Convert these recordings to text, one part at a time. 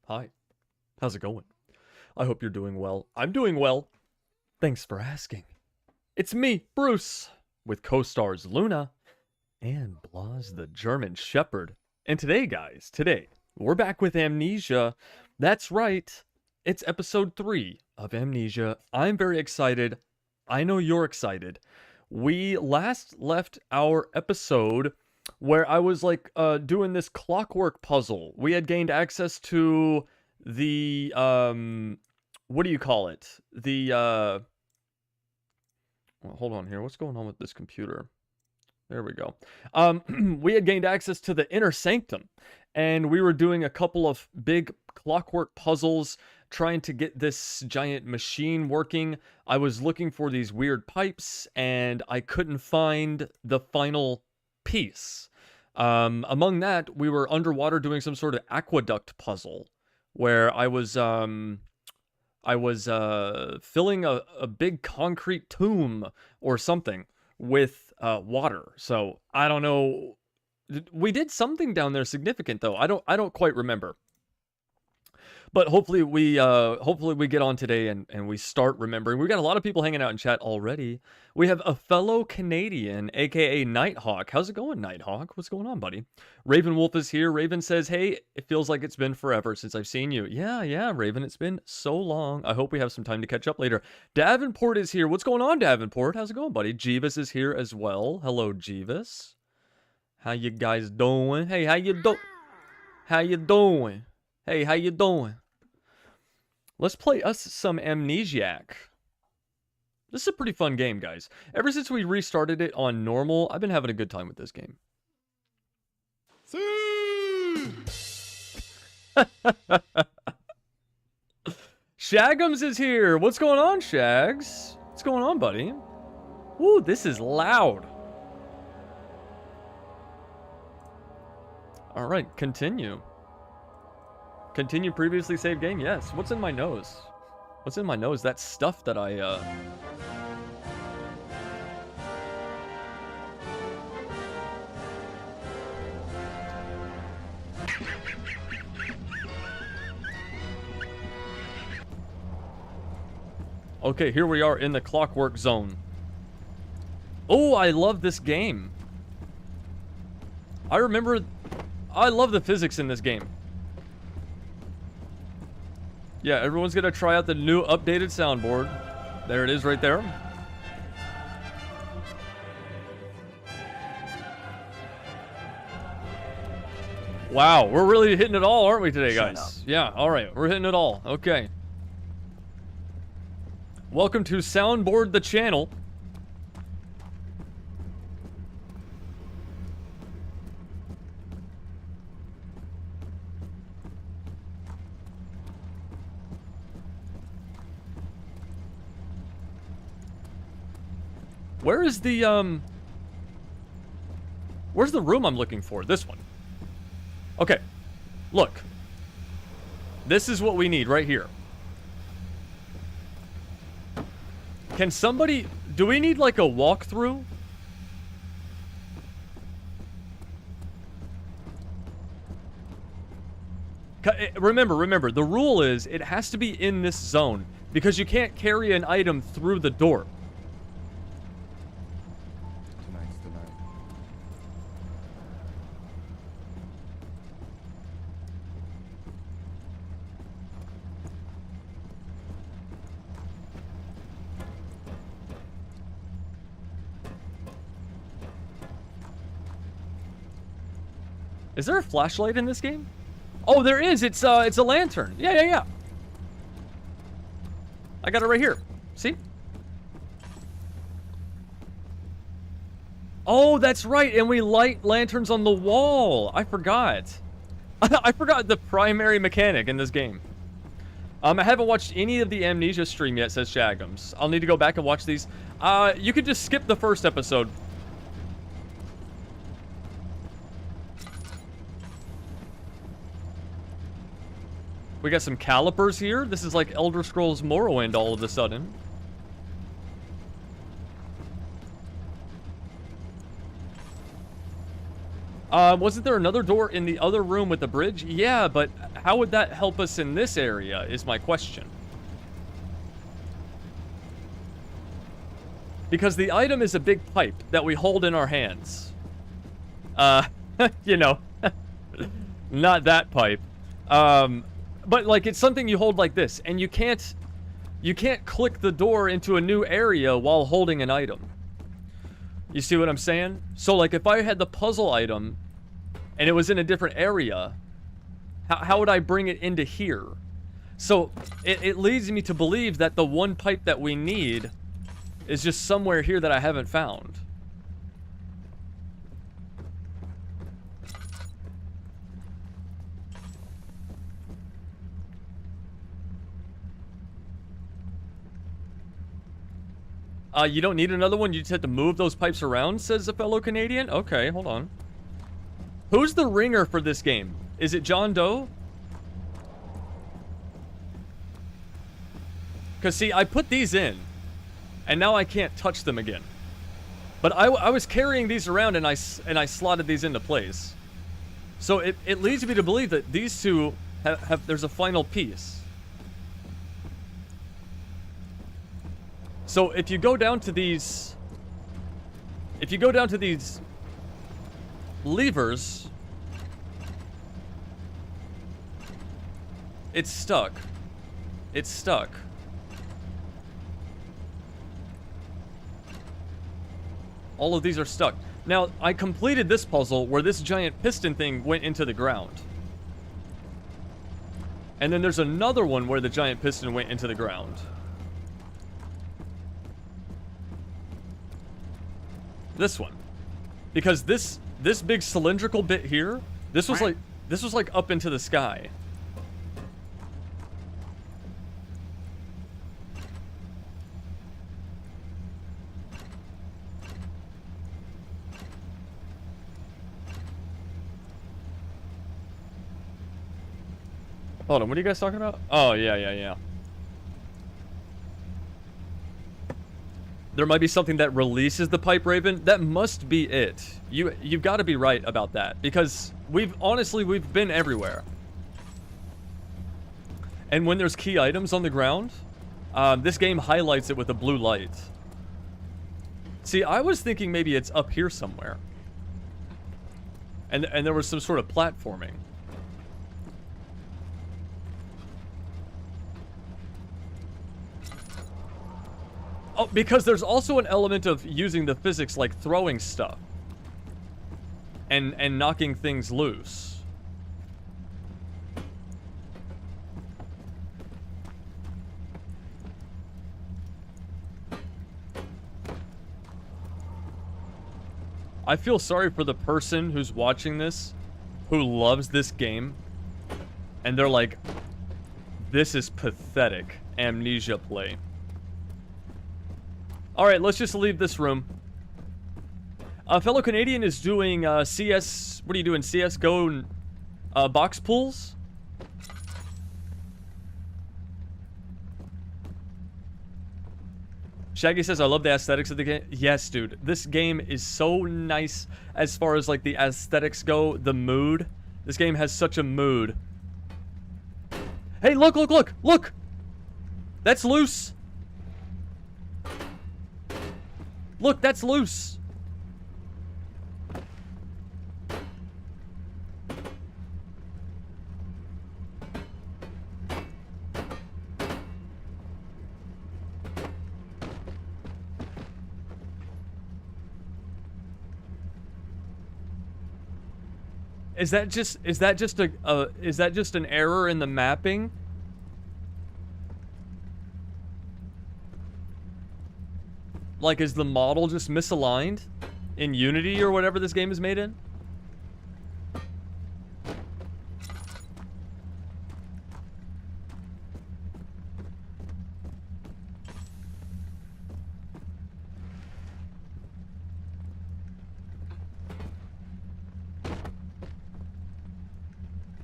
Hi. How's it going? I hope you're doing well. I'm doing well. Thanks for asking. It's me, Bruce, with co-stars Luna and Blas the German Shepherd. And today, guys, we're back with Amnesia. That's right. It's episode 3 of Amnesia. I'm very excited. I know you're excited. We last left our episode where I was like doing this clockwork puzzle. We had gained access to the what do you call it? The well, hold on here. What's going on with this computer? There we go. We had gained access to the inner sanctum, and we were doing a couple of big clockwork puzzles trying to get this giant machine working. I was looking for these weird pipes, and I couldn't find the final piece. Among that, we were underwater doing some sort of aqueduct puzzle where I was filling a big concrete tomb or something with water. So I don't know. We did something down there significant though. I don't quite remember. But hopefully we get on today and we start remembering. We've got a lot of people hanging out in chat already. We have a fellow Canadian, aka Nighthawk. How's it going, Nighthawk? What's going on, buddy? Raven Wolf is here. Raven says, hey, it feels like it's been forever since I've seen you. Yeah, Raven, it's been so long. I hope we have some time to catch up later. Davenport is here. What's going on, Davenport? How's it going, buddy? Jeeves is here as well. Hello, Jeeves. How you guys doing? Hey, how you doing? How you doing? Hey, how you doing? Let's play us some Amnesiac. This is a pretty fun game, guys. Ever since we restarted it on normal, I've been having a good time with this game. Shagums is here. What's going on, Shags? What's going on, buddy? Ooh, this is loud. All right, continue. Continue previously saved game? Yes. What's in my nose? What's in my nose? That stuff that I, Okay, here we are in the clockwork zone. Oh, I love this game. I love the physics in this game. Yeah, everyone's gonna try out the new updated soundboard. There it is right there. Wow, we're really hitting it all, aren't we today, guys? Yeah, alright, we're hitting it all. Okay. Welcome to Soundboard the channel. Where is the, where's the room I'm looking for? This one. Okay. Look. This is what we need right here. Can somebody, do we need like a walkthrough? Remember, the rule is it has to be in this zone because you can't carry an item through the door. Is there a flashlight in this game? Oh, there is. It's a lantern. Yeah. I got it right here. See? Oh, that's right. And we light lanterns on the wall. I forgot. I forgot the primary mechanic in this game. I haven't watched any of the Amnesia stream yet, says Shagums. I'll need to go back and watch these. You could just skip the first episode. We got some calipers here. This is like Elder Scrolls Morrowind all of a sudden. Wasn't there another door in the other room with the bridge? Yeah, but how would that help us in this area is my question. Because the item is a big pipe that we hold in our hands. You know, not that pipe. But like it's something you hold like this, and you can't click the door into a new area while holding an item. You see what I'm saying? So like if I had the puzzle item and it was in a different area, how would I bring it into here? So it leads me to believe that the one pipe that we need is just somewhere here that I haven't found. You don't need another one, you just have to move those pipes around, says a fellow Canadian. Okay, hold on. Who's the ringer for this game? Is it John Doe? Because, see, I put these in, and now I can't touch them again. But I was carrying these around, and I slotted these into place. So it leads me to believe that these two there's a final piece. So if you go down to these... If you go down to these levers... It's stuck. It's stuck. All of these are stuck. Now, I completed this puzzle where this giant piston thing went into the ground. And then there's another one where the giant piston went into the ground. This one. Because this big cylindrical bit here, this was like up into the sky. Hold on, what are you guys talking about? Oh, yeah. There might be something that releases the pipe, Raven. That must be it. You've got to be right about that. Because we've been everywhere. And when there's key items on the ground, this game highlights it with a blue light. See, I was thinking maybe it's up here somewhere. And there was some sort of platforming. Oh, because there's also an element of using the physics like throwing stuff. And knocking things loose. I feel sorry for the person who's watching this, who loves this game, and they're like, this is pathetic Amnesia play. Alright, let's just leave this room. A fellow Canadian is doing CS... What are you doing? CSGO box pulls? Shaggy says, I love the aesthetics of the game. Yes, dude. This game is so nice as far as like the aesthetics go. The mood. This game has such a mood. Hey, look! Look! That's loose! Look, that's loose. Is that just an error in the mapping? Like, is the model just misaligned in Unity or whatever this game is made in?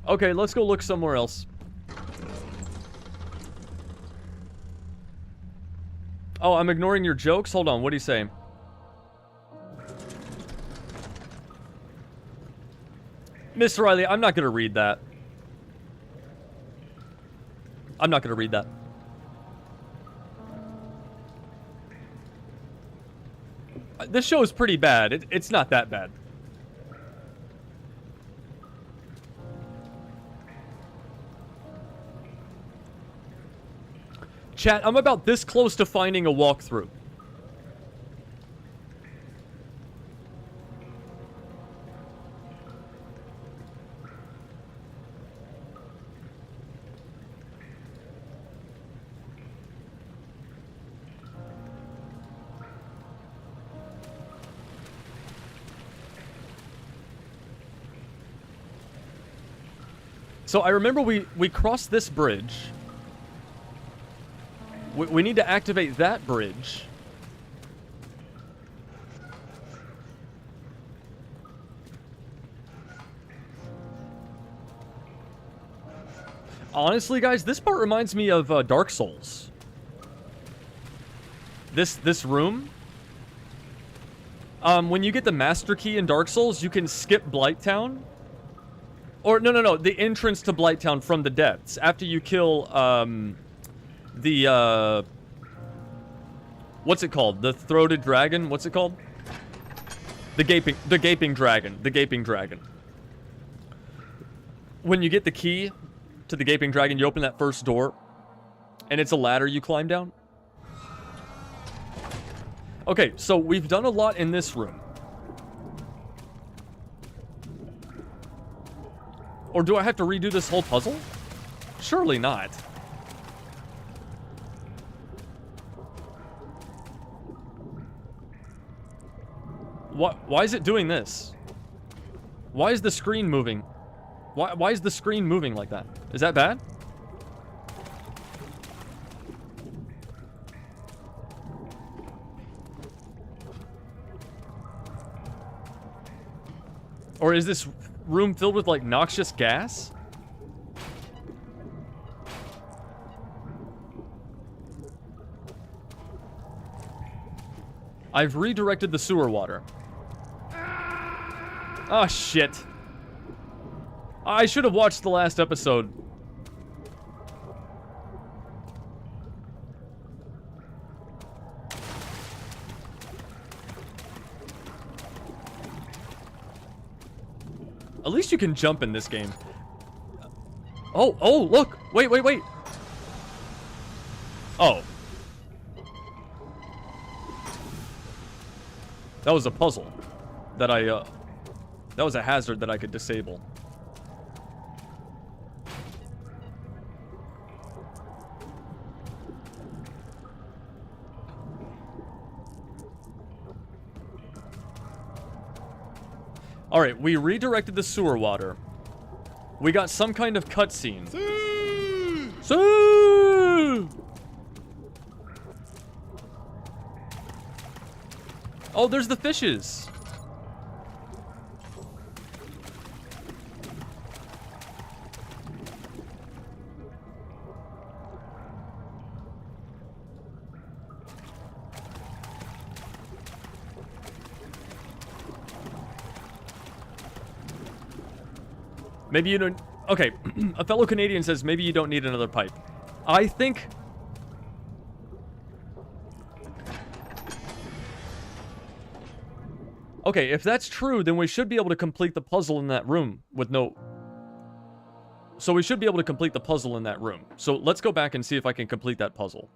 Okay, let's go look somewhere else. Oh, I'm ignoring your jokes? Hold on, what do you say? Mr. Riley, I'm not gonna read that. I'm not going to read that. This show is pretty bad. It's not that bad. Chat, I'm about this close to finding a walkthrough. So I remember we crossed this bridge. We need to activate that bridge. Honestly, guys, this part reminds me of Dark Souls. This room. When you get the Master Key in Dark Souls, you can skip Blighttown. Or, no, the entrance to Blighttown from the depths. After you kill, what's it called? The throated dragon? What's it called? The gaping dragon. When you get the key to the gaping dragon, you open that first door. And it's a ladder you climb down. Okay, so we've done a lot in this room. Or do I have to redo this whole puzzle? Surely not. Why is it doing this? Why is the screen moving? Why is the screen moving like that? Is that bad? Or is this room filled with, like, noxious gas? I've redirected the sewer water. Oh, shit. I should have watched the last episode. At least you can jump in this game. Oh, look! Wait. Oh. That was a puzzle. That that was a hazard that I could disable. Alright, we redirected the sewer water. We got some kind of cutscene. Oh, there's the fishes. Maybe you don't... Okay, a fellow Canadian says maybe you don't need another pipe. I think... Okay, if that's true, then we should be able to complete the puzzle in that room with no... So we should be able to complete the puzzle in that room. So let's go back and see if I can complete that puzzle.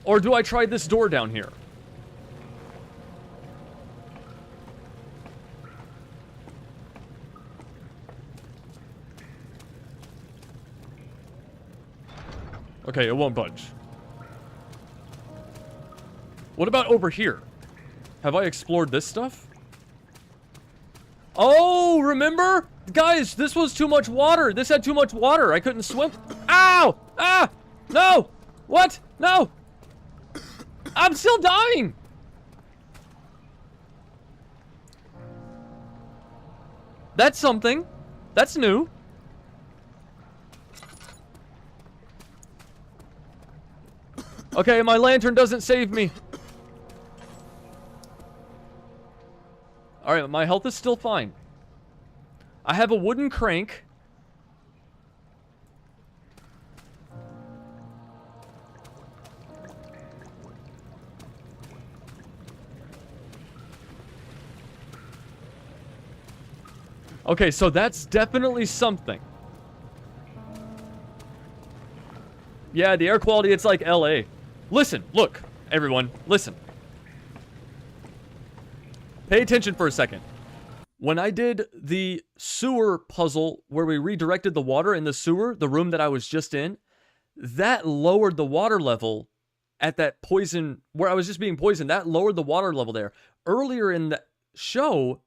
Or do I try this door down here? Okay, it won't budge. What about over here? Have I explored this stuff? Oh, remember? Guys, this was too much water. This had too much water. I couldn't swim. Ow! Ah! No! What? No! I'm still dying! That's something. That's new. Okay, my lantern doesn't save me. Alright, my health is still fine. I have a wooden crank. Okay, so that's definitely something. Yeah, the air quality, it's like LA. Listen, look, everyone, listen. Pay attention for a second. When I did the sewer puzzle where we redirected the water in the sewer, the room that I was just in, that lowered the water level at that poison, where I was just being poisoned. That lowered the water level there. Earlier in the show,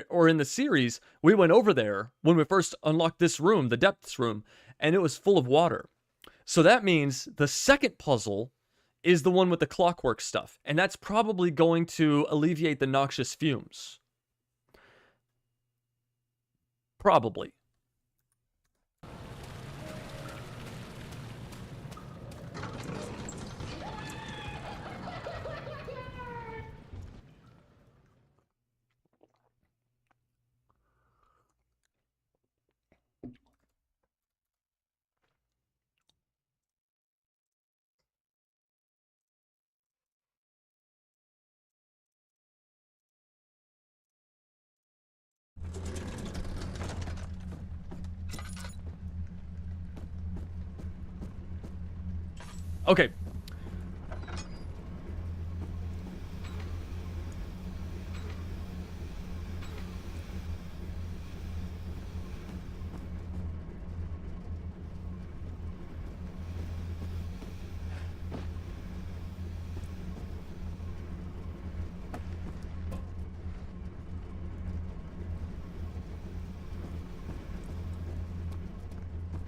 or in the series, we went over there when we first unlocked this room, the depths room, and it was full of water. So that means the second puzzle is the one with the clockwork stuff, and that's probably going to alleviate the noxious fumes. Probably. Okay.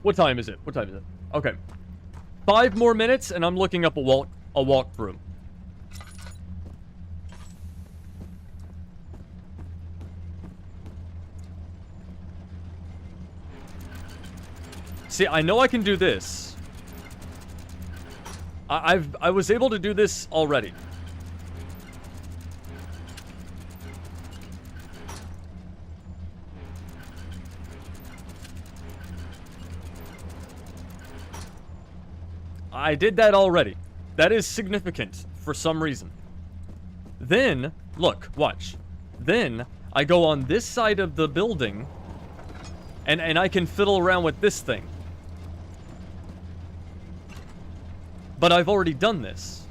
What time is it? What time is it? Okay. 5 more minutes, and I'm looking up a walkthrough. See, I know I can do this. I was able to do this already. I did that already. That is significant for some reason. Then, look, watch. Then, I go on this side of the building, and I can fiddle around with this thing. But I've already done this.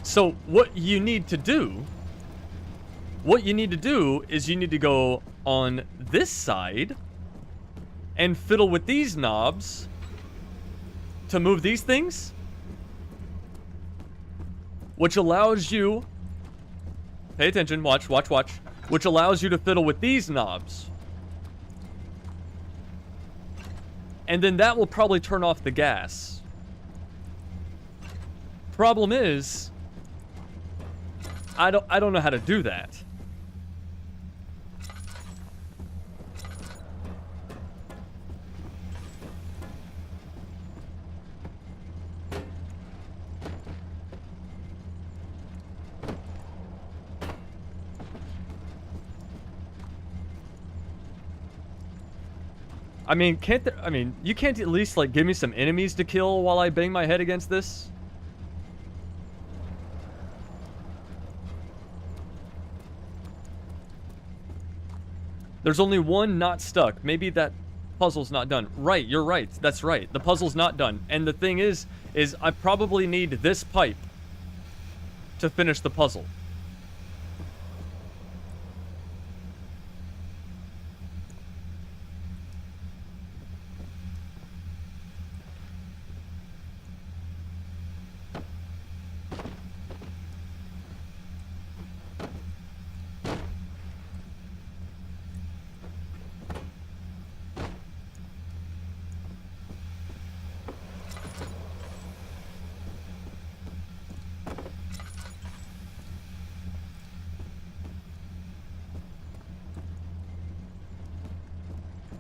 So, what you need to do is you need to go on this side and fiddle with these knobs to move these things, which allows you, pay attention, watch, which allows you to fiddle with these knobs. And then that will probably turn off the gas. Problem is, I don't know how to do that. I mean, you can't at least, like, give me some enemies to kill while I bang my head against this? There's only one not stuck. Maybe that puzzle's not done. Right, you're right. That's right. The puzzle's not done. And the thing is I probably need this pipe to finish the puzzle.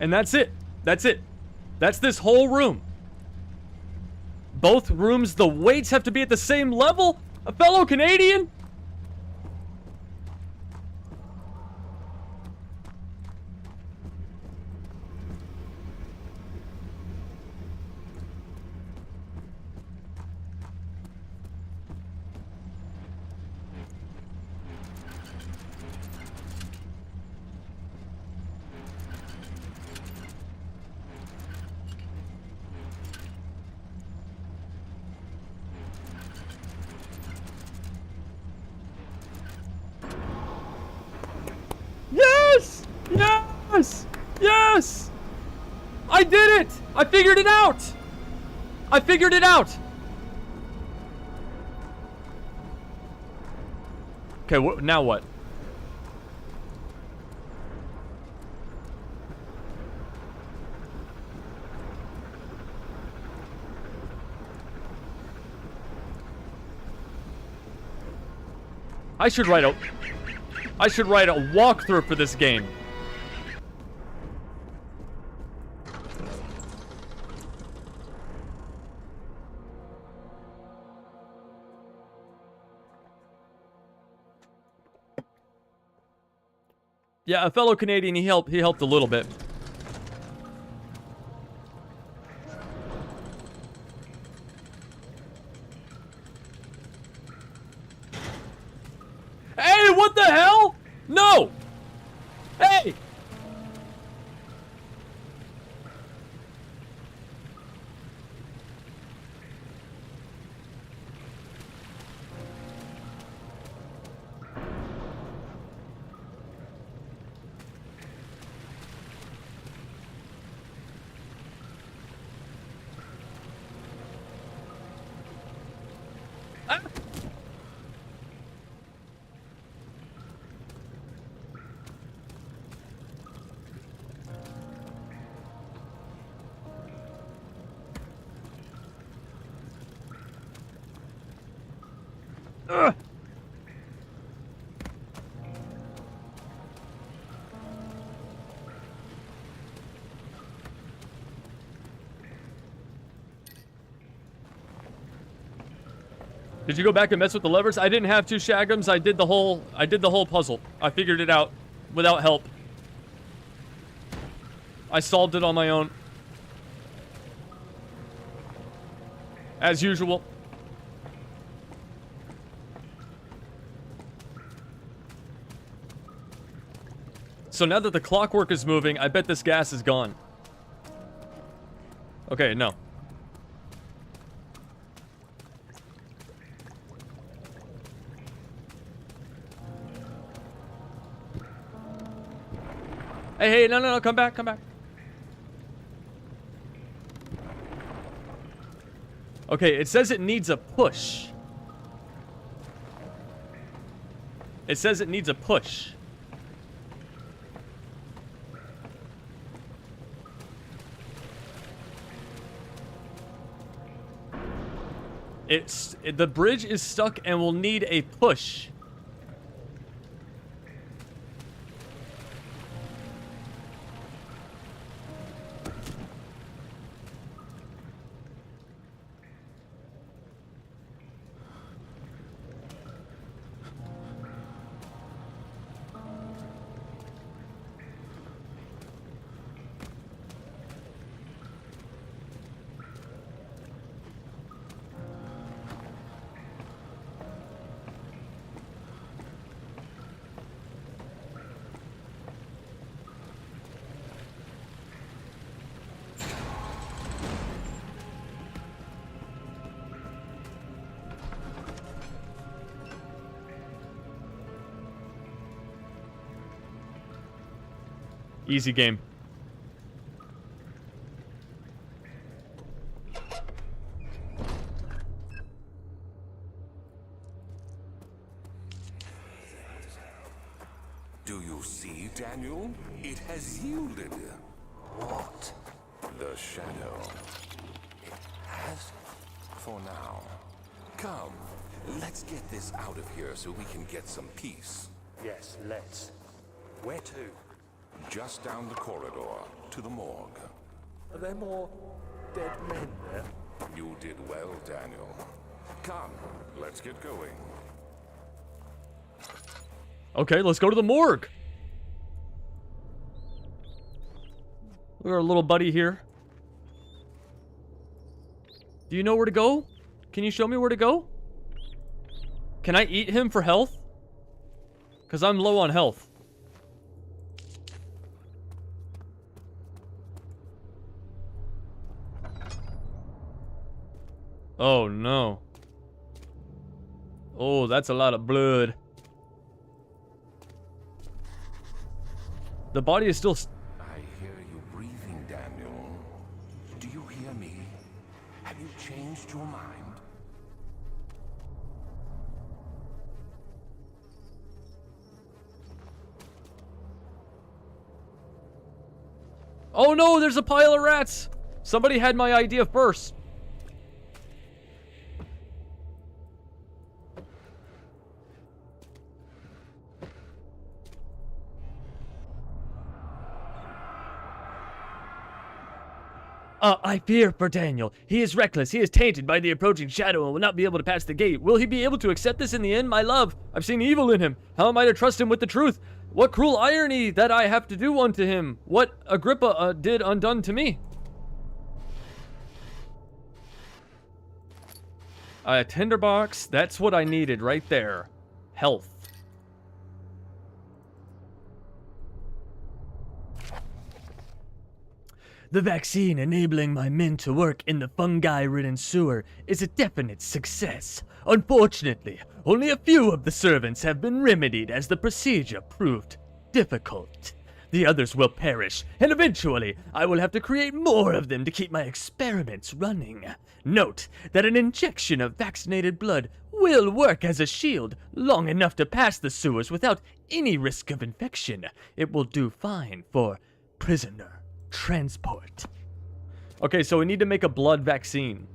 And that's it. That's it. That's this whole room. Both rooms, the weights have to be at the same level? A fellow Canadian? I did it! I figured it out! I figured it out! Okay, now what? I should write a walkthrough for this game. Yeah, a fellow Canadian, he helped a little bit. Hey, what the hell? No! Hey! Ah! Ugh. Did you go back and mess with the levers? I didn't have to, Shagums. I did the whole puzzle. I figured it out without help. I solved it on my own. As usual. So now that the clockwork is moving, I bet this gas is gone. Okay, no. Hey, no, come back. Okay, it says it needs a push. It says it needs a push. The bridge is stuck and will need a push. Easy game. Do you see, Daniel? It has yielded. What? The shadow. It has? For now. Come, let's get this out of here so we can get some peace. Yes, let's. Where to? Just down the corridor, to the morgue. Are there more dead men there? You did well, Daniel. Come, let's get going. Okay, let's go to the morgue. Look at our little buddy here. Do you know where to go? Can you show me where to go? Can I eat him for health? Because I'm low on health. Oh no. Oh, that's a lot of blood. The body is still... I hear you breathing, Daniel. changed your mind? Oh no, there's a pile of rats! Somebody had my idea first. I fear for Daniel. He is reckless. He is tainted by the approaching shadow and will not be able to pass the gate. Will he be able to accept this in the end? My love, I've seen evil in him. How am I to trust him with the truth? What cruel irony that I have to do unto him. What Agrippa did undone to me. A tinderbox. That's what I needed right there. Health. The vaccine enabling my men to work in the fungi-ridden sewer is a definite success. Unfortunately, only a few of the servants have been remedied as the procedure proved difficult. The others will perish, and eventually I will have to create more of them to keep my experiments running. Note that an injection of vaccinated blood will work as a shield long enough to pass the sewers without any risk of infection. It will do fine for prisoner transport. Okay, so we need to make a blood vaccine.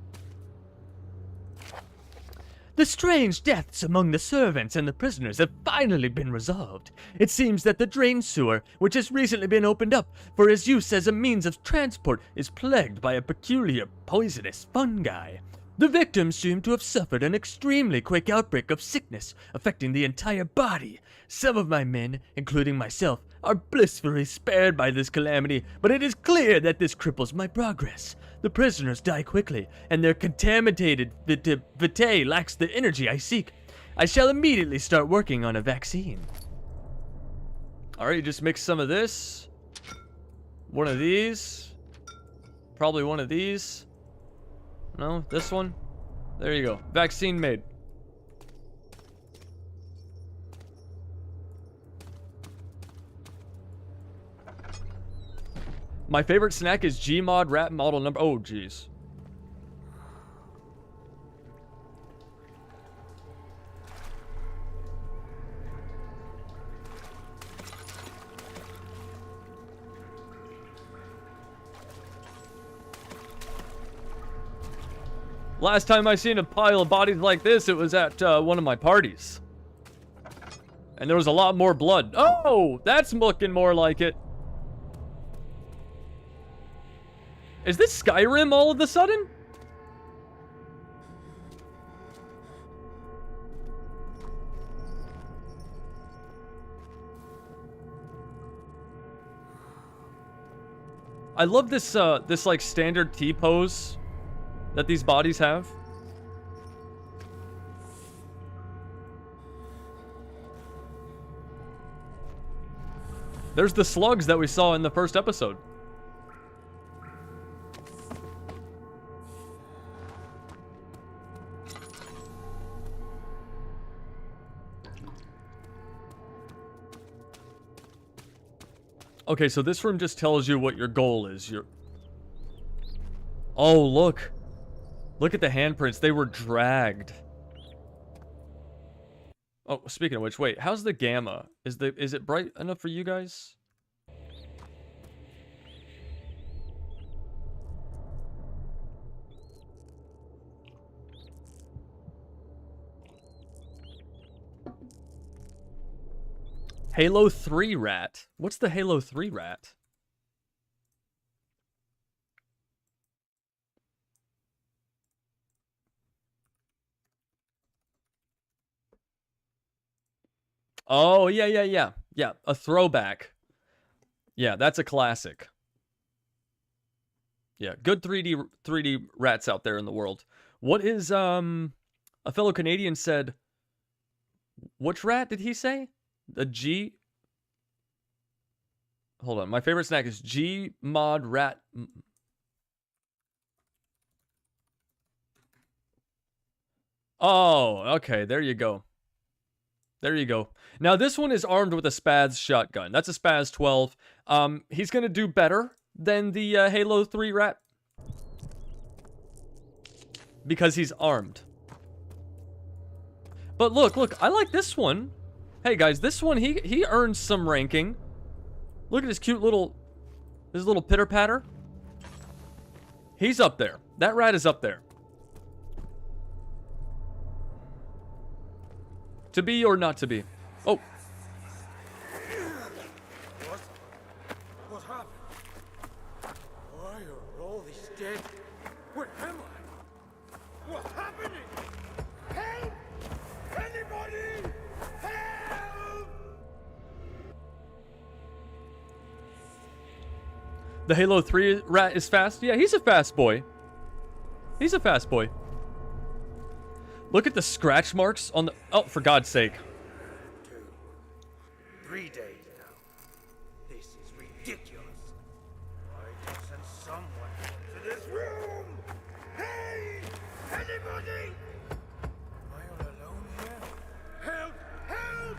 The strange deaths among the servants and the prisoners have finally been resolved. It seems that the drain sewer, which has recently been opened up for his use as a means of transport, is plagued by a peculiar poisonous fungi. The victims seem to have suffered an extremely quick outbreak of sickness, affecting the entire body. Some of my men, including myself, are blissfully spared by this calamity, but it is clear that this cripples my progress. The prisoners die quickly, and their contaminated vitae lacks the energy I seek. I shall immediately start working on a vaccine. Alright, just mix some of this. One of these. Probably one of these. No, this one. There you go. Vaccine made. My favorite snack is Gmod rat model number. Oh, jeez. Last time I seen a pile of bodies like this, it was at one of my parties. And there was a lot more blood. Oh, that's looking more like it. Is this Skyrim all of a sudden? I love this this like standard T-pose that these bodies have. There's the slugs that we saw in the first episode. Okay, so this room just tells you what your goal is. Oh, look. Look at the handprints. They were dragged. Oh, speaking of which, wait. How's the gamma? Is it bright enough for you guys? Halo 3 rat. What's the Halo 3 rat? Oh, yeah. Yeah, a throwback. Yeah, that's a classic. Yeah, good 3D rats out there in the world. What is, a fellow Canadian said, which rat did he say? The G... Hold on, my favorite snack is G-mod rat... Oh, okay, there you go. There you go. Now, this one is armed with a Spaz shotgun. That's a Spaz 12. He's gonna do better than the Halo 3 rat. because he's armed. But look, I like this one. Hey guys, this one, he earns some ranking. Look at his cute little, his little pitter-patter. He's up there. That rat is up there. To be or not to be? Oh. What happened? Why are all these dead? Where am I? What's happening? Help! Anybody! Help! The Halo 3 rat is fast? Yeah, he's a fast boy. He's a fast boy. Look at the scratch marks on the... Oh, for God's sake. 2, 3 days now. This is ridiculous. I can send someone to this room. Hey! Anybody! Am I all alone here? Help! Help!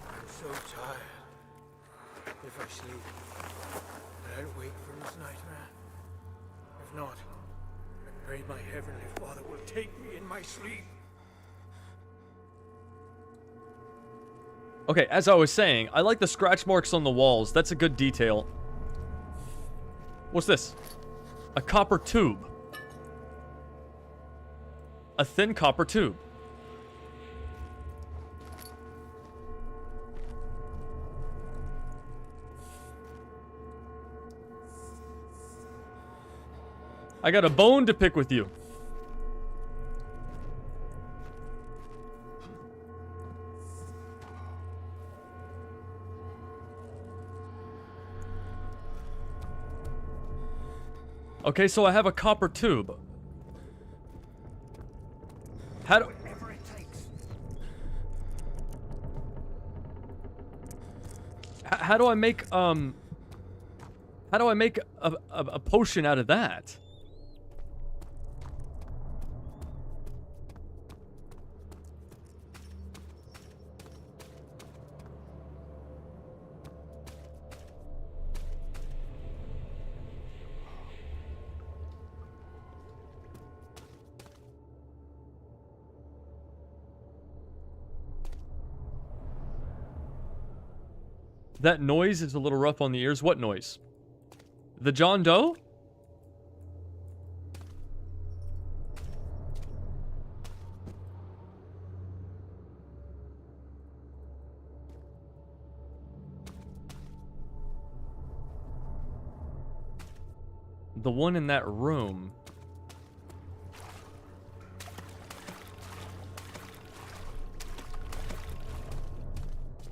I'm so tired. If I sleep, will I wake from this nightmare? If not, I pray my Heavenly Father will take me in my sleep. Okay, as I was saying, I like the scratch marks on the walls. That's a good detail. What's this? A copper tube. A thin copper tube. I got a bone to pick with you. Okay, so I have a copper tube. How do... Whatever it takes. How do I make, How do I make a potion out of that? That noise is a little rough on the ears. What noise? The John Doe? The one in that room.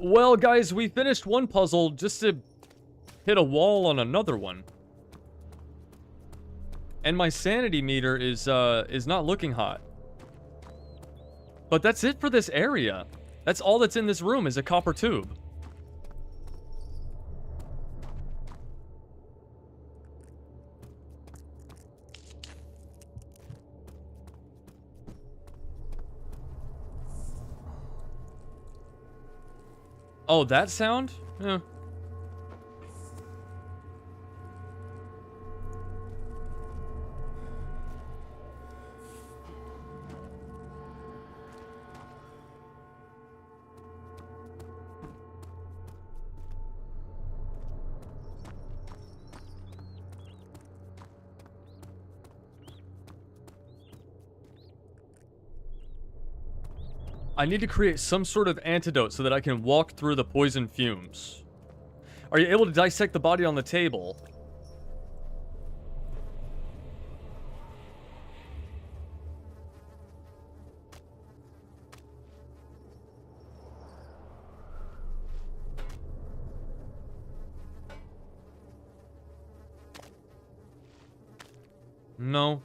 Well, guys, we finished one puzzle just to hit a wall on another one. And my sanity meter is not looking hot. But that's it for this area. That's all that's in this room is a copper tube. Oh, that sound? Yeah. I need to create some sort of antidote so that I can walk through the poison fumes. Are you able to dissect the body on the table? No.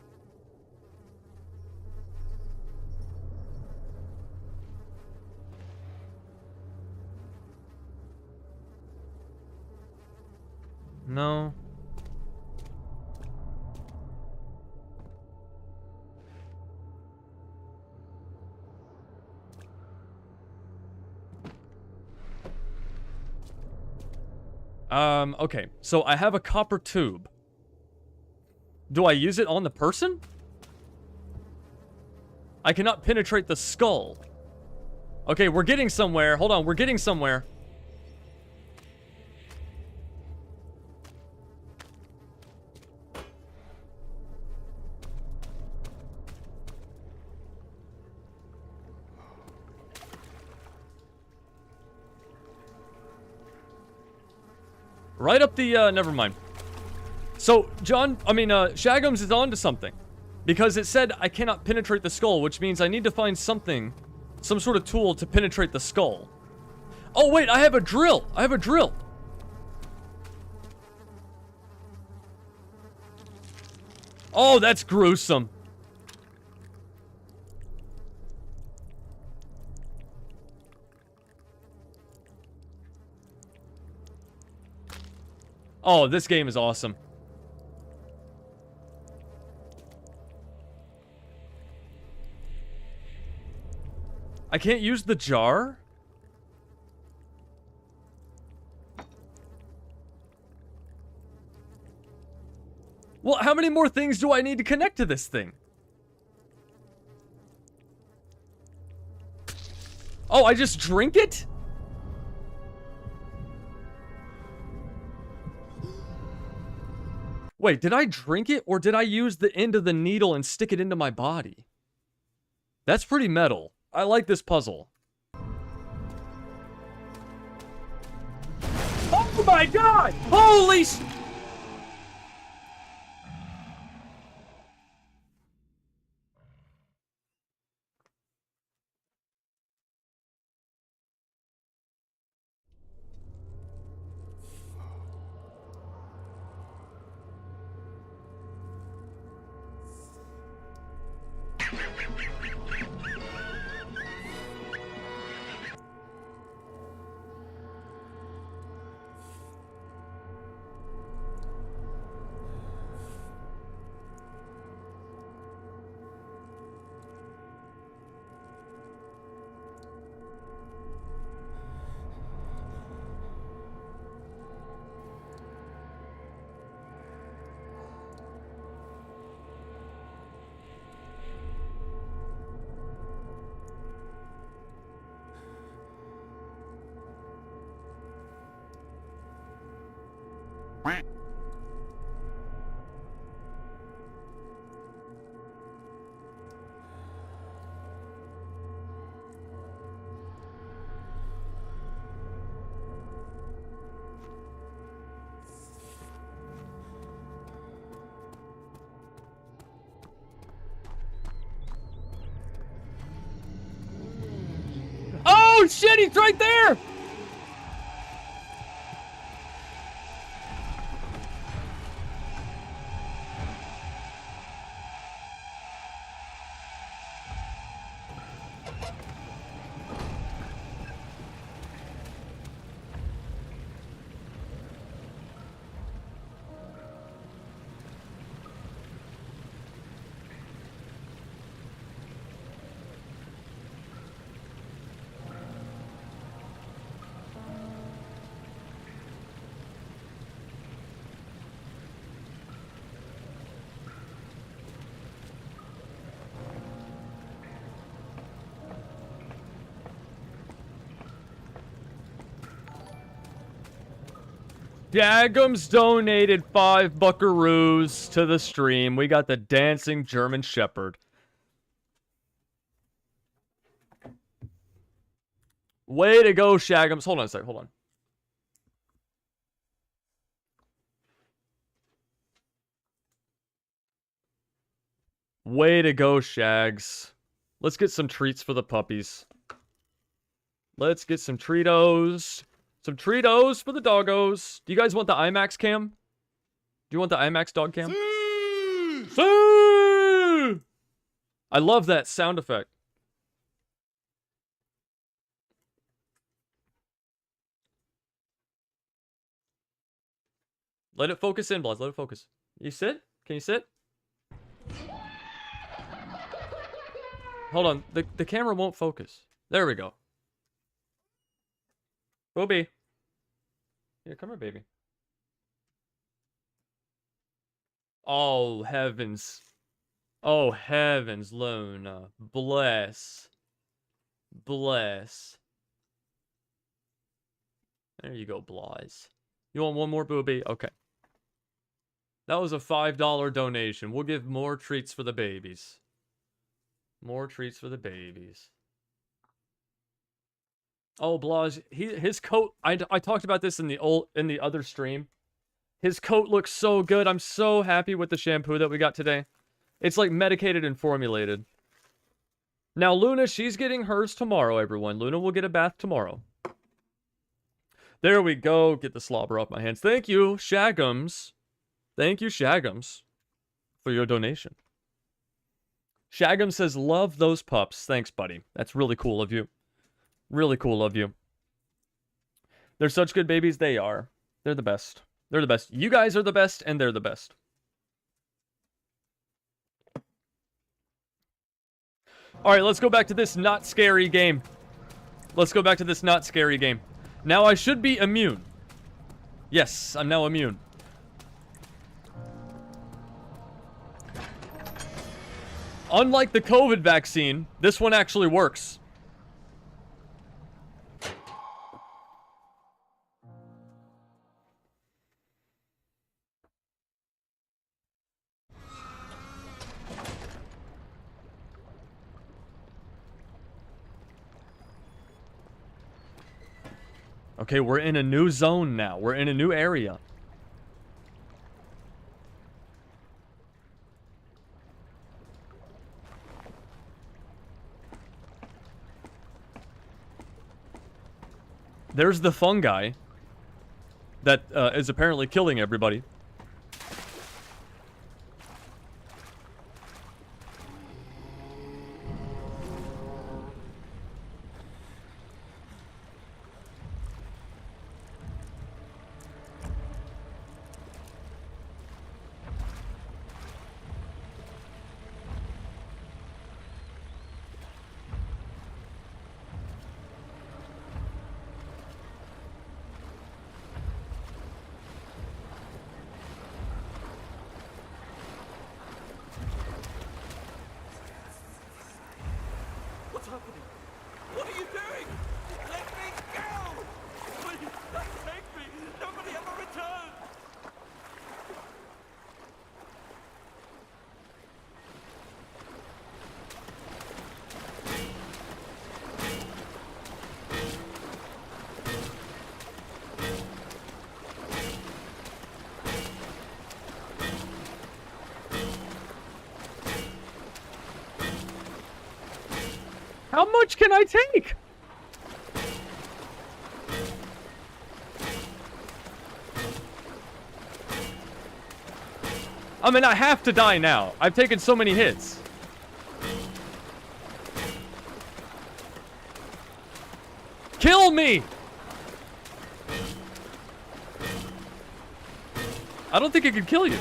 No. Okay. So I have a copper tube. Do I use it on the person? I cannot penetrate the skull. Okay, we're getting somewhere. Hold on, we're getting somewhere. Right up the, never mind. So, Shagums is onto something. Because it said I cannot penetrate the skull, which means I need to find something, some sort of tool to penetrate the skull. Oh, wait, I have a drill. I have a drill. Oh, that's gruesome. Oh, this game is awesome. I can't use the jar? Well, how many more things do I need to connect to this thing? Oh, I just drink it? Wait, did I drink it or did I use the end of the needle and stick it into my body? That's pretty metal. I like this puzzle. Oh my god! Holy s- Oh shit, he's right there! Dagums donated 5 buckaroos to the stream. We got the dancing German Shepherd. Way to go, Shagums. Hold on a sec, hold on. Way to go, Shags. Let's get some treats for the puppies. Let's get some Treatos. Some Treatos for the doggos. Do you guys want the IMAX cam? Do you want the IMAX dog cam? See! I love that sound effect. Let it focus in, Bloods. Let it focus. You sit? Can you sit? Hold on. The camera won't focus. There we go. Booby. Here, come here, baby. Oh, heavens. Oh, heavens, Luna. Bless. Bless. There you go, Blas. You want one more, booby? Okay. That was a $5 donation. We'll give more treats for the babies. More treats for the babies. Oh, Blas, his coat. I talked about this in the other stream. His coat looks so good. I'm so happy with the shampoo that we got today. It's like medicated and formulated. Now, Luna, she's getting hers tomorrow, everyone. Luna will get a bath tomorrow. There we go. Get the slobber off my hands. Thank you, Shagums. Thank you, Shagums, for your donation. Shagum says, love those pups. Thanks, buddy. That's really cool of you. Really cool of you. They're such good babies. They are. They're the best. They're the best. You guys are the best, and they're the best. All right, let's go back to this not scary game. Let's go back to this not scary game. Now I should be immune. Yes, I'm now immune. Unlike the COVID vaccine, this one actually works. Okay, we're in a new zone now. We're in a new area. There's the fungi that is apparently killing everybody. How much can I take? I mean, I have to die now. I've taken so many hits. Kill me! I don't think it could kill you.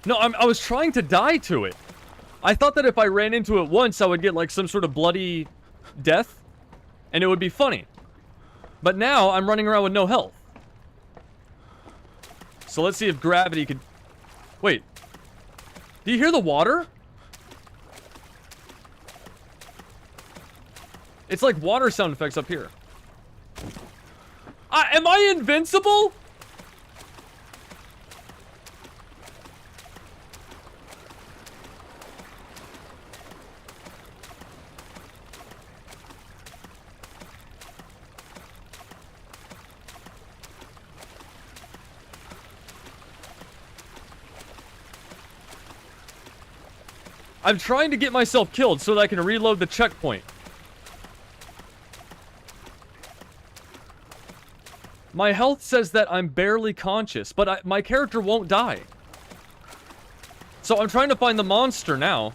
No, I was trying to die to it. I thought that if I ran into it once, I would get like some sort of bloody death, and it would be funny. But now I'm running around with no health. So let's see if gravity could... Wait. Do you hear the water? It's like water sound effects up here. Am I invincible? I'm trying to get myself killed so that I can reload the checkpoint. My health says that I'm barely conscious, but my character won't die. So I'm trying to find the monster now.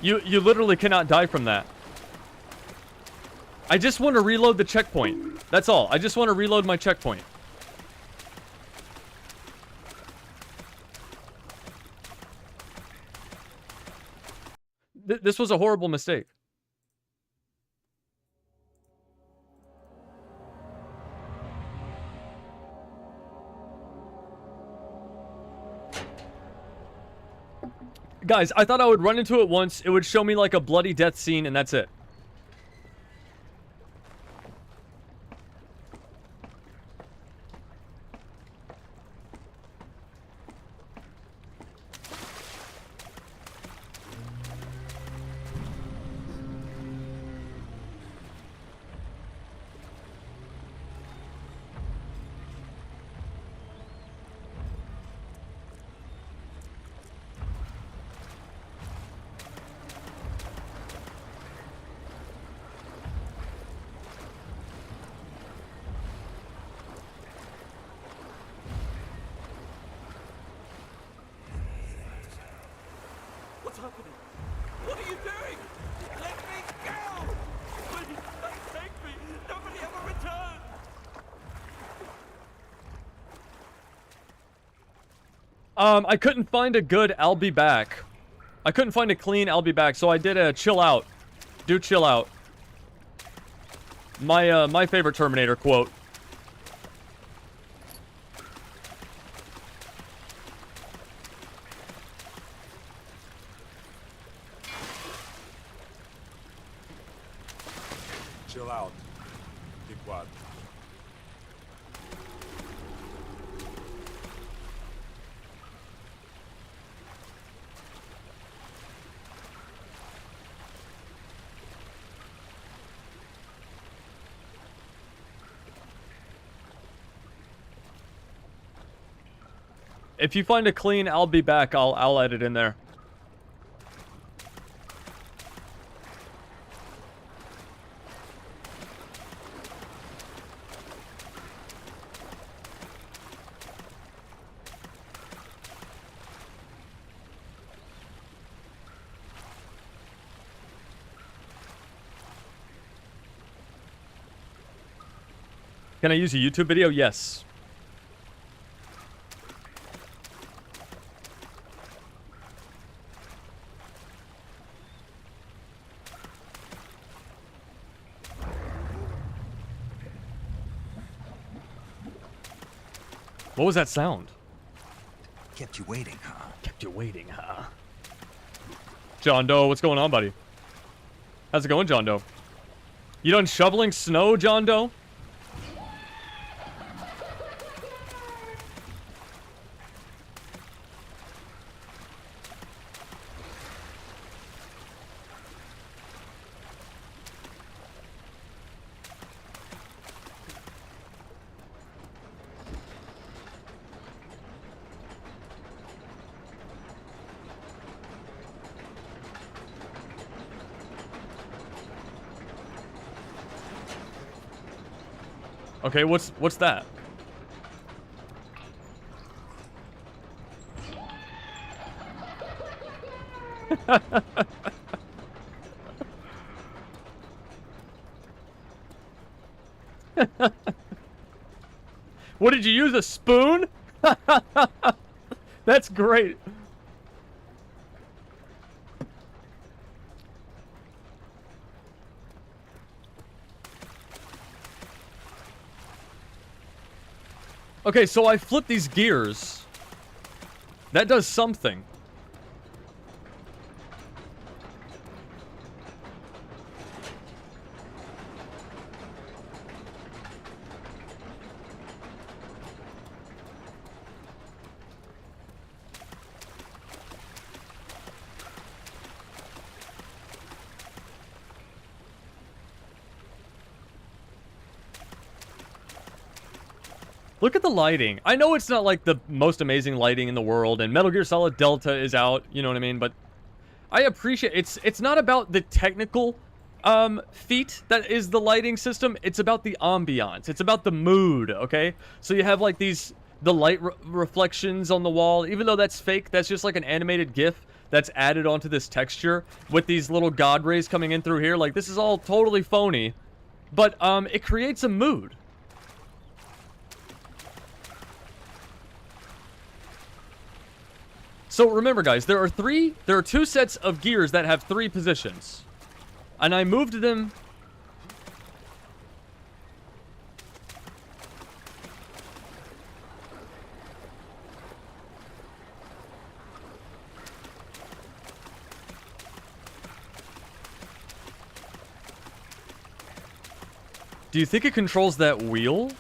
You literally cannot die from that. I just want to reload the checkpoint. That's all. I just want to reload my checkpoint. This was a horrible mistake. Guys, I thought I would run into it once, it would show me like a bloody death scene, and that's it. What's happening? What are you doing? Let me go! Please, don't take me! Nobody ever returns! I couldn't find a good I'll be back. I couldn't find a clean I'll be back, so I did a chill out. Do chill out. My favorite Terminator quote. Chill out. Be quiet. If you find a clean I'll be back, I'll add it in there. Can I use a YouTube video? Yes. What was that sound? Kept you waiting, huh? Kept you waiting, huh? John Doe, what's going on, buddy? How's it going, John Doe? You done shoveling snow, John Doe? Okay, what's that? What did you use, a spoon? That's great. Okay, so I flip these gears. That does something. Look at the lighting. I know it's not like the most amazing lighting in the world, and Metal Gear Solid Delta is out, you know what I mean? But I appreciate it's not about the technical feat that is the lighting system. It's about the ambiance. It's about the mood, okay? So you have like the light reflections on the wall. Even though that's fake, that's just like an animated GIF that's added onto this texture with these little god rays coming in through here. Like, this is all totally phony. but it creates a mood. So remember, guys, there are two sets of gears that have 3 positions, and I moved them. Do you think it controls that wheel?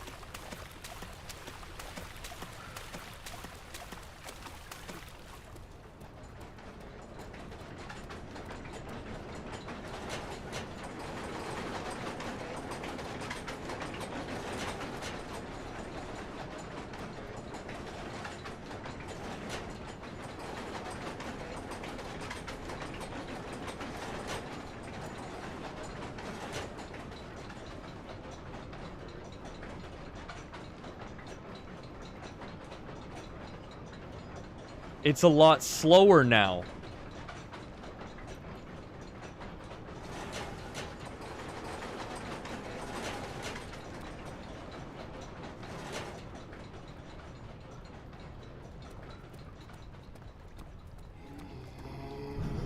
It's a lot slower now.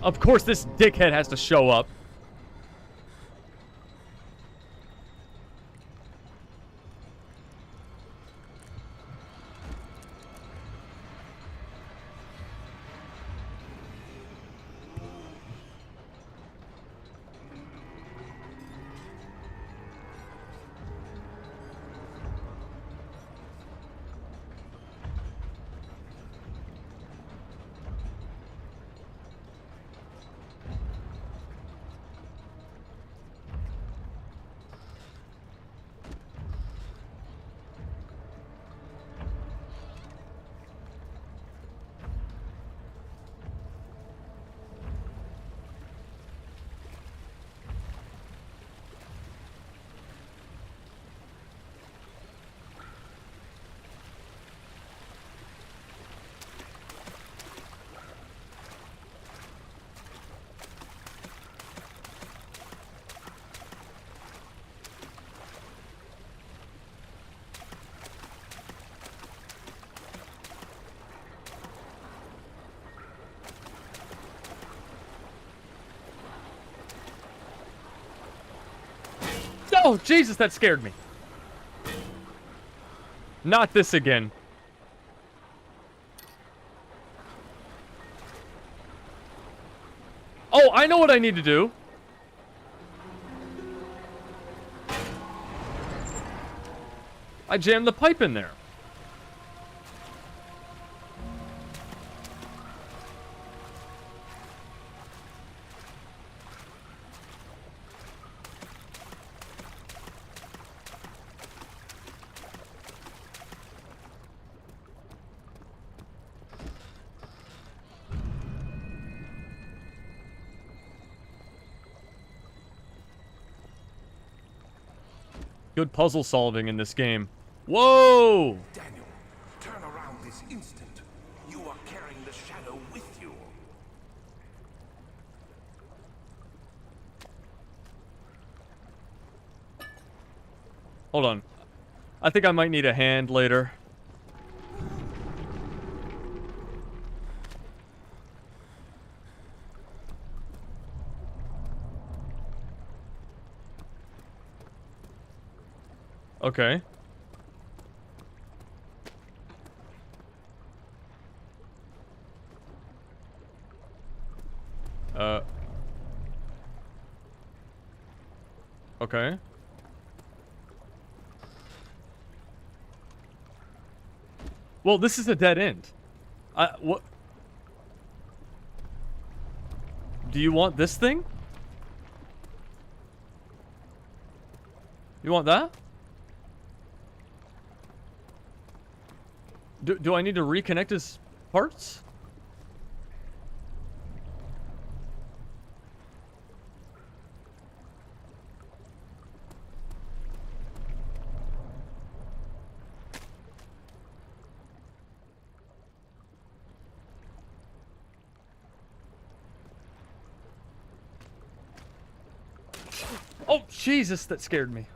Of course, this dickhead has to show up. Oh, Jesus, that scared me. Not this again. Oh, I know what I need to do. I jammed the pipe in there. Good puzzle solving in this game. Whoa! Daniel, turn around this instant. You are carrying the shadow with you. Hold on. I think I might need a hand later. Okay. Okay. Well, this is a dead end. What? Do you want this thing? You want that? Do I need to reconnect his parts? Oh, Jesus, that scared me.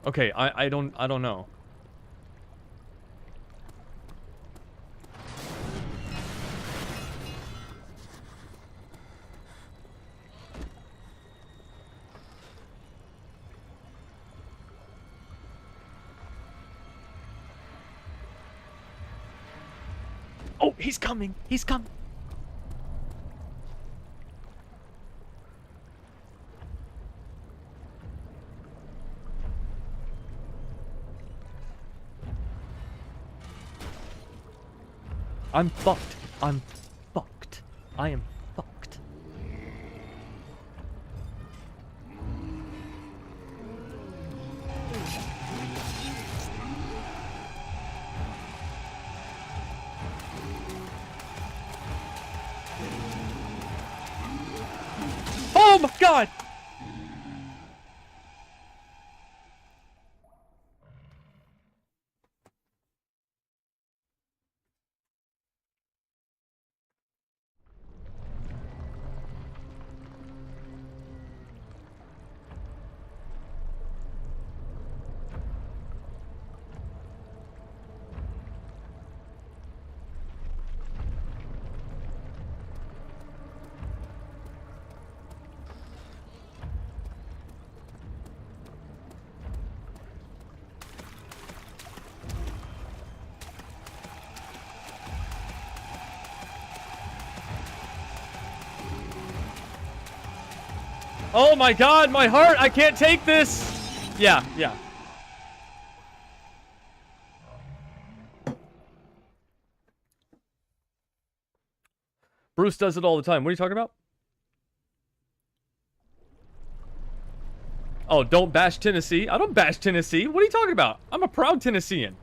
Okay, I don't know. Oh, he's coming. He's coming. I'm fucked. I'm fucked. I am fucked. Oh my god! Oh my god, my heart! I can't take this! Yeah, yeah. Bruce does it all the time. What are you talking about? Oh, don't bash Tennessee? I don't bash Tennessee. What are you talking about? I'm a proud Tennessean.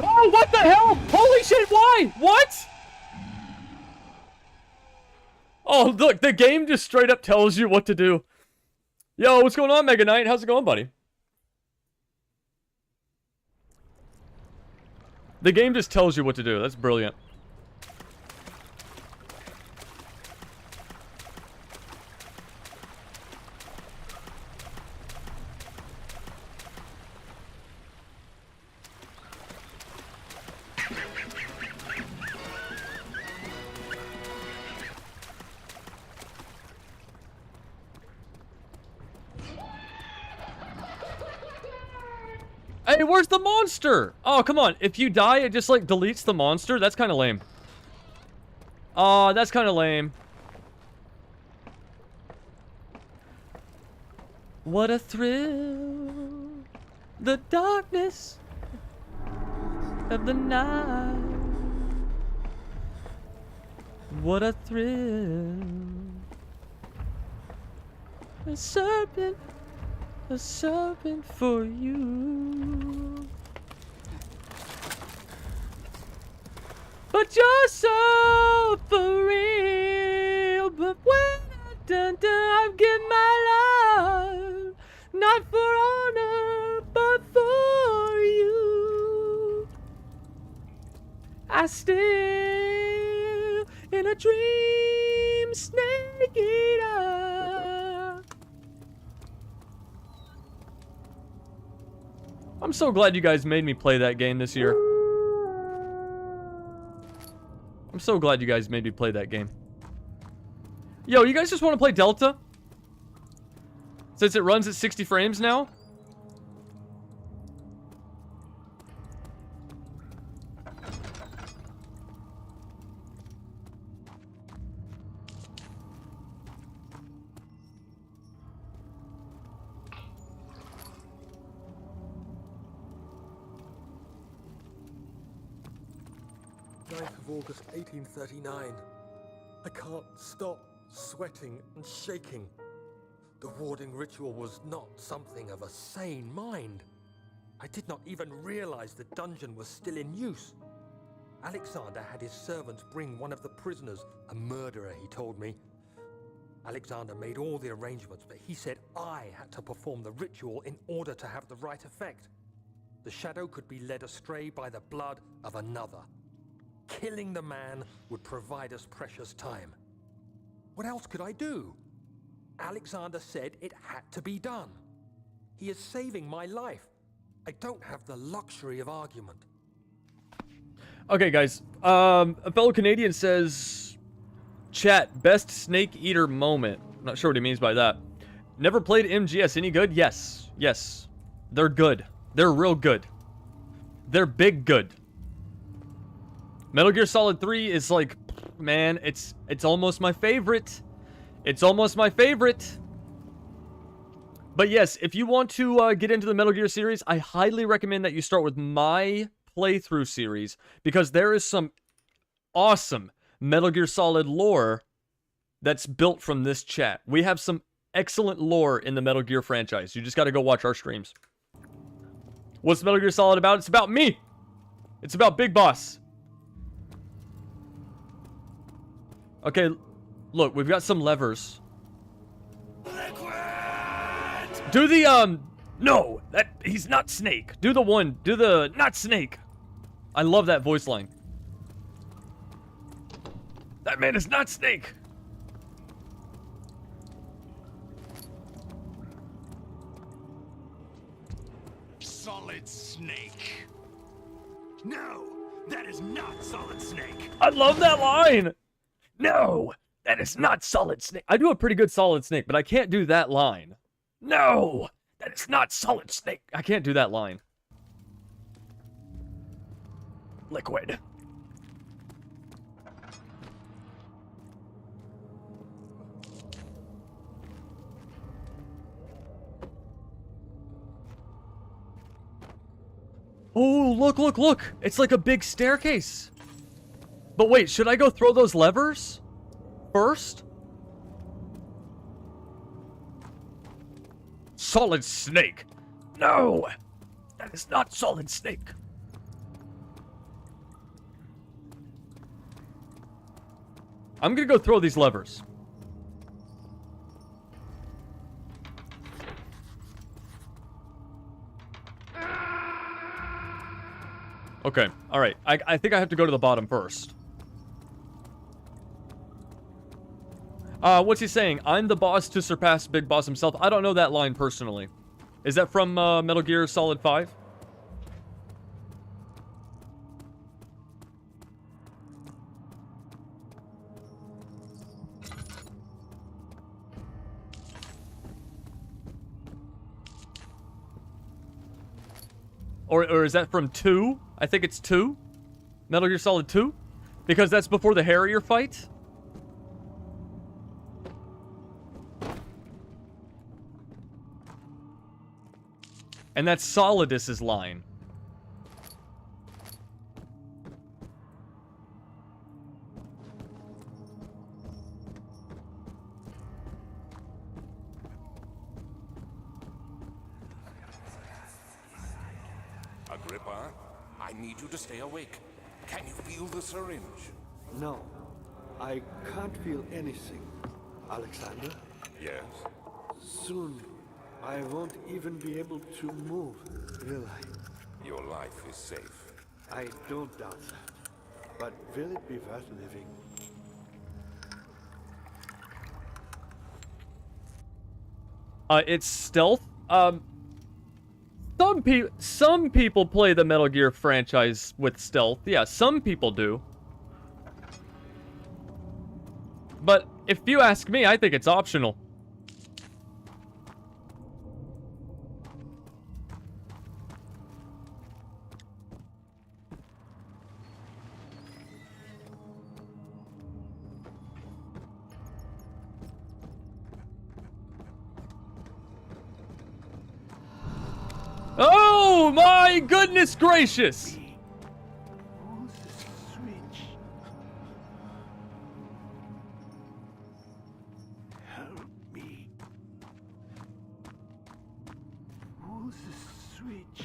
Oh, what the hell? Holy shit, why? What? Oh, look, the game just straight up tells you what to do. Yo, what's going on, Mega Knight? How's it going, buddy? The game just tells you what to do. That's brilliant. Hey, where's the monster? Oh, come on. If you die, it just, like, deletes the monster? That's kind of lame. Oh, that's kind of lame. What a thrill. The darkness of the night. What a thrill. A serpent for you. But you're so for real. But when I done, I've given my love, not for honor, but for you. I still In a dream, snake eater. I'm so glad you guys made me play that game this year. I'm so glad you guys made me play that game. Yo, you guys just want to play Delta? Since it runs at 60 frames now? August 1839. I can't stop sweating and shaking. The warding ritual was not something of a sane mind. I did not even realize the dungeon was still in use. Alexander had his servants bring one of the prisoners, a murderer, he told me. Alexander made all the arrangements, but he said I had to perform the ritual in order to have the right effect. The shadow could be led astray by the blood of another. Killing the man would provide us precious time. What else could I do? Alexander said it had to be done. He is saving my life. I don't have the luxury of argument. Okay, guys. A fellow Canadian says, chat, best snake eater moment. I'm not sure what he means by that. Never played MGS. Any good? Yes. Yes. They're good. They're real good. They're big good. Metal Gear Solid 3 is like, man, it's almost my favorite. It's almost my favorite. But yes, if you want to get into the Metal Gear series, I highly recommend that you start with my playthrough series, because there is some awesome Metal Gear Solid lore that's built from this chat. We have some excellent lore in the Metal Gear franchise. You just got to go watch our streams. What's Metal Gear Solid about? It's about me. It's about Big Boss. Okay, look, we've got some levers. Do the, no, he's not Snake. Do the, not Snake. I love that voice line. That man is not Snake. Solid Snake. No, that is not Solid Snake. I love that line. No, that is not Solid Snake. I do a pretty good Solid Snake, but I can't do that line. No, that is not Solid Snake. I can't do that line. Liquid. Oh, look, look, look. It's like a big staircase. But wait, should I go throw those levers first? Solid Snake. No, that is not Solid Snake. I'm gonna go throw these levers. Okay, alright. I think I have to go to the bottom first. What's he saying? I'm the boss to surpass Big Boss himself. I don't know that line personally. Is that from Metal Gear Solid 5? Or is that from 2? I think it's 2. Metal Gear Solid 2? Because that's before the Harrier fight? And that's Solidus's line. Agrippa, I need you to stay awake. Can you feel the syringe? No, I can't feel anything. Alexander, Yes. soon I won't even be able to move, will I? Your life is safe. I don't doubt that. But will it be worth living? It's stealth. Some people play the Metal Gear franchise with stealth. Yeah, some people do. But if you ask me, I think it's optional. Oh my goodness gracious! Who's the switch? Help me. Who's the switch?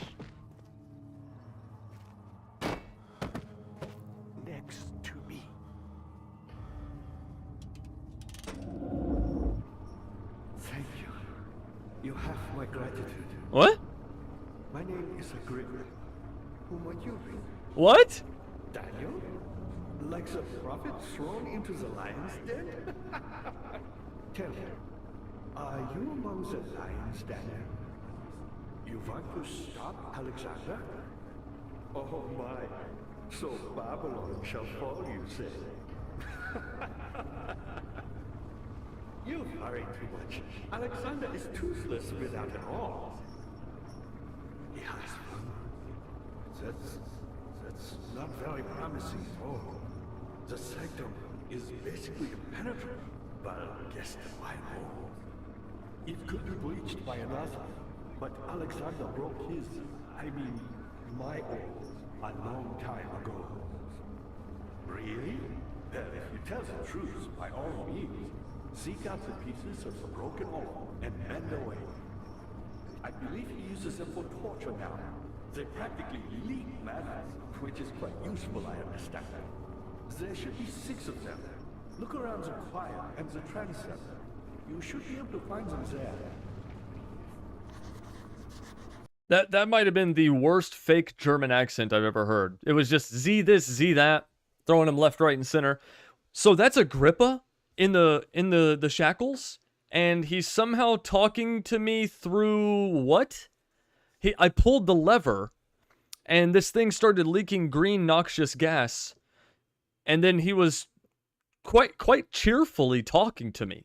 Next to me. Thank you. You have my gratitude. What? My name is Agrippa. Who might you be? What? Daniel? Like the prophet thrown into the lion's den? Tell me, are you among the lions, Daniel? You want to stop Alexander? Oh my, so Babylon shall fall, you say? You worry too much. Alexander is toothless without an arm. He has one. That's not very promising at all. The sanctum is basically impenetrable, but guess why more? It could be breached by another, but Alexander broke his, my oath, a long time ago. Really? Well, if you tell the truth, by all means, seek out the pieces of the broken oath and bend away. I believe he uses them for torture now. They practically leak matter, which is quite useful, I understand. There should be 6 of them. Look around the choir and the transept. You should be able to find them there. That might have been the worst fake German accent I've ever heard. It was just Z this, Z that, throwing him left, right, and center. So that's Agrippa in the shackles, and he's somehow talking to me through what? I pulled the lever, and this thing started leaking green noxious gas, and then he was quite cheerfully talking to me.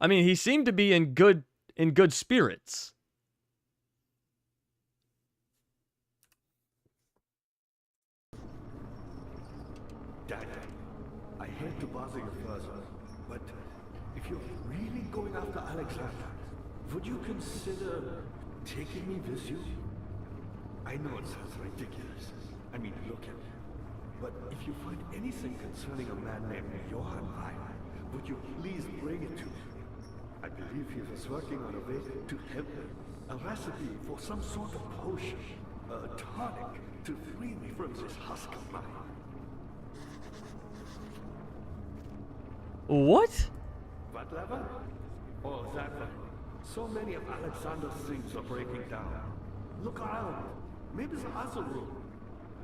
I mean, he seemed to be in good spirits. Dad, I hate to bother you further, but if you're really going after Alexander, would you consider taking me with you? I know it sounds ridiculous. I mean, look at me. But if you find anything concerning a man named Johann Wein, would you please bring it to me? I believe he was working on a way to help me. A recipe for some sort of potion, a tonic to free me from this husk of mine. What? What lever? Oh, that one. So many of Alexander's things are breaking down. Look around. Maybe the other room.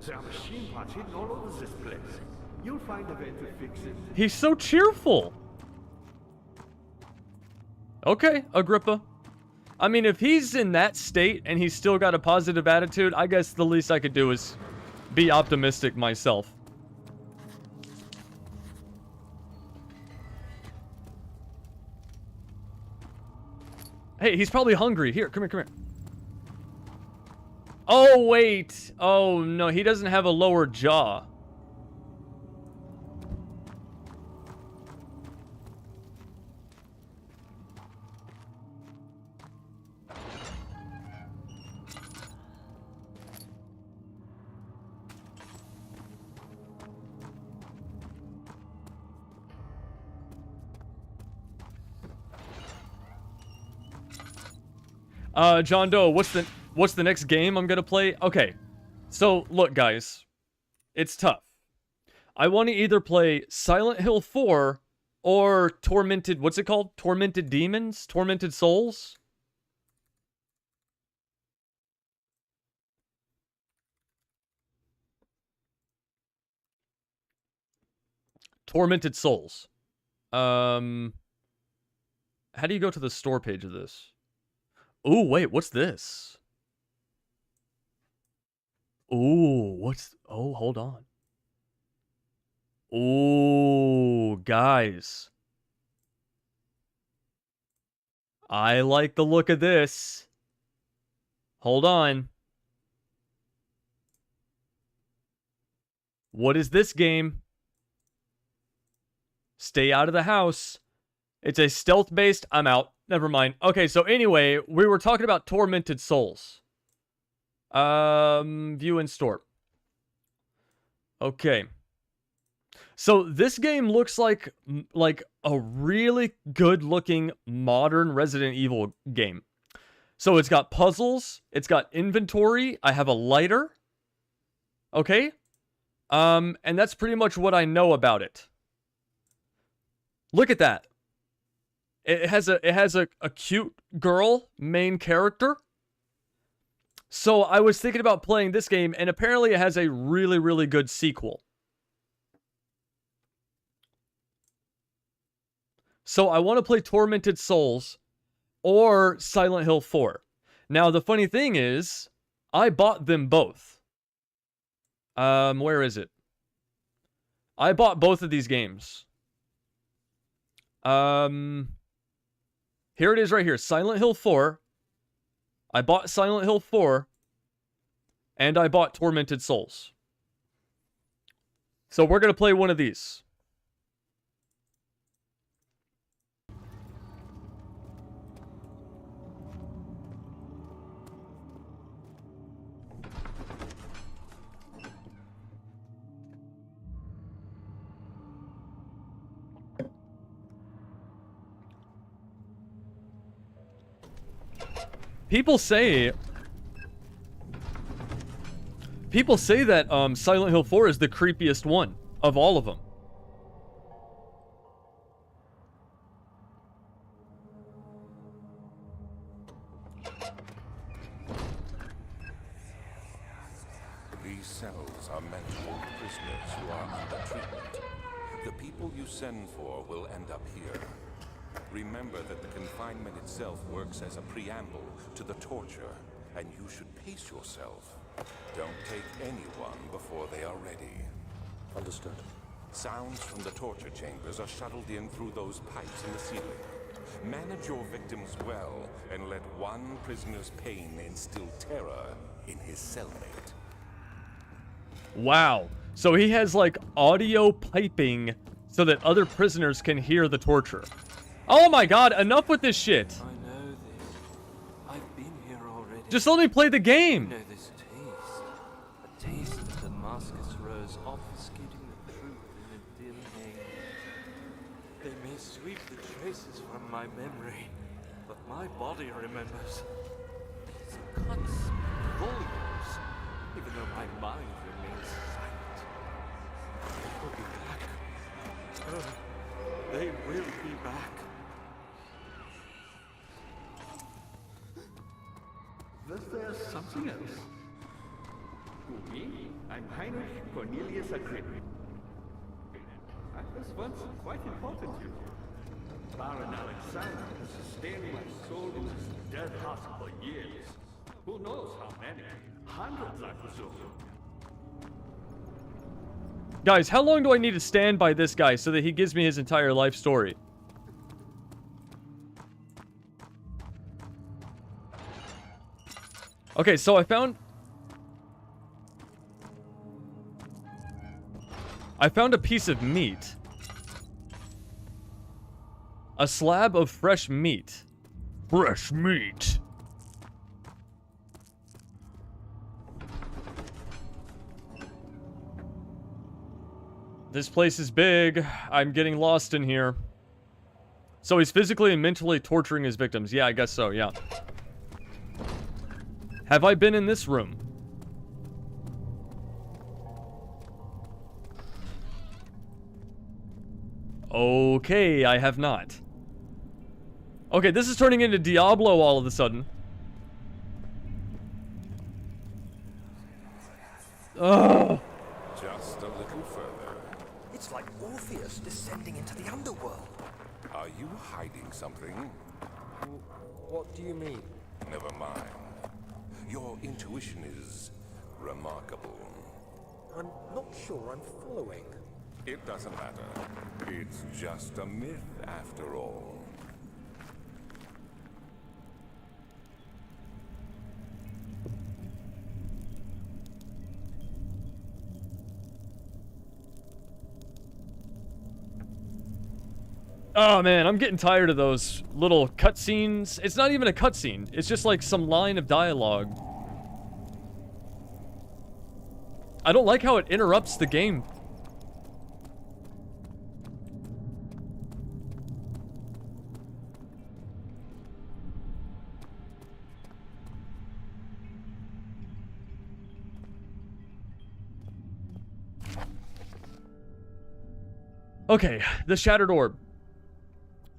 There are machine parts hidden all over this place. You'll find a way to fix it. He's so cheerful. Okay, Agrippa. I mean, if he's in that state and he's still got a positive attitude, I guess the least I could do is be optimistic myself. Hey, he's probably hungry. Here, come here. Oh, wait. Oh, no, he doesn't have a lower jaw. John Doe, what's the next game I'm gonna play? Okay, so look, guys, it's tough. I want to either play Silent Hill 4 or Tormented. What's it called? Tormented Demons? Tormented Souls? Tormented Souls. How do you go to the store page of this? Ooh, wait, what's this? Ooh, what's... Oh, hold on. Ooh, guys. I like the look of this. Hold on. What is this game? Stay out of the house. It's a stealth-based... I'm out. Never mind. Okay, so anyway, we were talking about Tormented Souls. View and store. Okay. So this game looks like a really good-looking modern Resident Evil game. So it's got puzzles, it's got inventory, I have a lighter. Okay? And that's pretty much what I know about it. Look at that. It has a cute girl main character. So I was thinking about playing this game, and apparently it has a really, really good sequel. So I want to play Tormented Souls or Silent Hill 4. Now, the funny thing is, I bought them both. Where is it? I bought both of these games. Here it is right here. Silent Hill 4. I bought Silent Hill 4. And I bought Tormented Souls. So we're going to play one of these. People say that Silent Hill 4 is the creepiest one of all of them. These cells are meant to hold prisoners who are under treatment. The people you send for will end up here. Remember that the confinement itself works as a preamble to the torture, and you should pace yourself. Don't take anyone before they are ready. Understood. Sounds from the torture chambers are shuttled in through those pipes in the ceiling. Manage your victims well, and let one prisoner's pain instill terror in his cellmate. Wow. So he has like audio piping so that other prisoners can hear the torture. Oh my god, enough with this shit. I know this. I've been here already. Just let me play the game. I know this taste. A taste of Damascus rose obfuscating the truth in a dim haze. They may sweep the traces from my memory, but my body remembers. These cuts speak volumes, even though my mind remains silent. They will be back. Oh, they will be back. Was there something else? Who, me? I'm Heinrich Cornelius Agrippa. I was once quite important to you. Baron Alexander has sustained my soul in this dead heart for years. Who knows how many? Hundreds, I presume. Guys, how long do I need to stand by this guy so that he gives me his entire life story? Okay, so I found a piece of meat. A slab of fresh meat. Fresh meat. This place is big. I'm getting lost in here. So he's physically and mentally torturing his victims. Yeah, I guess so, yeah. Have I been in this room? Okay, I have not. Okay, this is turning into Diablo all of a sudden. Ugh. Just a little further. It's like Orpheus descending into the underworld. Are you hiding something? What do you mean? Never mind. Your intuition is remarkable. I'm not sure I'm following. It doesn't matter. It's just a myth after all. Oh man, I'm getting tired of those little cutscenes. It's not even a cutscene. It's just like some line of dialogue. I don't like how it interrupts the game. Okay, the Shattered Orb.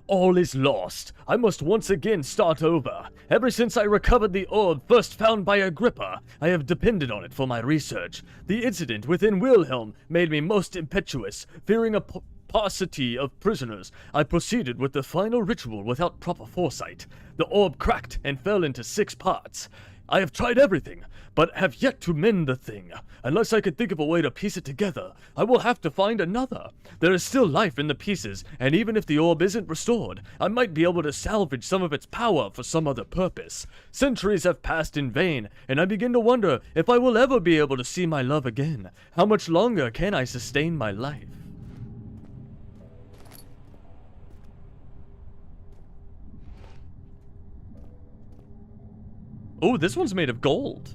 All is lost. I must once again start over. Ever since I recovered the orb first found by Agrippa, I have depended on it for my research. The incident within Wilhelm made me most impetuous. Fearing a paucity of prisoners, I proceeded with the final ritual without proper foresight. The orb cracked and fell into 6 parts. I have tried everything, but have yet to mend the thing. Unless I can think of a way to piece it together, I will have to find another. There is still life in the pieces, and even if the orb isn't restored, I might be able to salvage some of its power for some other purpose. Centuries have passed in vain, and I begin to wonder if I will ever be able to see my love again. How much longer can I sustain my life? Oh, this one's made of gold.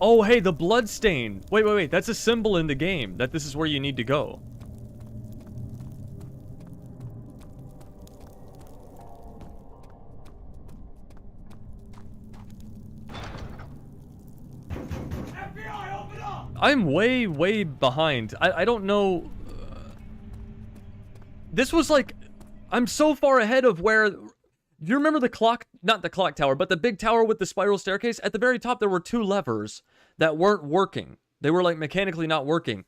Oh, hey, the blood stain. Wait. That's a symbol in the game that this is where you need to go. FBI, open up! I'm way behind. I don't know. This was like, I'm so far ahead of where, you remember the clock, not the clock tower, but the big tower with the spiral staircase? At the very top, there were 2 levers that weren't working. They were like mechanically not working.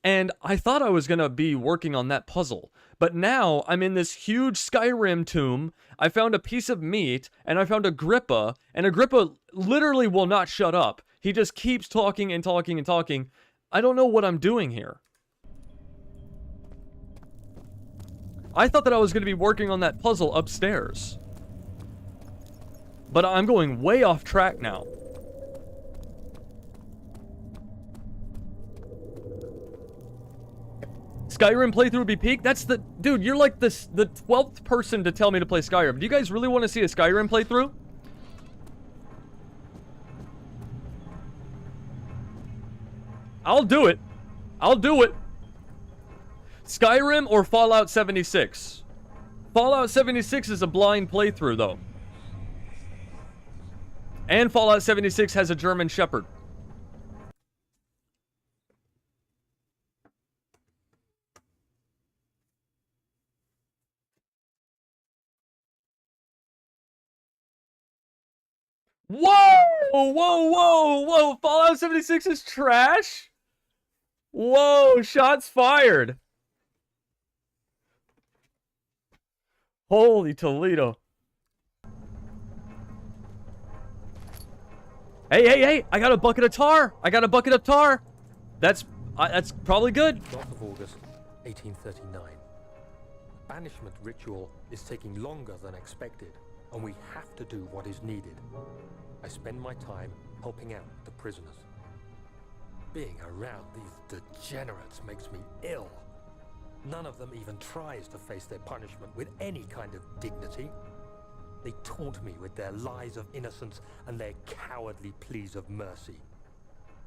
And I thought I was going to be working on that puzzle. But now I'm in this huge Skyrim tomb. I found a piece of meat and I found Agrippa, and Agrippa literally will not shut up. He just keeps talking and talking and talking. I don't know what I'm doing here. I thought that I was going to be working on that puzzle upstairs. But I'm going way off track now. Skyrim playthrough be peak? That's the... Dude, you're like the 12th person to tell me to play Skyrim. Do you guys really want to see a Skyrim playthrough? I'll do it. I'll do it. Skyrim or Fallout 76? Fallout 76 is a blind playthrough, though. And Fallout 76 has a German Shepherd. Whoa! Fallout 76 is trash? Whoa, shots fired. Holy Toledo. Hey, I got a bucket of tar. That's probably good. 12th of August, 1839. The banishment ritual is taking longer than expected, and we have to do what is needed. I spend my time helping out the prisoners. Being around these degenerates makes me ill. None of them even tries to face their punishment with any kind of dignity. They taunt me with their lies of innocence and their cowardly pleas of mercy.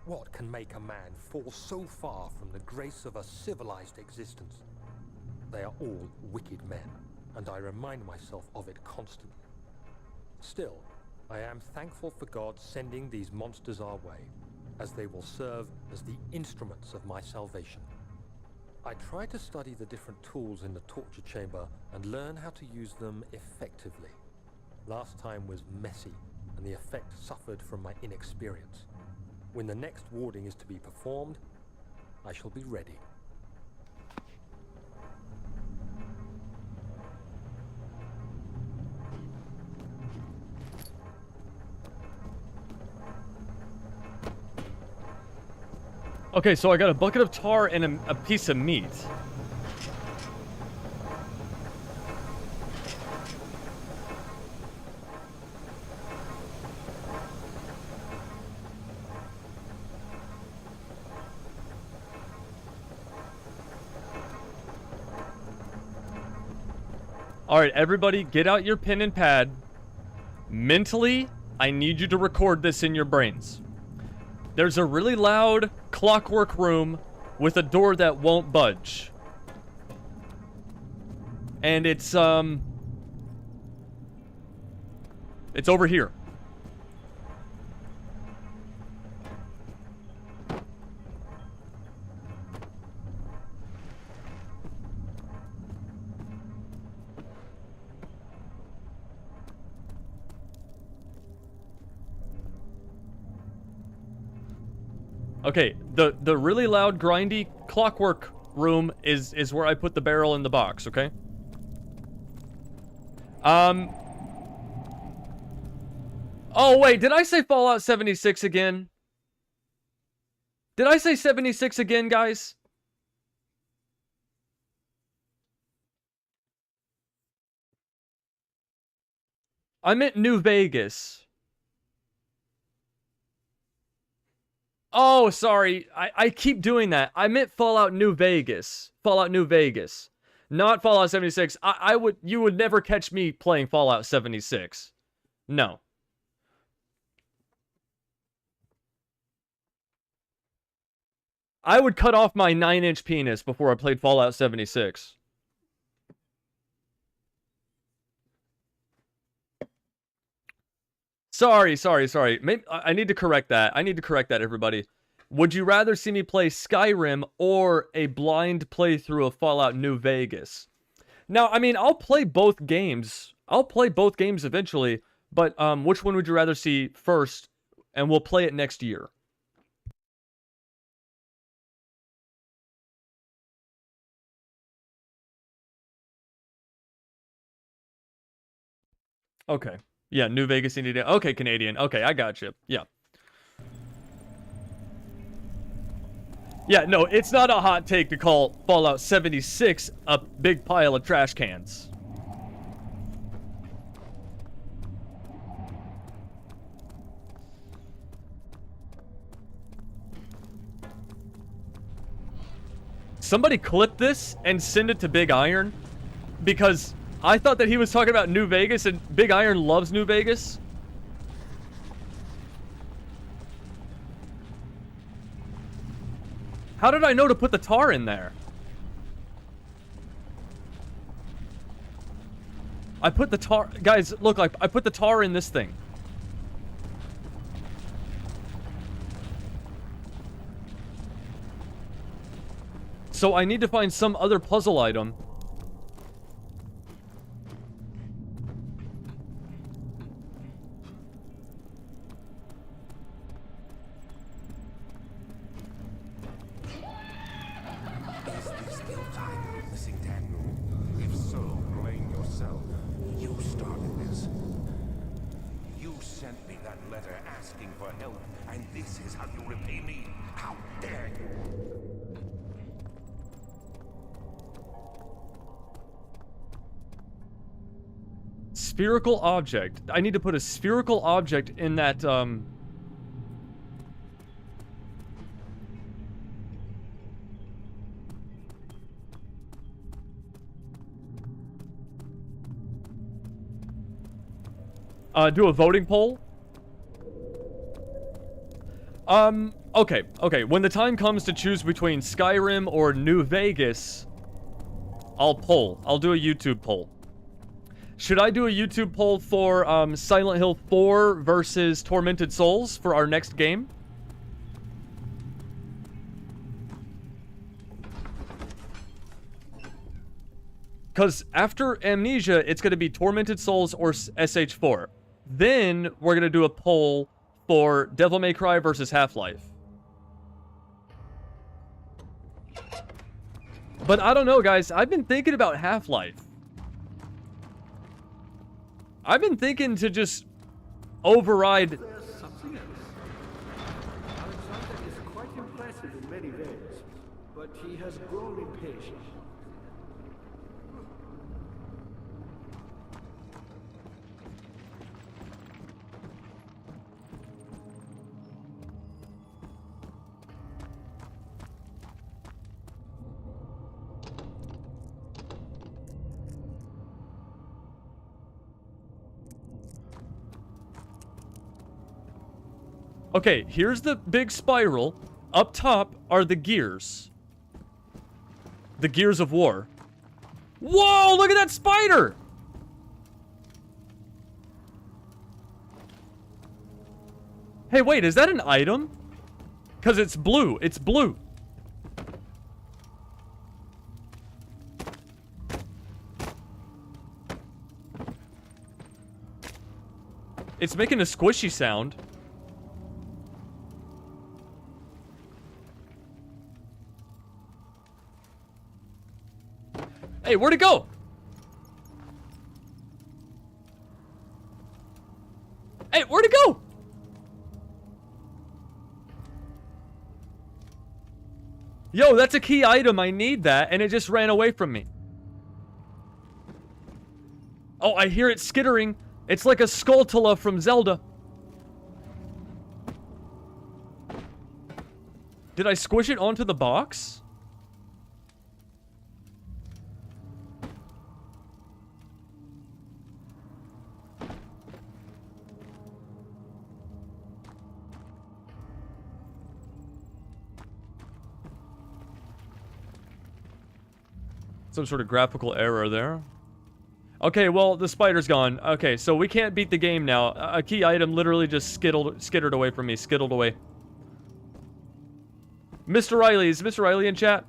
What can make a man fall so far from the grace of a civilized existence? They are all wicked men, and I remind myself of it constantly. Still, I am thankful for God sending these monsters our way, as they will serve as the instruments of my salvation. I try to study the different tools in the torture chamber and learn how to use them effectively. Last time was messy, and the effect suffered from my inexperience. When the next warding is to be performed, I shall be ready. Okay, so I got a bucket of tar and a piece of meat. Alright, everybody, get out your pen and pad. Mentally, I need you to record this in your brains. There's a really loud clockwork room with a door that won't budge. And it's over here. Okay, the really loud, grindy clockwork room is where I put the barrel in the box, okay? Oh, wait, did I say Fallout 76 again? Did I say 76 again, guys? I meant New Vegas. Oh, sorry. I keep doing that. I meant Fallout New Vegas. Fallout New Vegas. Not Fallout 76. You would never catch me playing Fallout 76. No. I would cut off my 9-inch penis before I played Fallout 76. Sorry. Maybe I need to correct that. Everybody. Would you rather see me play Skyrim or a blind playthrough of Fallout New Vegas? Now, I mean, I'll play both games. Eventually, but which one would you rather see first? And we'll play it next year. Okay. Yeah, New Vegas, Indiana. Okay, Canadian. Okay, I got you. Yeah. Yeah, no, it's not a hot take to call Fallout 76 a big pile of trash cans. Somebody clip this and send it to Big Iron, because I thought that he was talking about New Vegas, and Big Iron loves New Vegas. How did I know to put the tar in there? I put the tar... Guys, look, I put the tar in this thing. So I need to find some other puzzle item. sent me that letter asking for help, and this is how you repay me? How dare you! Spherical object. I need to put a spherical object in that, do a voting poll. Okay. When the time comes to choose between Skyrim or New Vegas, I'll poll. I'll do a YouTube poll. Should I do a YouTube poll for Silent Hill 4 versus Tormented Souls for our next game? Because after Amnesia, it's going to be Tormented Souls or SH4. Then we're going to do a poll for Devil May Cry versus Half-Life. But I don't know, guys. I've been thinking about Half-Life. I've been thinking to just override... There's something else. Alexander is quite impressive in many ways, but he has grown impatient. Okay, here's the big spiral. Up top are the gears. The gears of war. Whoa, look at that spider! Hey, wait, is that an item? Because it's blue. It's blue. It's making a squishy sound. Hey, where'd it go? Hey, where'd it go? Yo, that's a key item. I need that, and it just ran away from me. Oh, I hear it skittering. It's like a Skulltula from Zelda. Did I squish it onto the box? Some sort of graphical error there. Okay, well, the spider's gone. Okay, so we can't beat the game now. A key item literally just skittered away from me. Skittled away. Mr. Riley, is Mr. Riley in chat?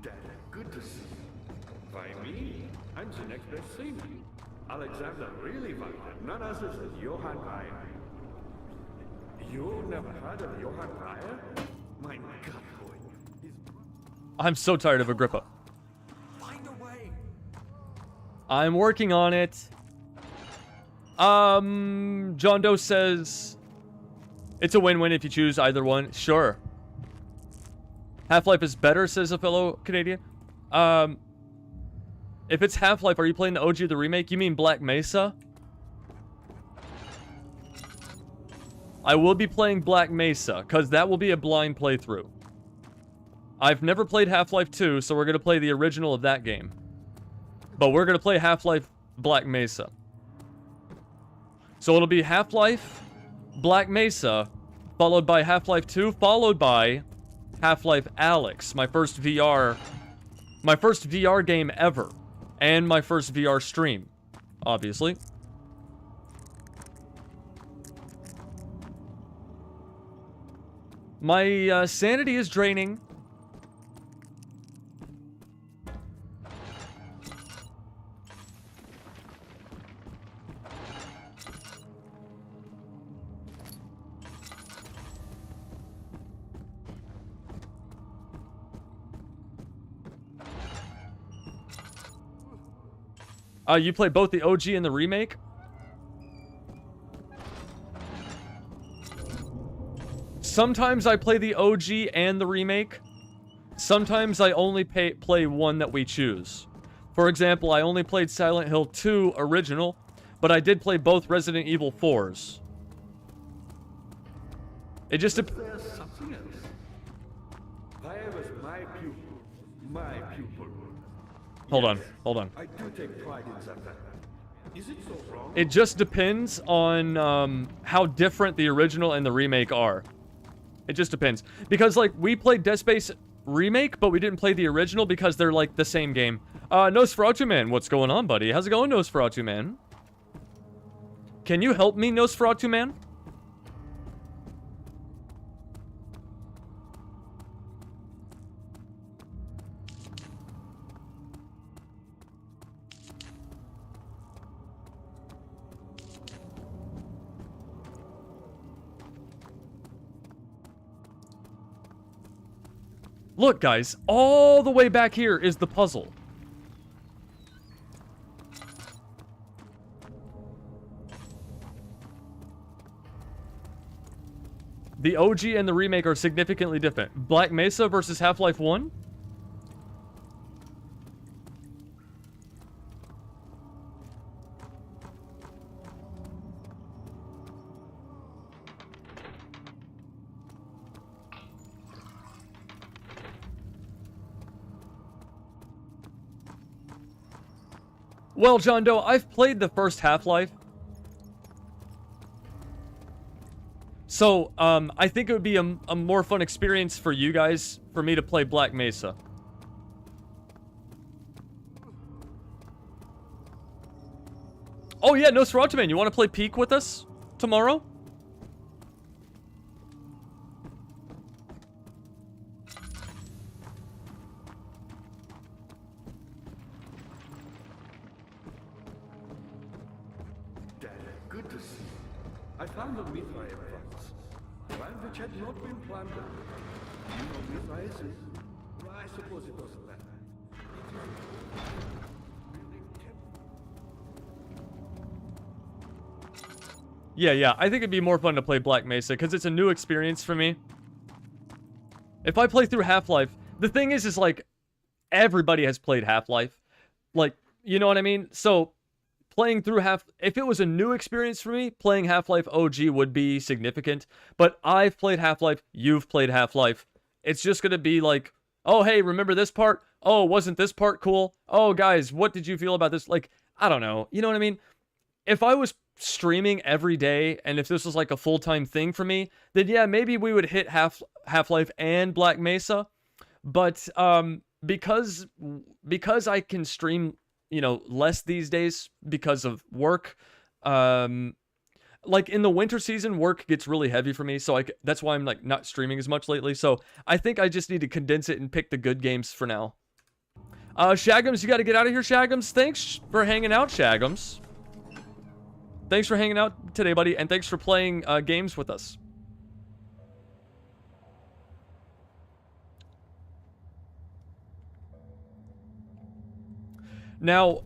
Dad, good to see you. By me, I'm the next best thing. Alexander really wanted none other than Johann Breyer. You never heard of Johann Breyer? My God, boy. I'm so tired of Agrippa. Find a way. I'm working on it. John Doe says it's a win-win if you choose either one. Sure. Half-Life is better, says a fellow Canadian. If it's Half-Life, are you playing the OG or the remake? You mean Black Mesa? I will be playing Black Mesa, because that will be a blind playthrough. I've never played Half-Life 2, so we're going to play the original of that game. But we're going to play Half-Life Black Mesa. So it'll be Half-Life Black Mesa, followed by Half-Life 2, followed by Half-Life Alyx, my first VR game ever. And my first VR stream, obviously. My sanity is draining. You play both the OG and the remake? Sometimes I play the OG and the remake. Sometimes I only play one that we choose. For example, I only played Silent Hill 2 original, but I did play both Resident Evil 4s. It just There's something else. Fire was my pupil. My pupil. Hold Yes, on. I do take pride in that fact. Is it so wrong? It just depends on how different the original and the remake are. It just depends. Because, like, we played Dead Space remake, but we didn't play the original because they're, like, the same game. Nosferatu Man, what's going on, buddy? How's it going, Nosferatu Man? Can you help me, Nosferatu Man? Look, guys, all the way back here is the puzzle. The OG and the remake are significantly different. Black Mesa versus Half-Life 1? Well, John Doe, I've played the first Half-Life. So, I think it would be a more fun experience for you guys, for me to play Black Mesa. Oh yeah, Nosferatu Man, you want to play Peak with us tomorrow? Dad, good to see you. I found a Mithrai advance. One which had not been planned. You know Mithrai is? I suppose it doesn't matter. Yeah, I think it'd be more fun to play Black Mesa, because it's a new experience for me. If I play through Half-Life, the thing is like, everybody has played Half-Life. Like, you know what I mean? So, playing through if it was a new experience for me, playing Half-Life OG would be significant. But I've played Half-Life, you've played Half-Life. It's just gonna be like, oh, hey, remember this part? Oh, wasn't this part cool? Oh, guys, what did you feel about this? Like, I don't know. You know what I mean? If I was streaming every day, and if this was like a full-time thing for me, then yeah, maybe we would hit Half-Life and Black Mesa. But because I can stream, you know, less these days because of work, like in the winter season, work gets really heavy for me, so that's why I'm like not streaming as much lately. So I think I just need to condense it and pick the good games for now. Shagums, you got to get out of here, Shagums. Thanks for hanging out, Shagums. Thanks for hanging out today, buddy, and thanks for playing games with us. Now,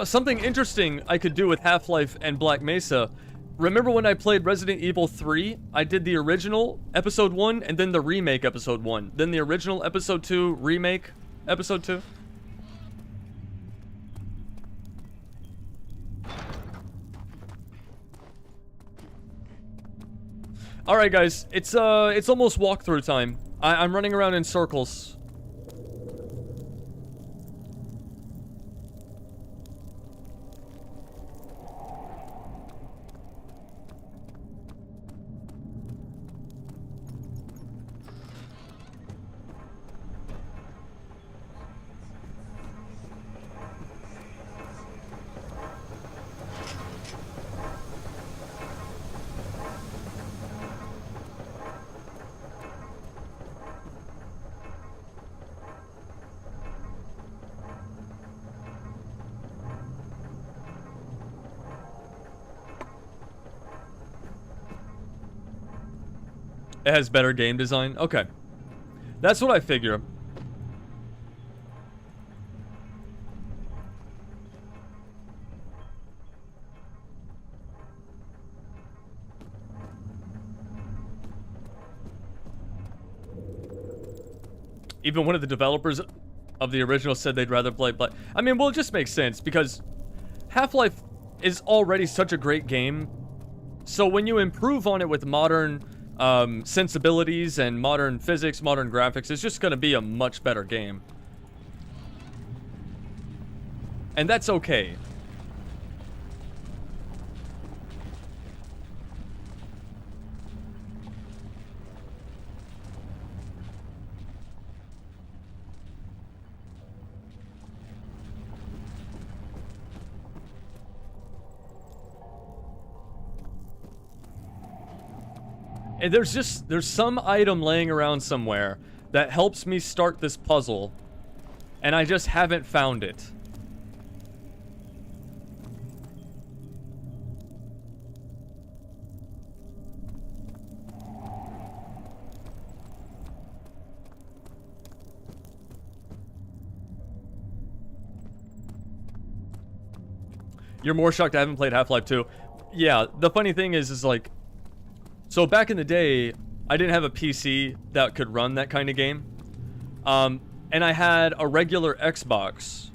something interesting I could do with Half-Life and Black Mesa. Remember when I played Resident Evil 3? I did the original Episode 1, and then the remake Episode 1. Then the original Episode 2, remake Episode 2. Alright guys, it's almost walkthrough time. I'm running around in circles. It has better game design? Okay. That's what I figure. even one of the developers of the original said they'd rather play. But I mean, well, it just makes sense because Half-Life is already such a great game. So when you improve on it with modern sensibilities and modern physics, modern graphics, it's just going to be a much better game. And that's okay. And there's some item laying around somewhere that helps me start this puzzle, and I just haven't found it. You're more shocked I haven't played Half-Life 2. Yeah, the funny thing is like, so back in the day, I didn't have a PC that could run that kind of game. And I had a regular Xbox.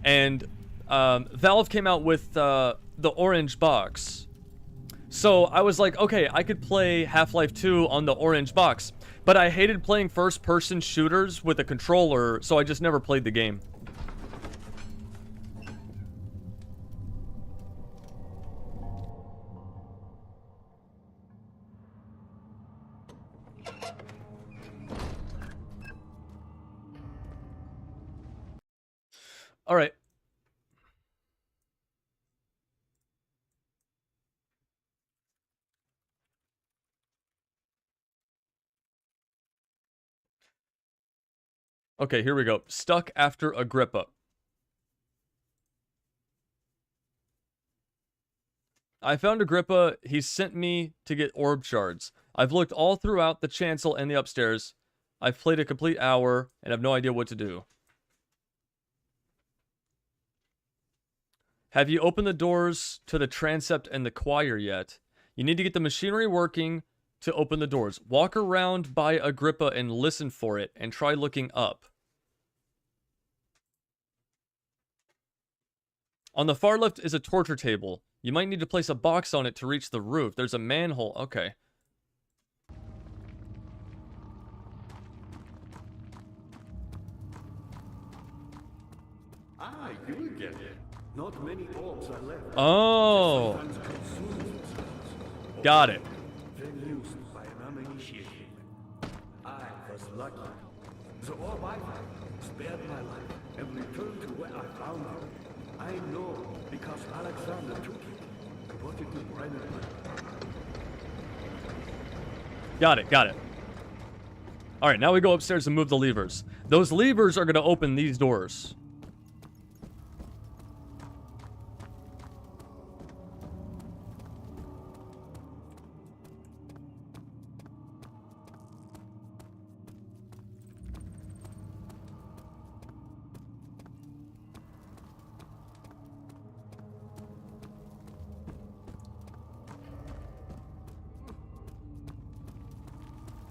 And Valve came out with the orange box. So I was like, okay, I could play Half-Life 2 on the orange box. But I hated playing first-person shooters with a controller, so I just never played the game. All right. Okay, here we go. Stuck after Agrippa. I found Agrippa. He sent me to get orb shards. I've looked all throughout the chancel and the upstairs. I've played a complete hour and have no idea what to do. Have you opened the doors to the transept and the choir yet? You need to get the machinery working to open the doors. Walk around by Agrippa and listen for it, and try looking up. On the far left is a torture table. You might need to place a box on it to reach the roof. There's a manhole. Okay. Ah, you again. Not many orbs are left. Oh. Got it. Then used by an uninitiated. I was lucky. The orb I found spared my life and returned to where I found it. I know because Alexander took it and brought it to Brennan. Got it, got it. Alright, now we go upstairs and move the levers. Those levers are going to open these doors.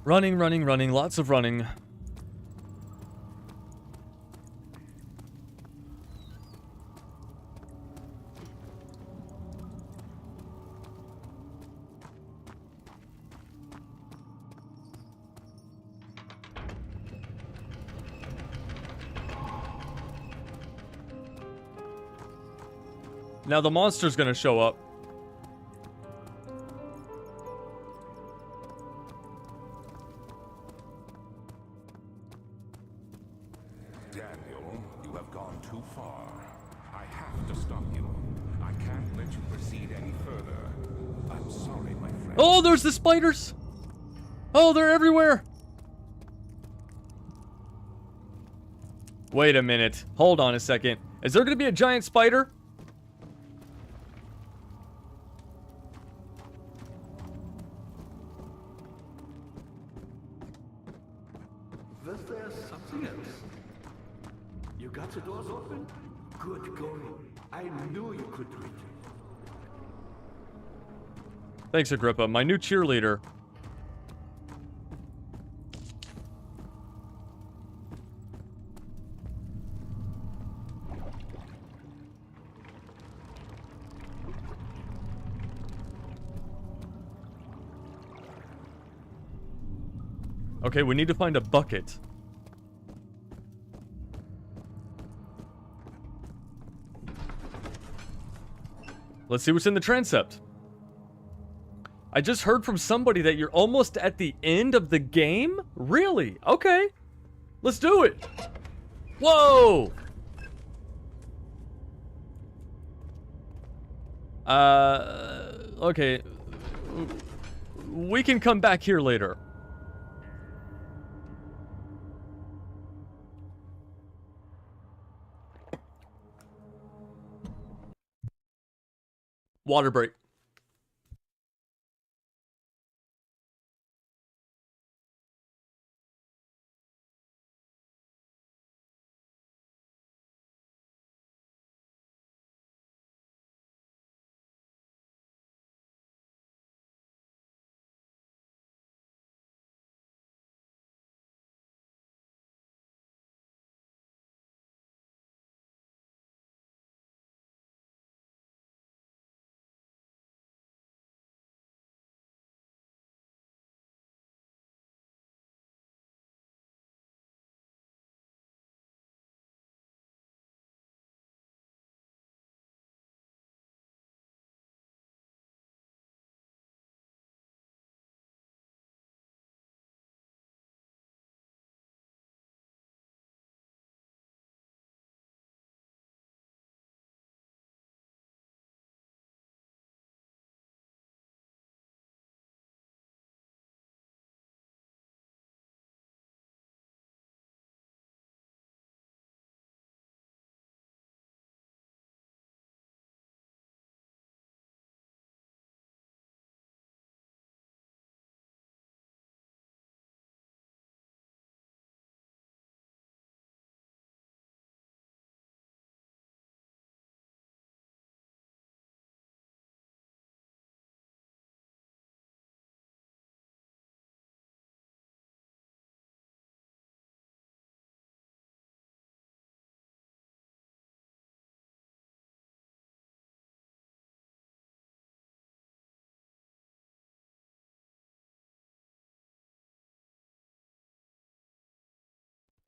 Running, running, running. Lots of running. Now the monster's gonna show up. Daniel, you have gone too far. I have to stop you. I can't let you proceed any further. I'm sorry, my friend. Oh, there's the spiders! Oh, they're everywhere! Wait a minute. Hold on a second. Is there gonna be a giant spider? Was there something else? You got the doors open? Good going. I knew you could do it. Thanks, Agrippa. My new cheerleader. Okay, we need to find a bucket. Let's see what's in the transept. I just heard from somebody that you're almost at the end of the game? Really? Okay. Let's do it. Whoa! Okay. We can come back here later. Water break.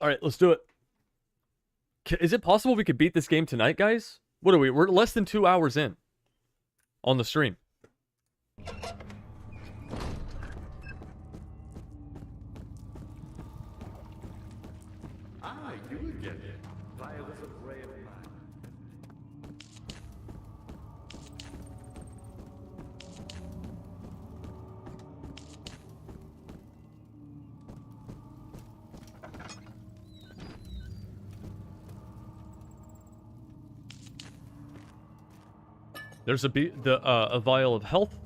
All right, let's do it. Is it possible we could beat this game tonight, guys? What are we? We're less than 2 hours in on the stream. Ah, you again. Violet's a ray of mine. There's a vial of health.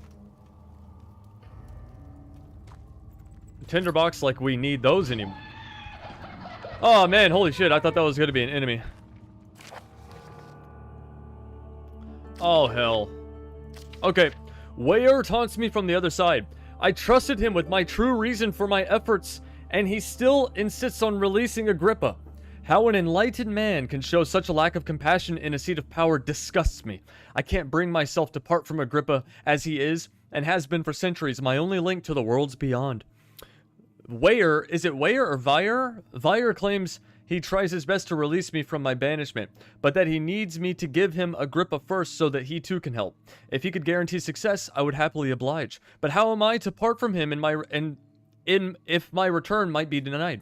Tinderbox, like we need those anymore. Oh man, holy shit, I thought that was gonna be an enemy. Oh hell. Okay, Weyer taunts me from the other side. I trusted him with my true reason for my efforts, and he still insists on releasing Agrippa. How an enlightened man can show such a lack of compassion in a seat of power disgusts me. I can't bring myself to part from Agrippa as he is, and has been for centuries, my only link to the worlds beyond. Weyer, is it Weyer or Weyer? Weyer claims he tries his best to release me from my banishment, but that he needs me to give him Agrippa first so that he too can help. If he could guarantee success, I would happily oblige. But how am I to part from him if my return might be denied?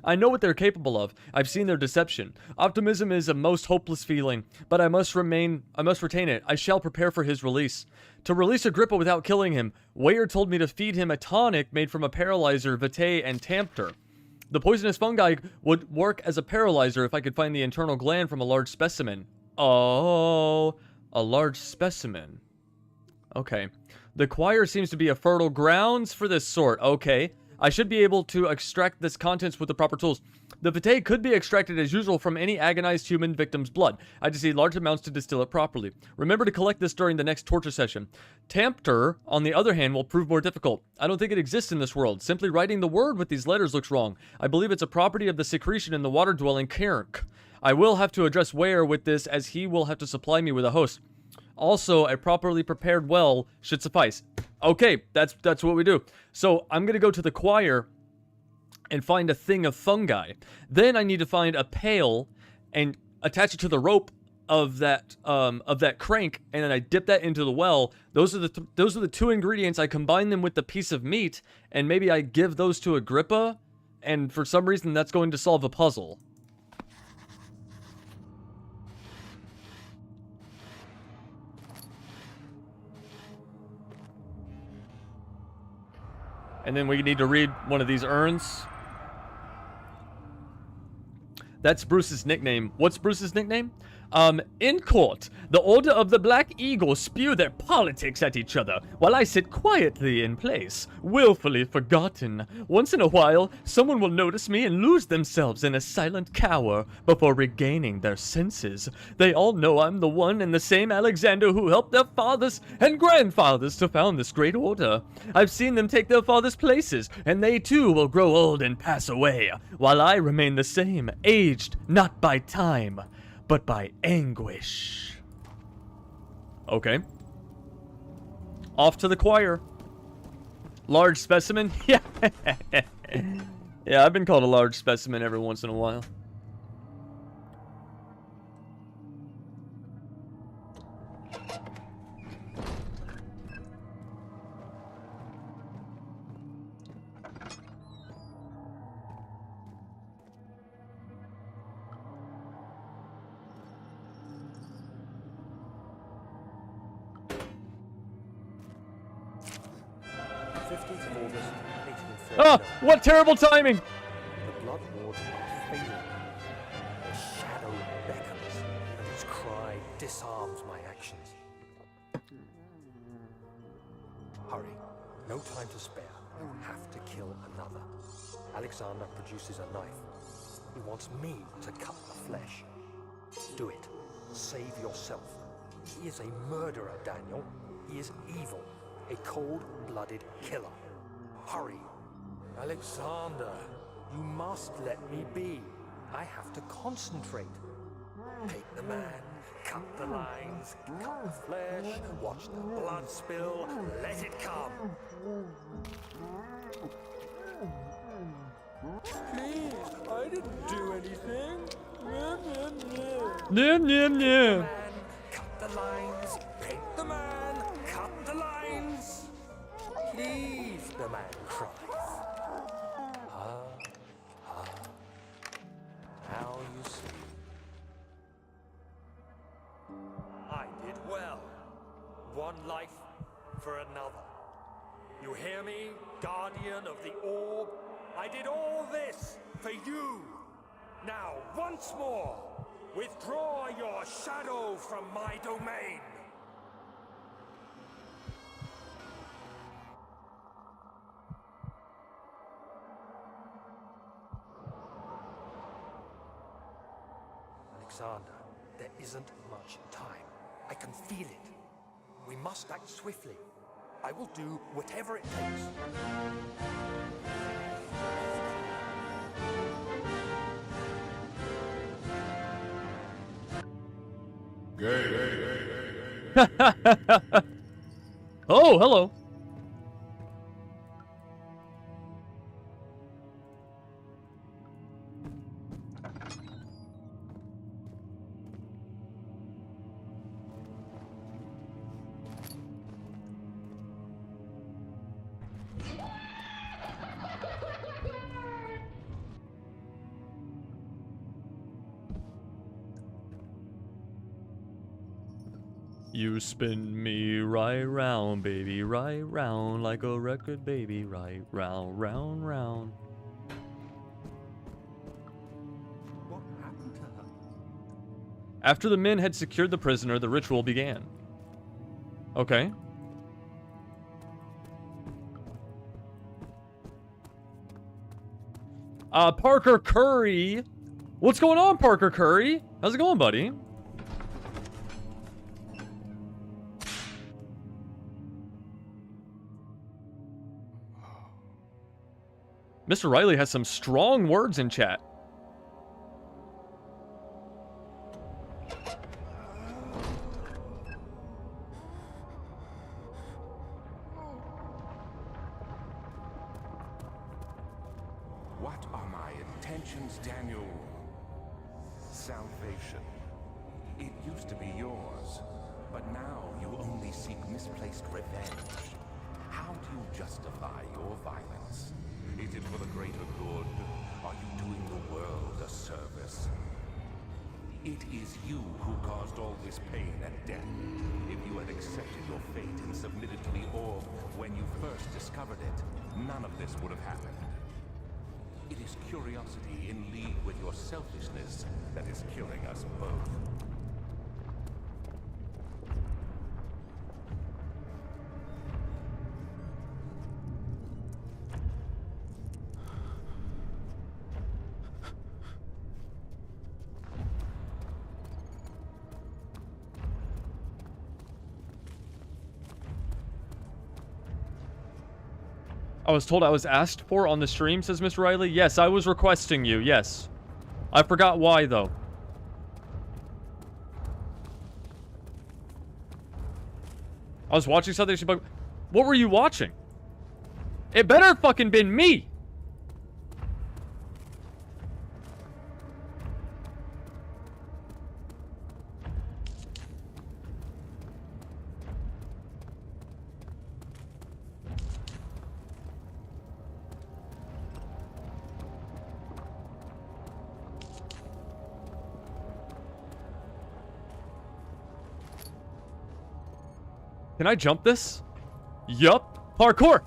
I know what they're capable of. I've seen their deception. Optimism is a most hopeless feeling, but I must retain it. I shall prepare for his release. To release Agrippa without killing him, Weyer told me to feed him a tonic made from a paralyzer, vitae, and tampter. The poisonous fungi would work as a paralyzer if I could find the internal gland from a large specimen. Oh, a large specimen. Okay. The choir seems to be a fertile grounds for this sort. Okay. I should be able to extract this contents with the proper tools. The vitae could be extracted as usual from any agonized human victim's blood. I just need large amounts to distill it properly. Remember to collect this during the next torture session. Tampter, on the other hand, will prove more difficult. I don't think it exists in this world. Simply writing the word with these letters looks wrong. I believe it's a property of the secretion in the water-dwelling Kirk. I will have to address Weyer with this, as he will have to supply me with a host. Also, a properly prepared well should suffice. Okay, that's what we do. So I'm gonna go to the choir and find a thing of fungi. Then I need to find a pail and attach it to the rope of that crank, and then I dip that into the well. Those are the two ingredients. I combine them with the piece of meat, and maybe I give those to Agrippa, and for some reason that's going to solve a puzzle. And then we need to read one of these urns. That's Bruce's nickname. What's Bruce's nickname? In court, the Order of the Black Eagle spew their politics at each other, while I sit quietly in place, willfully forgotten. Once in a while, someone will notice me and lose themselves in a silent cower before regaining their senses. They all know I'm the one and the same Alexander who helped their fathers and grandfathers to found this great order. I've seen them take their fathers' places, and they too will grow old and pass away, while I remain the same, aged not by time, but by anguish. Okay. Off to the choir. Large specimen? Yeah. Yeah, I've been called a large specimen every once in a while. Ah, what terrible timing! The blood wards are fading. The shadow beckons, and its cry disarms my actions. Hurry. No time to spare. You have to kill another. Alexander produces a knife. He wants me to cut the flesh. Do it. Save yourself. He is a murderer, Daniel. He is evil. A cold-blooded killer. Hurry. Alexander, you must let me be. I have to concentrate. Take the man, cut the lines, cut the flesh, watch the blood spill, let it come. Please, I didn't do anything. Yeah, yeah, yeah. Cut the lines, paint the man, cut the lines. Please, the man cries. Now you see. I did well. One life for another. You hear me, guardian of the orb? I did all this for you. Now, once more, withdraw your shadow from my domain. Alexander, there isn't much time. I can feel it. We must act swiftly. I will do whatever it takes. Oh, hello. You spin me right round, baby, right round, like a record, baby, right round, round, round. What happened to her? After the men had secured the prisoner, the ritual began. Okay. Parker Curry. What's going on, Parker Curry? How's it going, buddy? Mr. Riley has some strong words in chat. What are my intentions, Daniel? Salvation. It used to be yours, but now you only seek misplaced revenge. How do you justify your violence? Is it for the greater good? Are you doing the world a service? It is you who caused all this pain and death. If you had accepted your fate and submitted to the orb when you first discovered it, none of this would have happened. It is curiosity in league with your selfishness that is killing us both. I was told I was asked for on the stream, says Mr. Riley. Yes, I was requesting you, yes. I forgot why, though. I was watching something, what were you watching? It better fucking been me! Can I jump this? Yup. Parkour!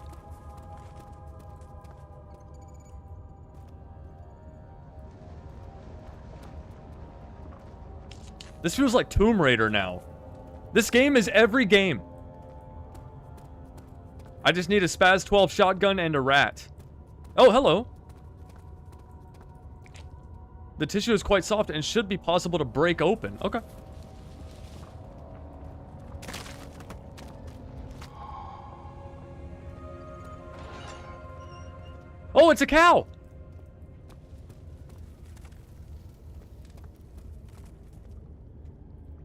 This feels like Tomb Raider now. This game is every game. I just need a Spaz 12 shotgun and a rat. Oh, hello. The tissue is quite soft and should be possible to break open. Okay. Oh, it's a cow!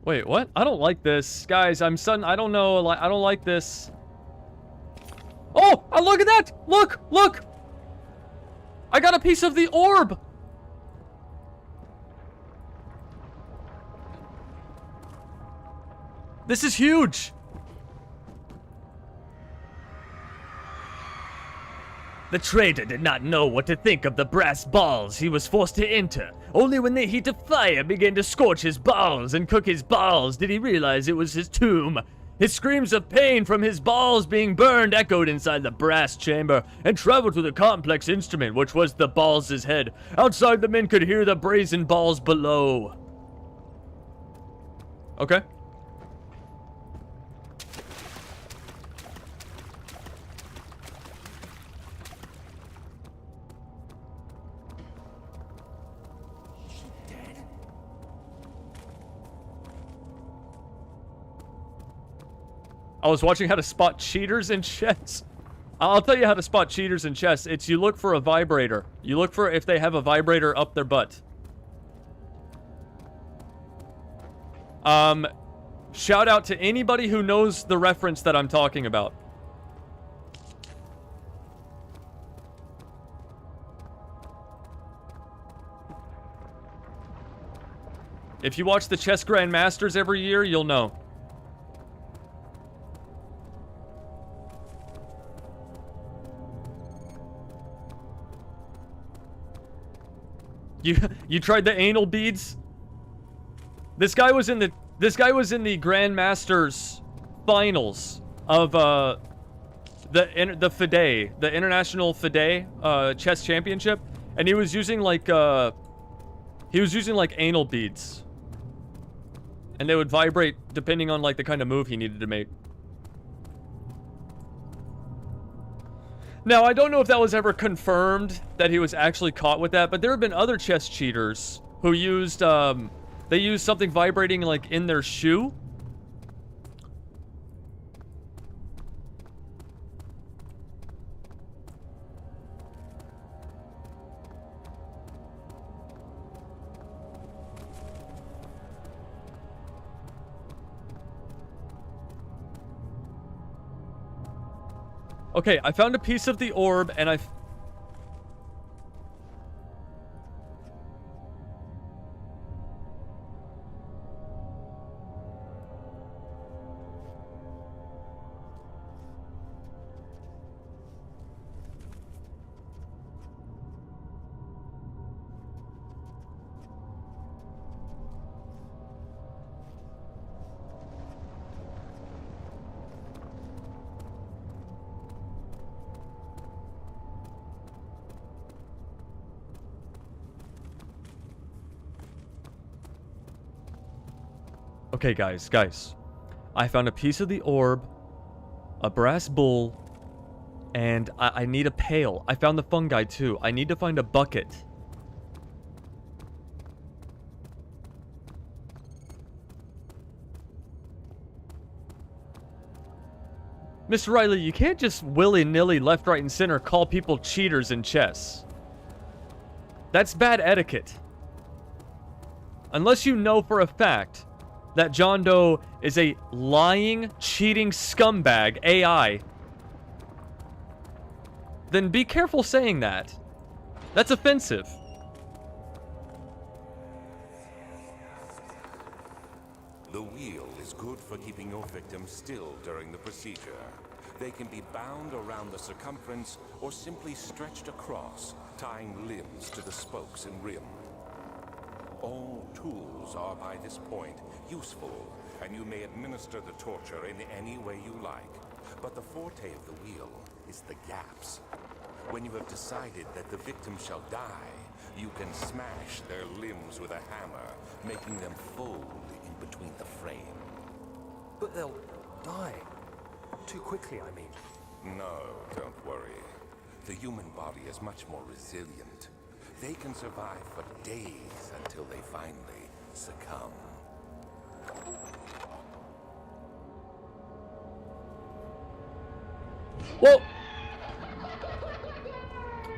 Wait, what? I don't like this. Guys, I don't know, I don't like this. Oh! Look at that! Look! Look! I got a piece of the orb! This is huge! The trader did not know what to think of the brass balls he was forced to enter. Only when the heat of fire began to scorch his balls and cook his balls did he realize it was his tomb. His screams of pain from his balls being burned echoed inside the brass chamber and traveled to the complex instrument which was the balls' head. Outside, the men could hear the brazen balls below. Okay. I was watching how to spot cheaters in chess. I'll tell you how to spot cheaters in chess. It's you look for a vibrator. You look for if they have a vibrator up their butt. Shout out to anybody who knows the reference that I'm talking about. If you watch the Chess Grandmasters every year, you'll know. You tried the anal beads? This guy was in the Grandmasters finals of the FIDE, the International FIDE chess championship, and he was using like anal beads. And they would vibrate depending on like the kind of move he needed to make. Now, I don't know if that was ever confirmed that he was actually caught with that, but there have been other chess cheaters who used, they used something vibrating, like, in their shoe. Okay, I found a piece of the orb, and Okay, guys. I found a piece of the orb, a brass bull, and I need a pail. I found the fungi too. I need to find a bucket. Mr. Riley, you can't just willy-nilly left, right, and center call people cheaters in chess. That's bad etiquette. Unless you know for a fact that John Doe is a lying, cheating scumbag AI, then be careful saying that. That's offensive. The wheel is good for keeping your victims still during the procedure. They can be bound around the circumference or simply stretched across, tying limbs to the spokes and rim. All tools are by this point useful, and you may administer the torture in any way you like. But the forte of the wheel is the gaps. When you have decided that the victim shall die, you can smash their limbs with a hammer, making them fold in between the frame. But they'll die. Too quickly, I mean. No, don't worry. The human body is much more resilient. They can survive for days until they finally succumb. Well...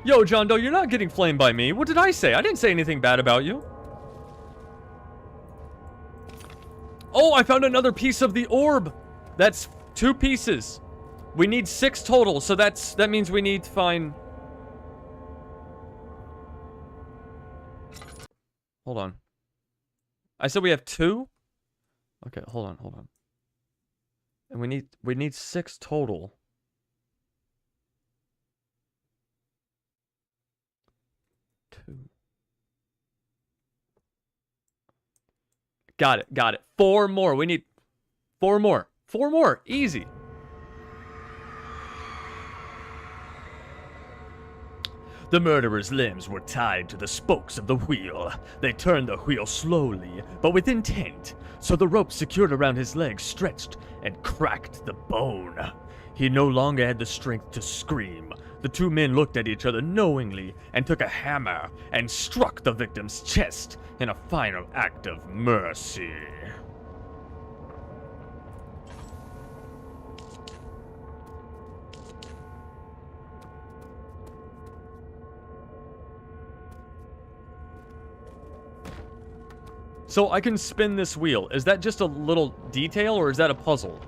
Yo, John Doe, you're not getting flamed by me. What did I say? I didn't say anything bad about you. Oh, I found another piece of the orb. That's 2 pieces. We need 6 total, so that means we need to find... Hold on. I said we have 2? Okay, hold on. And we need 6 total. Got it. 4 more. We need 4 more. 4 more. Easy. The murderer's limbs were tied to the spokes of the wheel. They turned the wheel slowly, but with intent, so the rope secured around his legs stretched and cracked the bone. He no longer had the strength to scream. The 2 men looked at each other knowingly and took a hammer and struck the victim's chest in a final act of mercy. So I can spin this wheel. Is that just a little detail or is that a puzzle?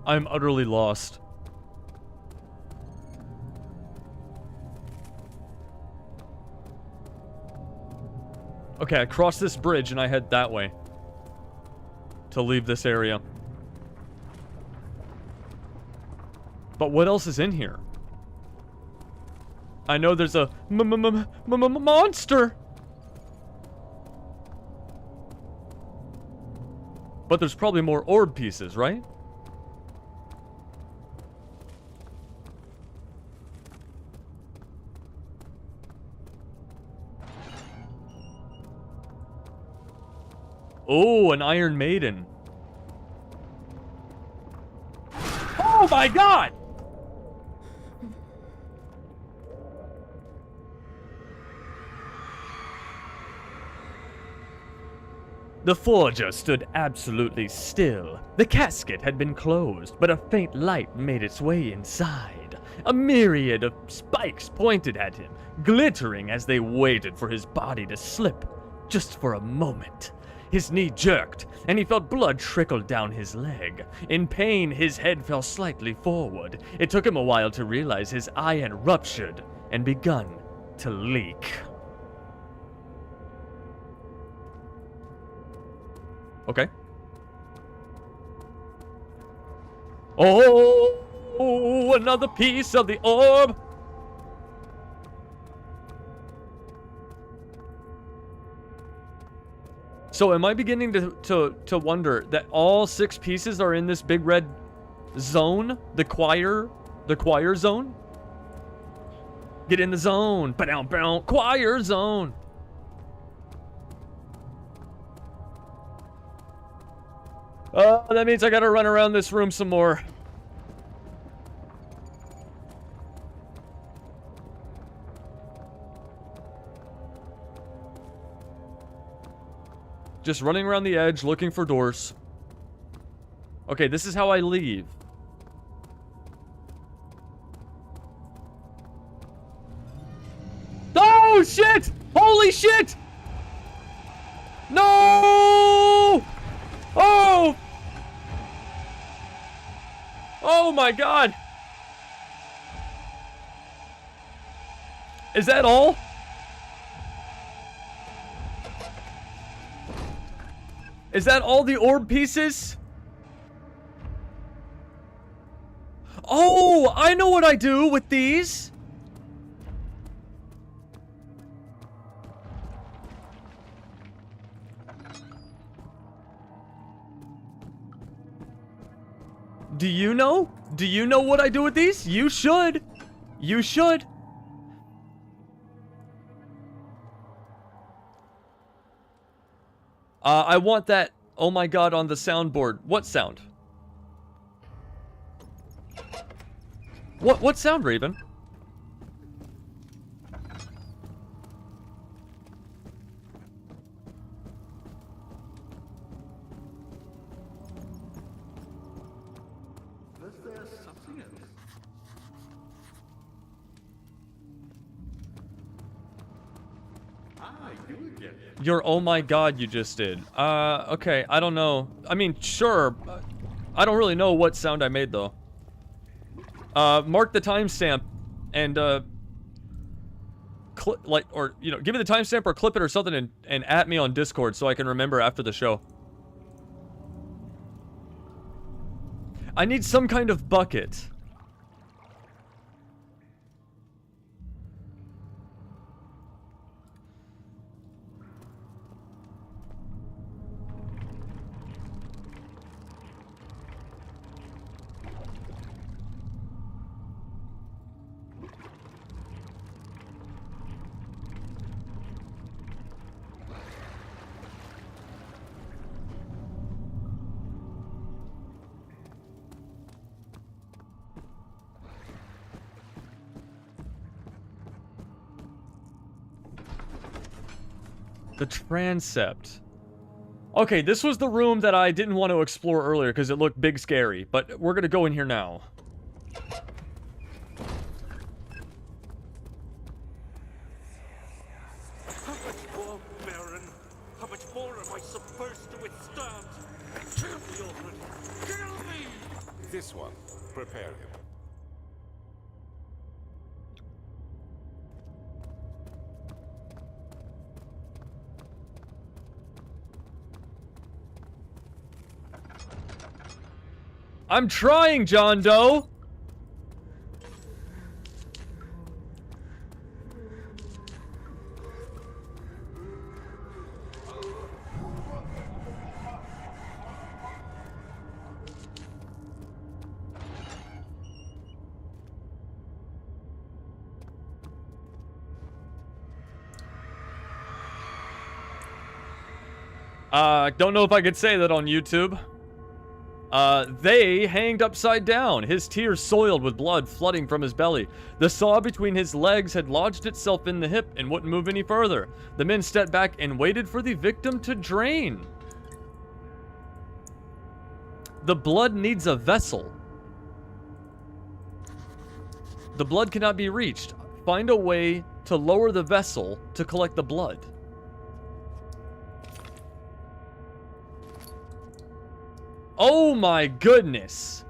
I'm utterly lost. Okay, I crossed this bridge and I head that way to leave this area. But what else is in here? I know there's a monster! But there's probably more orb pieces, right? Oh, an Iron Maiden. Oh my god! The forger stood absolutely still. The casket had been closed, but a faint light made its way inside. A myriad of spikes pointed at him, glittering as they waited for his body to slip, just for a moment. His knee jerked, and he felt blood trickle down his leg. In pain, his head fell slightly forward. It took him a while to realize his eye had ruptured and begun to leak. Okay. Oh, another piece of the orb. So am I beginning to wonder that all 6 pieces are in this big red zone? The choir zone? Get in the zone. Ba-down, choir zone. Oh, that means I gotta run around this room some more. Just running around the edge, looking for doors. Okay, this is how I leave. Oh, shit! Holy shit! No! Oh! Oh my god! Is that all? Is that all the orb pieces? Oh, I know what I do with these. Do you know? Do you know what I do with these? You should. You should. I want that, oh my god, on the soundboard. What sound? What sound, Raven? Was there something else? You again. Your oh my god you just did. Okay, I don't know. I mean, sure. I don't really know what sound I made, though. Mark the timestamp and, like, or, you know, give me the timestamp or clip it or something and at me on Discord so I can remember after the show. I need some kind of bucket. The transept. Okay, this was the room that I didn't want to explore earlier because it looked big scary, but we're gonna go in here now. How much more, Baron? How much more am I supposed to withstand? Kill me already! Kill me! This one. Prepare him. I'm trying, John Doe! Don't know if I could say that on YouTube. They hanged upside down, his tears soiled with blood flooding from his belly. The saw between his legs had lodged itself in the hip and wouldn't move any further. The men stepped back and waited for the victim to drain. The blood needs a vessel. The blood cannot be reached. Find a way to lower the vessel to collect the blood. Oh my goodness.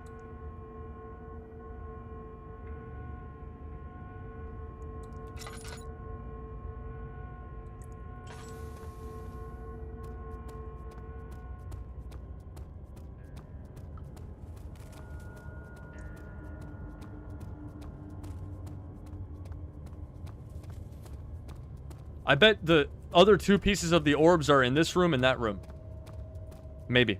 I bet the other 2 pieces of the orbs are in this room and that room. Maybe.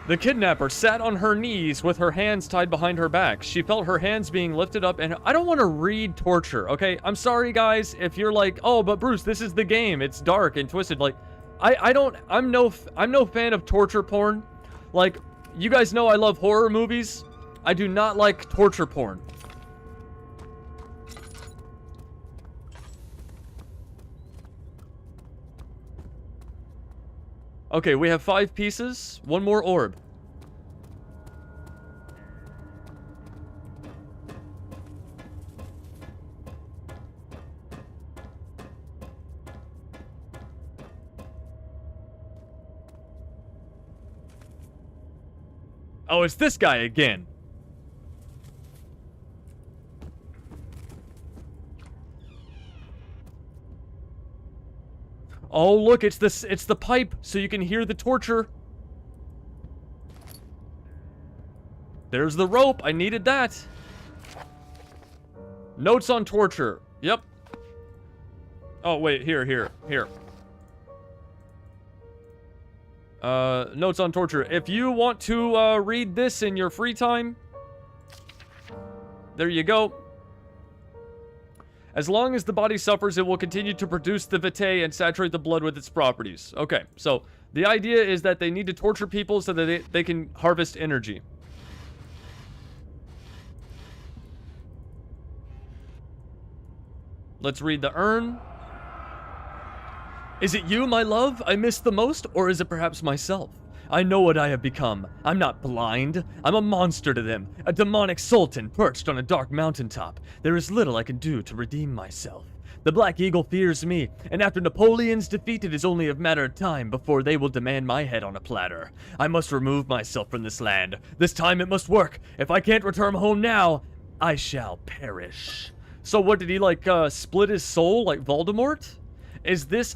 The kidnapper sat on her knees with her hands tied behind her back. She felt her hands being lifted up, and I don't want to read torture, okay? I'm sorry, guys, if you're like, oh, but Bruce, this is the game. It's dark and twisted. Like, I'm no fan of torture porn. Like, you guys know I love horror movies. I do not like torture porn. Okay, we have 5 pieces. 1 more orb. Oh, it's this guy again. Oh, look, it's the pipe, so you can hear the torture. There's the rope. I needed that. Notes on torture. Yep. Oh, wait, here. Notes on torture. If you want to read this in your free time, there you go. As long as the body suffers, it will continue to produce the vitae and saturate the blood with its properties. Okay, so the idea is that they need to torture people so that they can harvest energy. Let's read the urn. Is it you, my love, I miss the most, or is it perhaps myself? I know what I have become. I'm not blind. I'm a monster to them, a demonic sultan perched on a dark mountaintop. There is little I can do to redeem myself. The Black Eagle fears me, and after Napoleon's defeat, it is only a matter of time before they will demand my head on a platter. I must remove myself from this land. This time it must work. If I can't return home now, I shall perish. So what, did he, like, split his soul like Voldemort?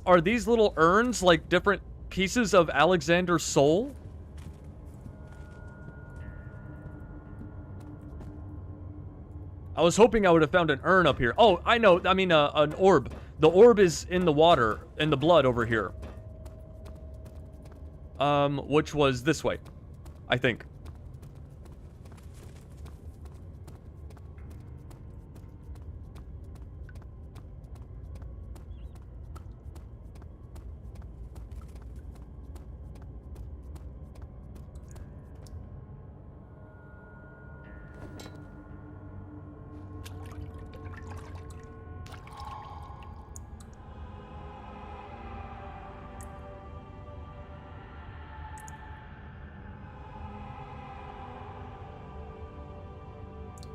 Are these little urns like different pieces of Alexander's soul? I was hoping I would have found an urn up here. Oh, I know. I mean, an orb. The orb is in the water, in the blood over here. Which was this way, I think.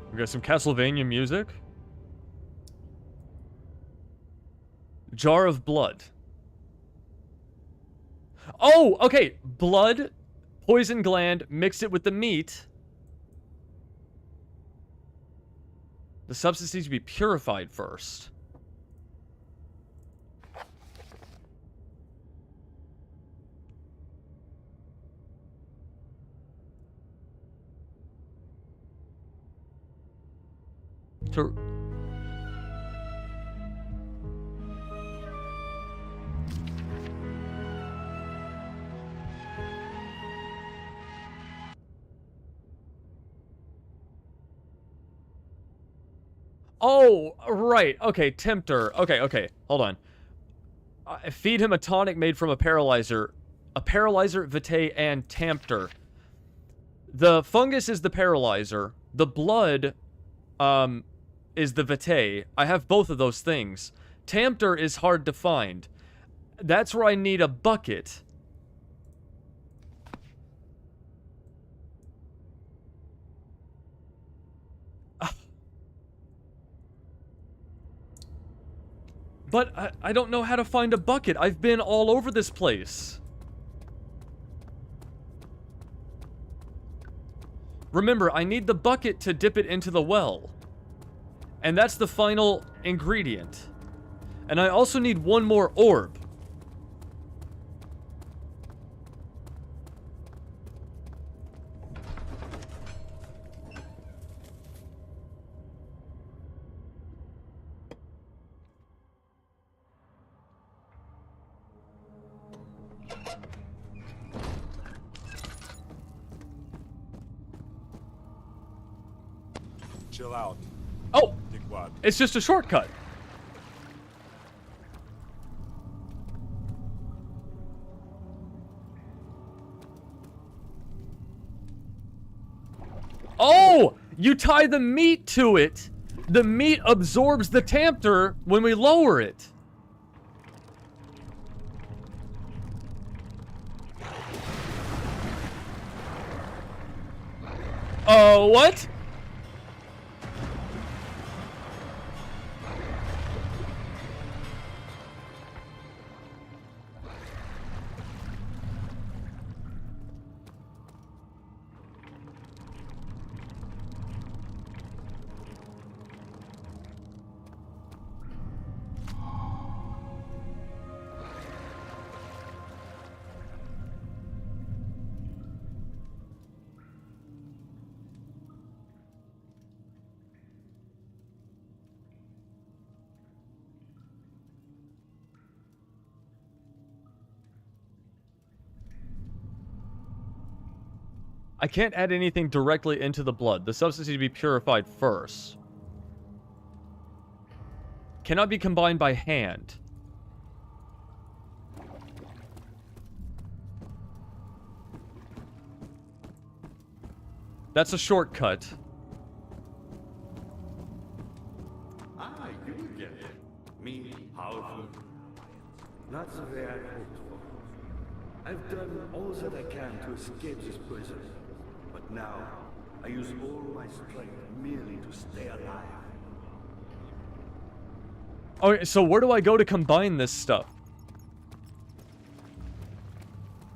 We got some Castlevania music. Jar of blood. Oh, okay. Blood, poison gland, mix it with the meat. The substance needs to be purified first. Oh, right. Okay, Tempter. Okay. Hold on. Feed him a tonic made from a paralyzer, vitae, and Tampter. The fungus is the paralyzer. The blood, is the vitae. I have both of those things. Tampter is hard to find. That's where I need a bucket. But I don't know how to find a bucket. I've been all over this place. Remember, I need the bucket to dip it into the well. And that's the final ingredient. And I also need one more orb. Chill out. Oh! Dickwad. It's just a shortcut. Oh! You tie the meat to it. The meat absorbs the Tampter when we lower it. What? I can't add anything directly into the blood. The substance needs to be purified first. Cannot be combined by hand. That's a shortcut. Ah, you again. Me, powerful. Not the way I hoped for. I've done all that I can to escape this prison. But now, I use all my strength merely to stay alive. Okay, so where do I go to combine this stuff?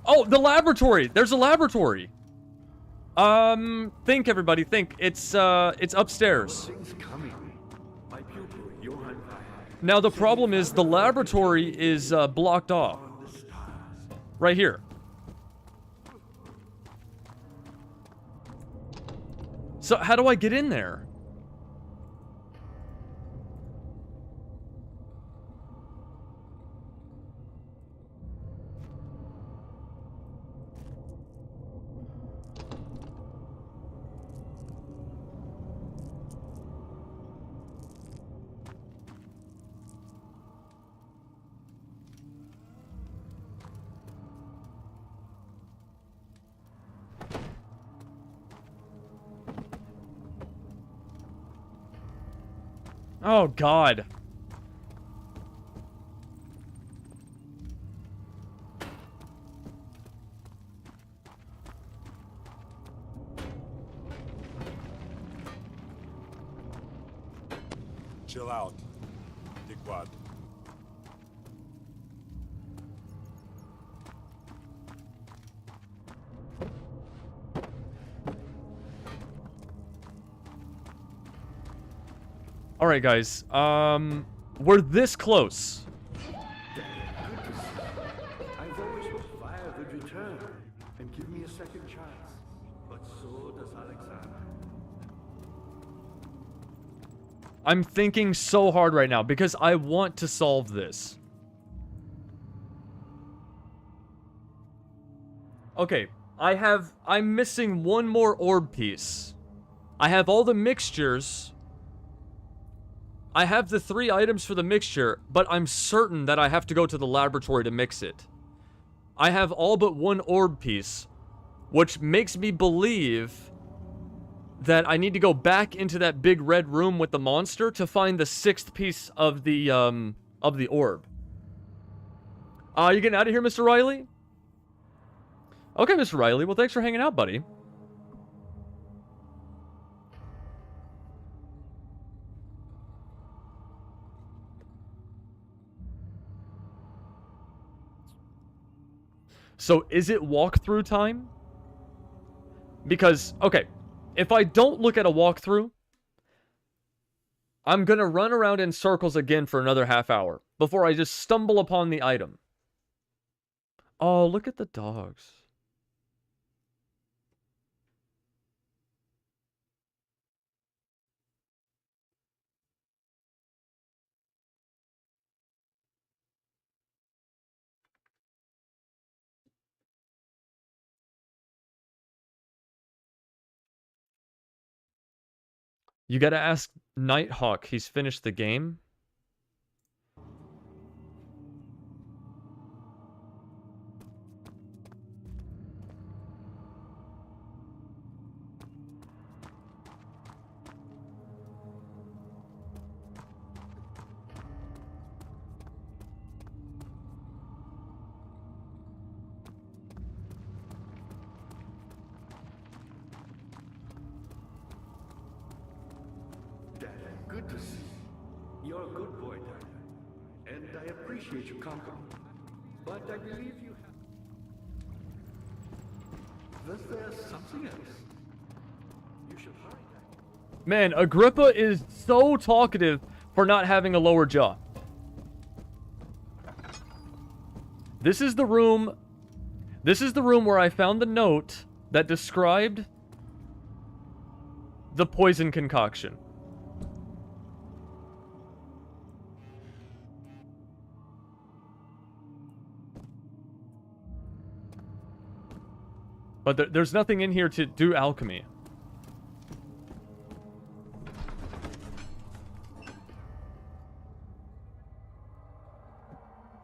Oh, the laboratory! There's a laboratory! Think, everybody, think. It's upstairs. Things coming. My pupil, Johann Weyer. Now, the problem is the laboratory is, blocked off. Right here. So, how do I get in there? Oh, God. Chill out. Dickwad. All right, guys. We're this close. I've always hoped Weyer would return and give me a second chance. But so does Alexander. I'm thinking so hard right now because I want to solve this. Okay, I'm missing one more orb piece. I have all the mixtures. I have the 3 items for the mixture, but I'm certain that I have to go to the laboratory to mix it. I have all but 1 orb piece, which makes me believe that I need to go back into that big red room with the monster to find the 6th piece of the orb. You getting out of here, Mr. Riley? Okay, Mr. Riley. Well, thanks for hanging out, buddy. So, is it walkthrough time? Because, okay, if I don't look at a walkthrough, I'm gonna run around in circles again for another half hour before I just stumble upon the item. Oh, look at the dogs. You gotta ask Nighthawk. He's finished the game. Dad, good to see you. You're a good boy, Dad. And I appreciate your company. But I believe you have... Was there something else? You should hurry, Dad. Man, Agrippa is so talkative for not having a lower jaw. This is the room... This is the room where I found the note that described the poison concoction. But there's nothing in here to do alchemy.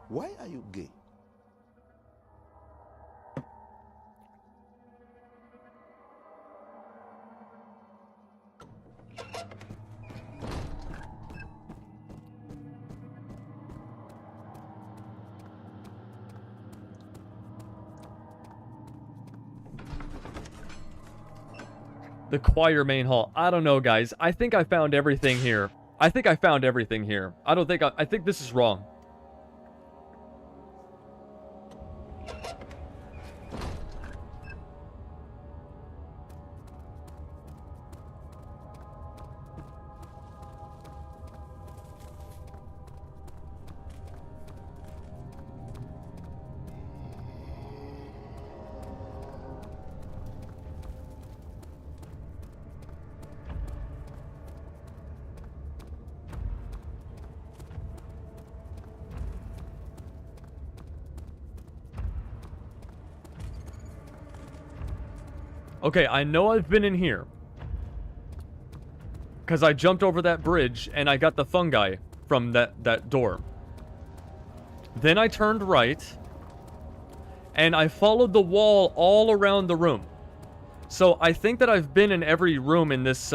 Why are you gay? The choir main hall. I don't know, guys. I think I found everything here. I think I found everything here. I don't think I think this is wrong. Okay, I know I've been in here. Because I jumped over that bridge and I got the fungi from that door. Then I turned right. And I followed the wall all around the room. So I think that I've been in every room in this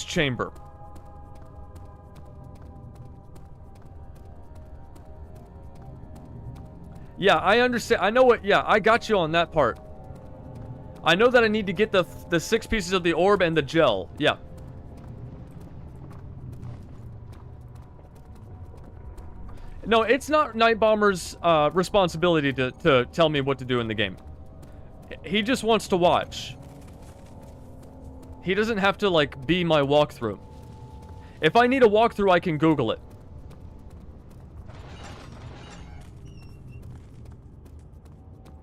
chamber. Yeah, I understand. I know what... Yeah, I got you on that part. I know that I need to get the 6 pieces of the orb and the gel. Yeah. No, it's not Night Bomber's responsibility to tell me what to do in the game. He just wants to watch. He doesn't have to, like, be my walkthrough. If I need a walkthrough, I can Google it.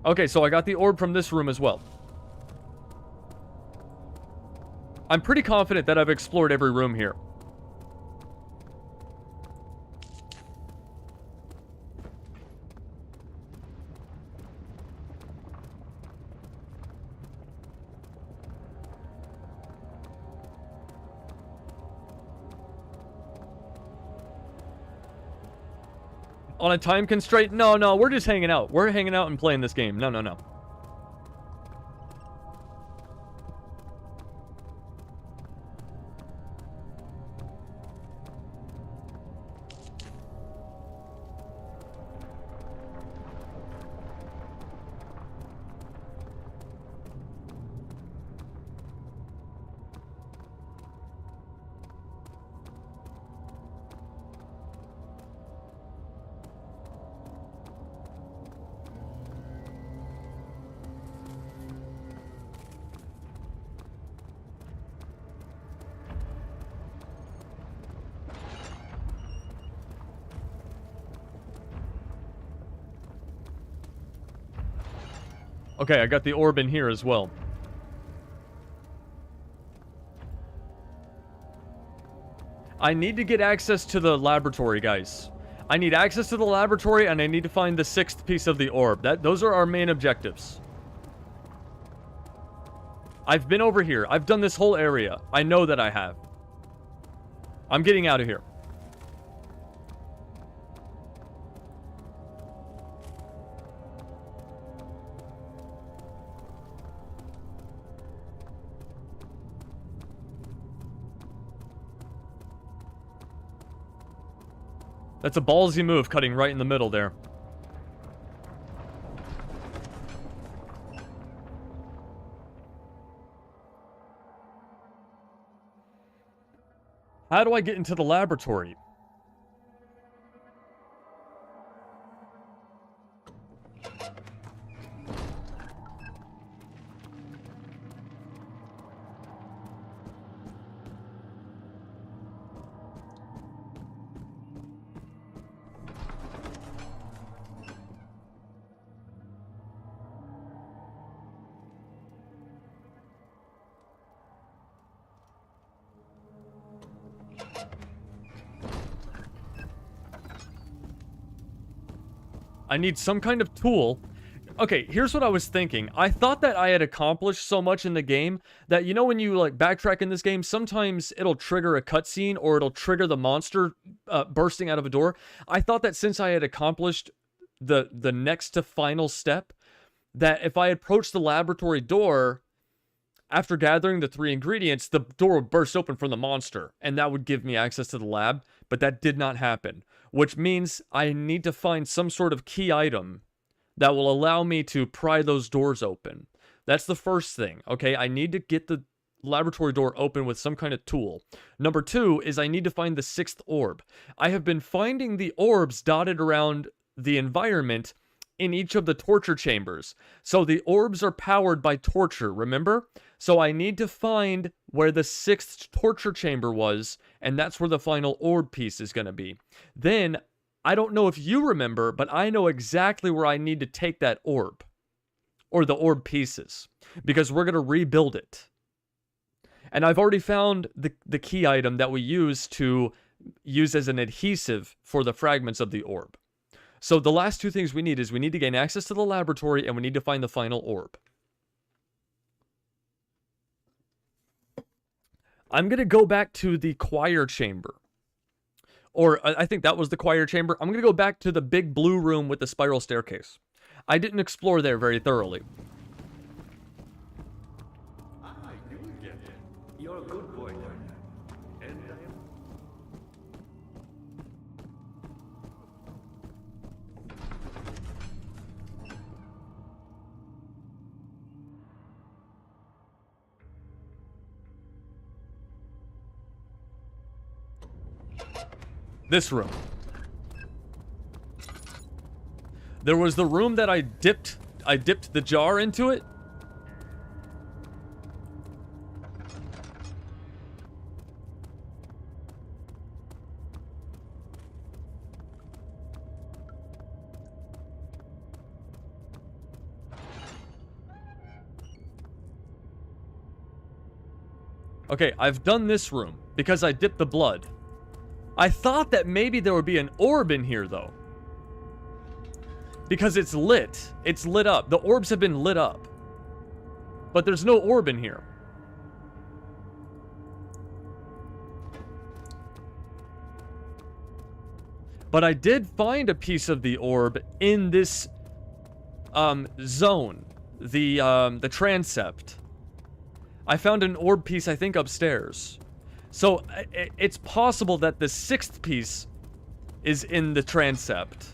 Okay, so I got the orb from this room as well. I'm pretty confident that I've explored every room here. On a time constraint? No, no, we're just hanging out. We're hanging out and playing this game. No, no, no. Okay, I got the orb in here as well. I need to get access to the laboratory, guys. I need access to the laboratory, and I need to find the 6th piece of the orb. Those are our main objectives. I've been over here. I've done this whole area. I know that I have. I'm getting out of here. That's a ballsy move, cutting right in the middle there. How do I get into the laboratory? I need some kind of tool. Okay, here's what I was thinking. I thought that I had accomplished so much in the game that, you know, when you, like, backtrack in this game, sometimes it'll trigger a cutscene or it'll trigger the monster bursting out of a door. I thought that since I had accomplished the next to final step, that if I approached the laboratory door, after gathering the 3 ingredients, the door would burst open from the monster, and that would give me access to the lab, but that did not happen. Which means I need to find some sort of key item that will allow me to pry those doors open. That's the first thing, okay? I need to get the laboratory door open with some kind of tool. Number 2 is I need to find the 6th orb. I have been finding the orbs dotted around the environment in each of the torture chambers. So the orbs are powered by torture, remember? So I need to find where the 6th torture chamber was, and that's where the final orb piece is going to be. Then, I don't know if you remember, but I know exactly where I need to take that orb. Or the orb pieces. Because we're going to rebuild it. And I've already found the key item that we use as an adhesive for the fragments of the orb. So the last 2 things we need is we need to gain access to the laboratory and we need to find the final orb. I'm going to go back to the choir chamber. Or I think that was the choir chamber. I'm going to go back to the big blue room with the spiral staircase. I didn't explore there very thoroughly. Ah, you get it. You're a good boy, learner. And I am... This room. There was the room that I dipped the jar into it. Okay, I've done this room because I dipped the blood. I thought that maybe there would be an orb in here, though. Because it's lit. It's lit up. The orbs have been lit up. But there's no orb in here. But I did find a piece of the orb in this zone, the transept. I found an orb piece, I think, upstairs. So it's possible that the 6th piece is in the transept.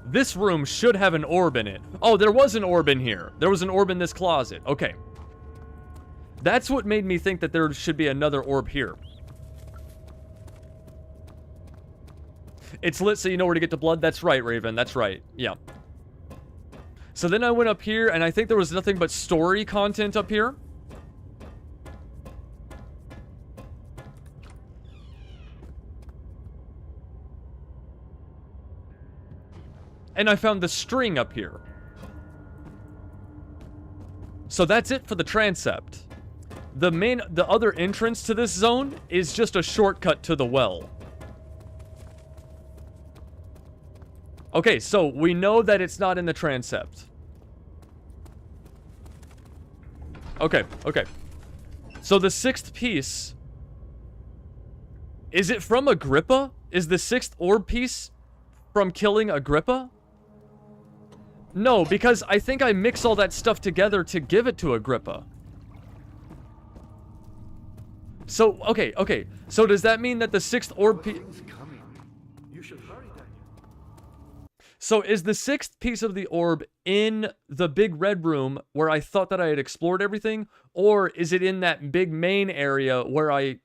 This room should have an orb in it. Oh, there was an orb in here. There was an orb in this closet. Okay. That's what made me think that there should be another orb here. It's lit so you know where to get to blood. That's right, Raven. That's right. Yeah. So then I went up here, and I think there was nothing but story content up here. And I found the string up here. So that's it for the transept. The other entrance to this zone is just a shortcut to the well. Okay, so we know that it's not in the transept. Okay, okay. So the 6th piece... Is it from Agrippa? Is the 6th orb piece from killing Agrippa? No, because I think I mix all that stuff together to give it to Agrippa. So, okay, okay. So does that mean that the 6th orb piece... So is the 6th piece of the orb in the big red room where I thought that I had explored everything? Or is it in that big main area where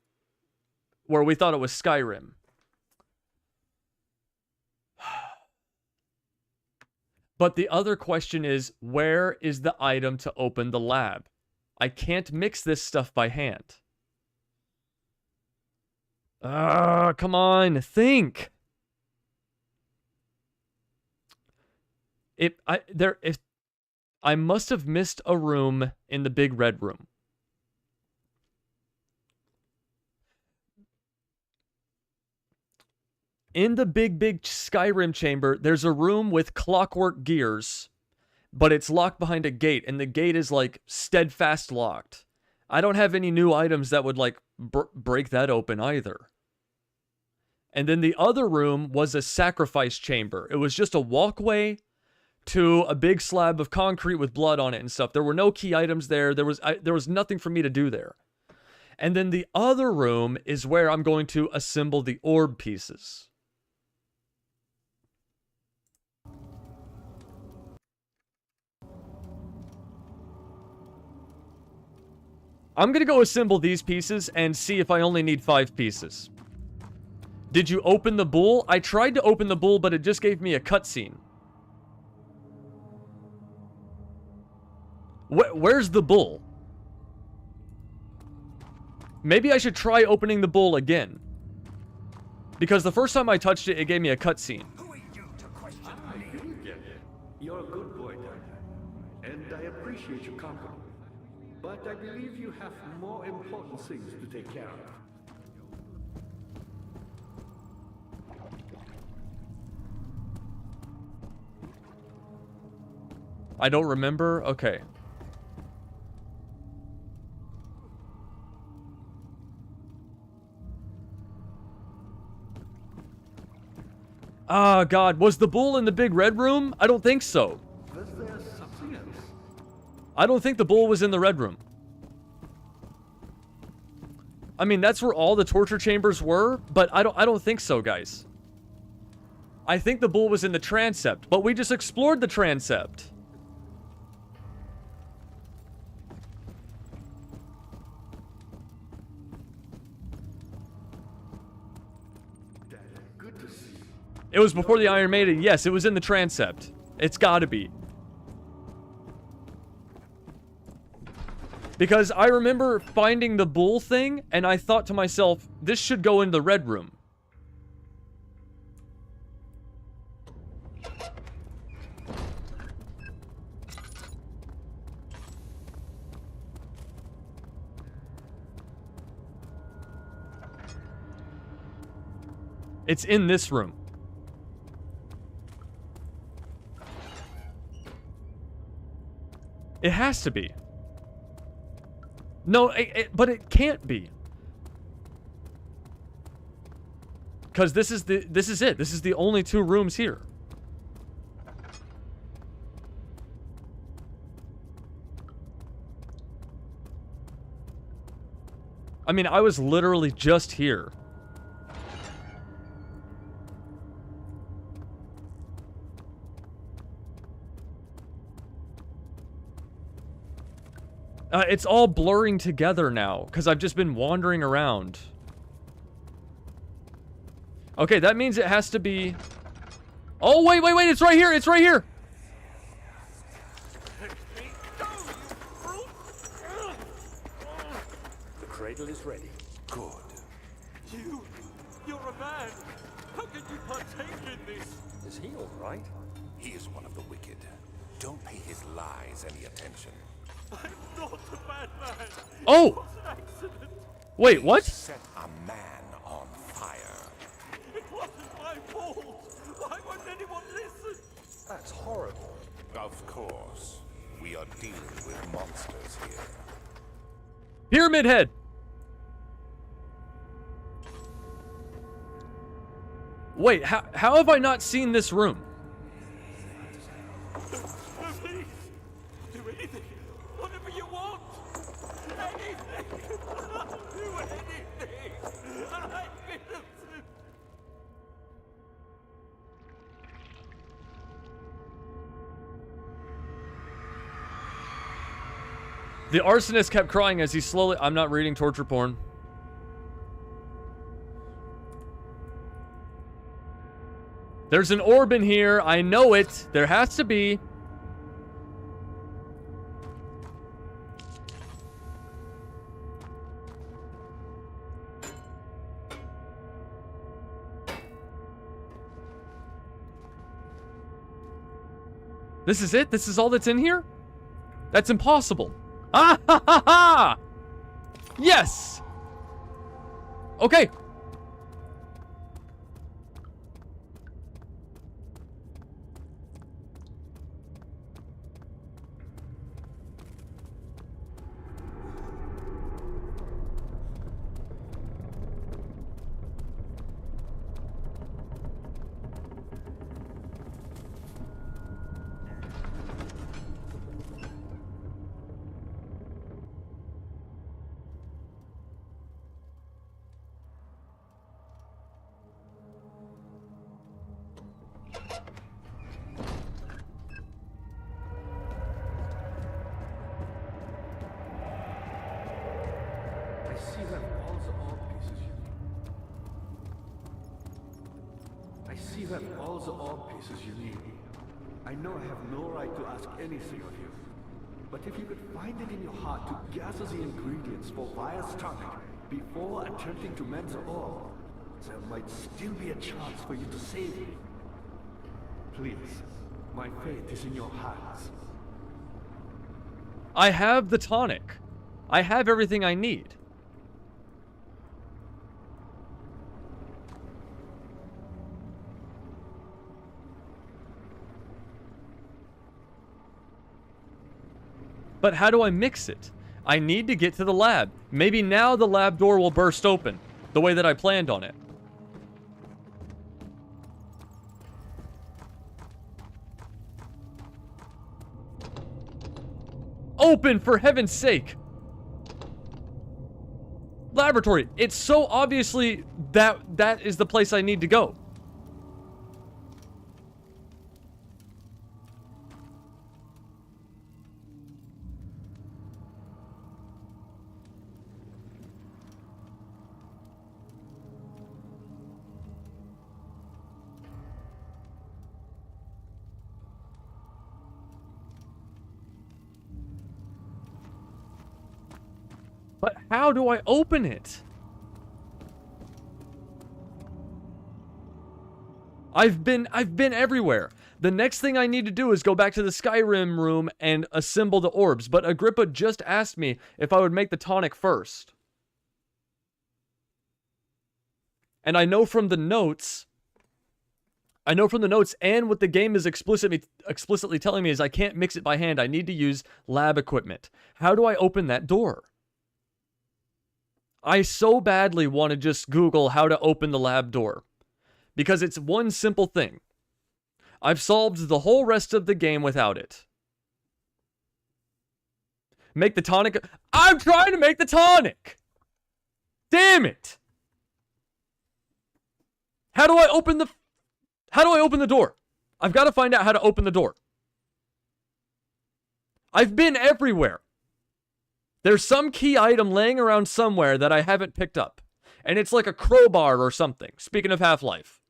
we thought it was Skyrim? But the other question is, where is the item to open the lab? I can't mix this stuff by hand. Come on, think. I must have missed a room in the big red room. In the big Skyrim chamber, there's a room with clockwork gears, but it's locked behind a gate, and the gate is, like, steadfast locked. I don't have any new items that would, like, break that open either. And then the other room was a sacrifice chamber. It was just a walkway to a big slab of concrete with blood on it and stuff. There were no key items there. There was nothing for me to do there. And then the other room is where I'm going to assemble the orb pieces. I'm going to go assemble these pieces and see if I only need 5 pieces. Did you open the bull? I tried to open the bull, but it just gave me a cutscene. Where's the bull? Maybe I should try opening the bull again. Because the first time I touched it, it gave me a cutscene. Who are you to question me? You're a good boy, Dad. And I appreciate your company. But I believe you have more important things to take care of. I don't remember? Okay. Ah, God. Was the bull in the big red room? I don't think so. Was there something else? I don't think the bull was in the red room. I mean, that's where all the torture chambers were, but I don't think so, guys. I think the bull was in the transept, but we just explored the transept. Dad, good to see you. It was before the Iron Maiden. Yes, it was in the transept. It's gotta be. Because I remember finding the bull thing, and I thought to myself, this should go in the red room. It's in this room. It has to be. No, but it can't be. Because this is it. This is the only 2 rooms here. I mean, I was literally just here. It's all blurring together now, because I've just been wandering around. Okay, that means it has to be... Oh, wait, it's right here, it's right here! The cradle is ready. Good. You're a man. How can you partake in this? Is he all right? He is one of the wicked. Don't pay his lies any attention. I'm not a bad man. Oh! It was an accident. Wait, what? Set a man on fire. It wasn't my fault. Why won't anyone listen? That's horrible. Of course. We are dealing with monsters here. Pyramid Head! Wait, how have I not seen this room? No, please. Do anything. Whatever you want. Anything. I'll do anything. I'm innocent. The arsonist kept crying as he slowly... I'm not reading torture porn. There's an orb in here. I know it. There has to be. This is it? This is all that's in here? That's impossible. Ah ha ha ha! Yes! Okay. You have all the orb pieces you need. I know I have no right to ask anything of you, but if you could find it in your heart to gather the ingredients for Vire's tonic before attempting to mend the orb, there might still be a chance for you to save me. Please, my fate is in your hands. I have the tonic. I have everything I need. But how do I mix it? I need to get to the lab. Maybe now the lab door will burst open, the way that I planned on it. Open, for heaven's sake! Laboratory. It's so obviously that is the place I need to go. But how do I open it? I've been everywhere. The next thing I need to do is go back to the Skyrim room and assemble the orbs, but Agrippa just asked me if I would make the tonic first. And I know from the notes and what the game is explicitly telling me is I can't mix it by hand. I need to use lab equipment. How do I open that door? I so badly want to just Google how to open the lab door. Because it's one simple thing. I've solved the whole rest of the game without it. Make the tonic. I'm trying to make the tonic! Damn it! How do I open the door? I've got to find out how to open the door. I've been everywhere. There's some key item laying around somewhere that I haven't picked up. And it's like a crowbar or something. Speaking of Half-Life.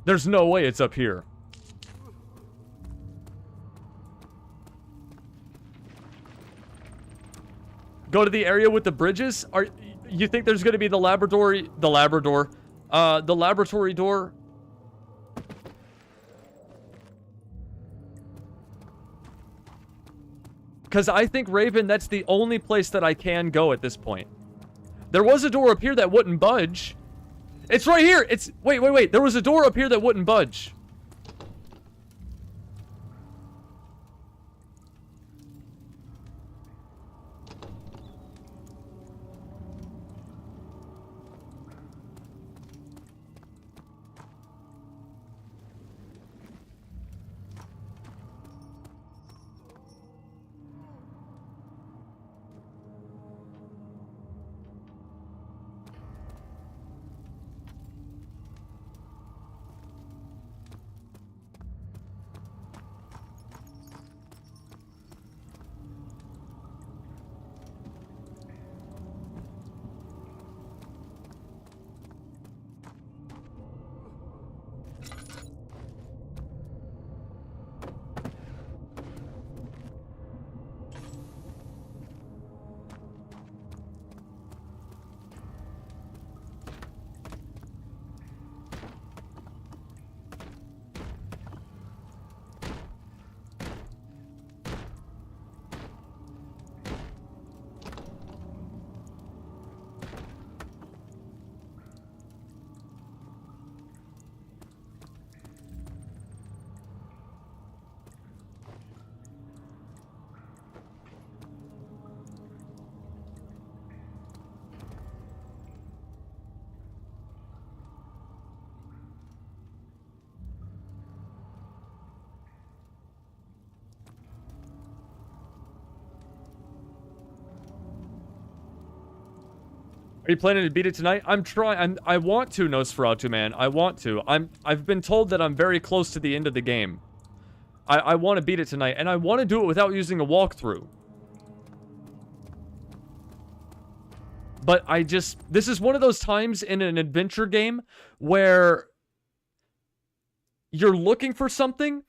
There's no way it's up here. Go to the area with the bridges? You think there's gonna be the laboratory door? Because I think, Raven, that's the only place that I can go at this point. There was a door up here that wouldn't budge. It's right here! Wait. There was a door up here that wouldn't budge. Are you planning to beat it tonight? I'm trying. I want to, Nosferatu, man. I want to. I've been told that I'm very close to the end of the game. I want to beat it tonight, and I want to do it without using a walkthrough. But this is one of those times in an adventure game where you're looking for something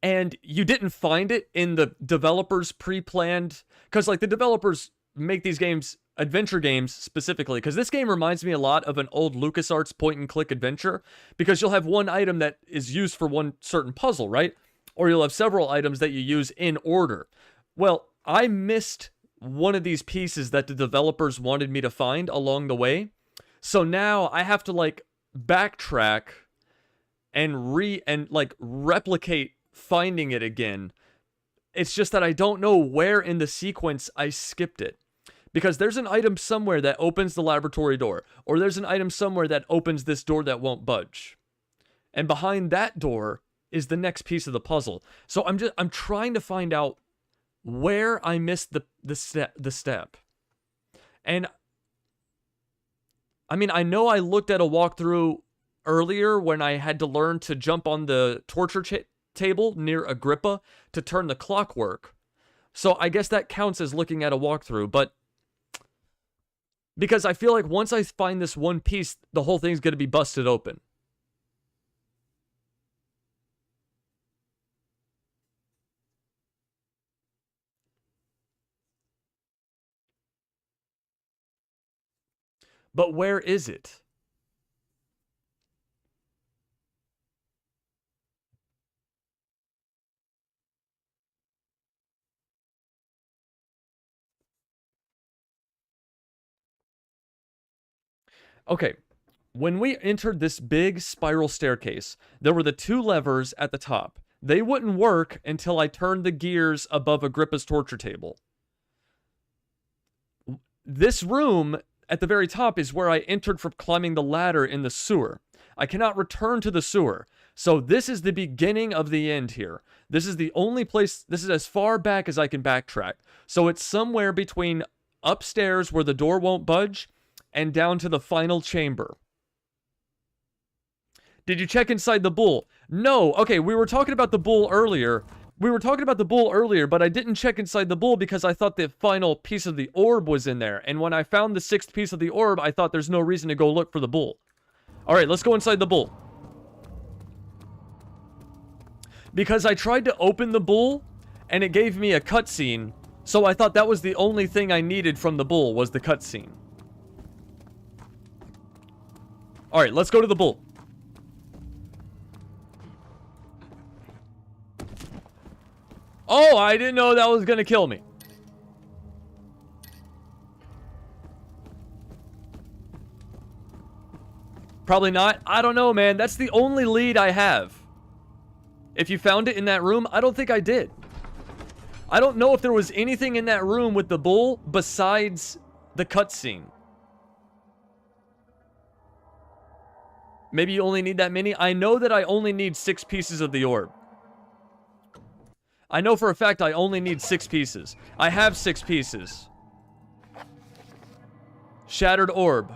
and you didn't find it in the developers' pre-planned, because like the developers make these games, adventure games specifically, because this game reminds me a lot of an old LucasArts point-and-click adventure, because you'll have one item that is used for one certain puzzle, right? Or you'll have several items that you use in order. Well, I missed one of these pieces that the developers wanted me to find along the way, so now I have to like backtrack and replicate finding it again. It's just that I don't know where in the sequence I skipped it. Because there's an item somewhere that opens the laboratory door. Or there's an item somewhere that opens this door that won't budge. And behind that door is the next piece of the puzzle. So I'm trying to find out where I missed the step. And I mean, I know I looked at a walkthrough earlier when I had to learn to jump on the torture table near Agrippa to turn the clockwork. So I guess that counts as looking at a walkthrough, but Because I feel like once I find this one piece, the whole thing's going to be busted open. But where is it? Okay, when we entered this big spiral staircase, there were the 2 levers at the top. They wouldn't work until I turned the gears above Agrippa's torture table. This room at the very top is where I entered from climbing the ladder in the sewer. I cannot return to the sewer. So this is the beginning of the end here. This is the only place, this is as far back as I can backtrack. So it's somewhere between upstairs where the door won't budge and down to the final chamber. Did you check inside the bull? No. Okay, we were talking about the bull earlier. But I didn't check inside the bull because I thought the final piece of the orb was in there. And when I found the 6th piece of the orb, I thought there's no reason to go look for the bull. All right, let's go inside the bull. Because I tried to open the bull, and it gave me a cutscene. So I thought that was the only thing I needed from the bull, was the cutscene. All right, let's go to the bull. Oh, I didn't know that was gonna kill me. Probably not. I don't know, man. That's the only lead I have. If you found it in that room, I don't think I did. I don't know if there was anything in that room with the bull besides the cutscene. Maybe you only need that many. I know that I only need 6 pieces of the orb. I know for a fact I only need 6 pieces. I have 6 pieces. Shattered orb.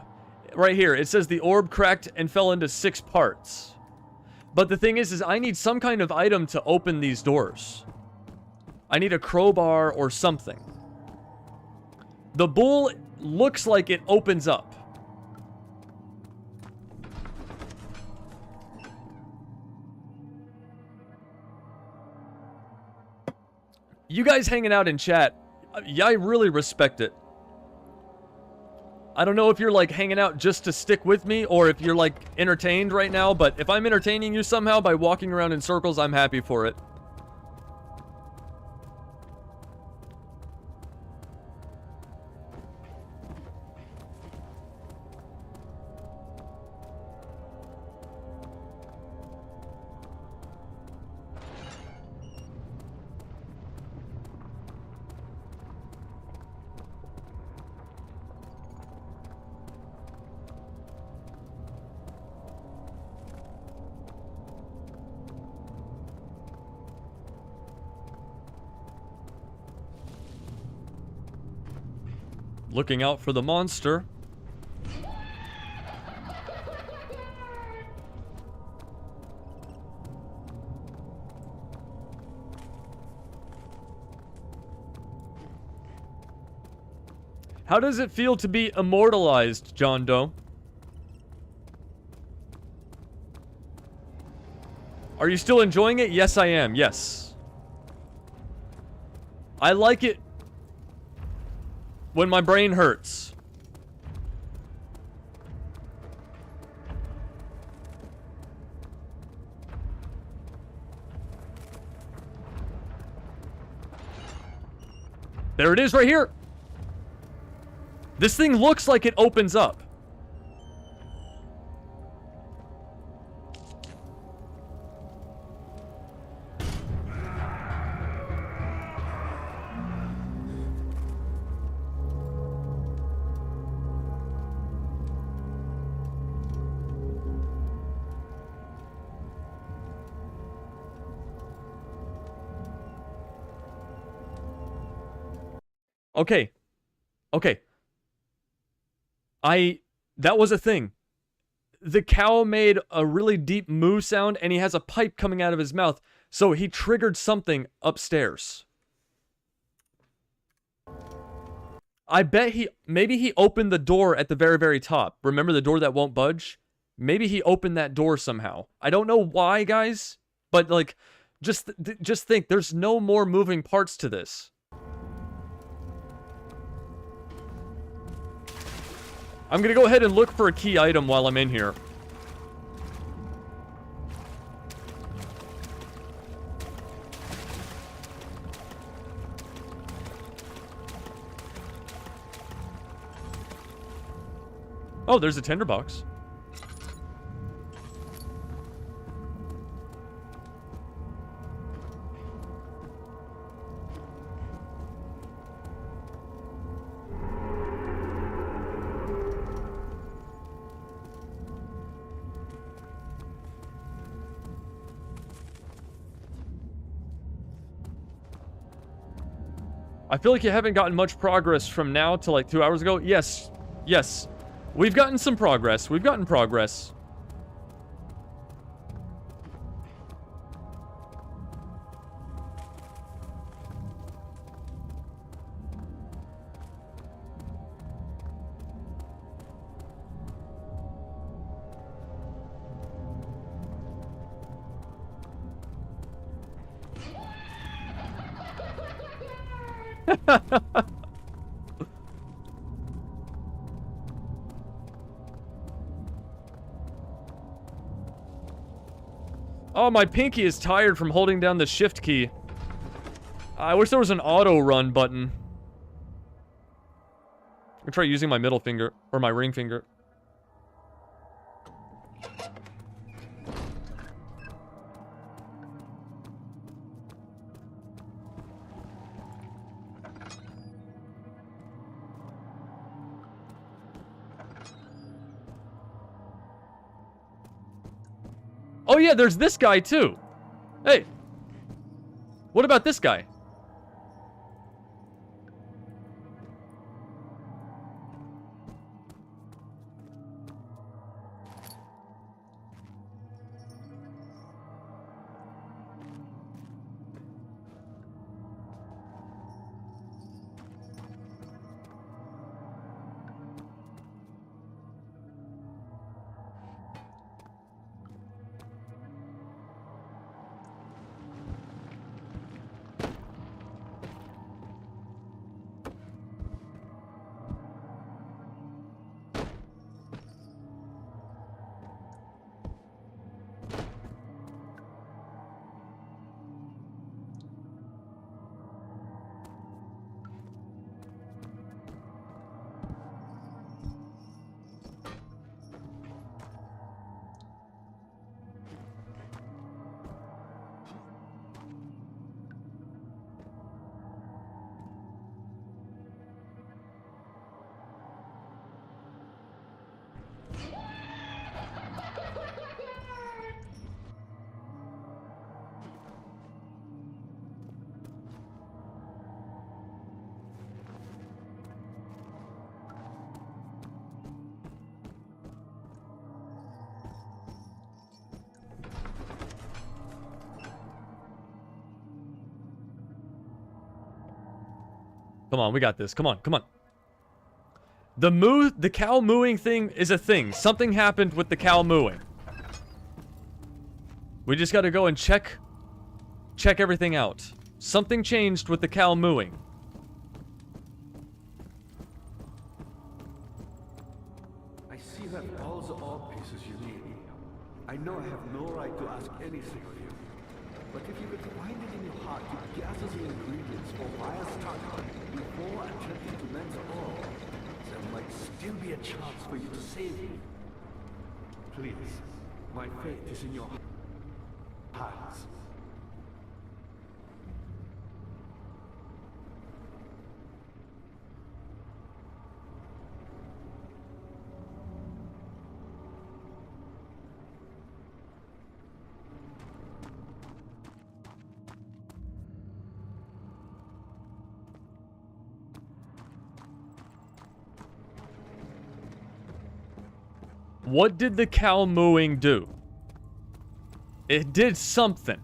Right here, it says the orb cracked and fell into 6 parts. But the thing is I need some kind of item to open these doors. I need a crowbar or something. The bull looks like it opens up. You guys hanging out in chat, yeah, I really respect it. I don't know if you're like hanging out just to stick with me or if you're like entertained right now, but if I'm entertaining you somehow by walking around in circles, I'm happy for it. Looking out for the monster. How does it feel to be immortalized, John Doe? Are you still enjoying it? Yes, I am. Yes. I like it when my brain hurts. There it is right here. This thing looks like it opens up. Okay. Okay. That was a thing. The cow made a really deep moo sound and he has a pipe coming out of his mouth. So he triggered something upstairs. I bet maybe he opened the door at the very, very top. Remember the door that won't budge? Maybe he opened that door somehow. I don't know why, guys, but like, just think, there's no more moving parts to this. I'm gonna go ahead and look for a key item while I'm in here. Oh, there's a tinderbox. I feel like you haven't gotten much progress from now to like 2 hours ago. Yes. Yes. We've gotten some progress. We've gotten progress. Oh, my pinky is tired from holding down the shift key. I wish there was an auto run button. I'm gonna try using my middle finger, or my ring finger. Oh yeah, there's this guy too. Hey. What about this guy? Come on, we got this. Come on, come on. The cow mooing thing is a thing. Something happened with the cow mooing. We just gotta go and check everything out. Something changed with the cow mooing. I see you have all the ore pieces you need. I know I have no right to ask anything of you. But if you could find it in your heart to gather the ingredients for Maya's starter before attempting to mend the ore, there might still be a chance for you to save me. Please, my fate is in your hands. What did the cow mooing do? It did something.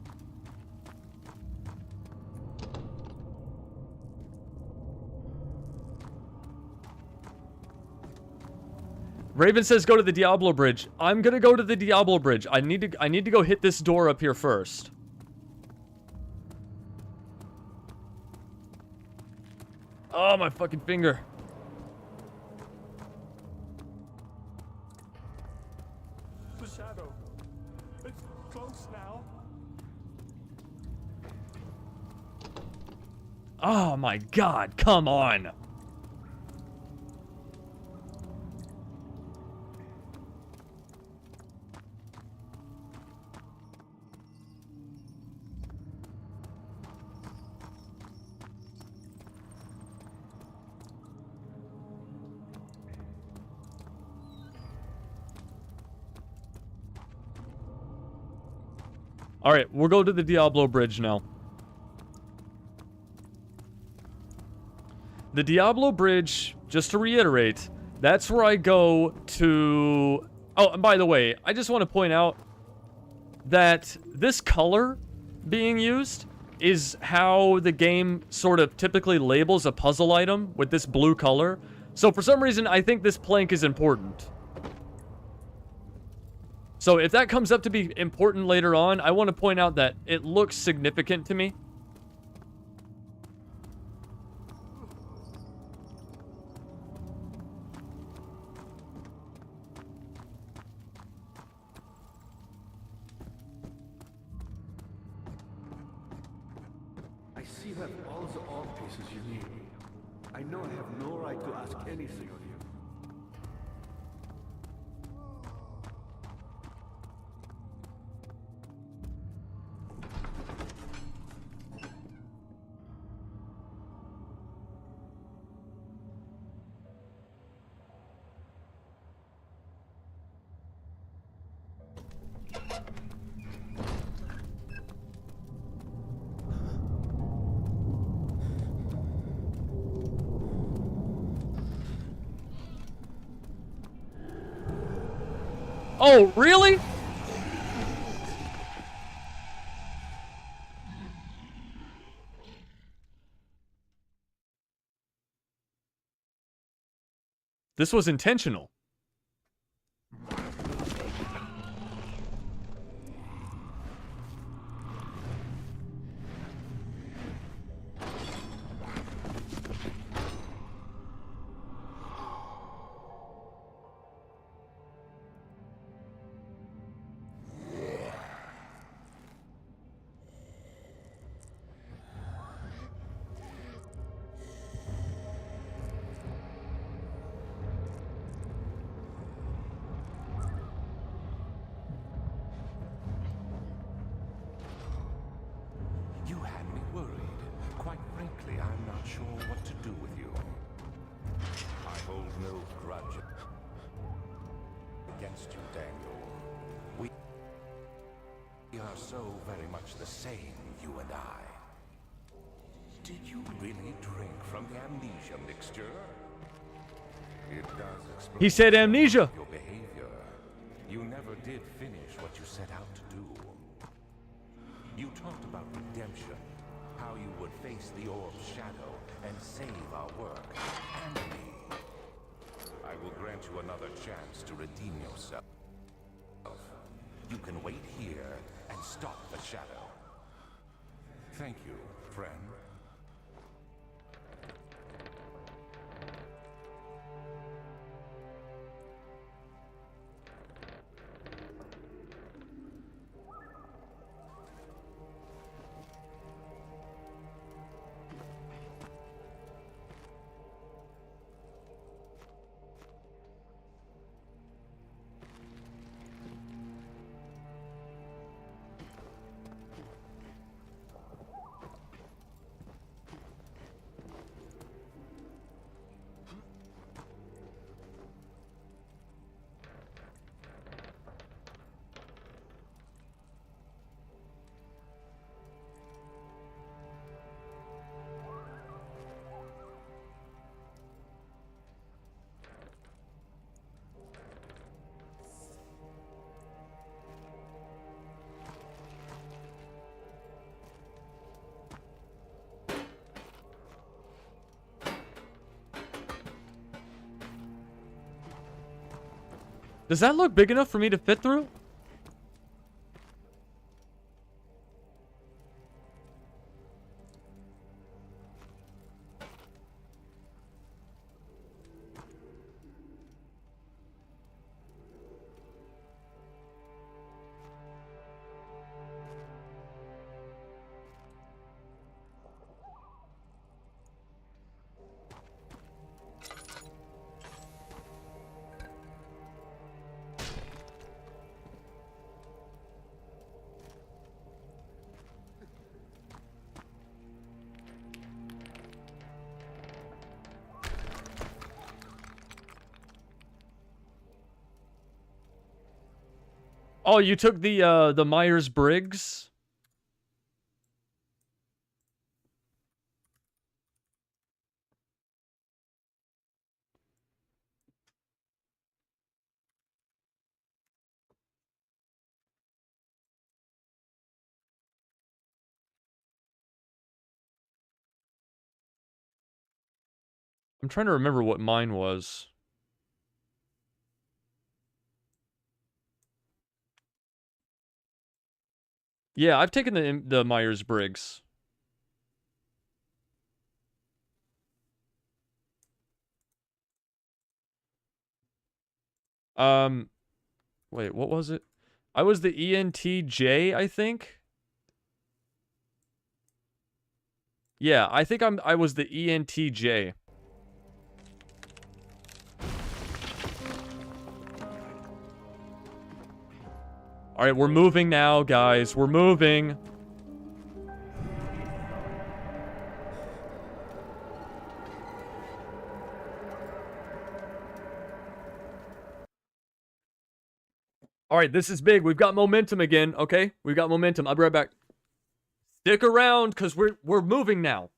Raven says go to the Diablo Bridge. I'm gonna go to the Diablo Bridge. I need to go hit this door up here first. Oh, my fucking finger. The shadow. It's close now. Oh my god, come on. Alright, we'll go to the Diablo Bridge now. The Diablo Bridge, just to reiterate, that's where I go to... Oh, and by the way, I just want to point out that this color being used is how the game sort of typically labels a puzzle item with this blue color. So for some reason, I think this plank is important. So if that comes up to be important later on, I want to point out that it looks significant to me. I see you have all the art pieces you need. I know I have no right to ask anything of you. Oh, really? This was intentional. You had me worried. Quite frankly, I'm not sure what to do with you. I hold no grudge against you, Daniel. We are so very much the same, you and I. Did you really drink from the amnesia mixture? It does explain He said amnesia. your behavior. You never did finish what you set out to do. You talked about redemption, how you would face the orb's shadow and save our work and me. I will grant you another chance to redeem yourself. You can wait here and stop the shadow. Thank you, friend. Does that look big enough for me to fit through? Oh, you took the Myers-Briggs? I'm trying to remember what mine was. Yeah, I've taken the Myers-Briggs. Um, wait, what was it? I was the ENTJ, I think. Yeah, I think I was the ENTJ. All right, we're moving now, guys. We're moving. All right, this is big. We've got momentum again, okay? We've got momentum. I'll be right back. Stick around, because we're moving now.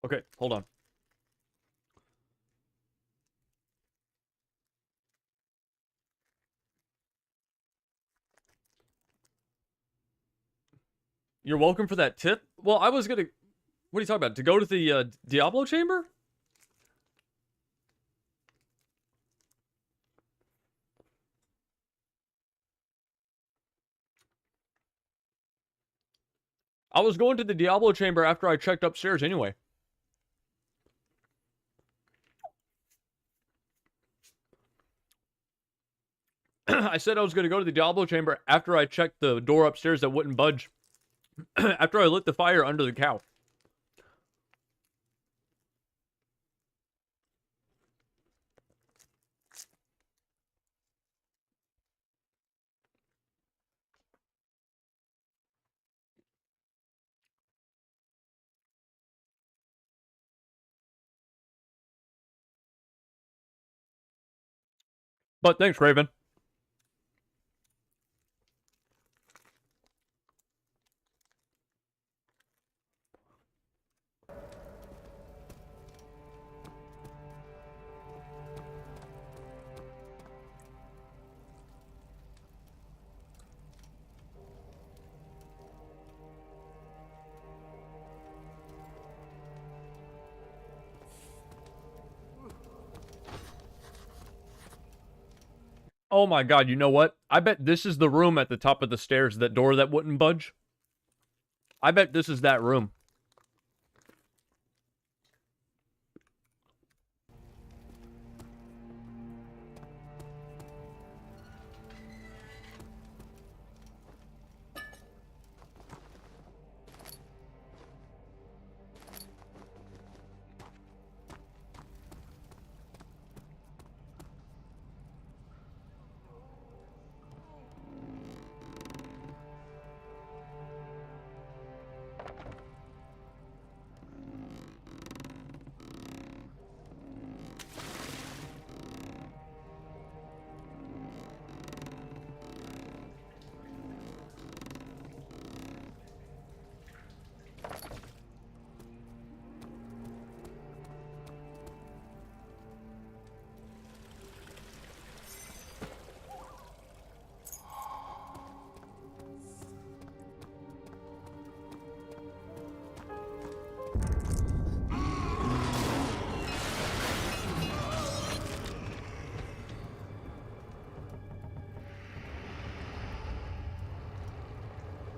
Okay, hold on. You're welcome for that tip. Well, I was gonna... What are you talking about? To go to the Diablo chamber? I was going to the Diablo chamber after I checked upstairs anyway. I said I was going to go to the Diablo chamber after I checked the door upstairs that wouldn't budge. After I lit the fire under the cow. But thanks, Raven. Oh my god, you know what? I bet this is the room at the top of the stairs, that door that wouldn't budge. I bet this is that room.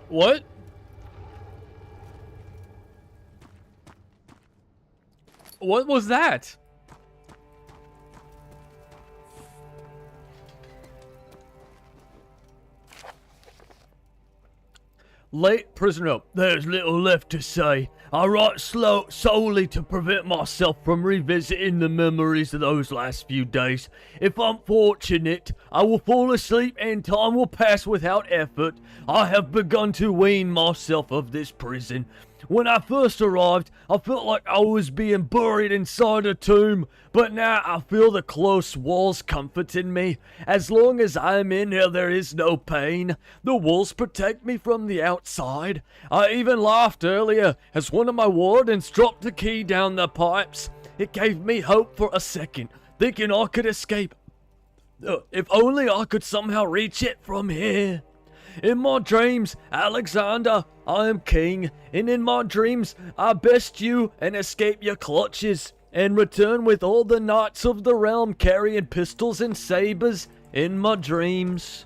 What? What was that? Late prisoner, there's little left to say. I write solely to prevent myself from revisiting the memories of those last few days. If I'm fortunate, I will fall asleep and time will pass without effort. I have begun to wean myself of this prison. When I first arrived, I felt like I was being buried inside a tomb, but now I feel the close walls comforting me. As long as I am in here, there is no pain. The walls protect me from the outside. I even laughed earlier as one of my wardens dropped the key down the pipes. It gave me hope for a second, thinking I could escape. If only I could somehow reach it from here. In my dreams, Alexander, I am king, and in my dreams, I best you and escape your clutches, and return with all the knights of the realm carrying pistols and sabers in my dreams.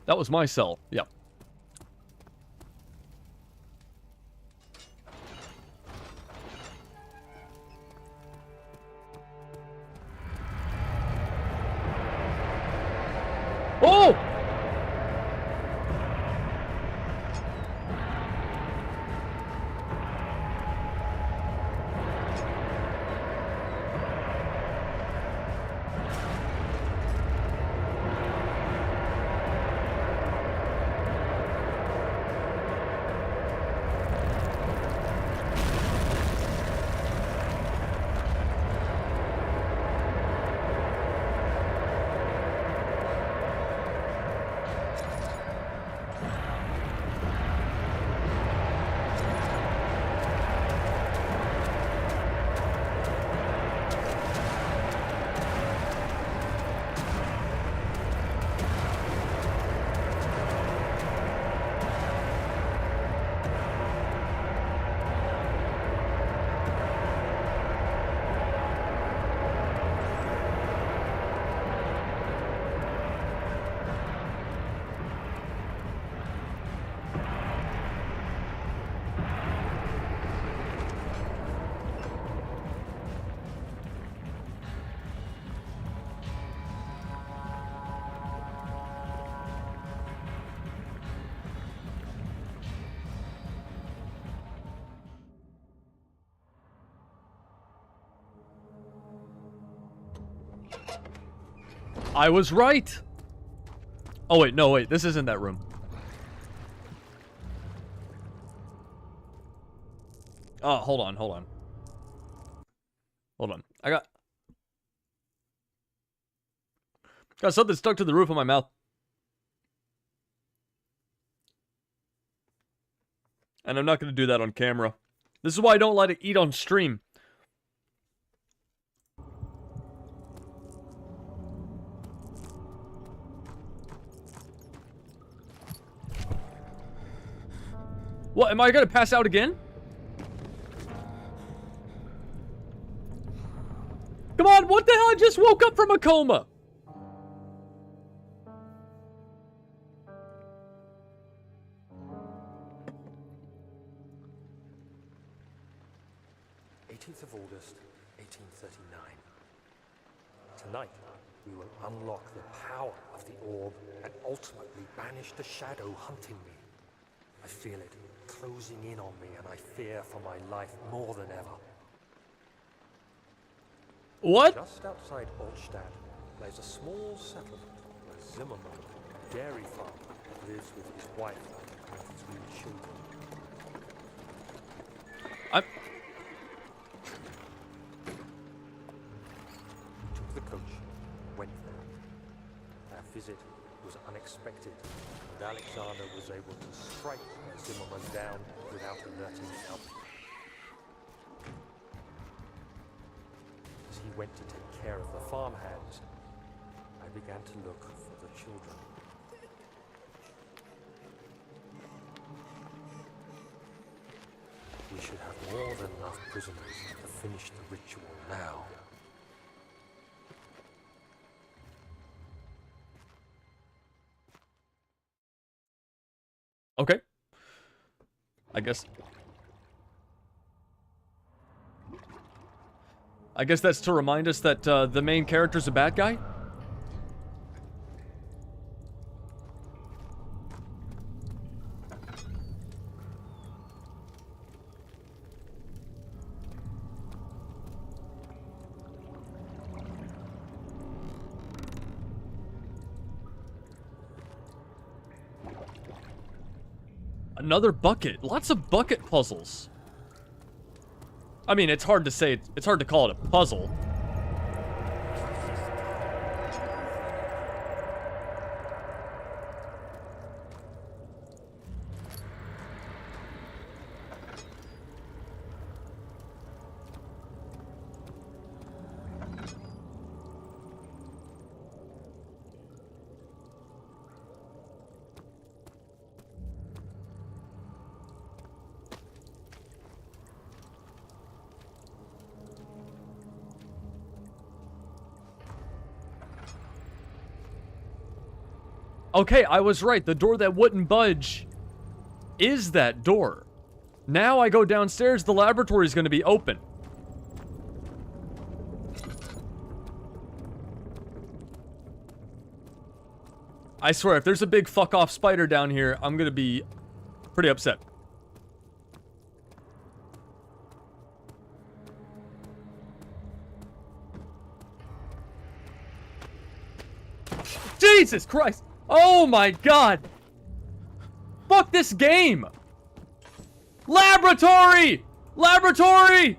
That was my cell, yeah. Oh! I was right. Oh wait, no wait, this isn't that room. Oh, hold on, hold on. Hold on. I got something stuck to the roof of my mouth. And I'm not going to do that on camera. This is why I don't let it eat on stream. What, am I going to pass out again? Come on, what the hell? I just woke up from a coma. Of August, 1839. Tonight, we will unlock the power of the orb and ultimately banish the shadow hunting me. I feel it closing in on me, and I fear for my life more than ever. What? Just outside Altstadt lies a small settlement where Zimmerman, a dairy farmer, lives with his wife and 3 children. Took the coach, went there. Our visit was unexpected, and Alexander was able to strike Zimmerman down without alerting the others. As he went to take care of the farmhands, I began to look for the children. We should have more than enough prisoners to finish the ritual now. Okay. I guess that's to remind us that the main character's a bad guy? Another bucket. Lots of bucket puzzles. I mean, it's hard to say, it's hard to call it a puzzle. Okay, I was right. The door that wouldn't budge is that door. Now I go downstairs, the laboratory is going to be open. I swear, if there's a big fuck off spider down here, I'm going to be pretty upset. Jesus Christ! Oh my god! Fuck this game! Laboratory! Laboratory!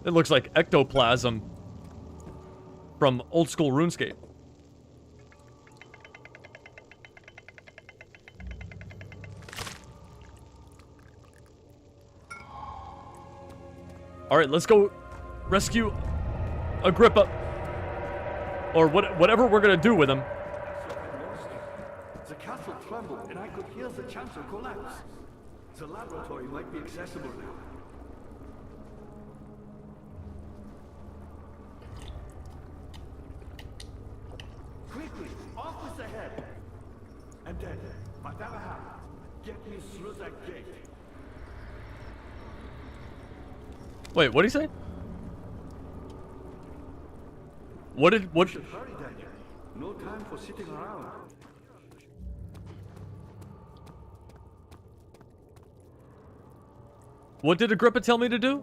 It looks like ectoplasm from old school RuneScape. All right, let's go rescue Agrippa. Or whatever we're gonna do with him. The castle trembled, and I could hear the chancel collapse. The laboratory might be accessible now. Quickly, off with the head! And then, whatever happens, get me through that gate. Wait, what did he say? What? Hurry, Daniel. No time for sitting around. What did Agrippa tell me to do?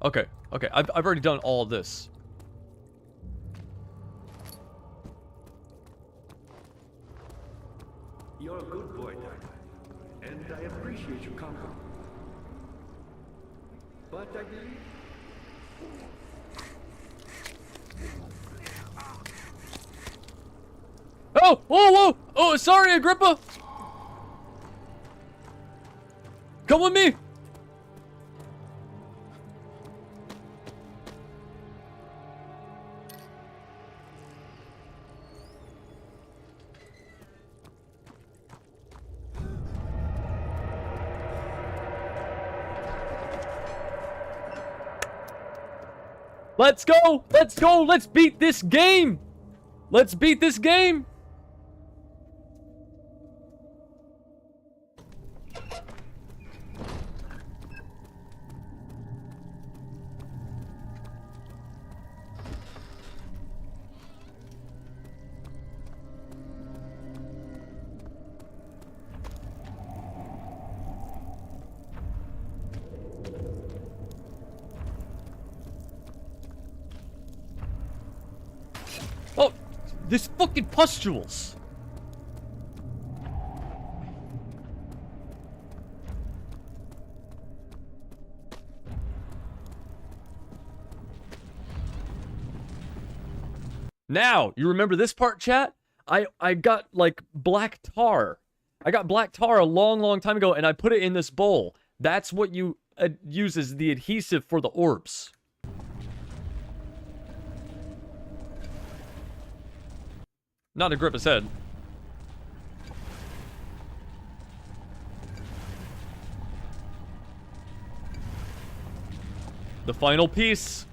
Okay, I've already done all of this. You're a good boy, Daniel. And I appreciate your comfort. But I believe... Oh! Whoa! Oh, sorry, Agrippa! Come with me! Let's go! Let's go! Let's beat this game! Let's beat this game! Oh, this fucking pustules. Now, you remember this part, chat? I got, like, black tar. I got black tar a long time ago, and I put it in this bowl. That's what you use as the adhesive for the orbs. Not Agrippa's head. The final piece.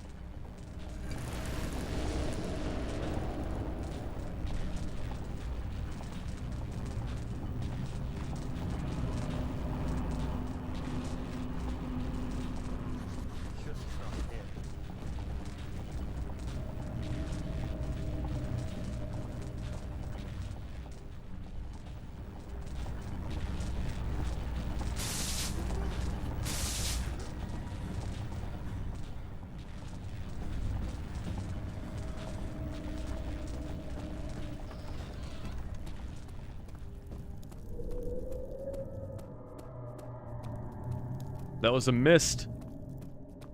That was a mist.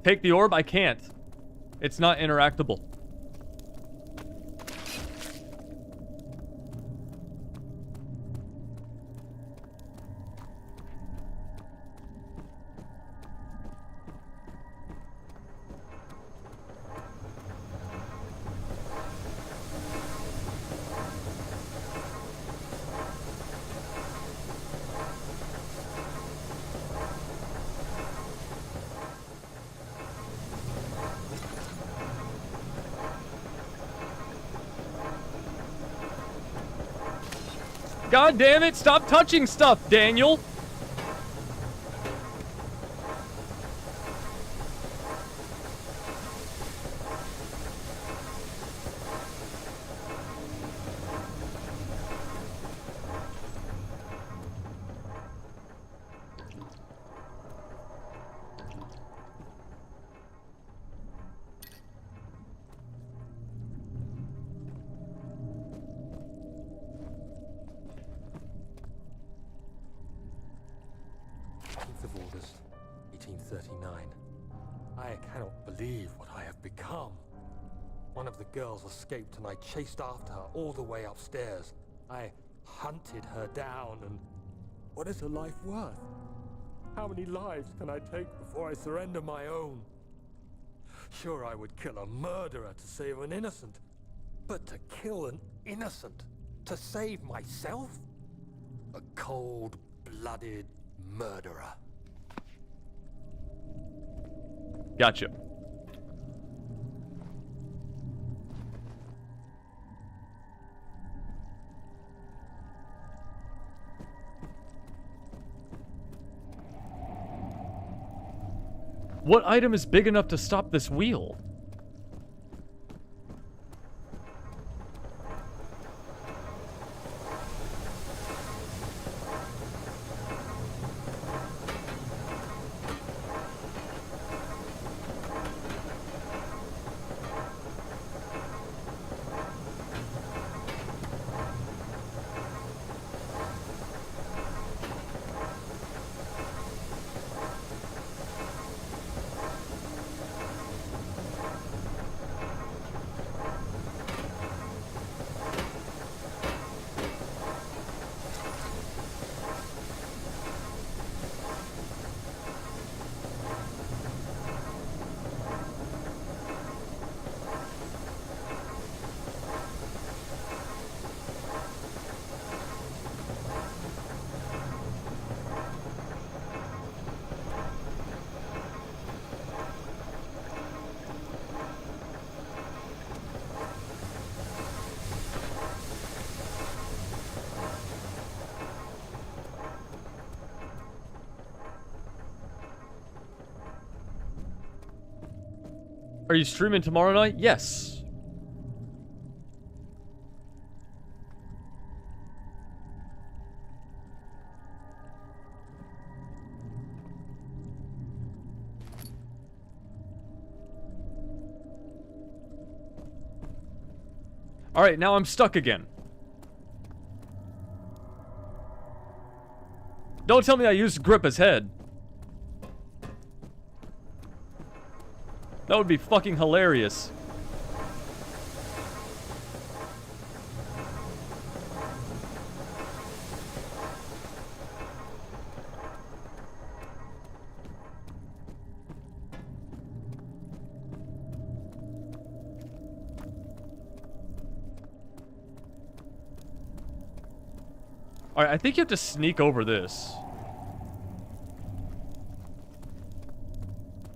Take the orb? I can't. It's not interactable. God damn it, stop touching stuff, Daniel! Of August, 1839. I cannot believe what I have become. One of the girls escaped and I chased after her all the way upstairs. I hunted her down and What is a life worth? How many lives can I take before I surrender my own? Sure, I would kill a murderer to save an innocent, but to kill an innocent to save myself? A cold-blooded murderer. Gotcha. What item is big enough to stop this wheel? Are you streaming tomorrow night? Yes. Alright, now I'm stuck again. Don't tell me I used Grippa's head. That would be fucking hilarious. Alright, I think you have to sneak over this.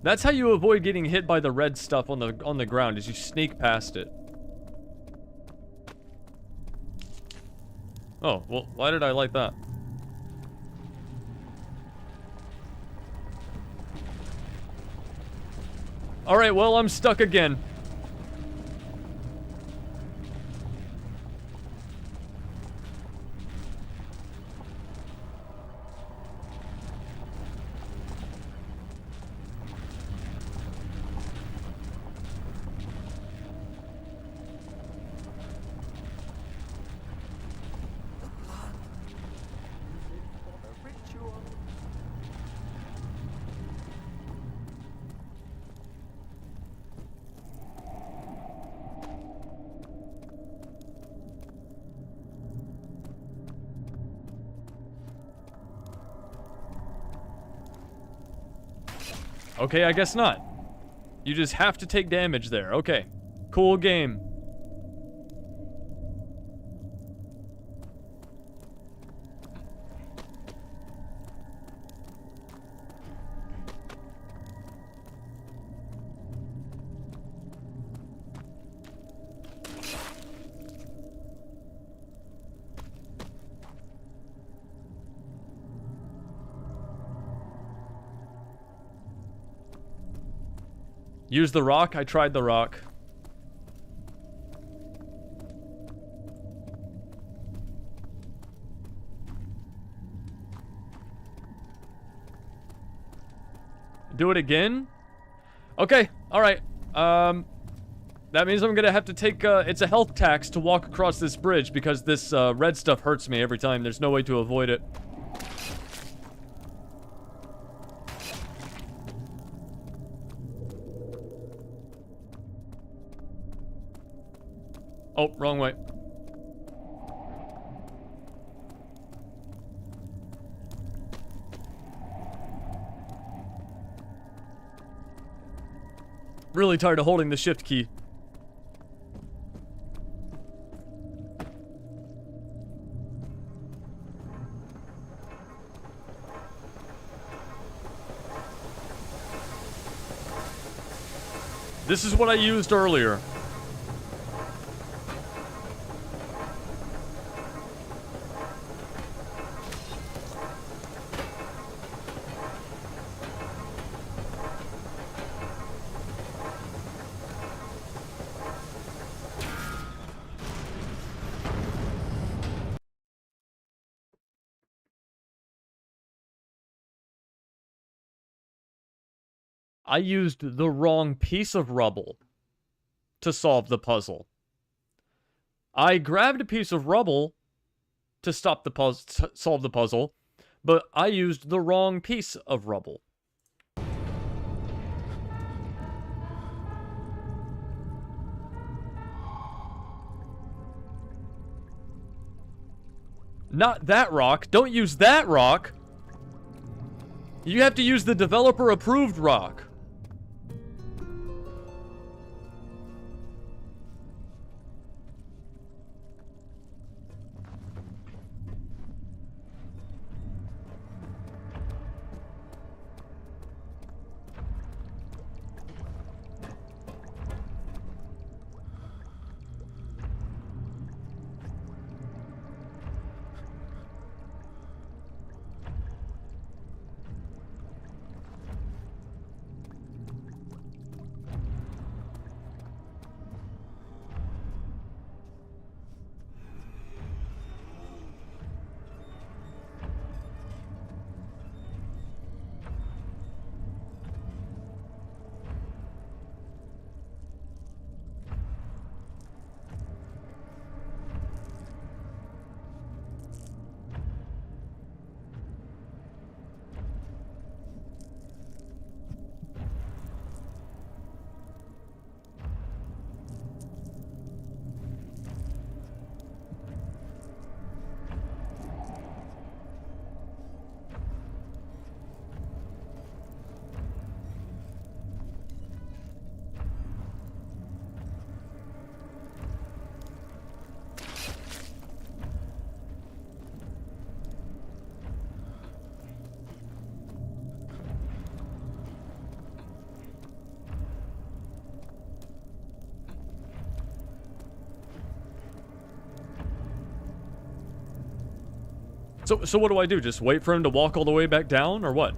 That's how you avoid getting hit by the red stuff on the ground, is you sneak past it. Oh, well, why did I like that? Alright, well, I'm stuck again. Okay, I guess not. You just have to take damage there. Okay. Cool game. Use the rock? I tried the rock. Do it again? Okay, alright. That means I'm gonna have to take, it's a health tax to walk across this bridge because this, red stuff hurts me every time. There's no way to avoid it. Oh, wrong way. really tired of holding the shift key. This is what I used earlier. I used the wrong piece of rubble to solve the puzzle. I grabbed a piece of rubble to stop the puzzle, solve the puzzle, but I used the wrong piece of rubble. Not that rock. Don't use that rock. You have to use the developer-approved rock. So what do I do? Just wait for him to walk all the way back down, or what?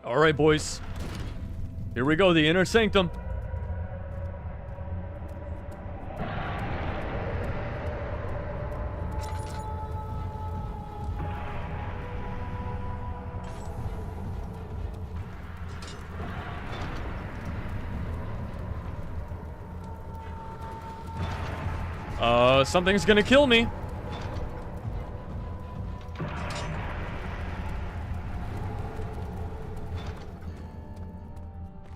Alright, boys. Here we go, the inner sanctum. Something's gonna kill me.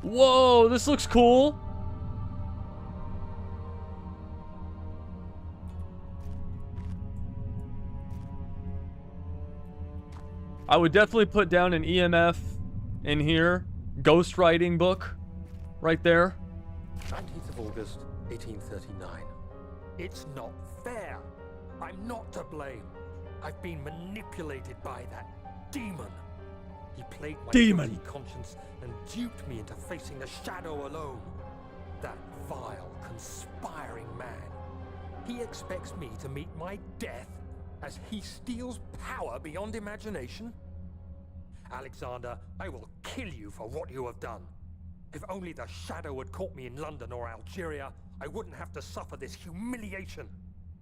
Whoa, this looks cool. I would definitely put down an EMF in here. Ghostwriting book right there. 19th of August, 1839. It's not fair. I'm not to blame. I've been manipulated by that demon. He played my guilty conscience and duped me into facing the shadow alone. That vile, conspiring man. He expects me to meet my death as he steals power beyond imagination? Alexander, I will kill you for what you have done. If only the shadow had caught me in London or Algeria, I wouldn't have to suffer this humiliation.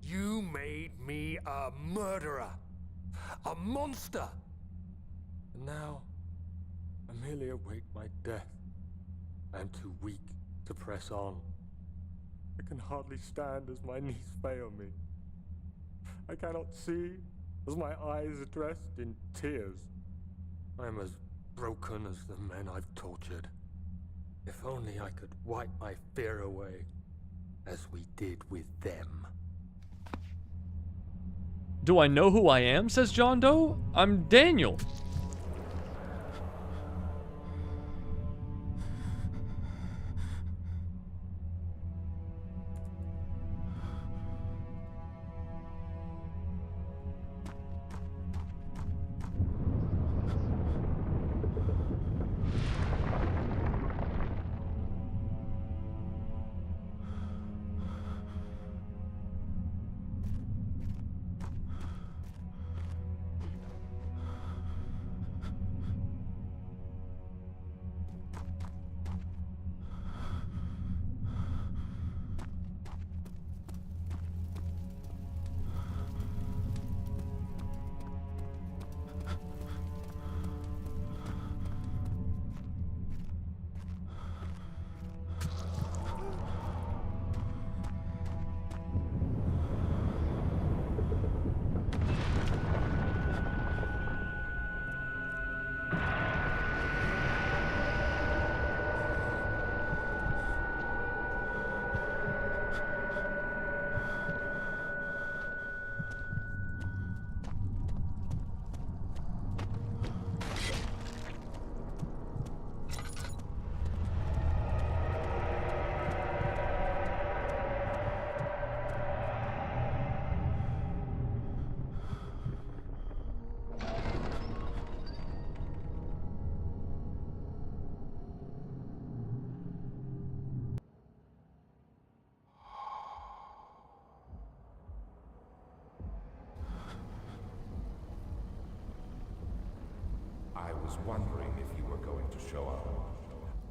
You made me a murderer, a monster. And now, I merely await my death. I am too weak to press on. I can hardly stand as my knees fail me. I cannot see as my eyes are dressed in tears. I am as broken as the men I've tortured. If only I could wipe my fear away, as we did with them. Do I know who I am, says John Doe? I'm Daniel. I was wondering if you were going to show up.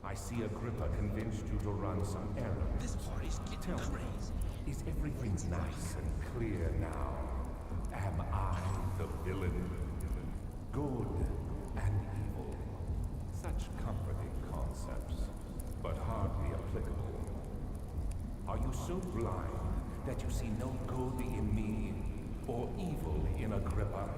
I see Agrippa convinced you to run some errands. This party's getting crazy. Is everything nice and clear now? Am I the villain? Good and evil. Such comforting concepts, but hardly applicable. Are you so blind that you see no good in me or evil in Agrippa?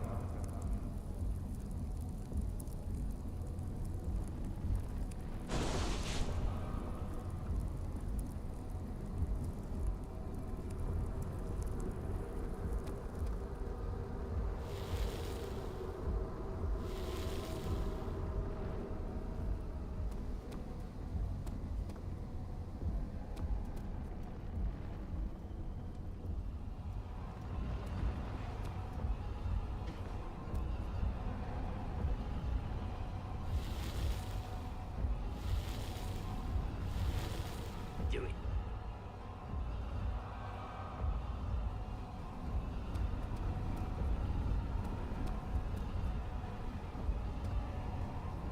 Do it.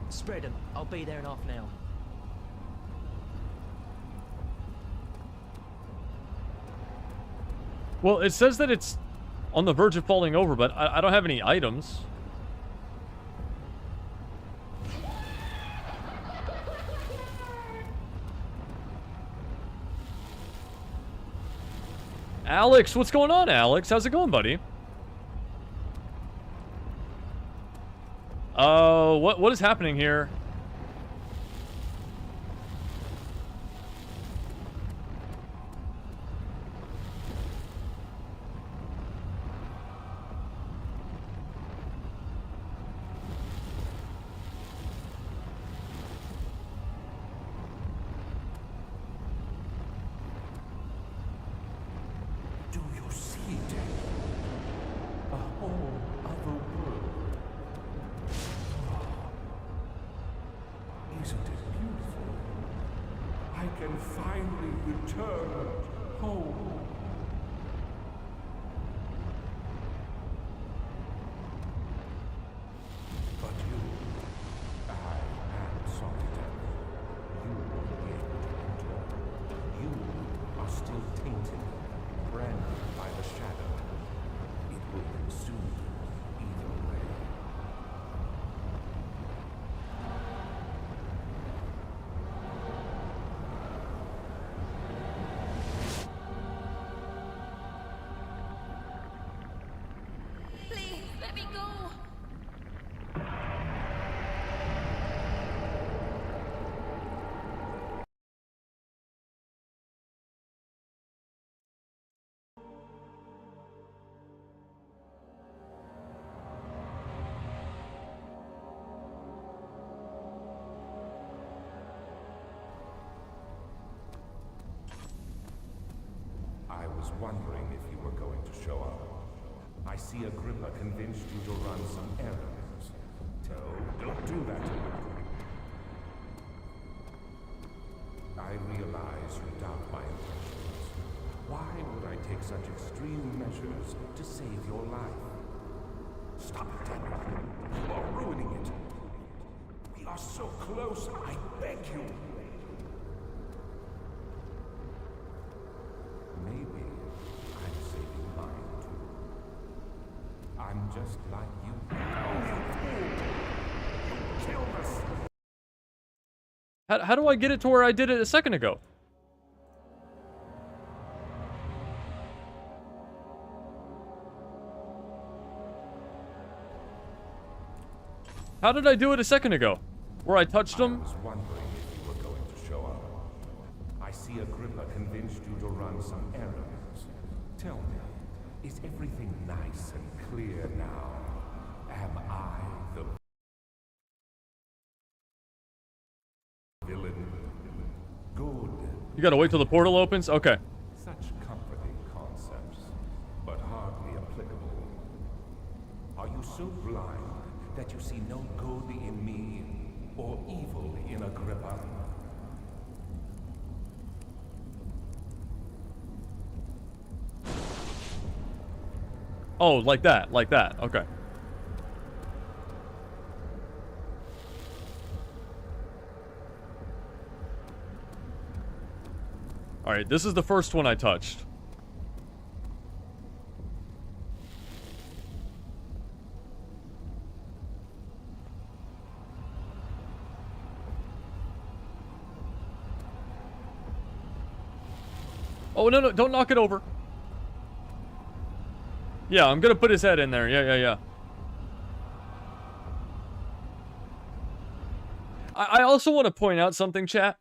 Spread them. I'll be there in half an hour. Well, it says that it's on the verge of falling over, but I don't have any items. Alex, what's going on, Alex? How's it going, buddy? What is happening here? Do you see it? A whole other world. Isn't it beautiful? I can finally return home. Let me go! I was wondering if you were going to show up. I see Agrippa convinced you to run some errands. No, don't do that to me. I realize you doubt my intentions. Why would I take such extreme measures to save your life? Stop it, Daniel. You are ruining it. We are so close, I beg you. Maybe I'm saving mine too. I'm just like you. Oh, you fool! You killed us! How do I get it to where I did it a second ago? How did I do it a second ago? Where I touched I him? was wondering if you were going to show up. I see Agrippa convinced you to run some errands. Tell me, is everything nice and clear now? Am I the villain? Good. You gotta wait till the portal opens? Okay. Such comforting concepts, but hardly applicable. Are you so blind that you see no good in me or evil in Agrippa? Oh, like that, okay. Alright, this is the first one I touched. Oh, no, don't knock it over. Yeah, I'm gonna put his head in there. Yeah. I also want to point out something, chat.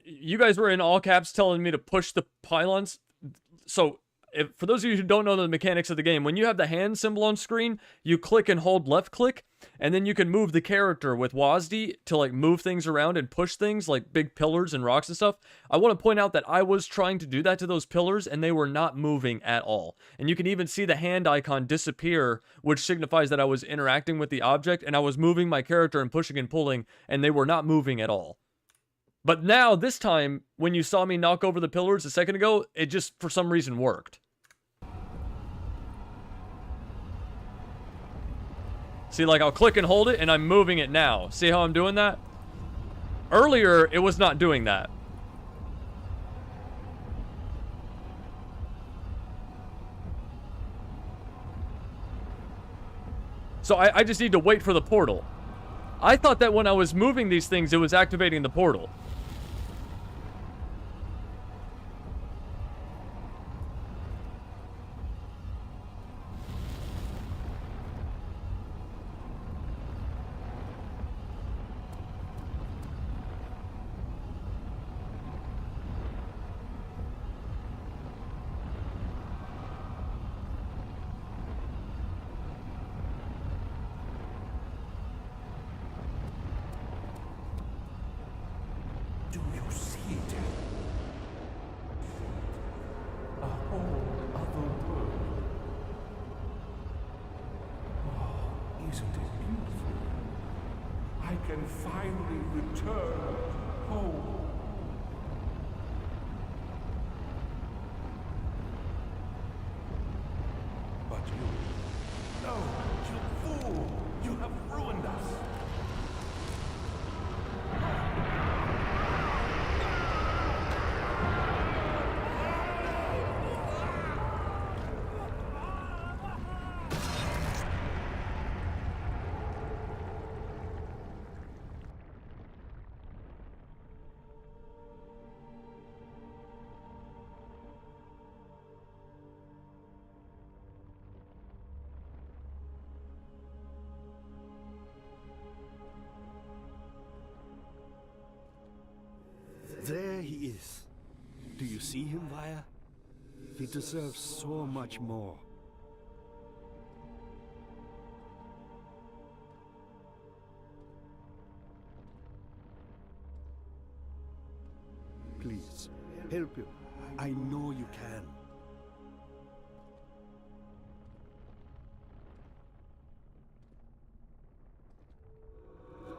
You guys were in all caps telling me to push the pylons. So, for those of you who don't know the mechanics of the game, when you have the hand symbol on screen, you click and hold left click, and then you can move the character with WASD to like move things around and push things like big pillars and rocks and stuff. I want to point out that I was trying to do that to those pillars, and they were not moving at all. And you can even see the hand icon disappear, which signifies that I was interacting with the object, and I was moving my character and pushing and pulling, and they were not moving at all. But now, this time, when you saw me knock over the pillars a second ago, it just, for some reason, worked. See, like, I'll click and hold it, and I'm moving it now. See how I'm doing that? Earlier, it was not doing that. So I just need to wait for the portal. I thought that when I was moving these things, it was activating the portal. Do you see it? A whole other world. Oh, isn't it beautiful? I can finally return home. But you... No, you fool! You have ruined us! Do you see him, Vaya? He deserves so much more. Please, help him. I know you can.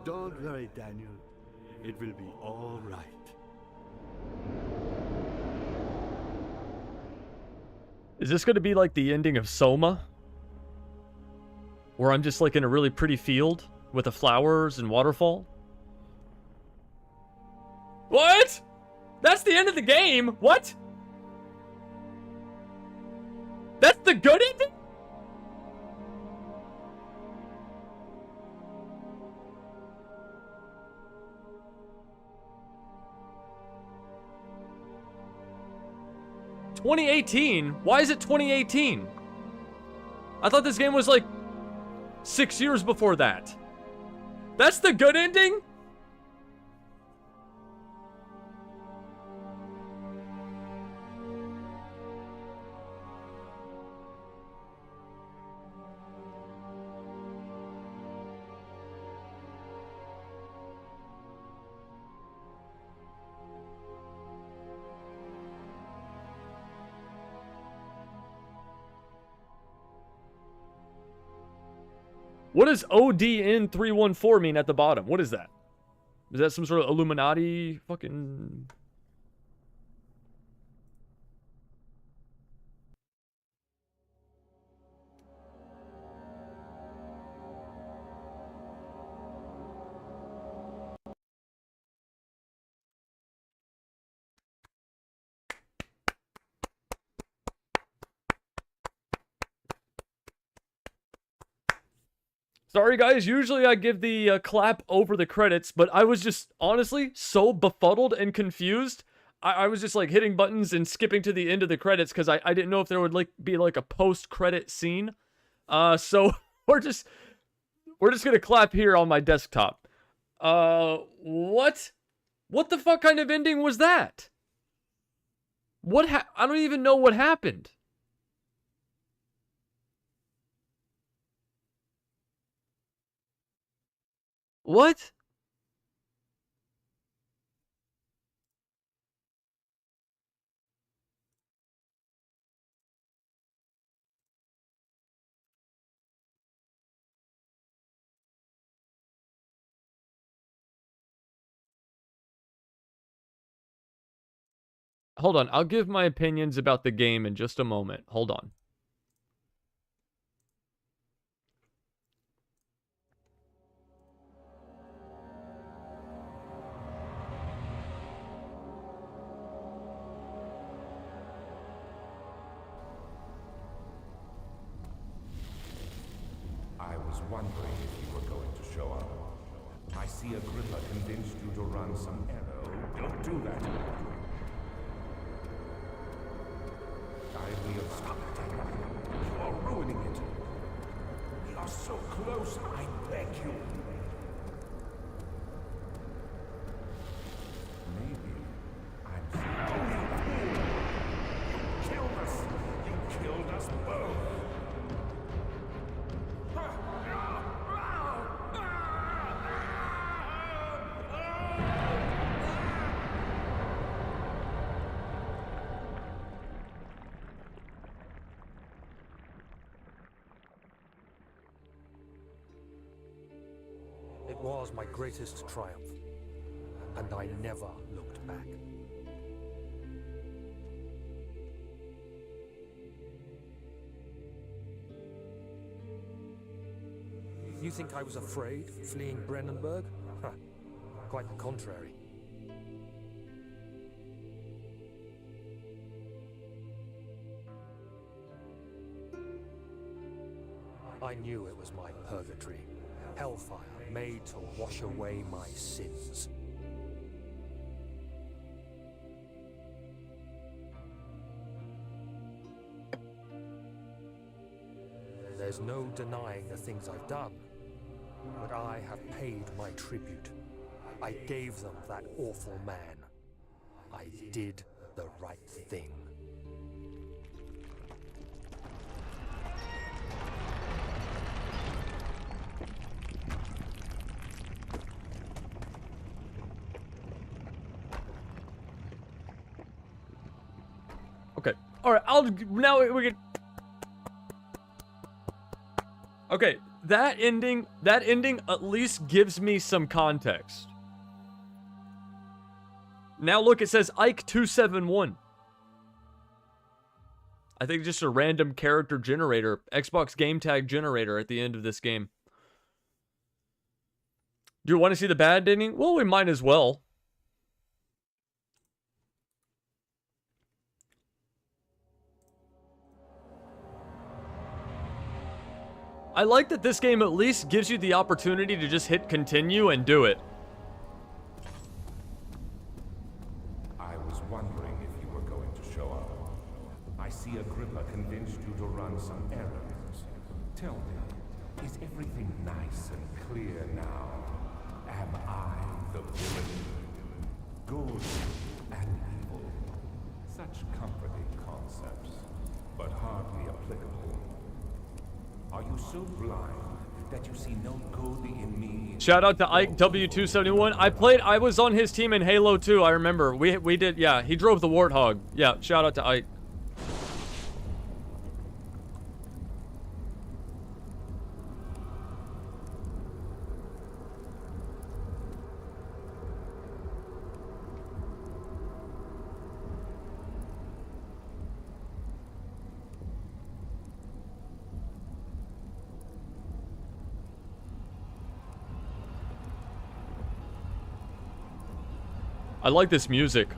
Don't worry, Daniel. It will be all right. Is this going to be like the ending of Soma? Where I'm just like in a really pretty field with the flowers and waterfall? What? That's the end of the game? What? That's the good ending? (2018) Why is it 2018? I thought this game was like 6 years before that. That's the good ending? What does ODN314 mean at the bottom? What is that? Is that some sort of Illuminati fucking... Sorry guys, usually I give the clap over the credits, but I was just honestly so befuddled and confused. I was just like hitting buttons and skipping to the end of the credits because I didn't know if there would like be like a post-credit scene. So we're just gonna clap here on my desktop. What? What the fuck kind of ending was that? I don't even know what happened. What? Hold on, I'll give my opinions about the game in just a moment. Hold on. I was wondering if you were going to show up. I see Agrippa convinced you to run some arrow. Don't do that. I will stop it. You are ruining it. We are so close, I beg you. Maybe I'm sorry. You killed us. You killed us both. It was my greatest triumph, and I never looked back. You think I was afraid, fleeing Brennenburg? Huh. Quite the contrary. I knew it was my purgatory. Hellfire made to wash away my sins. There's no denying the things I've done, but I have paid my tribute. I gave them that awful man. I did the right thing. Okay. All right. Now we can. Okay, that ending at least gives me some context. Now look, it says Ike 271. I think just a random character generator, Xbox game tag generator at the end of this game. Do you want to see the bad ending? Well, we might as well. I like that this game at least gives you the opportunity to just hit continue and do it. I was wondering if you were going to show up. I see Agrippa convinced you to run some errands. Tell me, is everything nice and clear now? Am I the villain? Good and evil. Such comforting concepts, but hardly applicable. Are you so blind that you see no good in me? Shout out to Ike W271. I was on his team in Halo 2, I remember. We did, yeah, he drove the Warthog. Yeah, shout out to Ike. I like this music.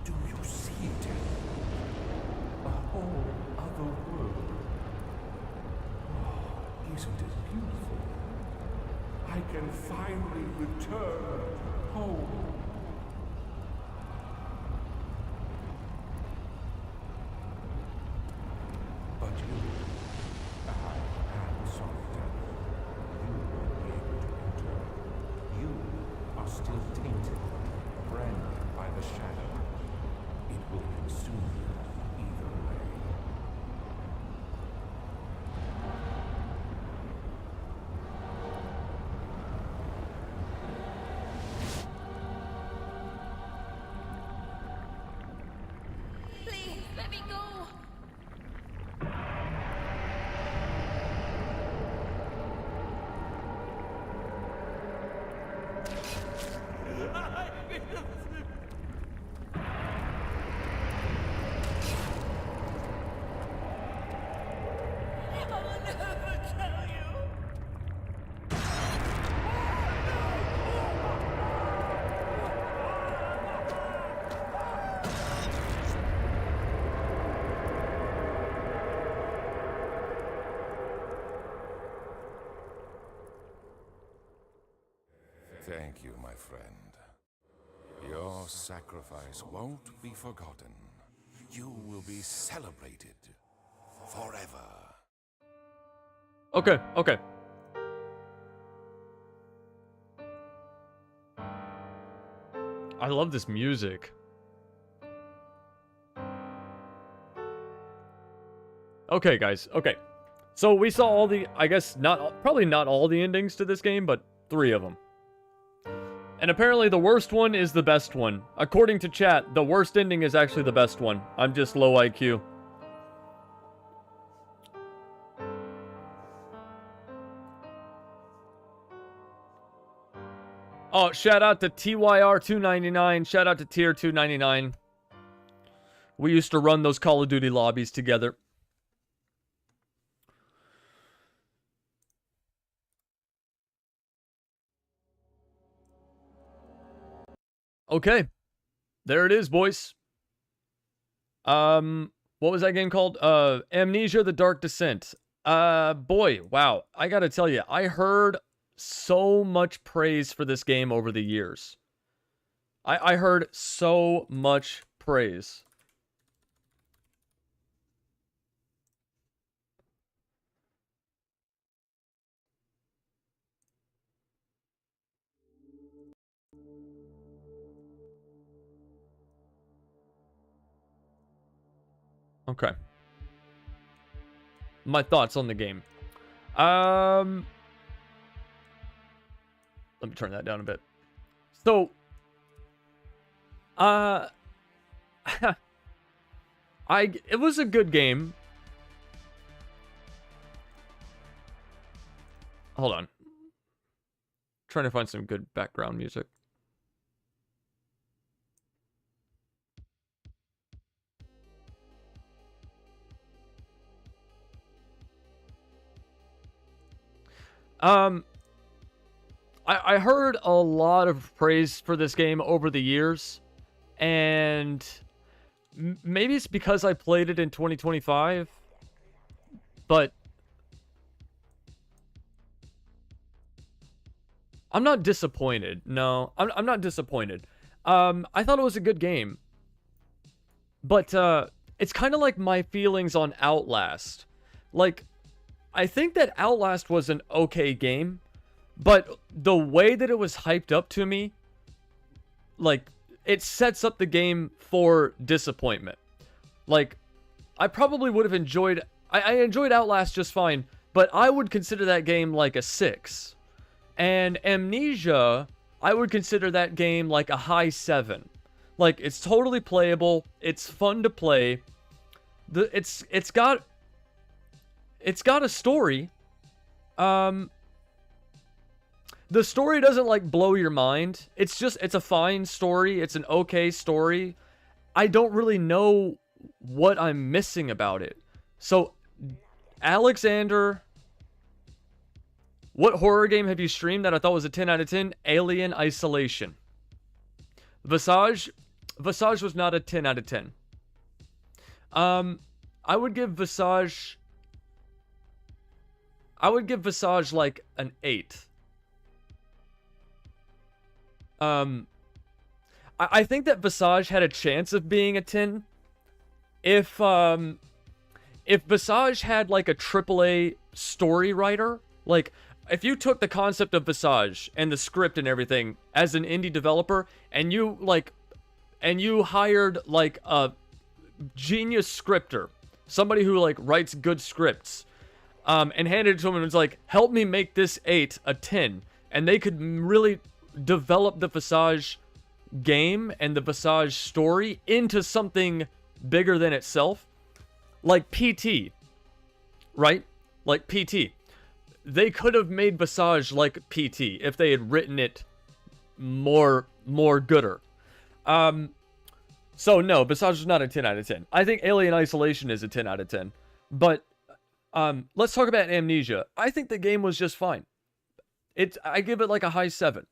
Do you see it? A whole other world. Oh, isn't it beautiful? I can finally return home. But you, I am sorry, Daniel. You won't be able to enter. You are still tainted, branded by the shadow. It will consume you either way. Please, let me go. I will never tell you. Thank you, my friend. Your sacrifice won't be forgotten. You will be celebrated forever. Okay, okay. I love this music. Okay, guys, okay. So we saw all the, I guess, probably not all the endings to this game, but 3 of them. And apparently the worst one is the best one. According to chat, the worst ending is actually the best one. I'm just low IQ. Oh, shout out to TYR299. Shout out to Tier 299. We used to run those Call of Duty lobbies together. Okay. There it is, boys. What was that game called? Amnesia the Dark Descent. Boy, wow. I gotta tell you, I heard so much praise for this game over the years. I heard so much praise. Okay. My thoughts on the game. Let me turn that down a bit. So, it was a good game. Hold on. Trying to find some good background music. I heard a lot of praise for this game over the years, and maybe it's because I played it in 2025, but I'm not disappointed. No, I'm not disappointed. I thought it was a good game, but it's kind of like my feelings on Outlast. Like, I think that Outlast was an okay game, but the way that it was hyped up to me, like, it sets up the game for disappointment. Like, I probably would have enjoyed... I enjoyed Outlast just fine, but I would consider that game like a 6. And Amnesia, I would consider that game like a high 7. Like, it's totally playable. It's fun to play. It's got a story. The story doesn't, like, blow your mind. It's a fine story. It's an okay story. I don't really know what I'm missing about it. So, Alexander, what horror game have you streamed that I thought was a 10 out of 10? Alien Isolation. Visage was not a 10 out of 10. I would give Visage like an 8. I think that Visage had a chance of being a 10 if Visage had like a AAA story writer. Like, if you took the concept of Visage and the script and everything as an indie developer, and you hired like a genius scripter, somebody who like writes good scripts, and handed it to him and was like, help me make this 8 a 10, and they could really develop the Visage game and the Visage story into something bigger than itself, like PT, right? Like PT. They could have made Visage like PT if they had written it more gooder. So no, Visage is not a 10 out of 10. I think Alien Isolation is a 10 out of 10. But let's talk about Amnesia. I think the game was just fine. I give it like a high 7.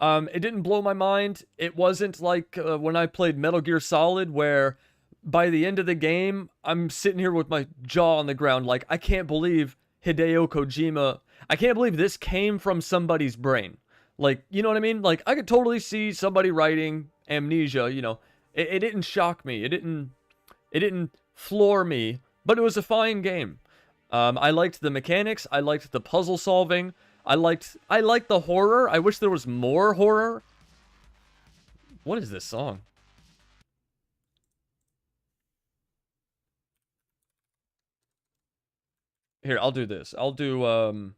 It didn't blow my mind. It wasn't like when I played Metal Gear Solid, where by the end of the game, I'm sitting here with my jaw on the ground like, I can't believe Hideo Kojima, I can't believe this came from somebody's brain. Like, you know what I mean? Like, I could totally see somebody writing Amnesia, you know. It didn't shock me. It didn't floor me, but it was a fine game. I liked the mechanics. I liked the puzzle solving. I liked the horror. I wish there was more horror. What is this song? Here, I'll do this. I'll do,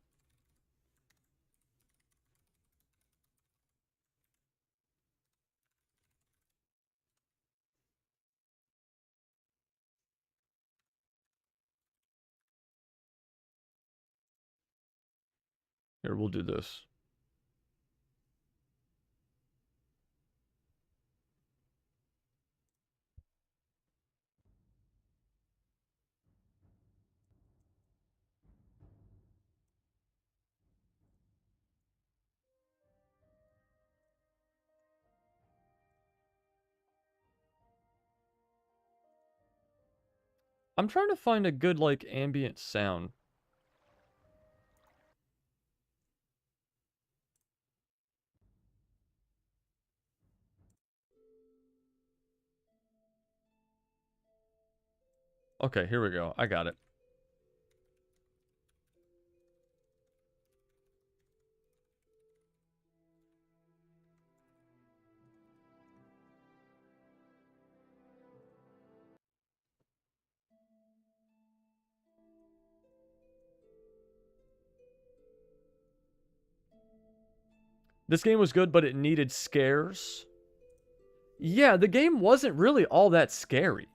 Here, we'll do this. I'm trying to find a good, like, ambient sound. Okay, here we go. I got it. This game was good, but it needed scares. Yeah, the game wasn't really all that scary.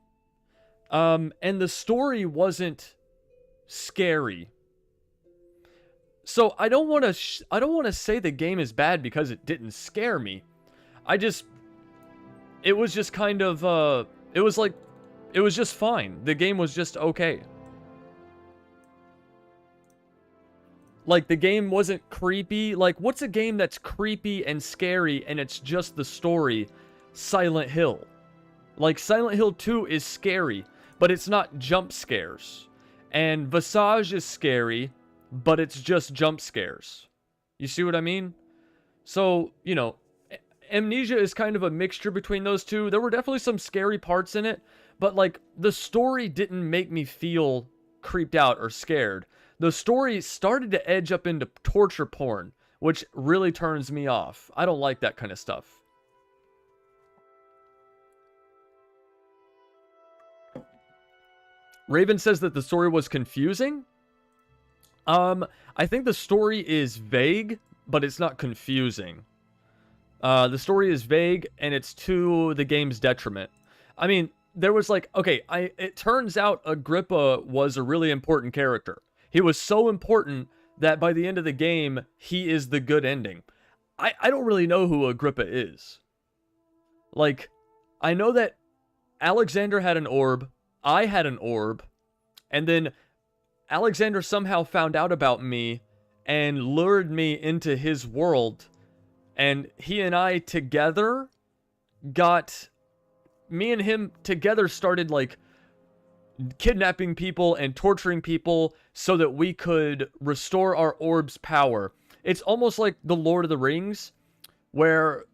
And the story wasn't scary. So I don't want to say the game is bad because it didn't scare me. It was just kind of it was just fine. The game was just okay. Like, the game wasn't creepy. Like, what's a game that's creepy and scary and it's just the story? Silent Hill. Like, Silent Hill 2 is scary, but it's not jump scares. And Visage is scary, but it's just jump scares. You see what I mean? So, you know, Amnesia is kind of a mixture between those two. There were definitely some scary parts in it, but, like, the story didn't make me feel creeped out or scared. The story started to edge up into torture porn, which really turns me off. I don't like that kind of stuff. Raven says that the story was confusing. I think the story is vague, but it's not confusing. The story is vague, and it's to the game's detriment. I mean, there was like, okay, it turns out Agrippa was a really important character. He was so important that by the end of the game, he is the good ending. I don't really know who Agrippa is. Like, I know that Alexander had an orb, I had an orb, and then Alexander somehow found out about me and lured me into his world, and he and I together me and him together started, like, kidnapping people and torturing people so that we could restore our orb's power. It's almost like the Lord of the Rings, where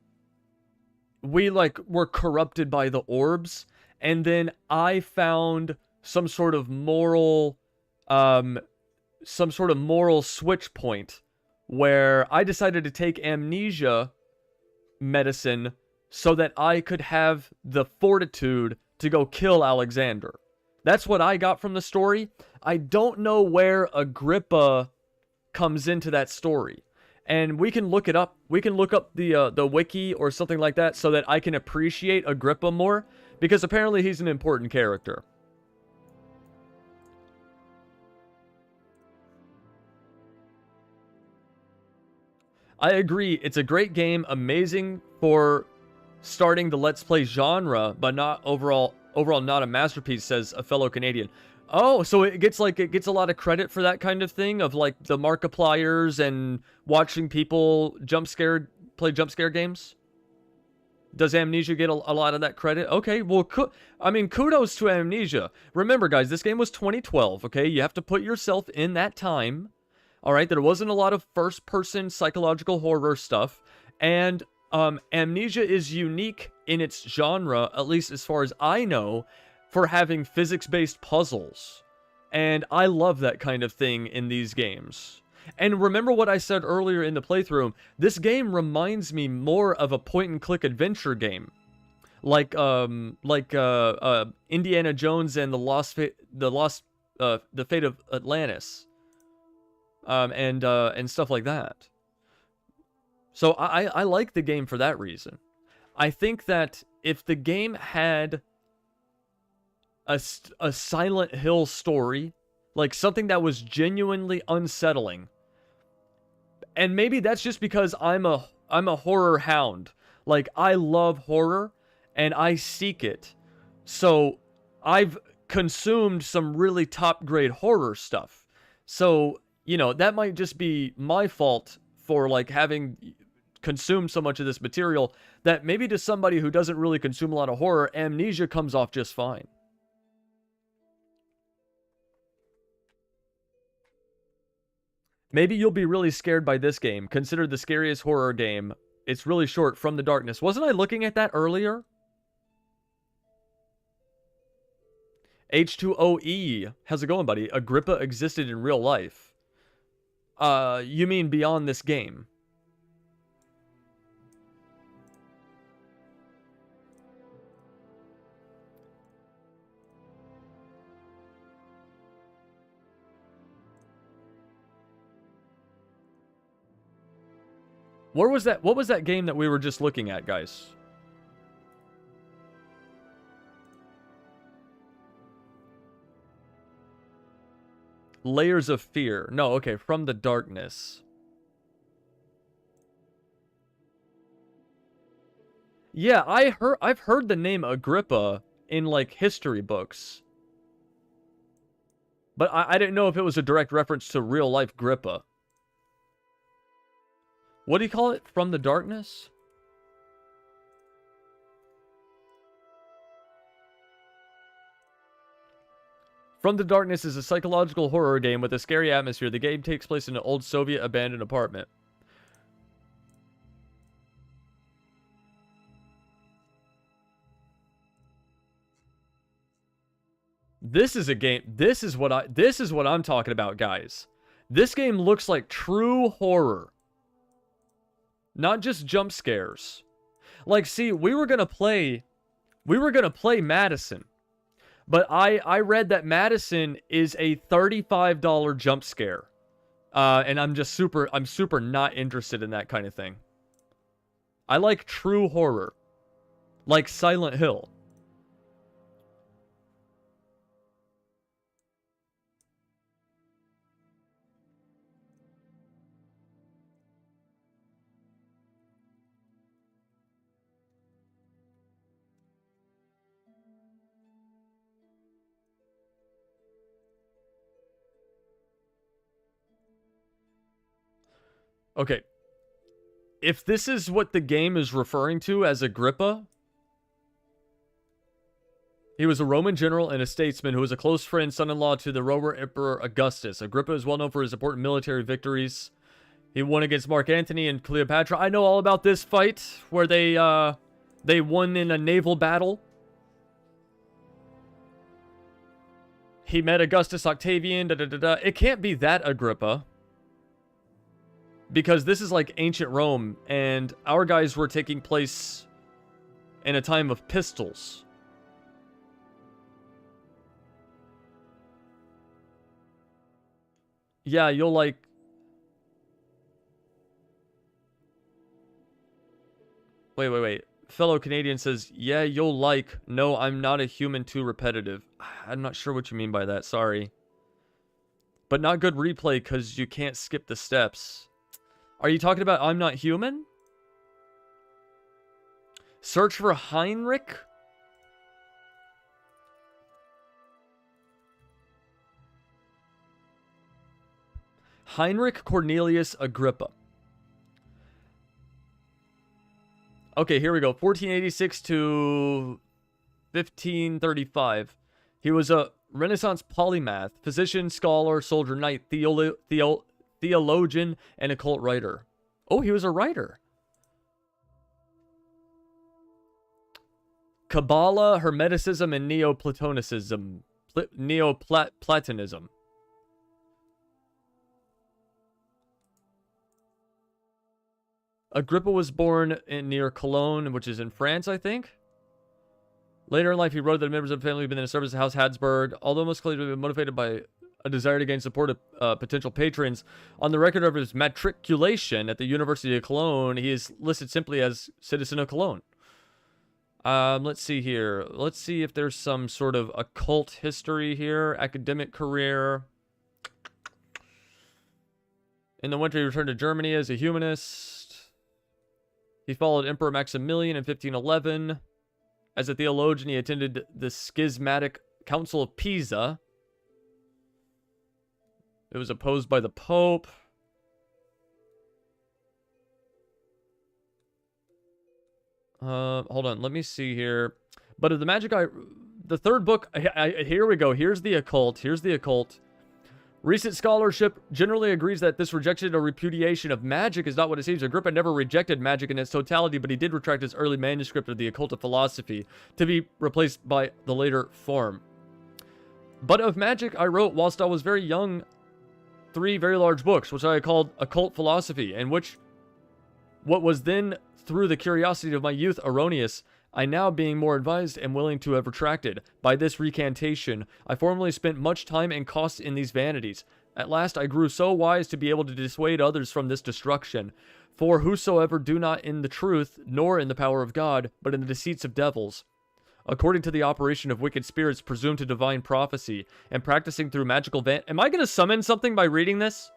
we, like, were corrupted by the orbs, and then I found some sort of moral switch point where I decided to take amnesia medicine so that I could have the fortitude to go kill Alexander. That's what I got from the story. I don't know where Agrippa comes into that story. And we can look it up. We can look up the wiki or something like that so that I can appreciate Agrippa more, because apparently he's an important character. I agree. It's a great game, amazing for starting the Let's Play genre, but not overall not a masterpiece, says a fellow Canadian. Oh, so it gets a lot of credit for that kind of thing, of like the Markipliers and watching people play jump scare games? Does Amnesia get a lot of that credit? Okay, well, I mean, kudos to Amnesia. Remember, guys, this game was 2012, okay? You have to put yourself in that time. All right, there wasn't a lot of first-person psychological horror stuff, and Amnesia is unique in its genre, at least as far as I know, for having physics-based puzzles. And I love that kind of thing in these games. And remember what I said earlier in the playthrough, this game reminds me more of a point-and-click adventure game. Like Indiana Jones and the Fate of Atlantis. And stuff like that. So I like the game for that reason. I think that if the game had a Silent Hill story, like something that was genuinely unsettling, And maybe that's just because I'm a horror hound. Like, I love horror and I seek it. So I've consumed some really top grade horror stuff. So, you know, that might just be my fault for like having consumed so much of this material that maybe to somebody who doesn't really consume a lot of horror, Amnesia comes off just fine. Maybe you'll be really scared by this game. Considered the scariest horror game. It's really short, From the Darkness. Wasn't I looking at that earlier? H2OE. How's it going, buddy? Agrippa existed in real life. You mean beyond this game? Where was that? What was that game that we were just looking at, guys? Layers of Fear. No, okay, From the Darkness. Yeah, I've heard the name Agrippa in like history books. But I didn't know if it was a direct reference to real life Agrippa. What do you call it? From the Darkness? From the Darkness is a psychological horror game with a scary atmosphere. The game takes place in an old Soviet abandoned apartment. This is a game. This is what I'm talking about, guys. This game looks like true horror. Not just jump scares. Like, see, we were gonna play Madison. But I read that Madison is a $35 jump scare. And I'm super not interested in that kind of thing. I like true horror. Like Silent Hill. Okay. If this is what the game is referring to as Agrippa, he was a Roman general and a statesman who was a close friend, son-in-law to the Roman Emperor Augustus. Agrippa is well known for his important military victories. He won against Mark Antony and Cleopatra. I know all about this fight where they won in a naval battle. He met Augustus Octavian. It can't be that Agrippa. Because this is like ancient Rome, and our guys were taking place in a time of pistols. Yeah, you'll like... Wait. Fellow Canadian says, yeah, you'll like... No, I'm not a human, too repetitive. I'm not sure what you mean by that, sorry. But not good replay because you can't skip the steps. Are you talking about I'm Not Human? Search for Heinrich? Heinrich Cornelius Agrippa. Okay, here we go. 1486 to 1535. He was a Renaissance polymath, physician, scholar, soldier, knight, theologian, and occult writer. Oh, he was a writer. Kabbalah, Hermeticism, and Neoplatonism. Neoplatonism. Agrippa was born near Cologne, which is in France, I think. Later in life, he wrote that members of the family had been in the service of House Habsburg, although most clearly motivated by a desire to gain support of potential patrons. On the record of his matriculation at the University of Cologne, he is listed simply as citizen of Cologne. Let's see here. Let's see if there's some sort of occult history here. Academic career. In the winter, he returned to Germany as a humanist. He followed Emperor Maximilian in 1511. As a theologian, he attended the Schismatic Council of Pisa. It was opposed by the Pope. Hold on, let me see here. But of the magic the third book, here we go. Here's the occult. Here's the occult. Recent scholarship generally agrees that this rejection or repudiation of magic is not what it seems. Agrippa never rejected magic in its totality, but he did retract his early manuscript of the Occult of Philosophy to be replaced by the later form. But of magic I wrote whilst I was very young 3 very large books, which I called Occult Philosophy, and which what was then, through the curiosity of my youth, erroneous, I now, being more advised, am willing to have retracted. By this recantation, I formerly spent much time and cost in these vanities. At last I grew so wise to be able to dissuade others from this destruction. For whosoever do not in the truth, nor in the power of God, but in the deceits of devils, according to the operation of wicked spirits, presume to divine prophecy, and practicing through magical Am I going to summon something by reading this?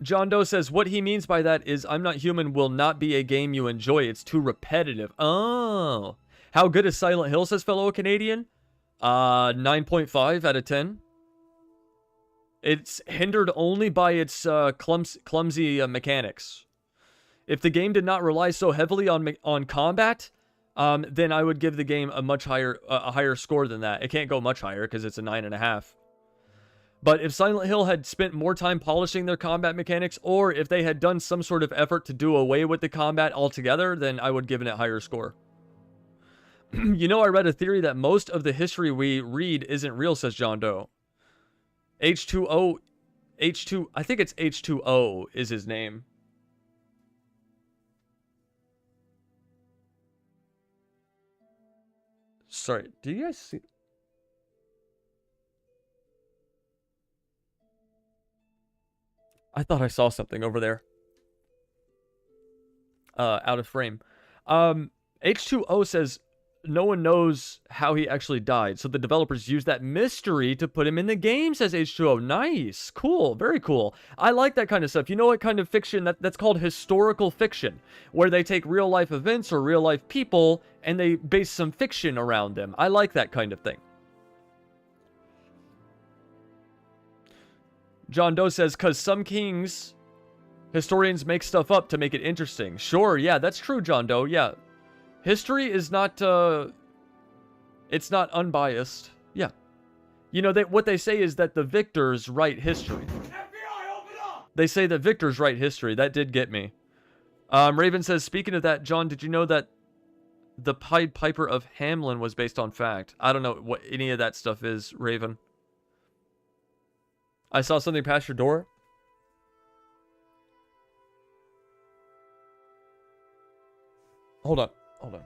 John Doe says, what he means by that is, I'm Not Human will not be a game you enjoy. It's too repetitive. Oh. How good is Silent Hill, says fellow Canadian? 9.5 out of 10. It's hindered only by its clumsy mechanics. If the game did not rely so heavily on combat, then I would give the game a much higher score than that. It can't go much higher because it's a 9.5. But if Silent Hill had spent more time polishing their combat mechanics, or if they had done some sort of effort to do away with the combat altogether, then I would give it a higher score. You know, I read a theory that most of the history we read isn't real, says John Doe. I think it's H2O is his name. Sorry, do you guys see? I thought I saw something over there. Out of frame. H2O says no one knows how he actually died, so the developers used that mystery to put him in the game, says H2O. Nice. Cool. Very cool. I like that kind of stuff. You know what kind of fiction? That's called historical fiction, where they take real-life events or real-life people, and they base some fiction around them. I like that kind of thing. John Doe says, because some historians make stuff up to make it interesting. Sure, yeah, that's true, John Doe, yeah. History is not, it's not unbiased. Yeah. You know, what they say is that the victors write history. FBI, open up! They say that victors write history. That did get me. Raven says, speaking of that, John, did you know that the Pied Piper of Hamelin was based on fact? I don't know what any of that stuff is, Raven. I saw something past your door. Hold on. Hold on.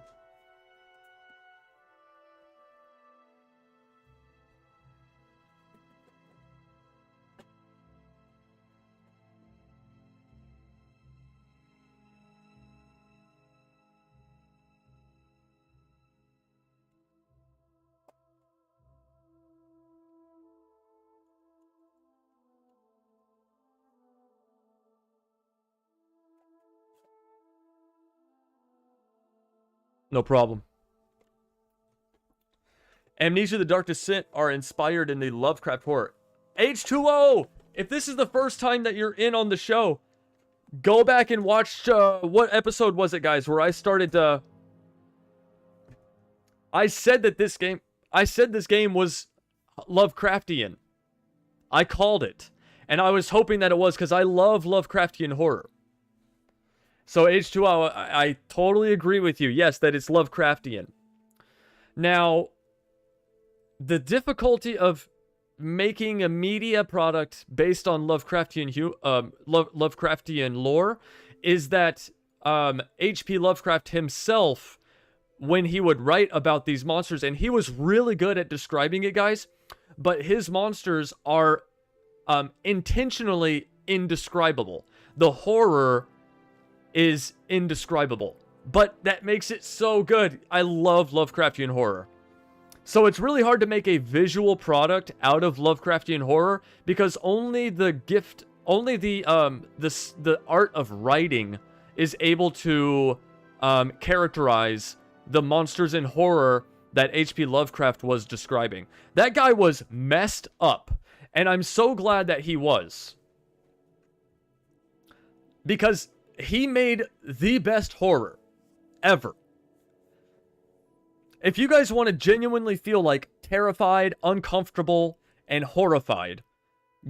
No problem. Amnesia the Dark Descent are inspired in the Lovecraft horror. H2O! If this is the first time that you're in on the show, go back and watch, what episode was it, guys, where I started, I said this game was Lovecraftian. I called it. And I was hoping that it was, because I love Lovecraftian horror. So H2O, I totally agree with you. Yes, that it's Lovecraftian. Now, the difficulty of making a media product based on Lovecraftian lore is that H.P. Lovecraft himself, when he would write about these monsters, and he was really good at describing it, guys, but his monsters are intentionally indescribable. The horror is indescribable, but that makes it so good. I love Lovecraftian horror. So it's really hard to make a visual product out of Lovecraftian horror because only the art of writing is able to characterize the monsters in horror that H.P. Lovecraft was describing. That guy was messed up, and I'm so glad that he was. Because he made the best horror ever. If you guys want to genuinely feel like terrified, uncomfortable, and horrified,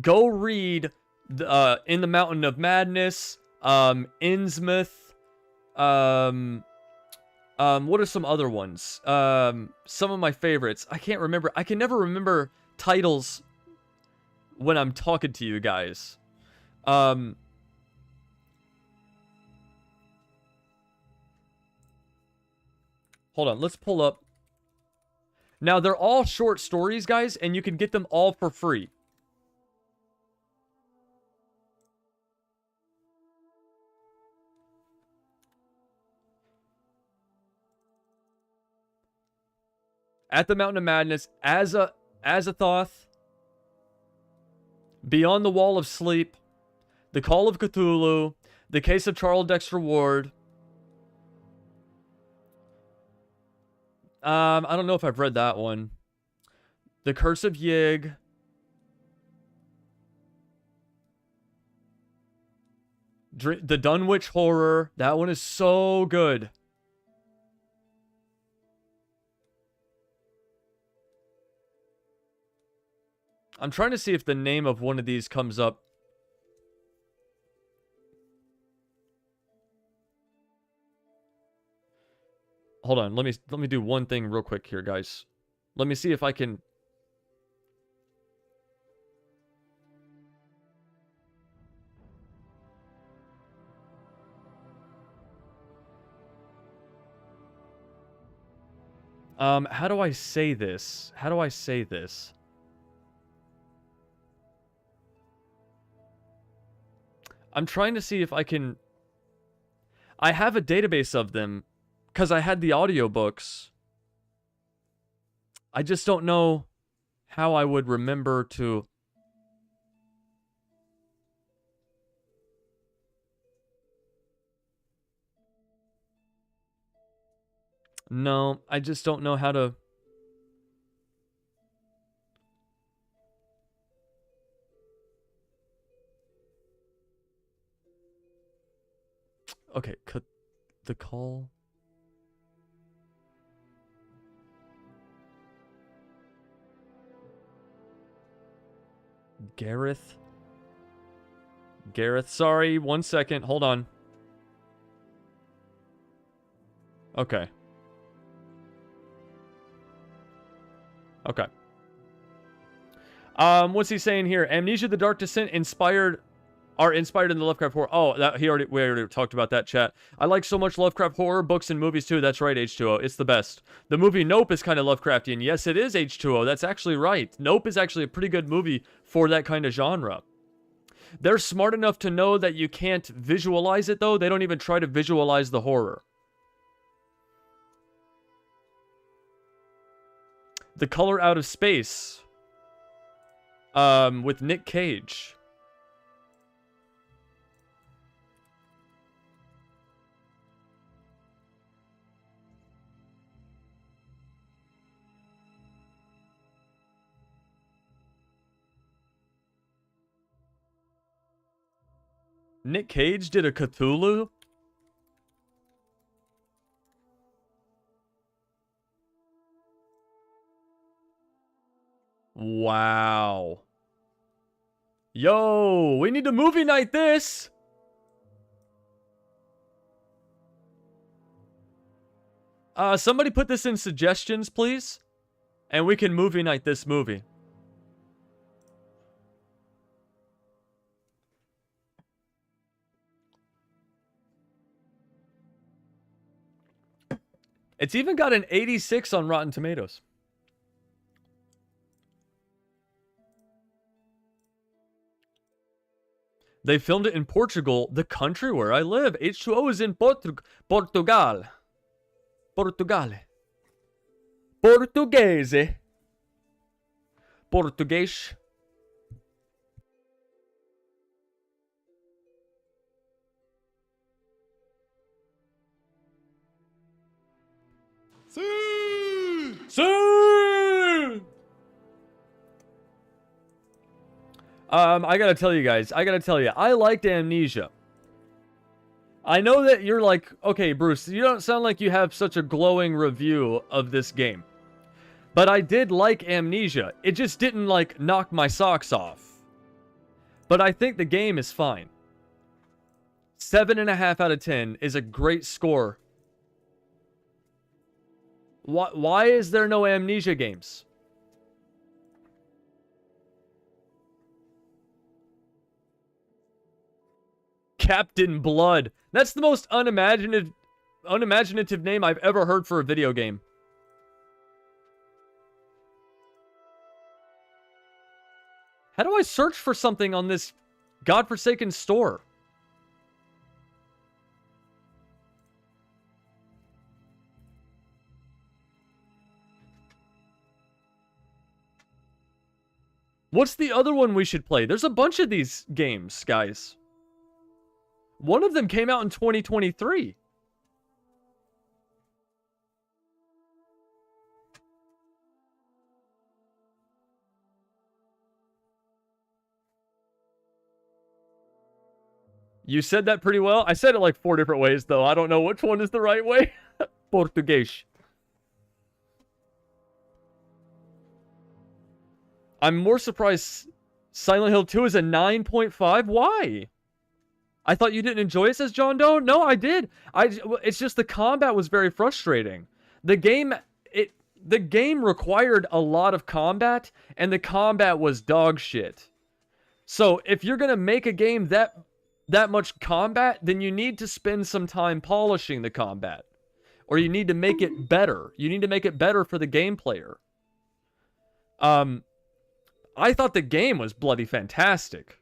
go read In the Mountain of Madness, Innsmouth, what are some other ones? Some of my favorites. I can't remember. I can never remember titles when I'm talking to you guys. Hold on, let's pull up. Now, they're all short stories, guys, and you can get them all for free. At the Mountain of Madness, Azathoth, Beyond the Wall of Sleep, The Call of Cthulhu, The Case of Charles Dexter Ward. I don't know if I've read that one. The Curse of Yig. The Dunwich Horror. That one is so good. I'm trying to see if the name of one of these comes up. Hold on, let me do one thing real quick here, guys. Let me see if I can. How do I say this? How do I say this? I'm trying to see if I can. I have a database of them because I had the audiobooks. I just don't know how I would remember to. No, I just don't know how to. Okay, the call. Gareth, sorry, 1 second, hold on. Okay. Okay. What's he saying here? Amnesia the Dark Descent are inspired in the Lovecraft horror. Oh, we already talked about that, chat. I like so much Lovecraft horror books and movies too. That's right, H2O. It's the best. The movie Nope is kind of Lovecraftian. Yes, it is, H2O. That's actually right. Nope is actually a pretty good movie for that kind of genre. They're smart enough to know that you can't visualize it, though. They don't even try to visualize the horror. The Color Out of Space. With Nick Cage. Nick Cage did a Cthulhu? Wow. Yo, we need to movie night this. Somebody put this in suggestions, please. And we can movie night this movie. It's even got an 86 on Rotten Tomatoes. They filmed it in Portugal, the country where I live. H2O is in Portugal. Portugale. Portuguese. Português. Sí! I gotta tell you guys, I liked Amnesia. I know that you're like, okay, Bruce, you don't sound like you have such a glowing review of this game. But I did like Amnesia. It just didn't, like, knock my socks off. But I think the game is fine. 7.5 out of 10 is a great score. Why is there no Amnesia games? Captain Blood. That's the most unimaginative name I've ever heard for a video game. How do I search for something on this godforsaken store? What's the other one we should play? There's a bunch of these games, guys. One of them came out in 2023. You said that pretty well. I said it like 4 different ways, though. I don't know which one is the right way. Português. I'm more surprised Silent Hill 2 is a 9.5. Why? I thought you didn't enjoy it, says John Doe. No, I did. It's just the combat was very frustrating. The game required a lot of combat, and the combat was dog shit. So if you're gonna make a game that much combat, then you need to spend some time polishing the combat, or you need to make it better. You need to make it better for the game player. I thought the game was bloody fantastic.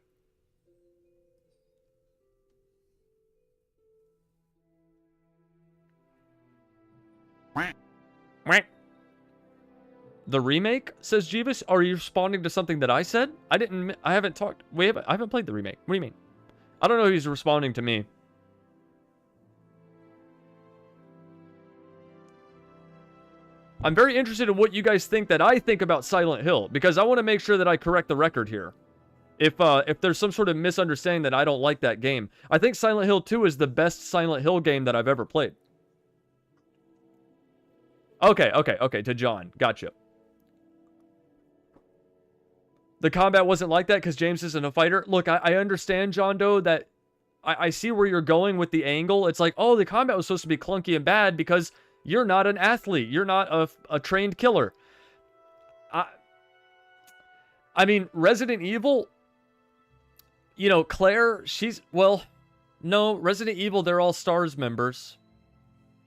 The remake, says Jeevis. Are you responding to something that I said? I haven't talked. I haven't played the remake. What do you mean? I don't know if he's responding to me. I'm very interested in what you guys think that I think about Silent Hill, because I want to make sure that I correct the record here. If there's some sort of misunderstanding that I don't like that game. I think Silent Hill 2 is the best Silent Hill game that I've ever played. Okay, to John. Gotcha. The combat wasn't like that because James isn't a fighter. Look, I understand, John Doe, that I see where you're going with the angle. It's like, oh, the combat was supposed to be clunky and bad because you're not an athlete. You're not a trained killer. I mean, Resident Evil, you know, Claire, no, Resident Evil, they're all STARS members.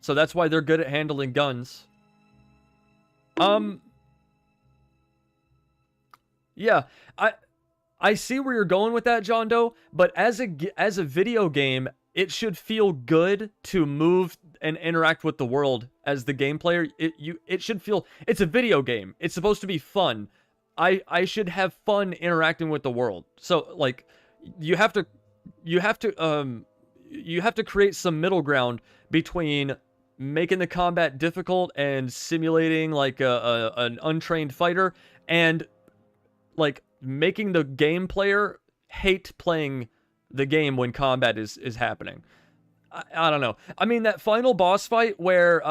So that's why they're good at handling guns. Yeah, I see where you're going with that, John Doe, but as a video game, it should feel good to move and interact with the world as the game player. It should feel, it's a video game. It's supposed to be fun. I should have fun interacting with the world. So like you have to create some middle ground between making the combat difficult and simulating like an untrained fighter, and like making the game player hate playing the game when combat is happening. I don't know. I mean, that final boss fight where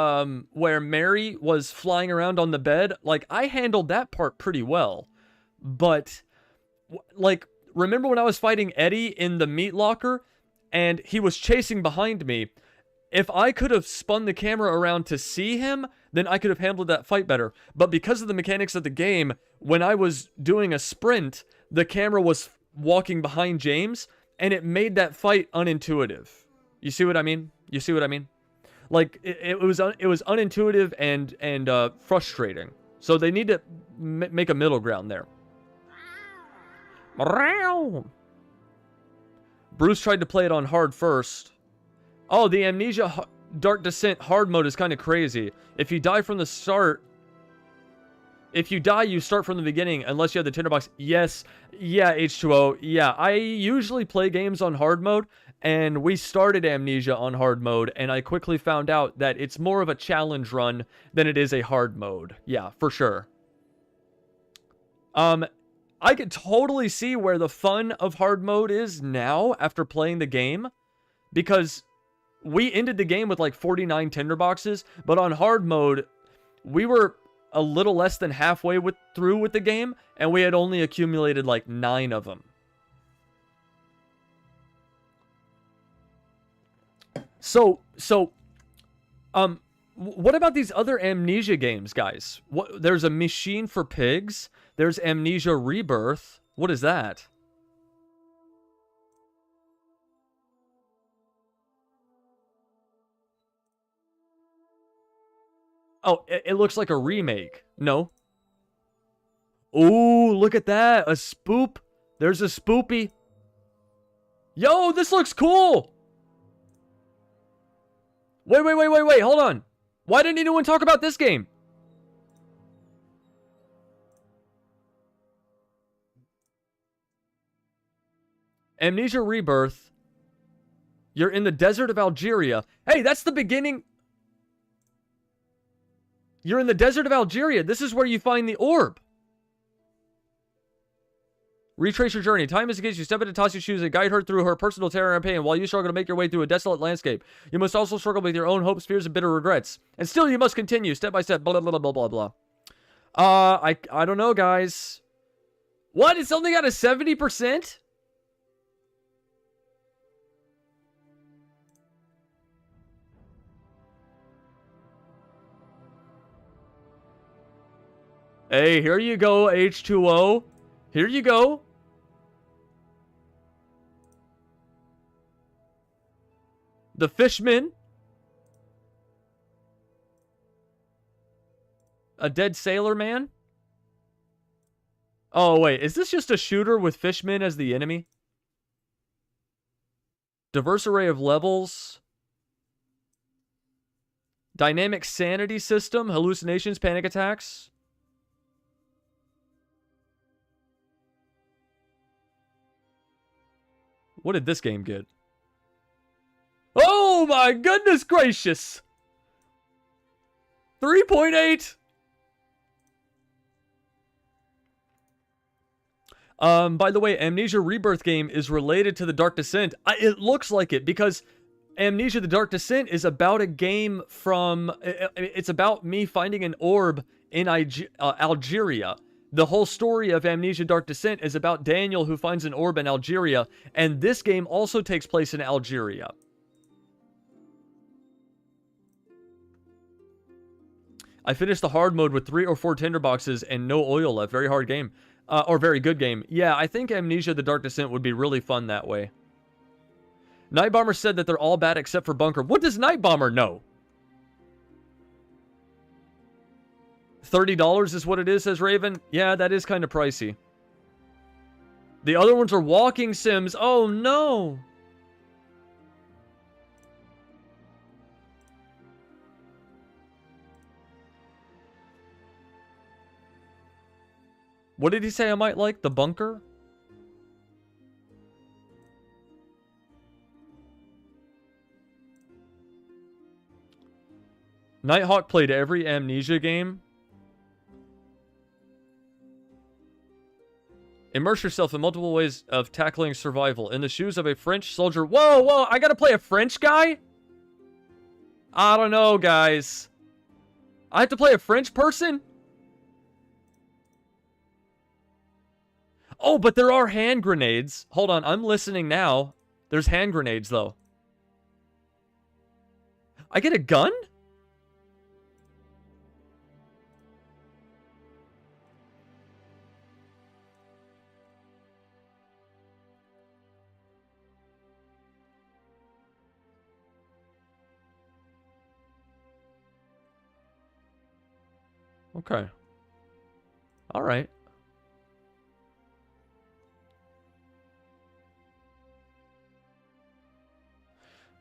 Mary was flying around on the bed, like I handled that part pretty well. But like, remember when I was fighting Eddie in the meat locker and he was chasing behind me? If I could have spun the camera around to see him, then I could have handled that fight better. But because of the mechanics of the game, when I was doing a sprint, the camera was walking behind James, and it made that fight unintuitive. You see what I mean? Like, it was unintuitive and frustrating. So they need to make a middle ground there. Bruce tried to play it on hard first. Oh, the Amnesia Dark Descent hard mode is kind of crazy. If you die from the start... If you die, you start from the beginning, unless you have the tinderbox. Yes. Yeah, H2O. Yeah, I usually play games on hard mode, and we started Amnesia on hard mode, and I quickly found out that it's more of a challenge run than it is a hard mode. Yeah, for sure. I could totally see where the fun of hard mode is now after playing the game, because we ended the game with like 49 tinderboxes, but on hard mode, we were a little less than halfway through with the game, and we had only accumulated like 9 of them. So, what about these other Amnesia games, guys? There's a Machine for Pigs. There's Amnesia Rebirth. What is that? Oh, it looks like a remake. No. Ooh, look at that. A spoop. There's a spoopy. Yo, this looks cool. Wait. Hold on. Why didn't anyone talk about this game? Amnesia Rebirth. You're in the desert of Algeria. Hey, that's the beginning. You're in the desert of Algeria. This is where you find the orb. Retrace your journey. Time is against you. Step into Tasia's shoes and guide her through her personal terror and pain while you struggle to make your way through a desolate landscape. You must also struggle with your own hopes, fears, and bitter regrets. And still you must continue, step by step, blah, blah, blah, blah, blah. I don't know, guys. What? It's only got a 70%? Hey, here you go, H2O. Here you go. The Fishman. A dead sailor man. Oh, wait. Is this just a shooter with Fishman as the enemy? Diverse array of levels. Dynamic sanity system. Hallucinations, panic attacks. What did this game get? Oh my goodness gracious! 3.8! By the way, Amnesia Rebirth game is related to the Dark Descent. It looks like it, because Amnesia the Dark Descent is about a game from... It's about me finding an orb in Algeria. The whole story of Amnesia Dark Descent is about Daniel who finds an orb in Algeria, and this game also takes place in Algeria. I finished the hard mode with 3 or 4 tinderboxes and no oil left. Very hard game. Or very good game. Yeah, I think Amnesia the Dark Descent would be really fun that way. Night Bomber said that they're all bad except for Bunker. What does Night Bomber know? $30 is what it is, says Raven. Yeah, that is kind of pricey. The other ones are walking sims. Oh, no. What did he say I might like? The Bunker? Nighthawk played every Amnesia game. Immerse yourself in multiple ways of tackling survival. In the shoes of a French soldier. Whoa, I gotta play a French guy? I don't know, guys. I have to play a French person? Oh, but there are hand grenades. Hold on, I'm listening now. There's hand grenades, though. I get a gun? Okay. All right.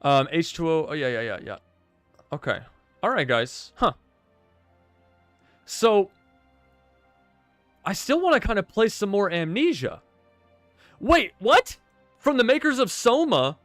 H2O. Oh, yeah. Okay. All right, guys. Huh. So, I still want to kind of play some more Amnesia. Wait, what? From the makers of Soma?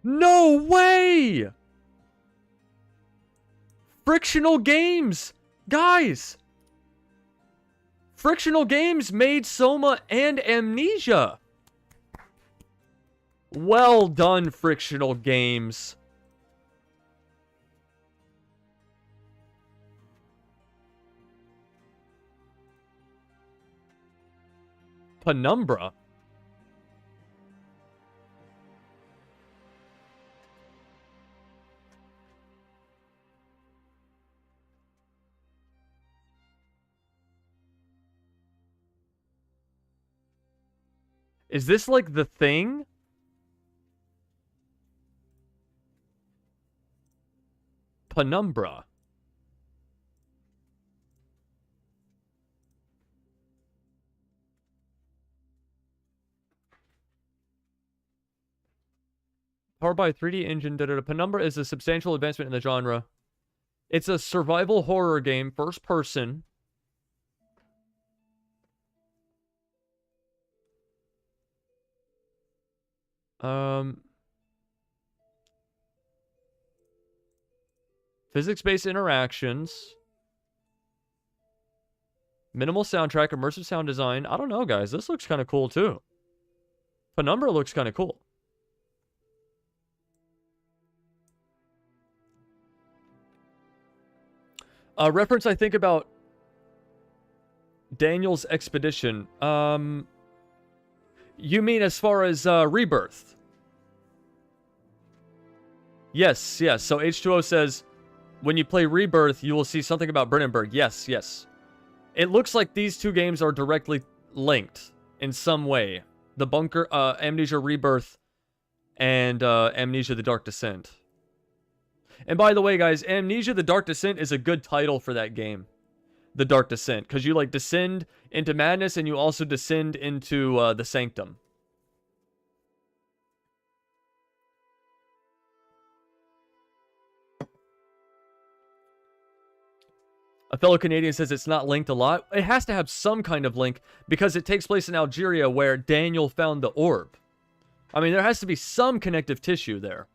No way! Frictional Games! Guys! Frictional Games made Soma and Amnesia! Well done, Frictional Games. Penumbra? Is this like The Thing? Penumbra. Powered by a 3D engine. Penumbra is a substantial advancement in the genre. It's a survival horror game, first person. Physics-based interactions. Minimal soundtrack, immersive sound design. I don't know, guys. This looks kind of cool, too. Penumbra looks kind of cool. Reference, I think, about Daniel's Expedition. You mean as far as Rebirth? Yes. So H2O says, when you play Rebirth, you will see something about Brennenberg. Yes. It looks like these two games are directly linked in some way. The Bunker, Amnesia Rebirth, and Amnesia the Dark Descent. And by the way, guys, Amnesia the Dark Descent is a good title for that game. The Dark Descent. Because you, like, descend into madness, and you also descend into the Sanctum. A fellow Canadian says it's not linked a lot. It has to have some kind of link, because it takes place in Algeria, where Daniel found the orb. I mean, there has to be some connective tissue there.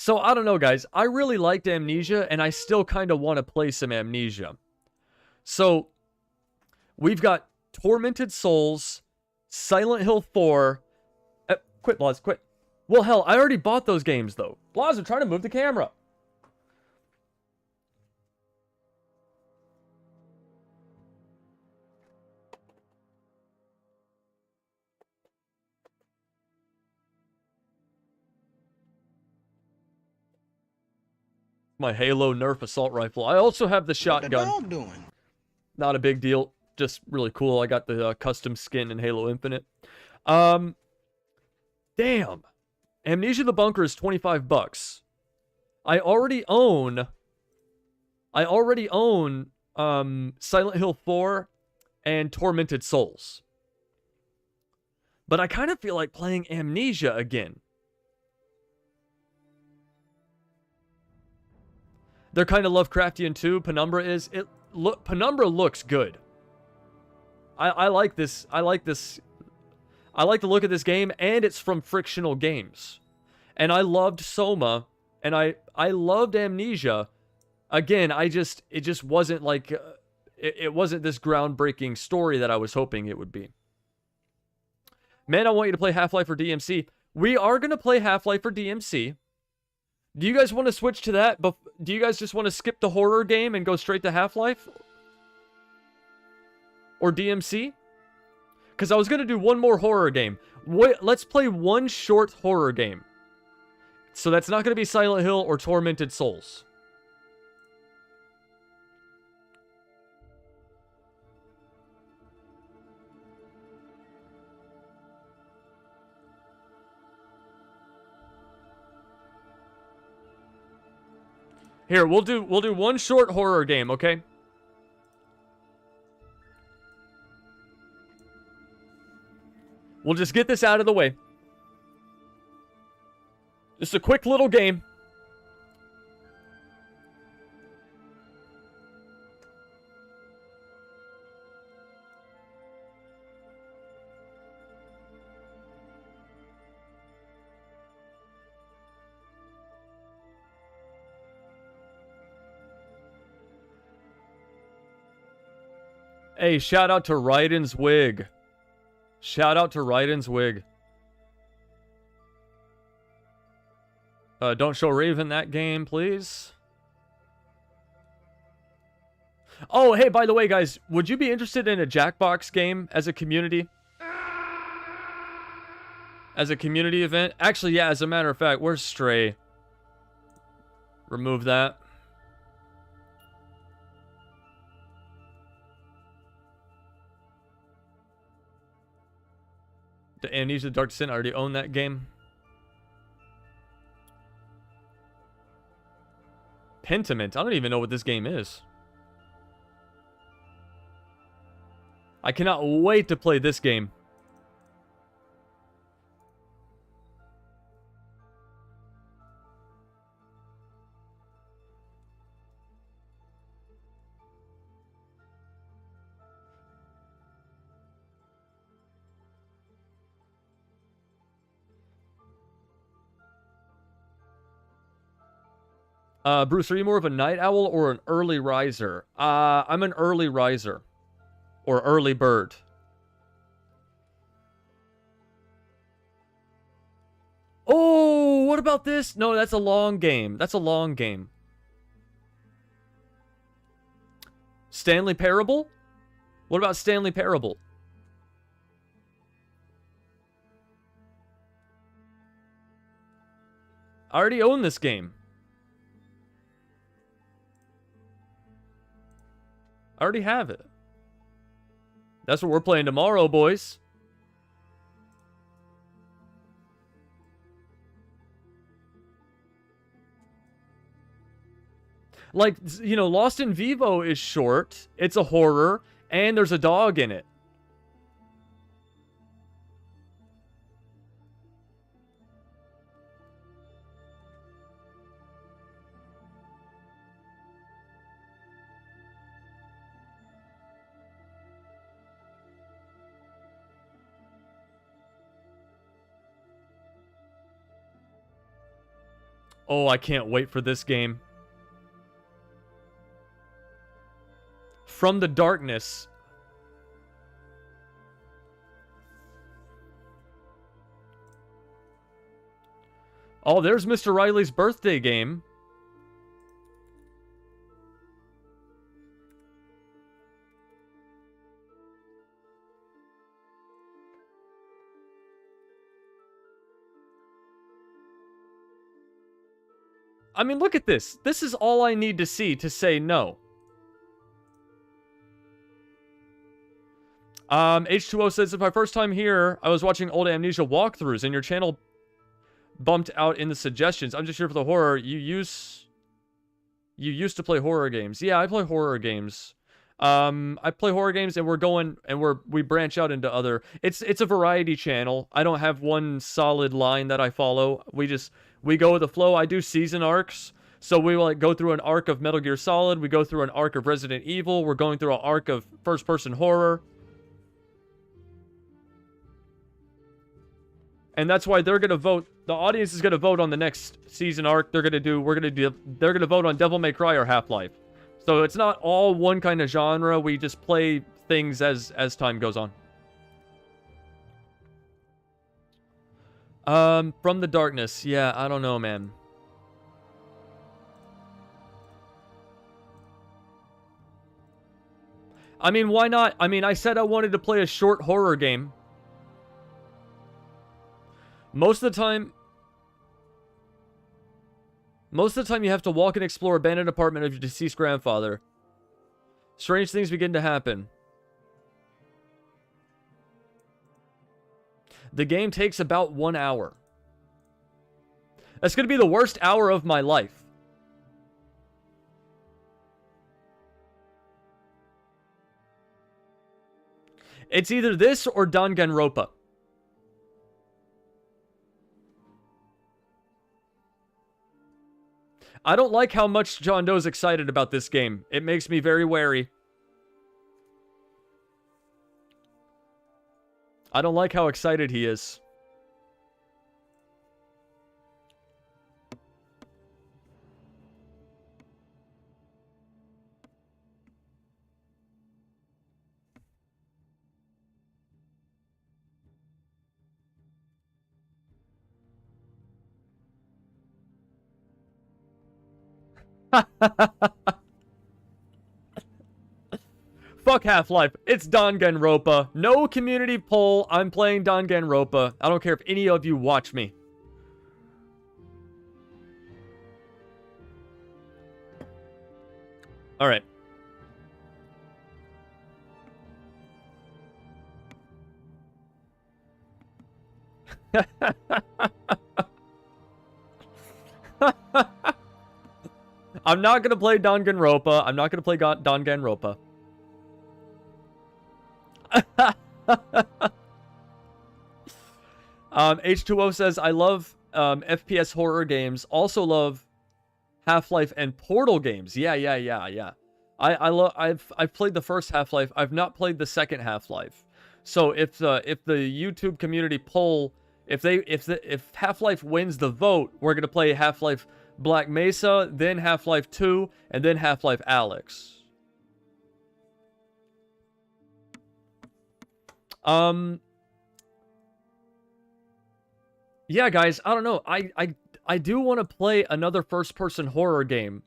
So, I don't know, guys. I really liked Amnesia, and I still kind of want to play some Amnesia. So, we've got Tormented Souls, Silent Hill 4... quit, Blaz, quit. Well, hell, I already bought those games, though. Blaz, I'm trying to move the camera. My Halo Nerf assault rifle. I also have the shotgun. What the dog doing? Not a big deal. Just really cool. I got the custom skin in Halo Infinite. Damn. Amnesia the Bunker is $25. I already own Silent Hill 4 and Tormented Souls. But I kind of feel like playing Amnesia again. They're kind of Lovecraftian too. Penumbra is. Penumbra looks good. I like this. I like the look of this game, and it's from Frictional Games. And I loved Soma, and I loved Amnesia. Again, it just wasn't like it wasn't this groundbreaking story that I was hoping it would be. Man, I want you to play Half-Life or DMC. We are gonna play Half-Life or DMC. Do you guys want to switch to that? But do you guys just want to skip the horror game and go straight to Half-Life? Or DMC? Because I was going to do one more horror game. Wait, let's play one short horror game. So that's not going to be Silent Hill or Tormented Souls. Here, we'll do one short horror game, okay? We'll just get this out of the way. Just a quick little game. Hey, shout out to Raiden's wig. Shout out to Raiden's wig. Don't show Raven that game, please. Oh, hey, by the way, guys, would you be interested in a Jackbox game as a community? As a community event? Actually, yeah, as a matter of fact, where's Stray? Remove that. The Amnesia Dark Descent, I already own that game. Pentiment. I don't even know what this game is. I cannot wait to play this game. Bruce, are you more of a night owl or an early riser? I'm an early riser. Or early bird. Oh, what about this? No, that's a long game. That's a long game. Stanley Parable? What about Stanley Parable? I already own this game. I already have it. That's what we're playing tomorrow, boys. Like, you know, Lost in Vivo is short. It's a horror. And there's a dog in it. Oh, I can't wait for this game. From the Darkness. Oh, there's Mr. Riley's birthday game. I mean, look at this. This is all I need to see to say no. H2O says, it's my first time here. I was watching old Amnesia walkthroughs, and your channel bumped out in the suggestions. I'm just here for the horror. You used to play horror games. Yeah, I play horror games. I play horror games, and we branch out into other. It's a variety channel. I don't have one solid line that I follow. We go with the flow. I do season arcs. So we will like go through an arc of Metal Gear Solid. We go through an arc of Resident Evil. We're going through an arc of first-person horror. And that's why they're going to vote. The audience is going to vote on the next season arc. They're going to vote on Devil May Cry or Half-Life. So it's not all one kind of genre. We just play things as time goes on. From the Darkness. Yeah, I don't know, man. I mean, why not? I mean, I said I wanted to play a short horror game. Most of the time... Most of the time you have to walk and explore abandoned apartment of your deceased grandfather. Strange things begin to happen. The game takes about 1 hour. That's going to be the worst hour of my life. It's either this or Danganronpa. I don't like how much John Doe's excited about this game. It makes me very wary. I don't like how excited he is. Fuck Half-Life. It's Danganronpa. No community poll. I'm playing Danganronpa. I don't care if any of you watch me. Alright. I'm not gonna play Danganronpa. I'm not gonna play Danganronpa. H2O says, I love FPS horror games. Also love Half-Life and Portal games. Yeah. I've played the first Half-Life. I've not played the second Half-Life. So if the YouTube community poll, if Half-Life wins the vote, we're gonna play Half-Life Black Mesa, then Half-Life 2, and then Half-Life Alyx. Yeah, guys, I don't know. I do want to play another first-person horror game.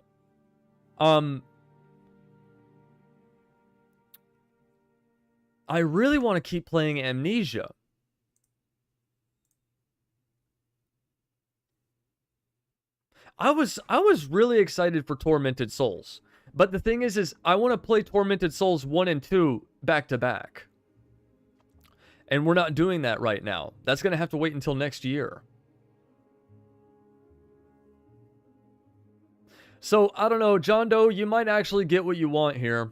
I really want to keep playing Amnesia. I was really excited for Tormented Souls. But the thing is I want to play Tormented Souls 1 and 2 back to back. And we're not doing that right now. That's going to have to wait until next year. So, I don't know, John Doe, you might actually get what you want here.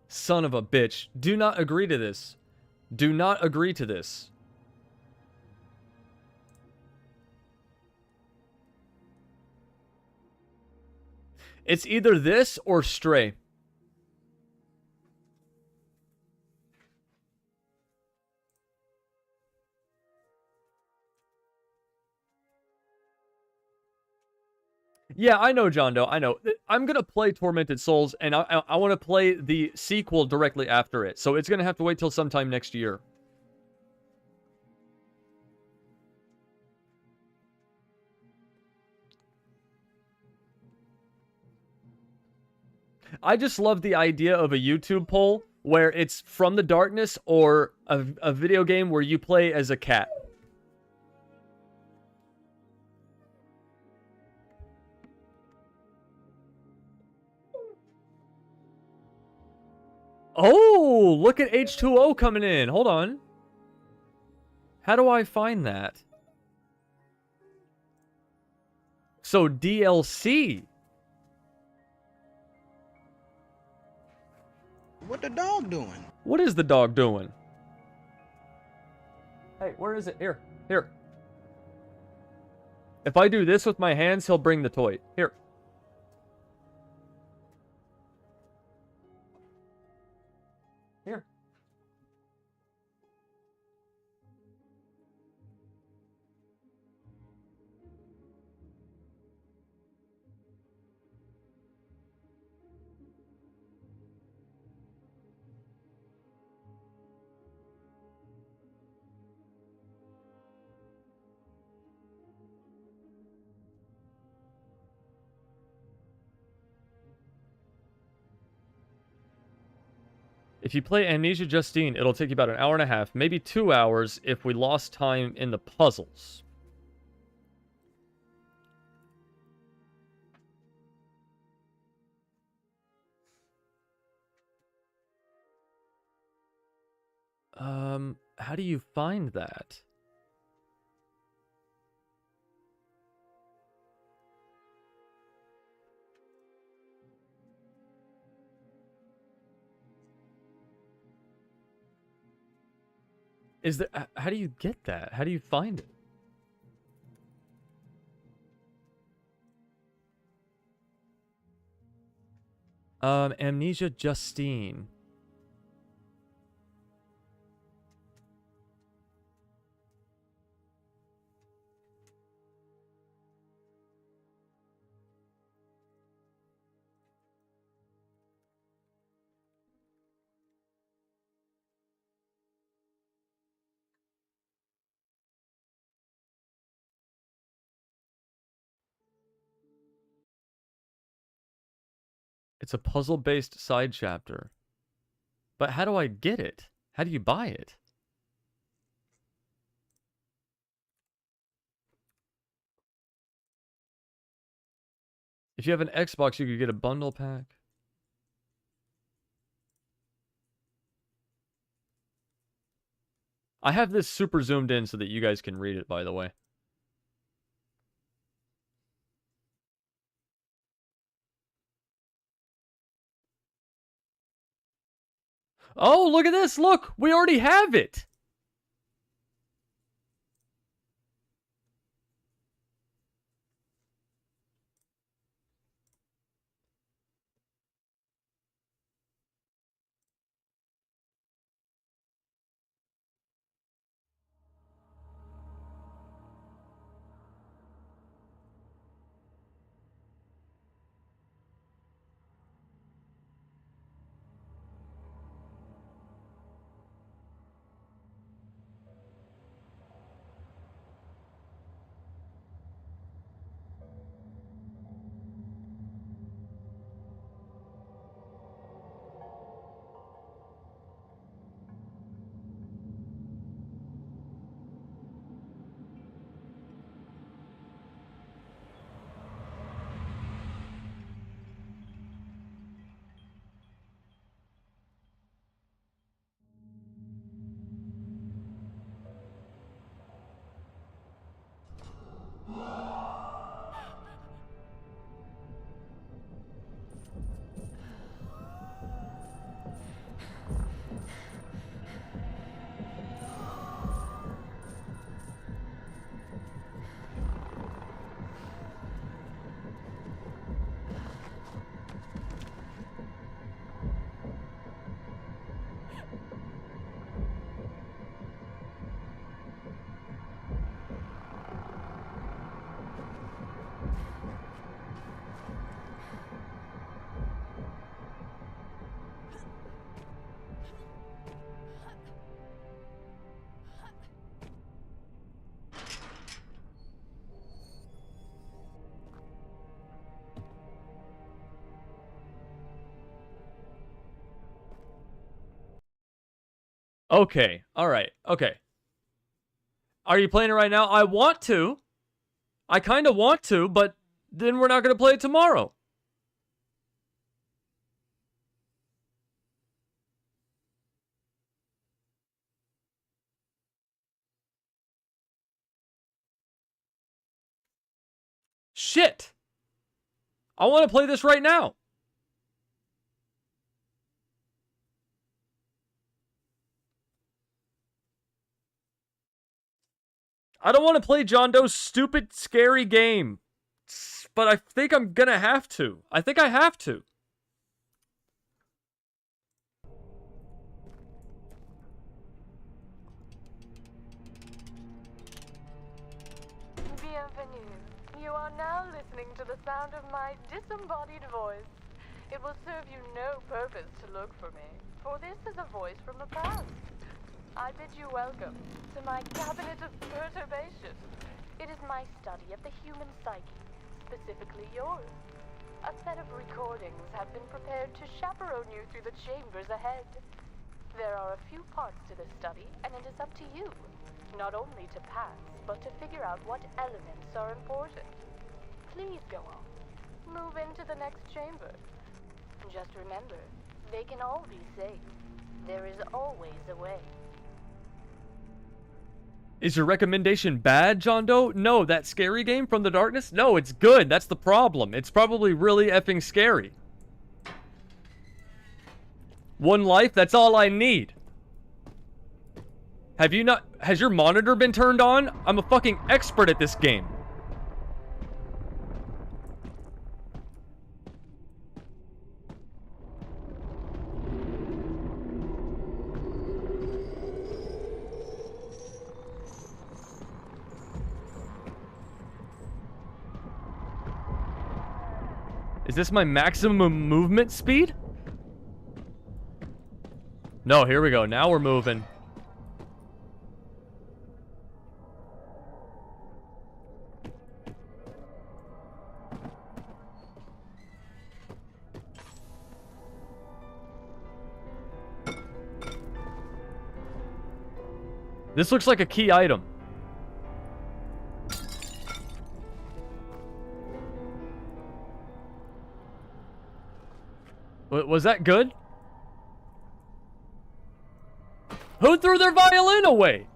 Son of a bitch. Do not agree to this. Do not agree to this. It's either this or Stray. Yeah, I know, John Doe. I know. I'm going to play Tormented Souls, and I want to play the sequel directly after it. So it's going to have to wait till sometime next year. I just love the idea of a YouTube poll where it's From the Darkness or a video game where you play as a cat. Oh, look at H2O coming in. Hold on. How do I find that? So DLC. What the dog doing? What is the dog doing? Hey, where is it? Here. Here. If I do this with my hands, he'll bring the toy. Here. Here. If you play Amnesia Justine, it'll take you about an hour and a half, maybe 2 hours if we lost time in the puzzles. How do you find that? Is there, how do you get that? How do you find it? Amnesia Justine. It's a puzzle-based side chapter. But how do I get it? How do you buy it? If you have an Xbox, you could get a bundle pack. I have this super zoomed in so that you guys can read it, by the way. Oh, look at this! Look! We already have it! Okay, alright, okay. Are you playing it right now? I want to. I kind of want to, but then we're not going to play it tomorrow. Shit! I want to play this right now. I don't want to play John Doe's stupid, scary game. But I think I'm gonna have to. I think I have to. Bienvenue. You are now listening to the sound of my disembodied voice. It will serve you no purpose to look for me, for this is a voice from the past. I bid you welcome to my cabinet of perturbation. It is my study of the human psyche, specifically yours. A set of recordings have been prepared to chaperone you through the chambers ahead. There are a few parts to this study, and it is up to you, not only to pass, but to figure out what elements are important. Please go on. Move into the next chamber. Just remember, they can all be saved. There is always a way. Is your recommendation bad, John Doe? No, that scary game from the darkness? No, it's good. That's the problem. It's probably really effing scary. One life, that's all I need. Have you not... Has your monitor been turned on? I'm a fucking expert at this game. Is this my maximum movement speed? No, here we go. Now we're moving. This looks like a key item. Was that good? Who threw their violin away?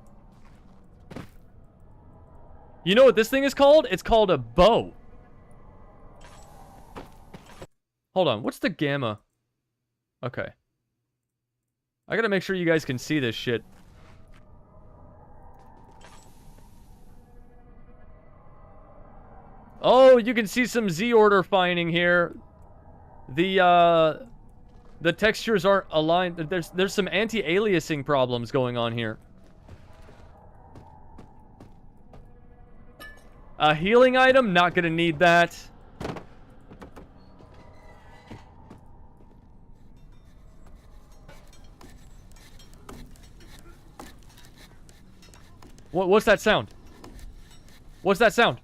You know what this thing is called? It's called a bow. Hold on, what's the gamma? Okay. I gotta make sure you guys can see this shit. Oh, you can see some Z-order finding here. The textures aren't aligned. There's some anti-aliasing problems going on here. A healing item, not gonna need that. What's that sound? What's that sound?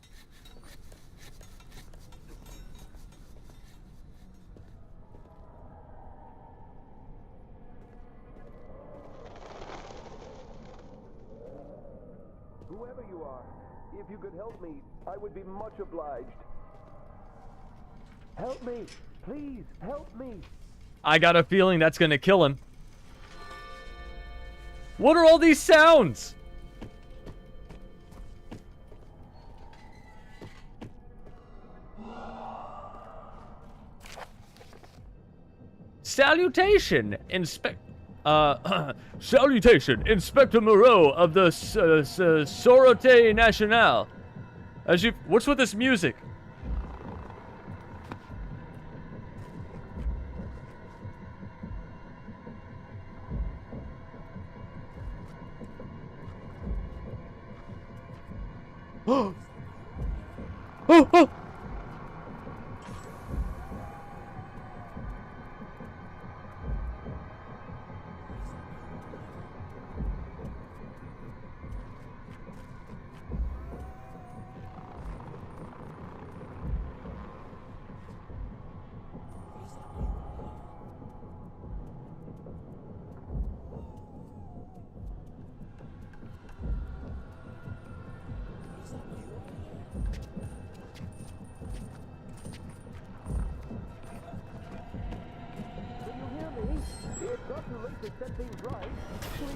Whoever you are, if you could help me, I would be much obliged. Help me! Please, help me! I got a feeling that's gonna kill him. What are all these sounds? Salutation, Salutation, Inspector Moreau of the Sûreté Nationale. What's with this music? Oh! Oh! It's not too late to set things right. Please.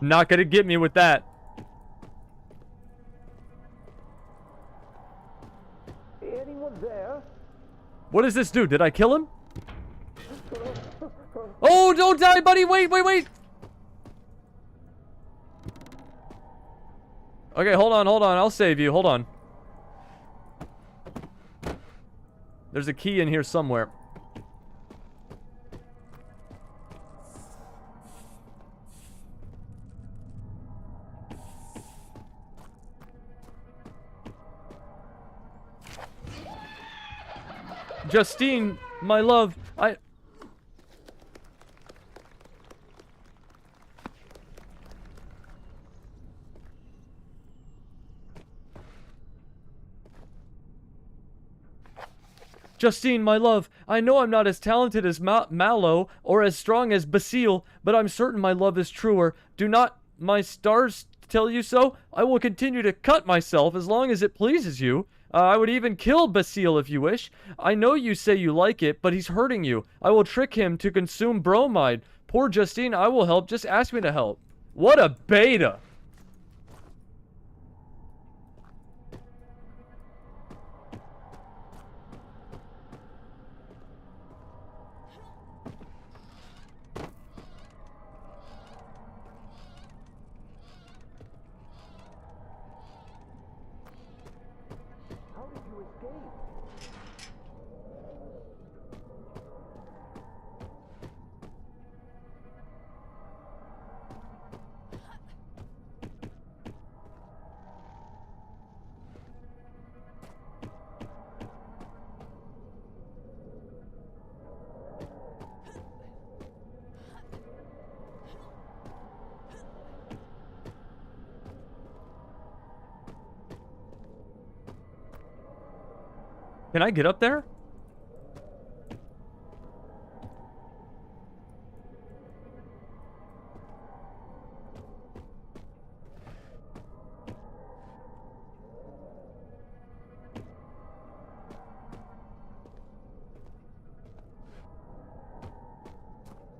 Not gonna get me with that. Anyone there? What does this do? Did I kill him? Oh, don't die, buddy! Wait! Okay, hold on. I'll save you. Hold on. There's a key in here somewhere. Justine, my love, Justine, my love, I know I'm not as talented as Mallow or as strong as Basile, but I'm certain my love is truer. Do not my stars tell you so? I will continue to cut myself as long as it pleases you. I would even kill Basile if you wish. I know you say you like it, but he's hurting you. I will trick him to consume bromide. Poor Justine, I will help. Just ask me to help. What a beta! How did you escape? Can I get up there?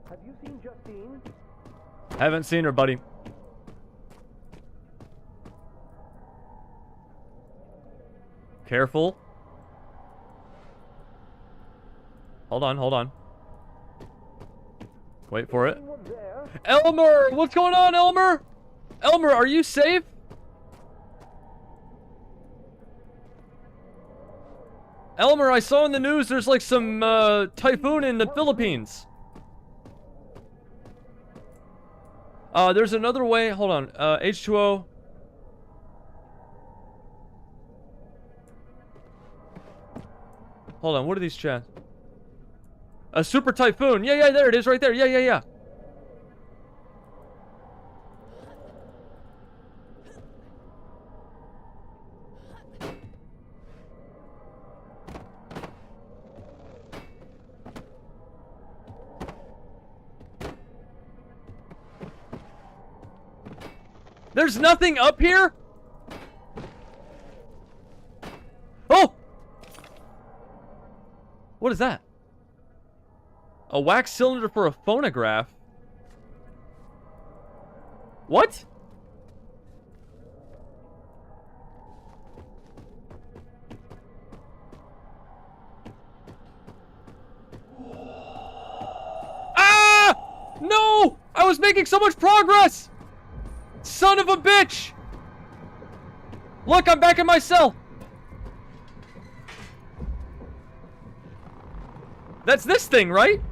Have you seen Justine? Haven't seen her, buddy. Careful. Hold on, hold on. Wait for it. Elmer! What's going on, Elmer? Elmer, are you safe? Elmer, I saw in the news there's like some typhoon in the Philippines. There's another way. Hold on. H2O. Hold on. What are these chats? A super typhoon. Yeah, yeah, there it is right there. Yeah, yeah, yeah. There's nothing up here? Oh! What is that? A wax cylinder for a phonograph? What? Ah! No! I was making so much progress! Son of a bitch! Look, I'm back in my cell! That's this thing, right?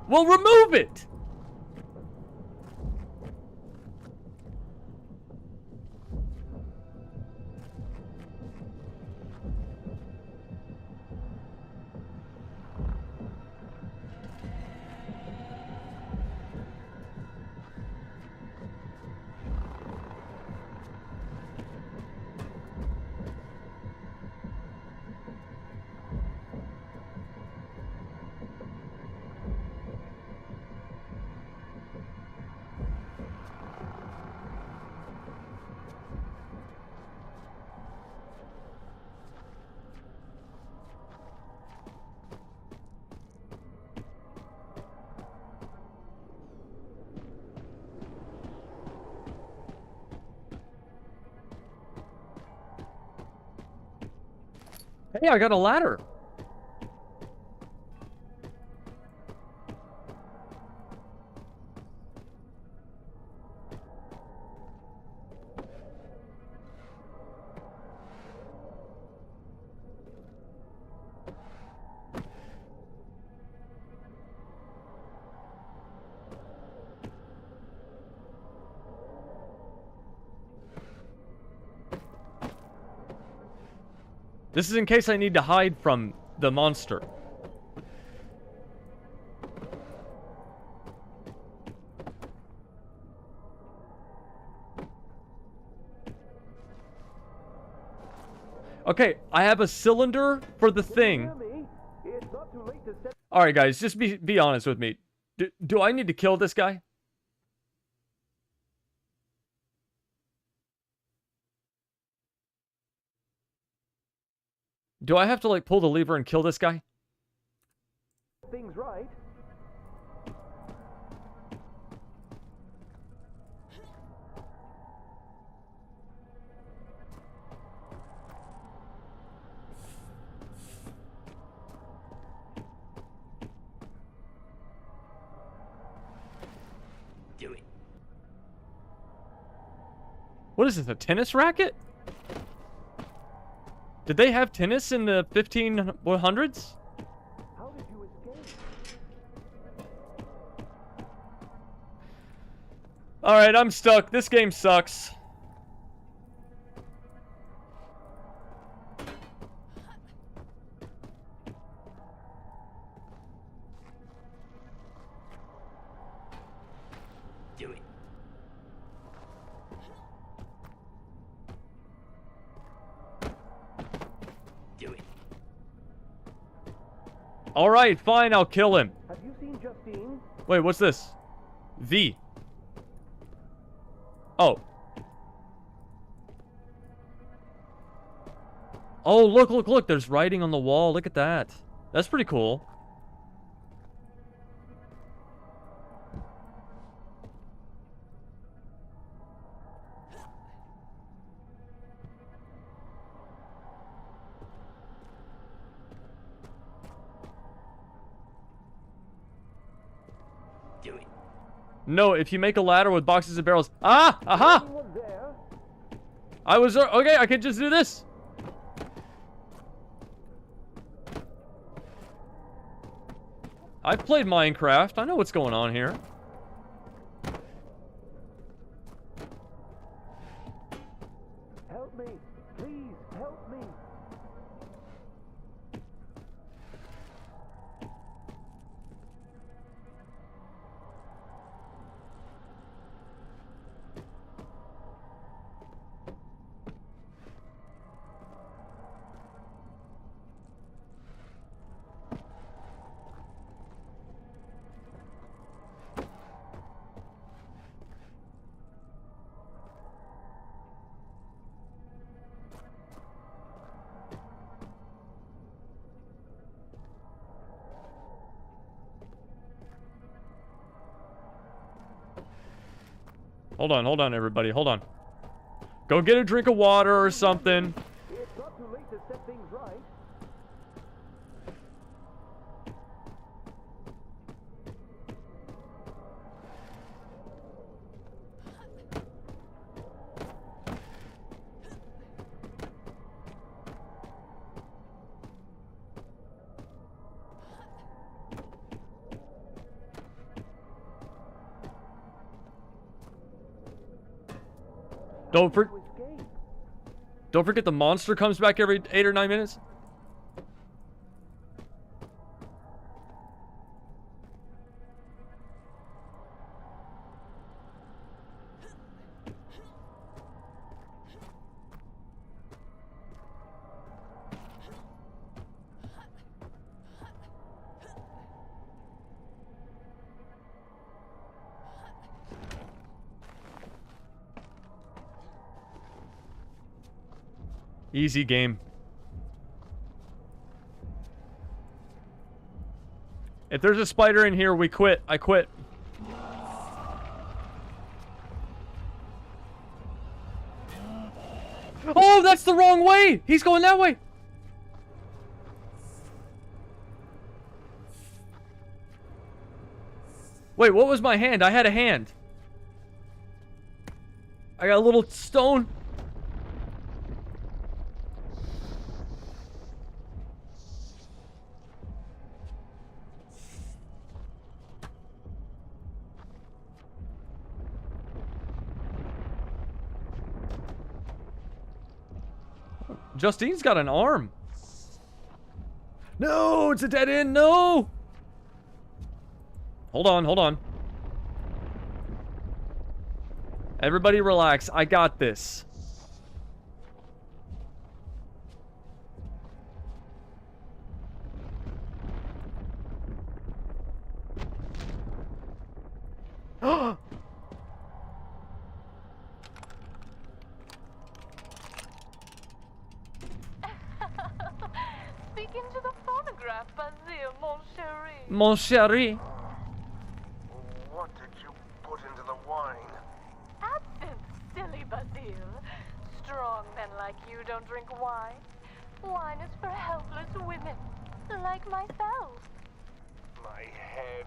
Well, remove it! Hey, I got a ladder. This is in case I need to hide from the monster. Okay, I have a cylinder for the thing. Alright, guys, just be honest with me. Do I need to kill this guy? Do I have to, like, pull the lever and kill this guy? Things right. Do it. What is this, a tennis racket? Did they have tennis in the 1500s? How did you escape? Alright, I'm stuck. This game sucks. Do it. Do it. Alright, fine, I'll kill him. Have you seen Justine? Wait, what's this? V. Oh. Oh, look, there's writing on the wall. Look at that. That's pretty cool. Do it. No, if you make a ladder with boxes and barrels. Ah! Aha! I was... Okay, I can just do this. I've played Minecraft. I know what's going on here. Help me. Please, help me. Hold on, everybody. Hold on. Go get a drink of water or something. It's not too late to set things right. Don't forget the monster comes back every 8 or 9 minutes. Easy game. If there's a spider in here, we quit. I quit. Oh, that's the wrong way! He's going that way! Wait, what was my hand? I had a hand. I got a little stone. Justine's got an arm. No, it's a dead end. No. Hold on. Everybody relax. I got this. speak into the phonograph, Basile, mon chéri. Mon chéri. What did you put into the wine? Absinthe, silly Basile. Strong men like you don't drink wine. Wine is for helpless women, like myself. My head.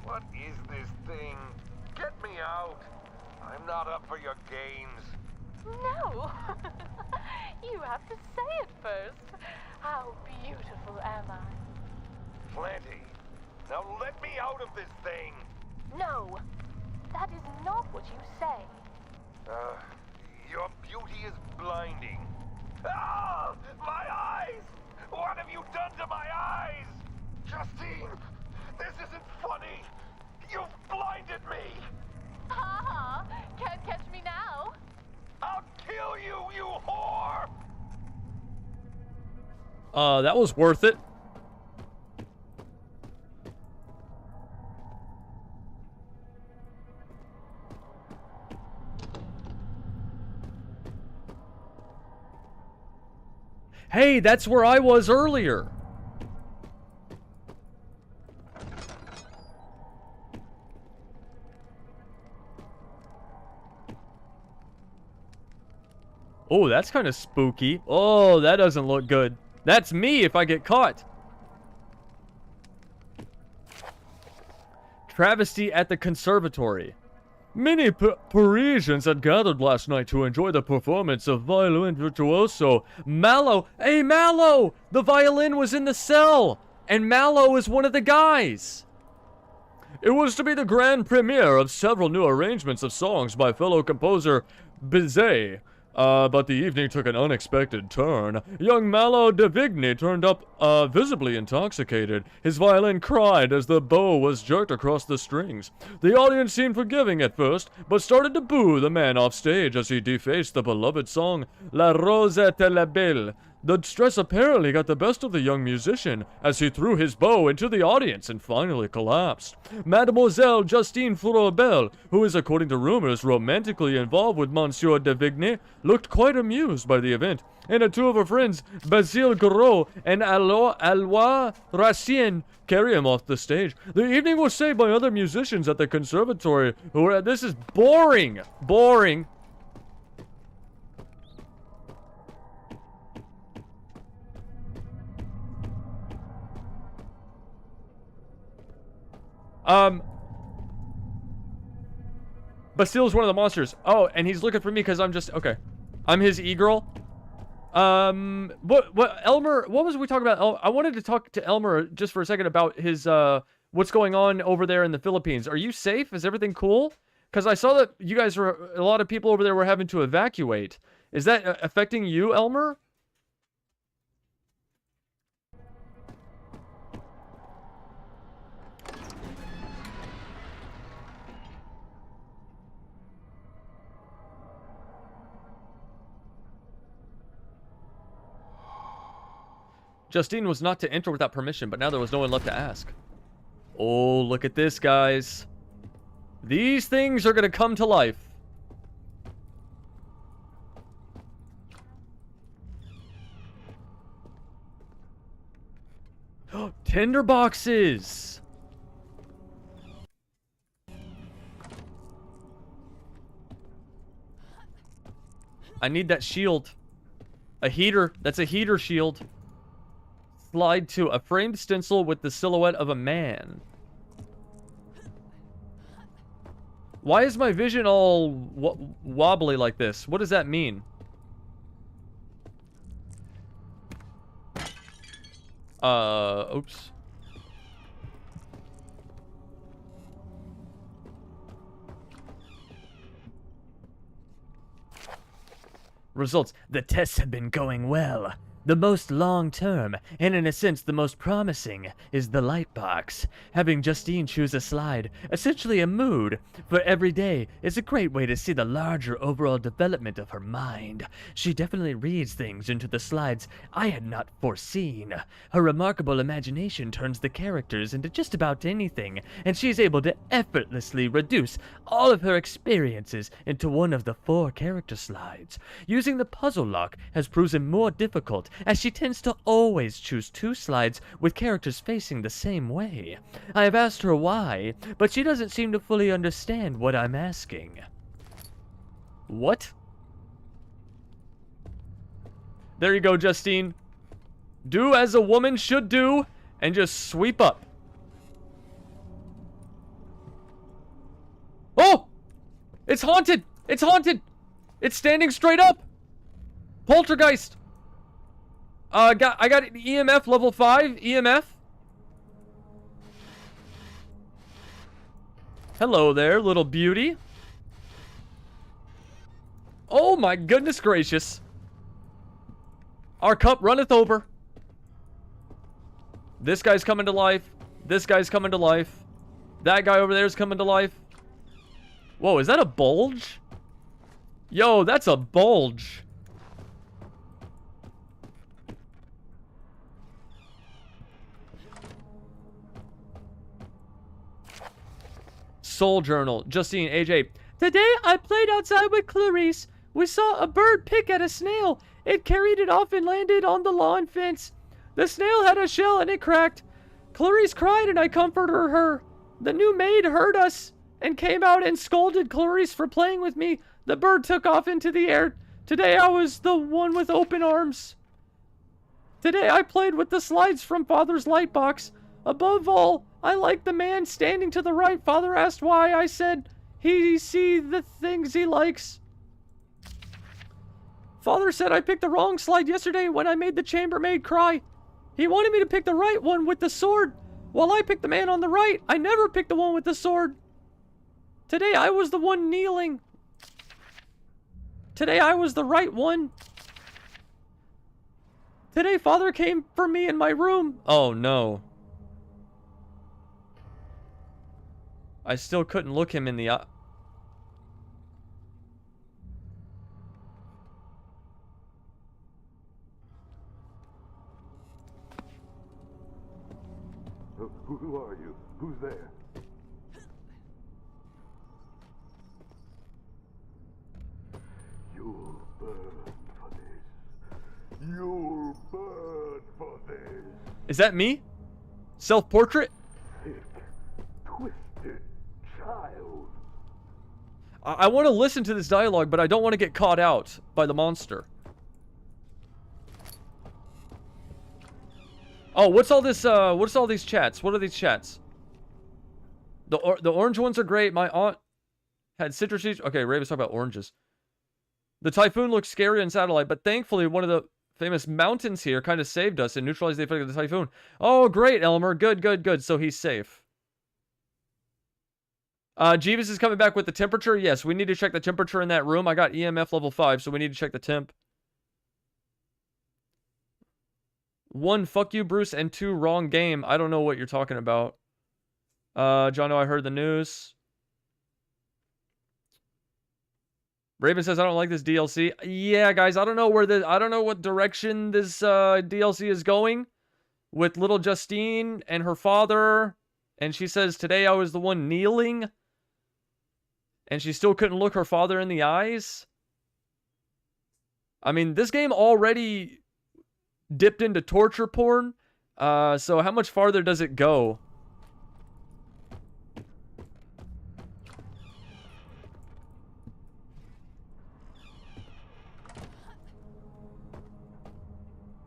What is this thing? Get me out. I'm not up for your games. No. You have to say it first. How beautiful am I? Plenty. Now let me out of this thing. No. That is not what you say. Your beauty is blinding. Ah! My eyes! What have you done to my eyes? Justine, this isn't funny. You've blinded me. Ha ha! Can't catch me now. I'll kill you, you whore! That was worth it. Hey, that's where I was earlier. Oh, that's kind of spooky. Oh, that doesn't look good. That's me if I get caught. Travesty at the conservatory. Many Parisians had gathered last night to enjoy the performance of violin virtuoso Mallow. Hey, Mallow! The violin was in the cell, and Mallow is one of the guys. It was to be the grand premiere of several new arrangements of songs by fellow composer Bizet. But the evening took an unexpected turn. Young Mallow de Vigny turned up, visibly intoxicated. His violin cried as the bow was jerked across the strings. The audience seemed forgiving at first, but started to boo the man off stage as he defaced the beloved song, La Rose est la belle. The stress apparently got the best of the young musician as he threw his bow into the audience and finally collapsed. Mademoiselle Justine Froebel, who is according to rumors romantically involved with Monsieur de Vigny, looked quite amused by the event, and two of her friends, Basile Gros and Alois Racine, carry him off the stage. The evening was saved by other musicians at the conservatory who were... This is boring! Boring! Basile's one of the monsters. Oh, and he's looking for me because I'm just... Okay. I'm his e-girl. Elmer... What was we talking about? I wanted to talk to Elmer just for a second about his, what's going on over there in the Philippines. Are you safe? Is everything cool? Because I saw that you guys were... A lot of people over there were having to evacuate. Is that affecting you, Elmer? Justine was not to enter without permission, but now there was no one left to ask. Oh, look at this, guys. These things are going to come to life. Tinder boxes! I need that shield. A heater. That's a heater shield. Slide to a framed stencil with the silhouette of a man. Why is my vision all wobbly like this? What does that mean? Oops. Results. The tests have been going well. The most long-term, and in a sense the most promising, is the light box. Having Justine choose a slide, essentially a mood, for every day is a great way to see the larger overall development of her mind. She definitely reads things into the slides I had not foreseen. Her remarkable imagination turns the characters into just about anything, and she is able to effortlessly reduce all of her experiences into one of the 4 character slides. Using the puzzle lock has proven more difficult as she tends to always choose 2 slides with characters facing the same way. I have asked her why, but she doesn't seem to fully understand what I'm asking. What? There you go, Justine. Do as a woman should do, and just sweep up. Oh! It's haunted! It's haunted! It's standing straight up! Poltergeist! I got an EMF level 5. EMF. Hello there, little beauty. Oh my goodness gracious. Our cup runneth over. This guy's coming to life. This guy's coming to life. That guy over there is coming to life. Whoa, is that a bulge? Yo, that's a bulge. Soul Journal. Justine, AJ. Today I played outside with Clarice. We saw a bird pick at a snail. It carried it off and landed on the lawn fence. The snail had a shell and it cracked. Clarice cried and I comforted her. The new maid heard us and came out and scolded Clarice for playing with me. The bird took off into the air. Today I was the one with open arms. Today I played with the slides from Father's light box. Above all, I like the man standing to the right. Father asked why. I said he see the things he likes. Father said I picked the wrong slide yesterday when I made the chambermaid cry. He wanted me to pick the right one with the sword. While I picked the man on the right, I never picked the one with the sword. Today I was the one kneeling. Today I was the right one. Today Father came for me in my room. Oh no. I still couldn't look him in the eye. Who are you? Who's there? You'll burn for this. You'll burn for this. Is that me? Self-portrait? Sick, twisted child. I want to listen to this dialogue, but I don't want to get caught out by the monster. Oh, what's all this, what's all these chats? What are these chats? The orange ones are great. My aunt had citrus seeds. Okay, Raven's talking about oranges. The typhoon looks scary on satellite, but thankfully one of the famous mountains here kind of saved us and neutralized the effect of the typhoon. Oh, great, Elmer. Good, good, good. So he's safe. Jeeves is coming back with the temperature. Yes, we need to check the temperature in that room. I got EMF level 5, so we need to check the temp. 1, fuck you, Bruce, and 2, wrong game. I don't know what you're talking about. Jono, I heard the news. Raven says, I don't like this DLC. Yeah, guys, I don't know what direction this DLC is going with little Justine and her father. And she says, today I was the one kneeling. And she still couldn't look her father in the eyes. I mean, this game already dipped into torture porn. So how much farther does it go?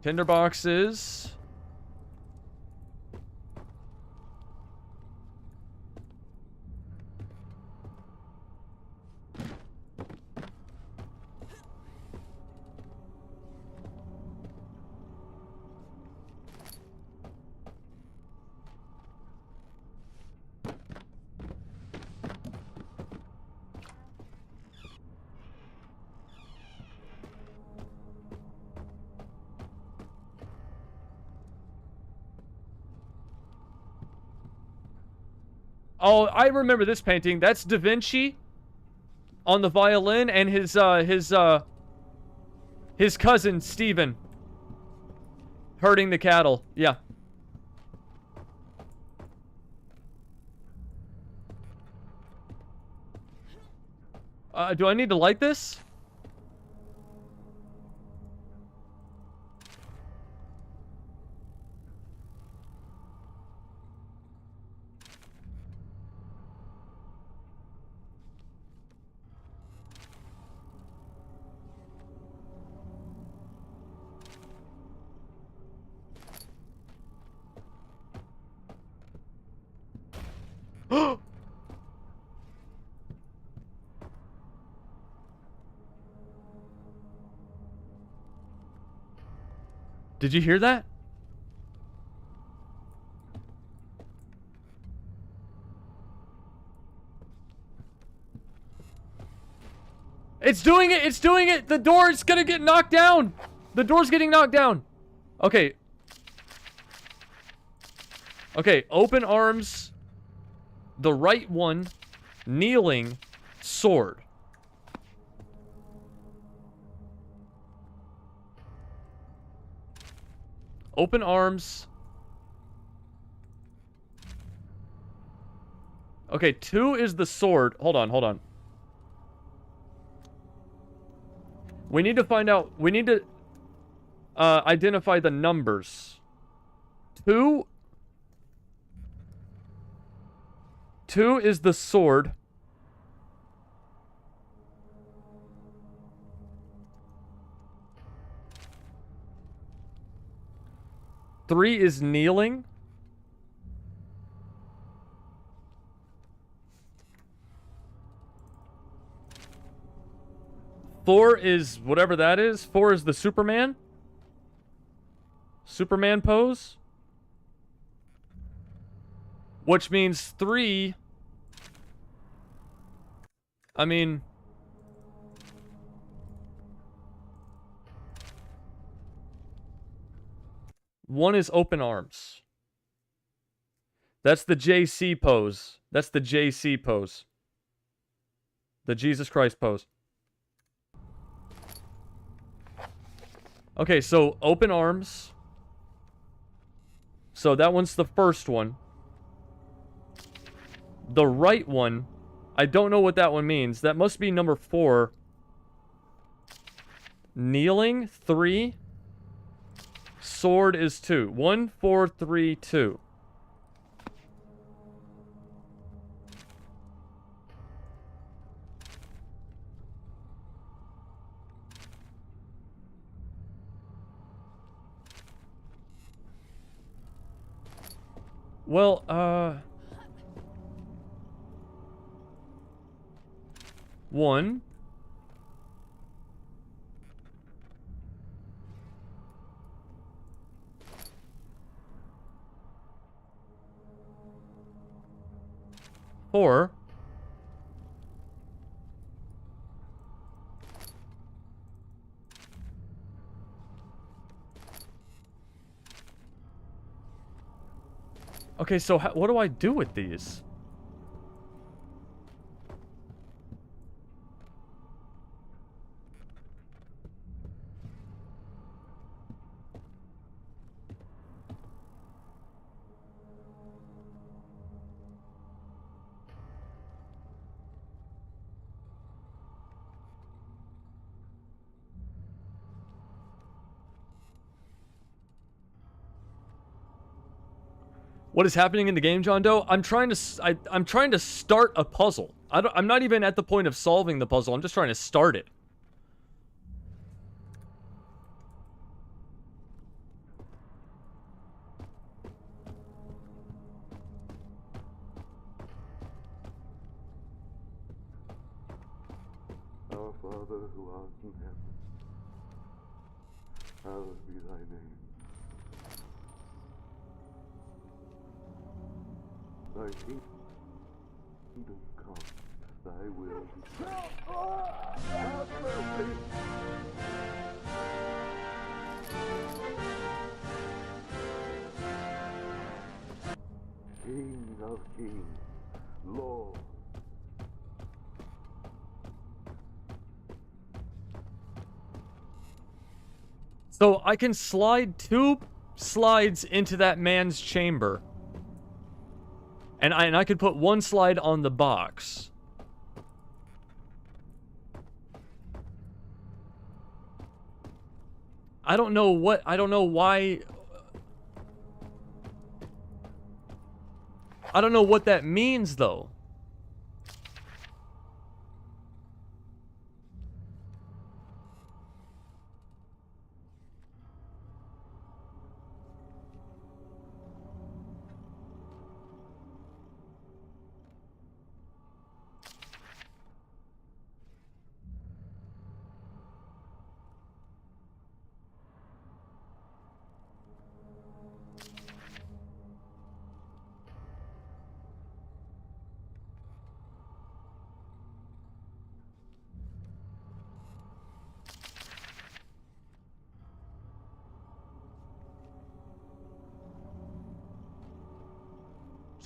Tinderboxes. Oh, I remember this painting. That's Da Vinci on the violin and his cousin Stephen herding the cattle. Yeah. Do I need to light this? Did you hear that? It's doing it! It's doing it! The door is gonna get knocked down! The door's getting knocked down! Okay. Okay, open arms. The right one. Kneeling. Sword. Open arms. Okay, 2 is the sword. Hold on, hold on. We need to find out. We need to identify the numbers. 2 is the sword. Three is kneeling. Four is whatever that is. 4 is the Superman. Superman pose. Which means 3. I mean... One is open arms. That's the JC pose. That's the JC pose. The Jesus Christ pose. Okay, so open arms. So that one's the first one. The right one, I don't know what that one means. That must be number 4. Kneeling, 3. Sword is 2. 1, 4, 3, 2. Well, 1. Four. Okay, so what do I do with these? What is happening in the game, John Doe? I'm trying to start a puzzle. I'm not even at the point of solving the puzzle. I'm just trying to start it. Our Father who art in heaven, hallowed be thy name. Thy kingdom come, thy will be done. Have mercy! King of kings, Lord. So I can slide 2 slides into that man's chamber. And I could put 1 slide on the box. I don't know why. I don't know what that means, though.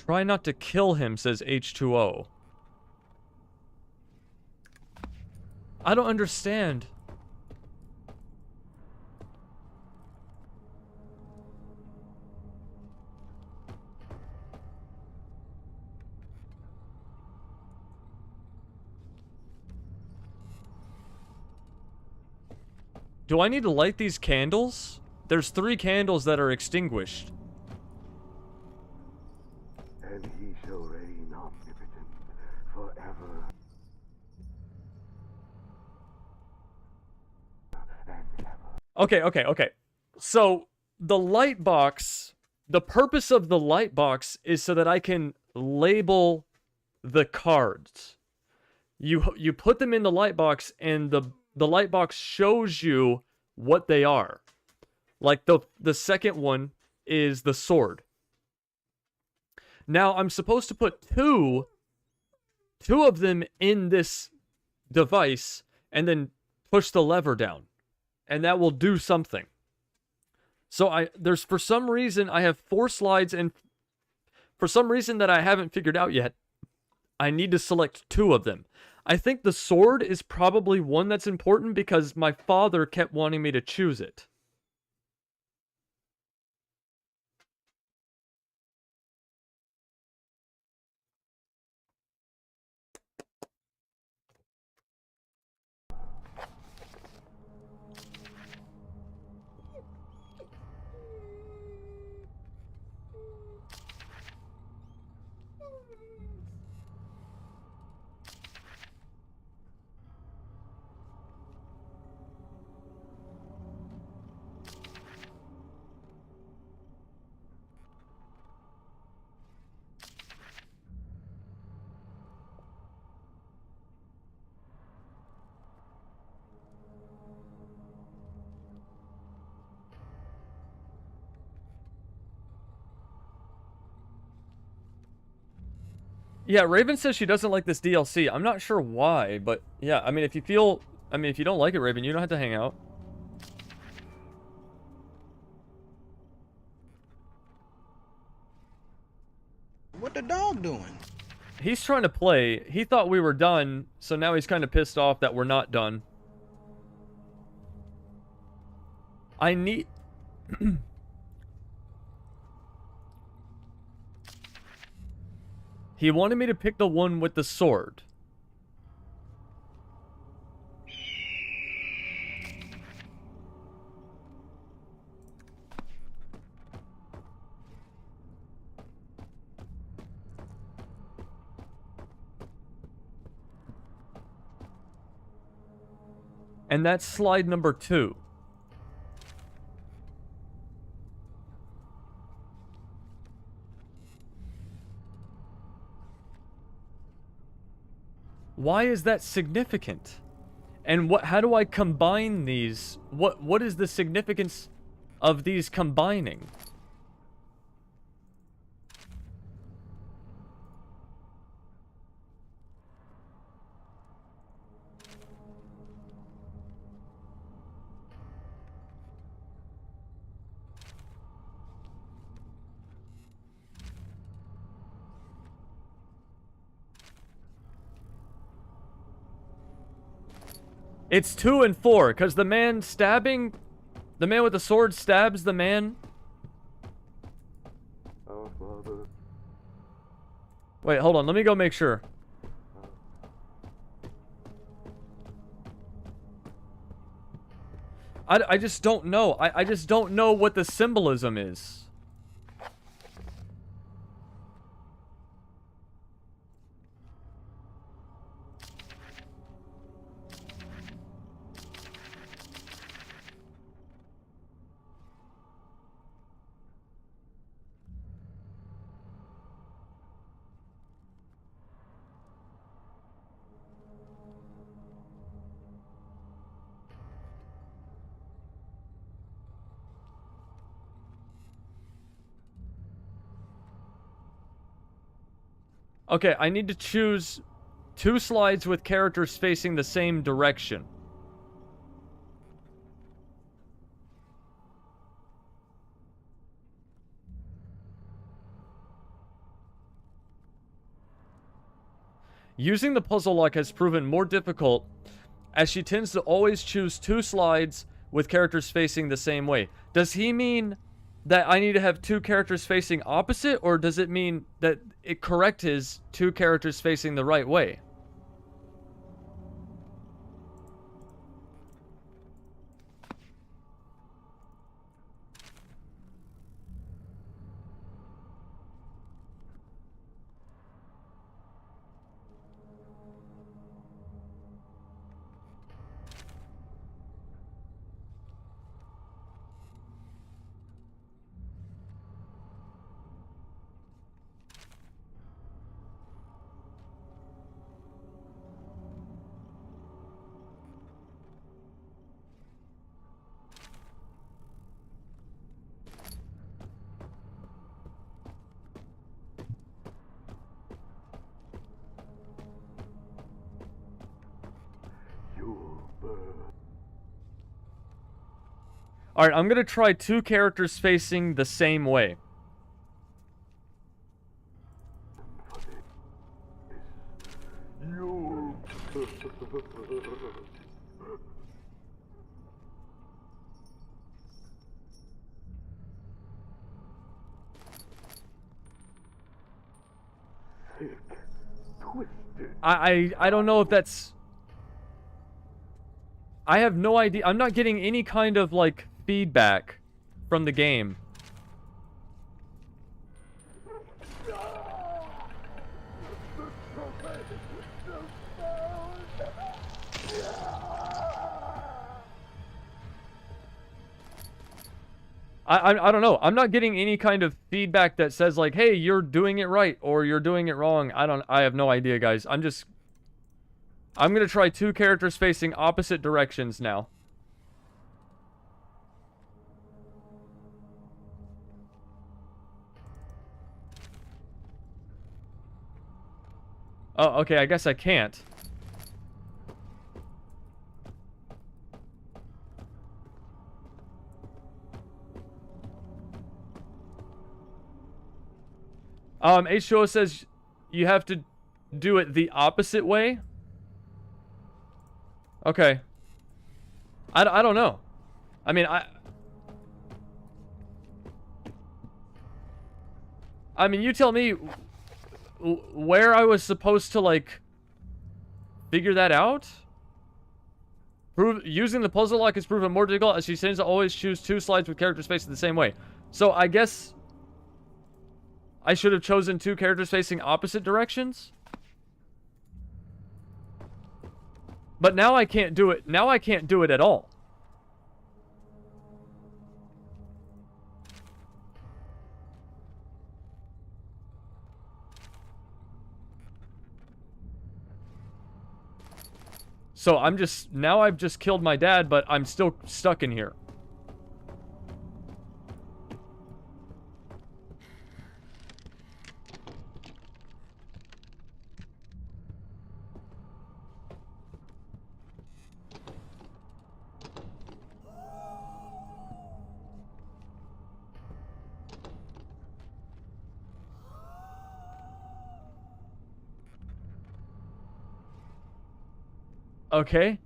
Try not to kill him, says H2O. I don't understand. Do I need to light these candles? There's 3 candles that are extinguished. And he shall reign omnipotent forever and ever. Okay. So, the light box, the purpose of the light box is so that I can label the cards. You put them in the light box, and the light box shows you what they are. Like the second one is the sword. Now I'm supposed to put two of them in this device and then push the lever down, and that will do something. So there's, for some reason, I have 4 slides, and for some reason that I haven't figured out yet, I need to select 2 of them. I think the sword is probably one that's important because my father kept wanting me to choose it. Yeah, Raven says she doesn't like this DLC. I'm not sure why, but yeah, I mean, if you don't like it, Raven, you don't have to hang out. What the dog doing? He's trying to play. He thought we were done, so now he's kind of pissed off that we're not done. I need... He wanted me to pick the one with the sword. And that's slide number 2. Why is that significant? And how do I combine these? What is the significance of these combining? It's 2 and 4, because the man with the sword stabs the man. Our Father. Wait, hold on, let me go make sure. I just don't know. I just don't know what the symbolism is. Okay, I need to choose 2 slides with characters facing the same direction. Using the puzzle lock has proven more difficult as she tends to always choose 2 slides with characters facing the same way. Does he mean that I need to have 2 characters facing opposite, or does it mean that it correct is 2 characters facing the right way? Alright, I'm gonna try 2 characters facing the same way. I don't know if that's... I have no idea. I'm not getting any kind of, like, feedback from the game. I don't know. I'm not getting any kind of feedback that says, like, hey, you're doing it right or you're doing it wrong. I have no idea, guys. I'm gonna try 2 characters facing opposite directions now. Oh, okay, I guess I can't. H2O says you have to do it the opposite way. Okay. I don't know. I mean, I mean, you tell me where I was supposed to, like, figure that out? Using the puzzle lock is proven more difficult as she tends to always choose 2 slides with characters facing the same way. So I guess I should have chosen 2 characters facing opposite directions? But now I can't do it. Now I can't do it at all. So now I've just killed my dad, but I'm still stuck in here. Okay.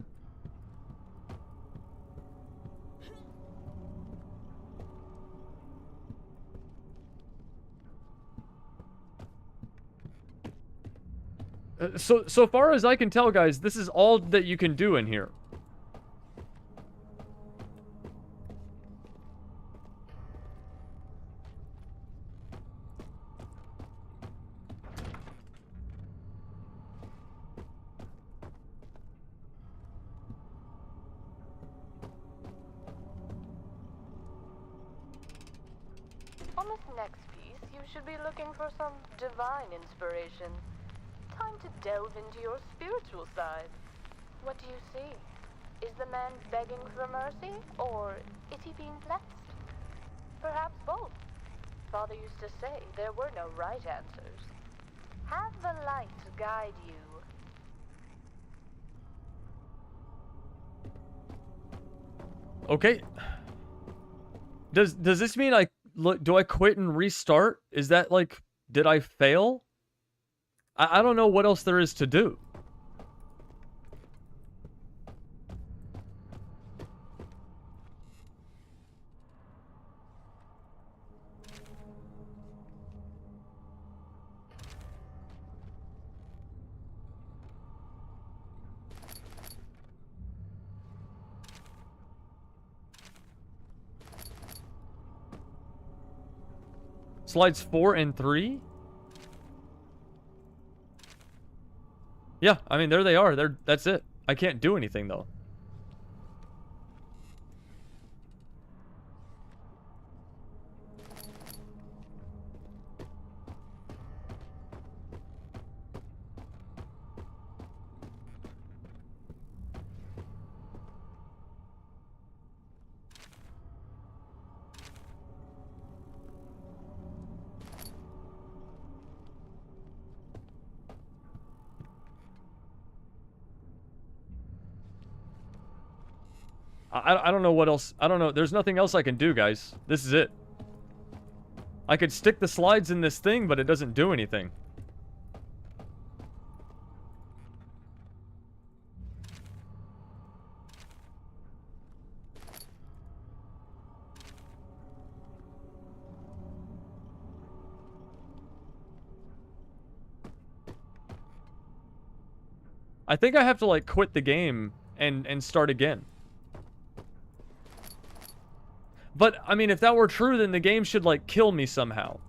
So far as I can tell, guys, this is all that you can do in here. On this next piece, you should be looking for some divine inspiration. Time to delve into your spiritual side. What do you see? Is the man begging for mercy, or is he being blessed? Perhaps both. Father used to say there were no right answers. Have the light guide you. Okay. Does this mean do I quit and restart? Is that, like, did I fail? I don't know what else there is to do. Slides 4 and 3? Yeah, I mean, there they are. That's it. I can't do anything, though. I don't know what else. I don't know. There's nothing else I can do, guys. This is it. I could stick the slides in this thing, but it doesn't do anything. I think I have to, like, quit the game and start again. But, I mean, if that were true, then the game should, like, kill me somehow.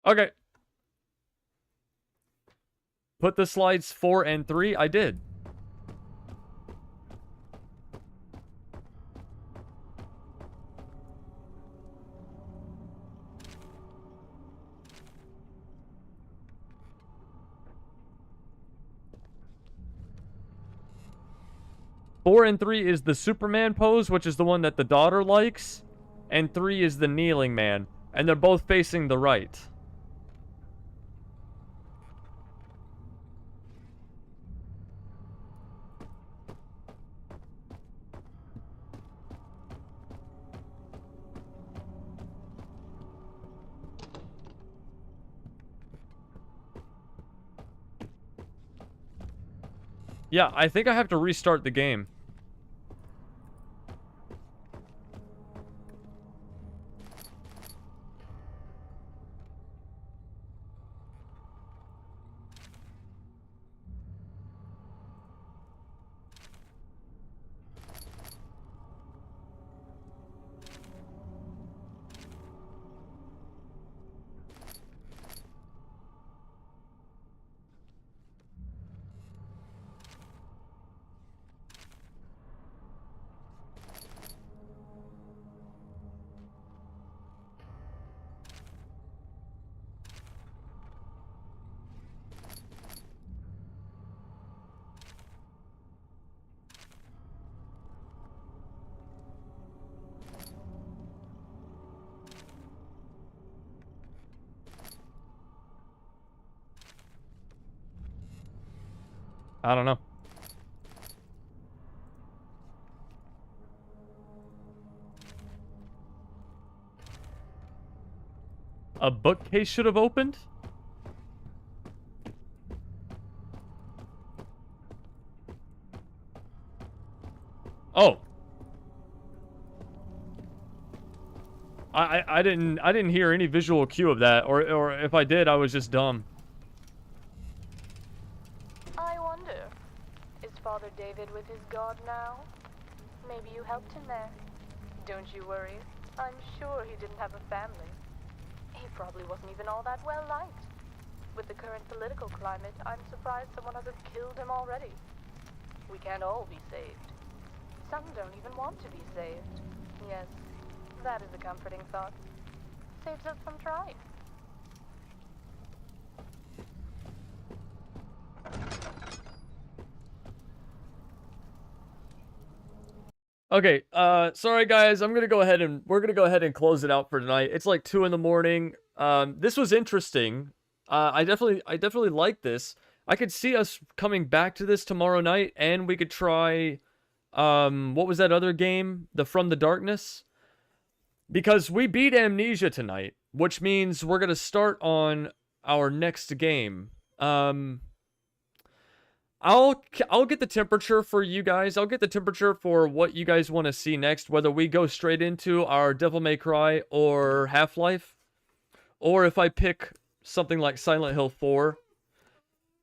Okay. Put the slides 4 and 3. I did. Four and 3 is the Superman pose, which is the one that the daughter likes. And 3 is the kneeling man. And they're both facing the right. Yeah, I think I have to restart the game. I don't know. A bookcase should have opened? Oh. I didn't hear any visual cue of that, or if I did, I was just dumb. I wonder, is Father David with his God now? Maybe you helped him there. Don't you worry. I'm sure he didn't have a family. He probably wasn't even all that well liked. With the current political climate, I'm surprised someone hasn't killed him already. We can't all be saved. Some don't even want to be saved. Yes, that is a comforting thought. saves us some tries. Okay, sorry guys, we're gonna go ahead and close it out for tonight. It's like 2 in the morning. This was interesting. I definitely like this. I could see us coming back to this tomorrow night, and we could try, what was that other game? The From the Darkness? Because we beat Amnesia tonight, which means we're gonna start on our next game. I'll get the temperature for you guys. I'll get the temperature for what you guys want to see next, whether we go straight into our Devil May Cry or Half-Life, or if I pick something like Silent Hill 4,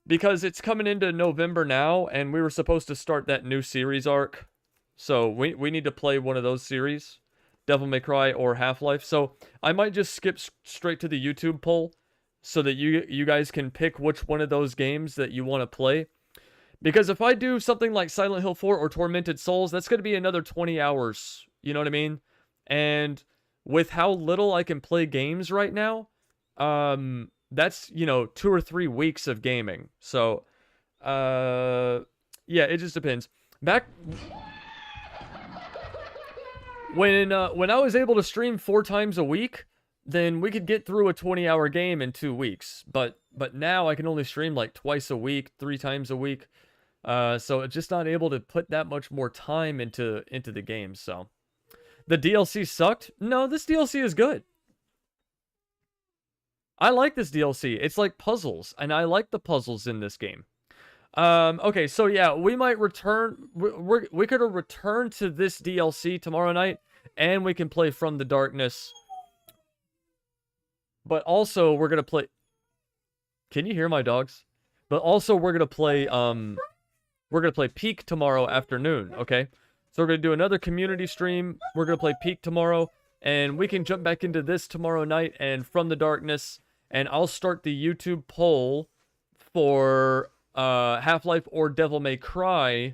because it's coming into November now, and we were supposed to start that new series arc, so we need to play one of those series, Devil May Cry or Half-Life. So I might just skip straight to the YouTube poll, so that you guys can pick which one of those games that you want to play. Because if I do something like Silent Hill 4 or Tormented Souls, that's going to be another 20 hours. You know what I mean? And with how little I can play games right now, that's, 2 or 3 weeks of gaming. So, yeah, it just depends. Back when I was able to stream 4 times a week, then we could get through a 20-hour game in 2 weeks. But now I can only stream like twice a week, 3 times a week. So it's just not able to put that much more time into the game. So the DLC sucked? No, this DLC is good. I like this DLC. It's like puzzles, and I like the puzzles in this game. Okay, so yeah, we might return. We could return to this DLC tomorrow night, and we can play From the Darkness. But also, we're gonna play. Can you hear my dogs? But also, we're gonna play. We're going to play Peak tomorrow afternoon, okay? So we're going to do another community stream. We're going to play Peak tomorrow, and we can jump back into this tomorrow night and From the Darkness, and I'll start the YouTube poll for Half-Life or Devil May Cry.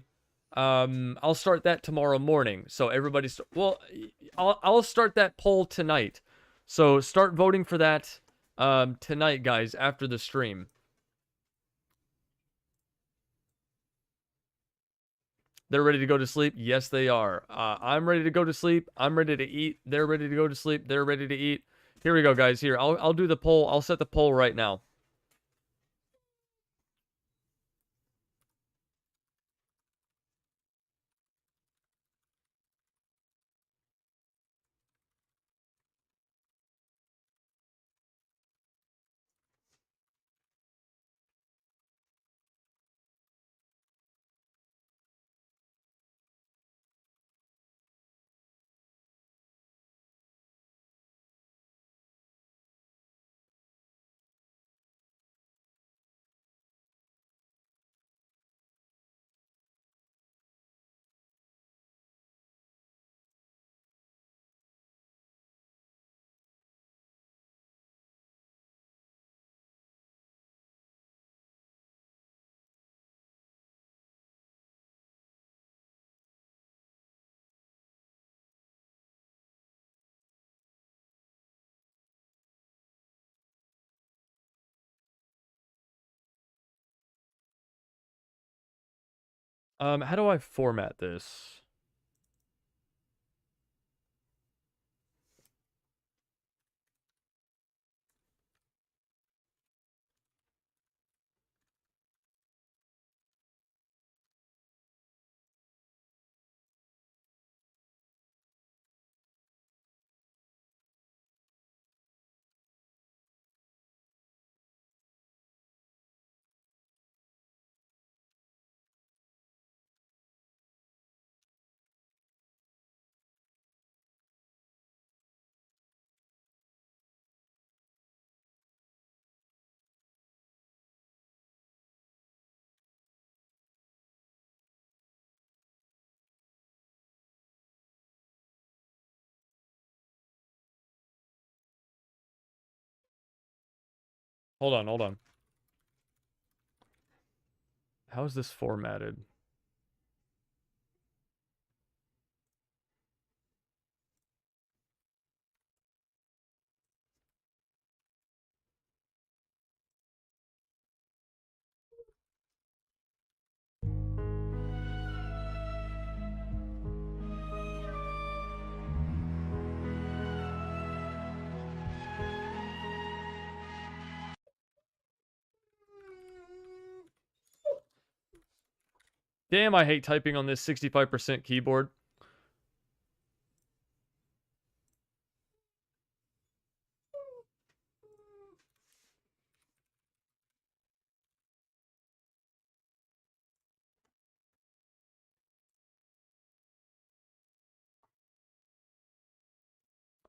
I'll start that tomorrow morning. So everybody's... Well, I'll start that poll tonight. So start voting for that tonight, guys, after the stream. They're ready to go to sleep? Yes, they are. I'm ready to go to sleep. I'm ready to eat. They're ready to go to sleep. They're ready to eat. Here we go, guys. Here, I'll do the poll. I'll set the poll right now. How do I format this? Hold on. How is this formatted? Damn, I hate typing on this 65% keyboard.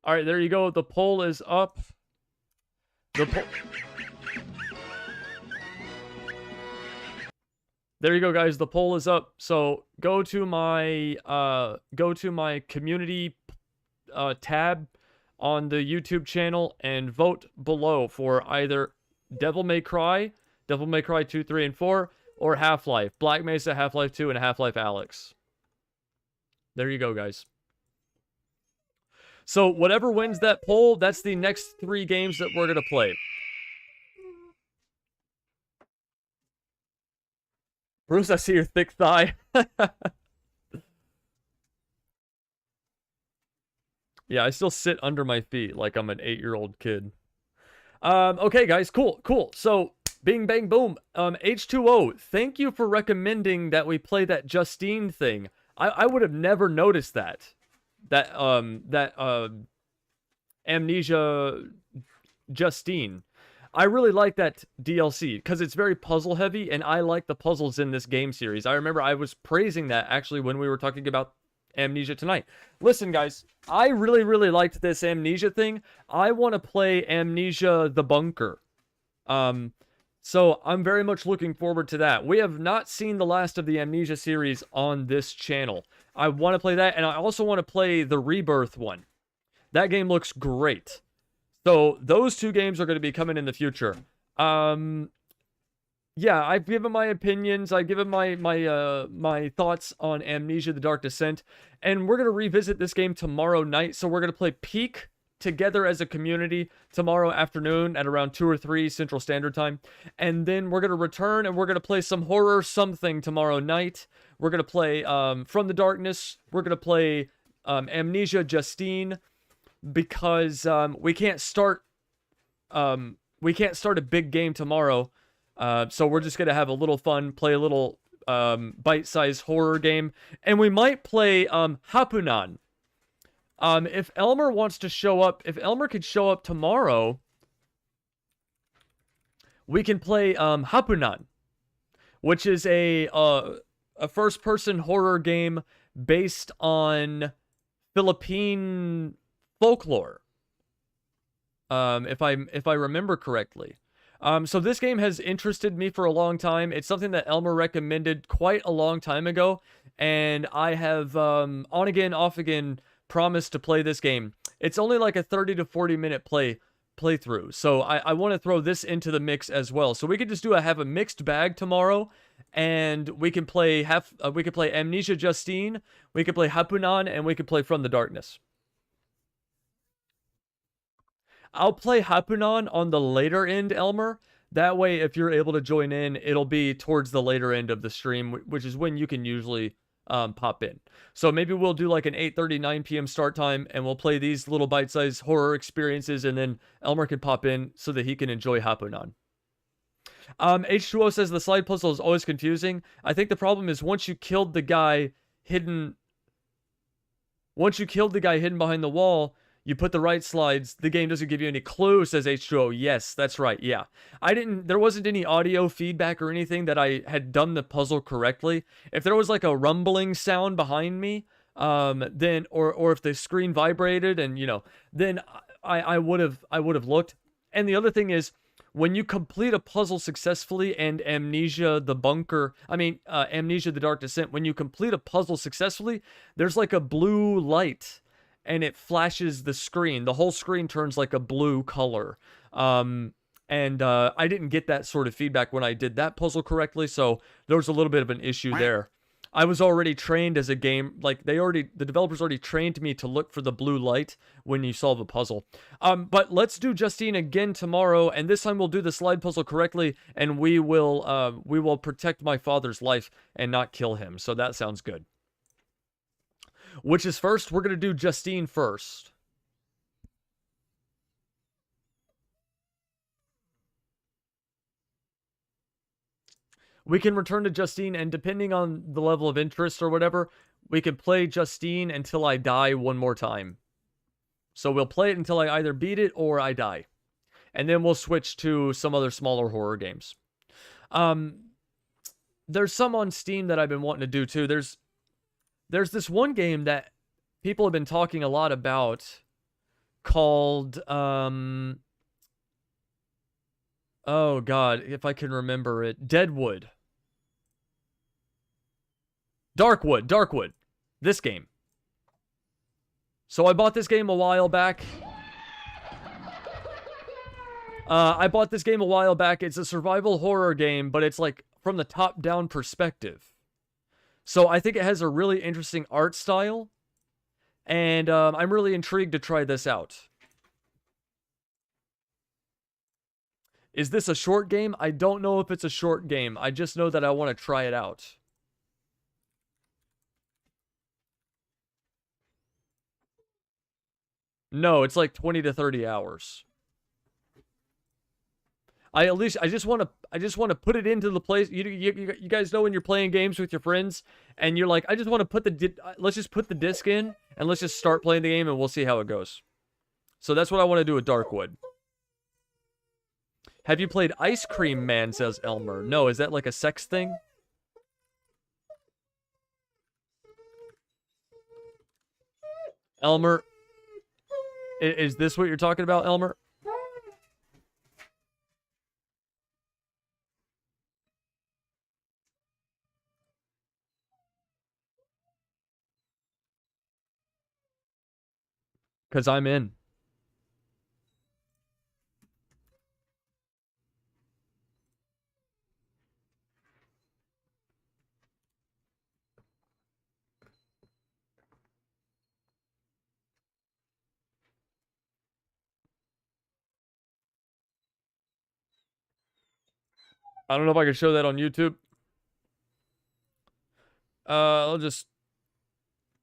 All right, there you go. The poll is up. There you go, guys. The poll is up. So go to my community tab on the YouTube channel and vote below for either Devil May Cry 2, 3, and 4, or Half-Life, Black Mesa, Half-Life 2, and Half-Life Alyx. There you go, guys. So whatever wins that poll, that's the next 3 games that we're gonna play. Bruce, I see your thick thigh. Yeah, I still sit under my feet like I'm an 8-year-old kid. Okay, guys, cool. So, bing, bang, boom. H2O, thank you for recommending that we play that Justine thing. I would have never noticed that. Amnesia Justine. I really like that DLC because it's very puzzle heavy, and I like the puzzles in this game series. I remember I was praising that actually when we were talking about Amnesia tonight. Listen, guys, I really liked this Amnesia thing. I want to play Amnesia the Bunker. So I'm very much looking forward to that. We have not seen the last of the Amnesia series on this channel. I want to play that, and I also want to play the Rebirth one. That game looks great. So those 2 games are going to be coming in the future. Yeah, I've given my opinions. I've given my thoughts on Amnesia: The Dark Descent, and we're gonna revisit this game tomorrow night. So we're gonna play Peak together as a community tomorrow afternoon at around 2 or 3 Central Standard Time, and then we're gonna return and we're gonna play some horror something tomorrow night. We're gonna play From the Darkness. We're gonna play Amnesia Justine, because we can't start a big game tomorrow. So we're just gonna have a little fun, play a little bite-sized horror game, and we might play Hapunan. If Elmer wants to show up, if Elmer could show up tomorrow, we can play Hapunan, which is a first-person horror game based on Philippine folklore. If I remember correctly. So this game has interested me for a long time. It's something that Elmer recommended quite a long time ago, and I have on again, off again promised to play this game. It's only like a 30 to 40 minute playthrough, so I want to throw this into the mix as well. So we could just have a mixed bag tomorrow, and we can play Amnesia Justine, we could play Hapunan, and we could play From the Darkness. I'll play Hapunan on the later end, Elmer. That way, if you're able to join in, it'll be towards the later end of the stream, which is when you can usually pop in. So maybe we'll do like an 8:30, 9 p.m. start time, and we'll play these little bite-sized horror experiences, and then Elmer can pop in so that he can enjoy Hapunan. H2O says the slide puzzle is always confusing. I think the problem is once you killed the guy hidden behind the wall, you put the right slides, the game doesn't give you any clue, says H2O. Yes, that's right, yeah. There wasn't any audio feedback or anything that I had done the puzzle correctly. If there was like a rumbling sound behind me, then, or if the screen vibrated and, then I would have looked. And the other thing is, when you complete a puzzle successfully and Amnesia the Dark Descent, when you complete a puzzle successfully, there's like a blue light and it flashes the screen. The whole screen turns like a blue color. And I didn't get that sort of feedback when I did that puzzle correctly, so there was a little bit of an issue there. I was already trained as a game, like the developers already trained me to look for the blue light when you solve a puzzle. But let's do Justine again tomorrow, and this time we'll do the slide puzzle correctly, and we will protect my father's life and not kill him. So that sounds good. Which is first? We're going to do Justine first. we can return to Justine, and depending on the level of interest or whatever, we can play Justine until I die one more time. So we'll play it until I either beat it or I die. And then we'll switch to some other smaller horror games. There's some on Steam that I've been wanting to do too. There's this one game that people have been talking a lot about called, oh god, if I can remember it, Deadwood. Darkwood. This game. So I bought this game a while back. It's a survival horror game, but it's like from the top-down perspective. So I think it has a really interesting art style. And I'm really intrigued to try this out. Is this a short game? I don't know if it's a short game. I just know that I want to try it out. No, it's like 20 to 30 hours. I just want to put it into the place. You guys know when you're playing games with your friends and you're like, I just want to put let's just put the disc in and let's just start playing the game and we'll see how it goes. So that's what I want to do with Darkwood. Have you played Ice Cream Man, says Elmer. No, is that like a sex thing? Elmer, is this what you're talking about, Elmer? Because I'm in. I don't know if I can show that on YouTube. I'll just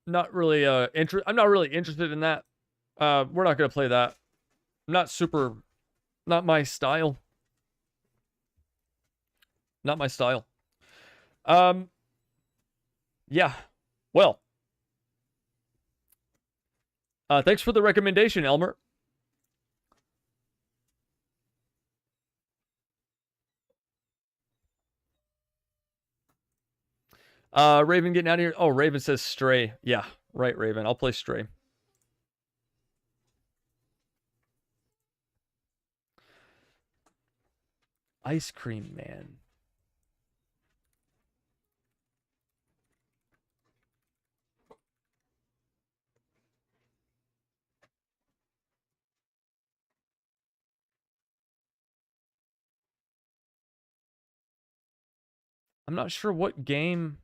not really I'm not really interested in that. We're not gonna play that. Not my style. Not my style. Yeah. Well. Thanks for the recommendation, Elmer. Raven getting out of here. Oh, Raven says Stray. Yeah, right, Raven. I'll play Stray. Ice Cream Man. I'm not sure what game...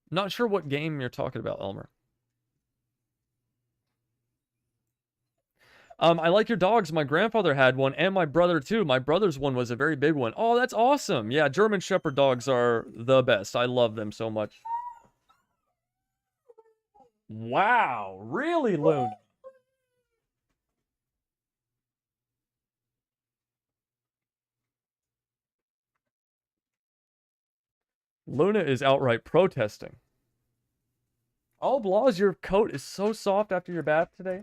Not sure what game you're talking about, Elmer. I like your dogs. My grandfather had one, and my brother too. My brother's one was a very big one. Oh, that's awesome. Yeah, German Shepherd dogs are the best. I love them so much. Wow, really, Loon? Luna is outright protesting. Oh, Blaws, your coat is so soft after your bath today.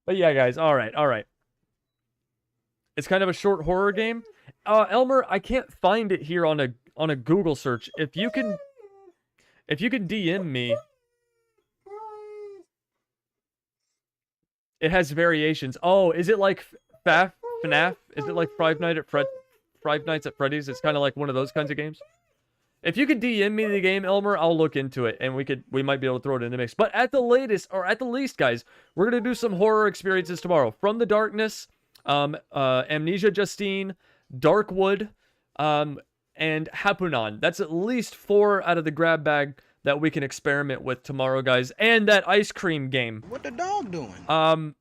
But yeah, guys, all right. It's kind of a short horror game. Elmer, I can't find it here on a Google search. If you can DM me, it has variations. Oh, is it like FNAF? Is it like Five Nights at Freddy's? It's kind of like one of those kinds of games. If you could DM me the game, Elmer, I'll look into it, and we might be able to throw it in the mix. But at the latest, or at the least, guys, we're gonna do some horror experiences tomorrow. From the Darkness, Amnesia Justine, Darkwood, and Hapunan. That's at least 4 out of the grab bag that we can experiment with tomorrow, guys. And that ice cream game. What the dog doing?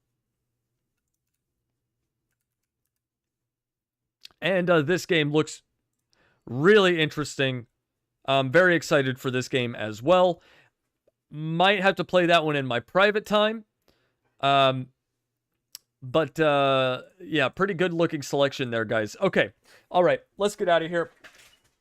And this game looks really interesting. I'm very excited for this game as well. Might have to play that one in my private time. But, yeah, pretty good looking selection there, guys. Okay. All right. Let's get out of here.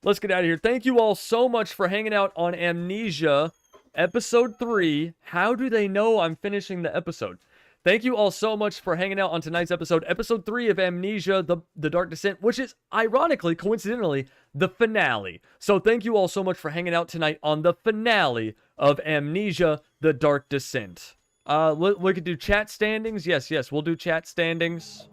Let's get out of here. Thank you all so much for hanging out on Amnesia Episode 3. How do they know I'm finishing the episode? Thank you all so much for hanging out on tonight's episode. Episode 3 of Amnesia, the Dark Descent, which is, ironically, coincidentally, the finale. So thank you all so much for hanging out tonight on the finale of Amnesia, the Dark Descent. We could do chat standings. Yes, we'll do chat standings.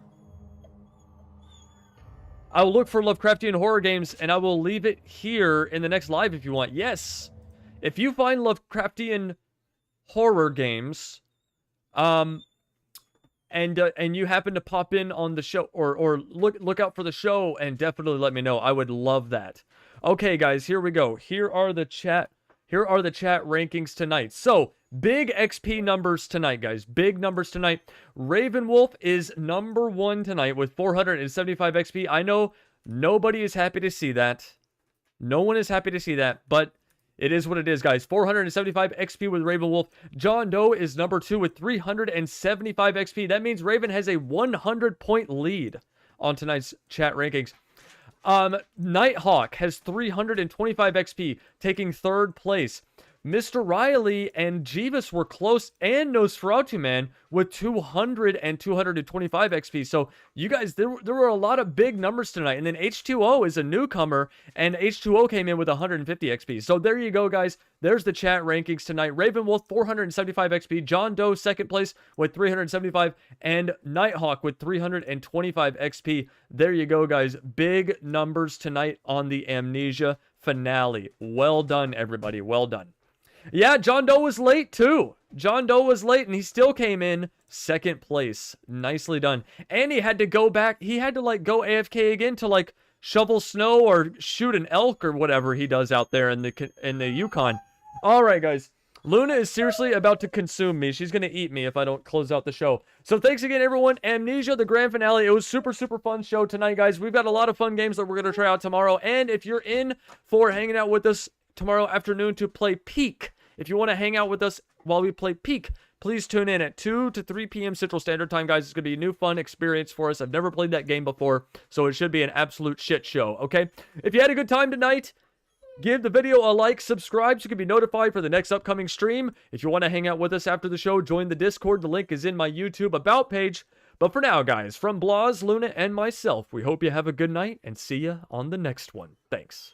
I will look for Lovecraftian horror games, and I will leave it here in the next live if you want. Yes. If you find Lovecraftian horror games, and you happen to pop in on the show, or look out for the show, and definitely let me know. I would love that. Okay, guys, here we go. Here are the chat rankings tonight. So, big XP numbers tonight, guys. Big numbers tonight. Ravenwolf is number 1 tonight with 475 XP. I know nobody is happy to see that. No one is happy to see that, but it is what it is, guys. 475 XP with Ravenwolf. John Doe is number 2 with 375 XP. That means Raven has a 100-point lead on tonight's chat rankings. Nighthawk has 325 XP, taking 3rd place. Mr. Riley and Jeeves were close, and Nosferatu Man with 200 and 225 XP. So, you guys, there were a lot of big numbers tonight. And then H2O is a newcomer, and H2O came in with 150 XP. So, there you go, guys. There's the chat rankings tonight. Ravenwolf, 475 XP. John Doe, 2nd place with 375. And Nighthawk with 325 XP. There you go, guys. Big numbers tonight on the Amnesia finale. Well done, everybody. Well done. Yeah, John Doe was late, too. John Doe was late, and he still came in 2nd place. Nicely done. And he had to go back. He had to, like, go AFK again to, like, shovel snow or shoot an elk or whatever he does out there in the Yukon. All right, guys. Luna is seriously about to consume me. She's going to eat me if I don't close out the show. So thanks again, everyone. Amnesia, the grand finale. It was super, super fun show tonight, guys. We've got a lot of fun games that we're going to try out tomorrow. And if you're in for hanging out with us tomorrow afternoon to play Peak. If you want to hang out with us while we play Peak, please tune in at 2 to 3 p.m. Central Standard Time, guys. It's going to be a new fun experience for us. I've never played that game before, so it should be an absolute shit show, okay? If you had a good time tonight, give the video a like, subscribe so you can be notified for the next upcoming stream. If you want to hang out with us after the show, join the Discord. The link is in my YouTube About page. But for now, guys, from Blas, Luna, and myself, we hope you have a good night and see you on the next one. Thanks.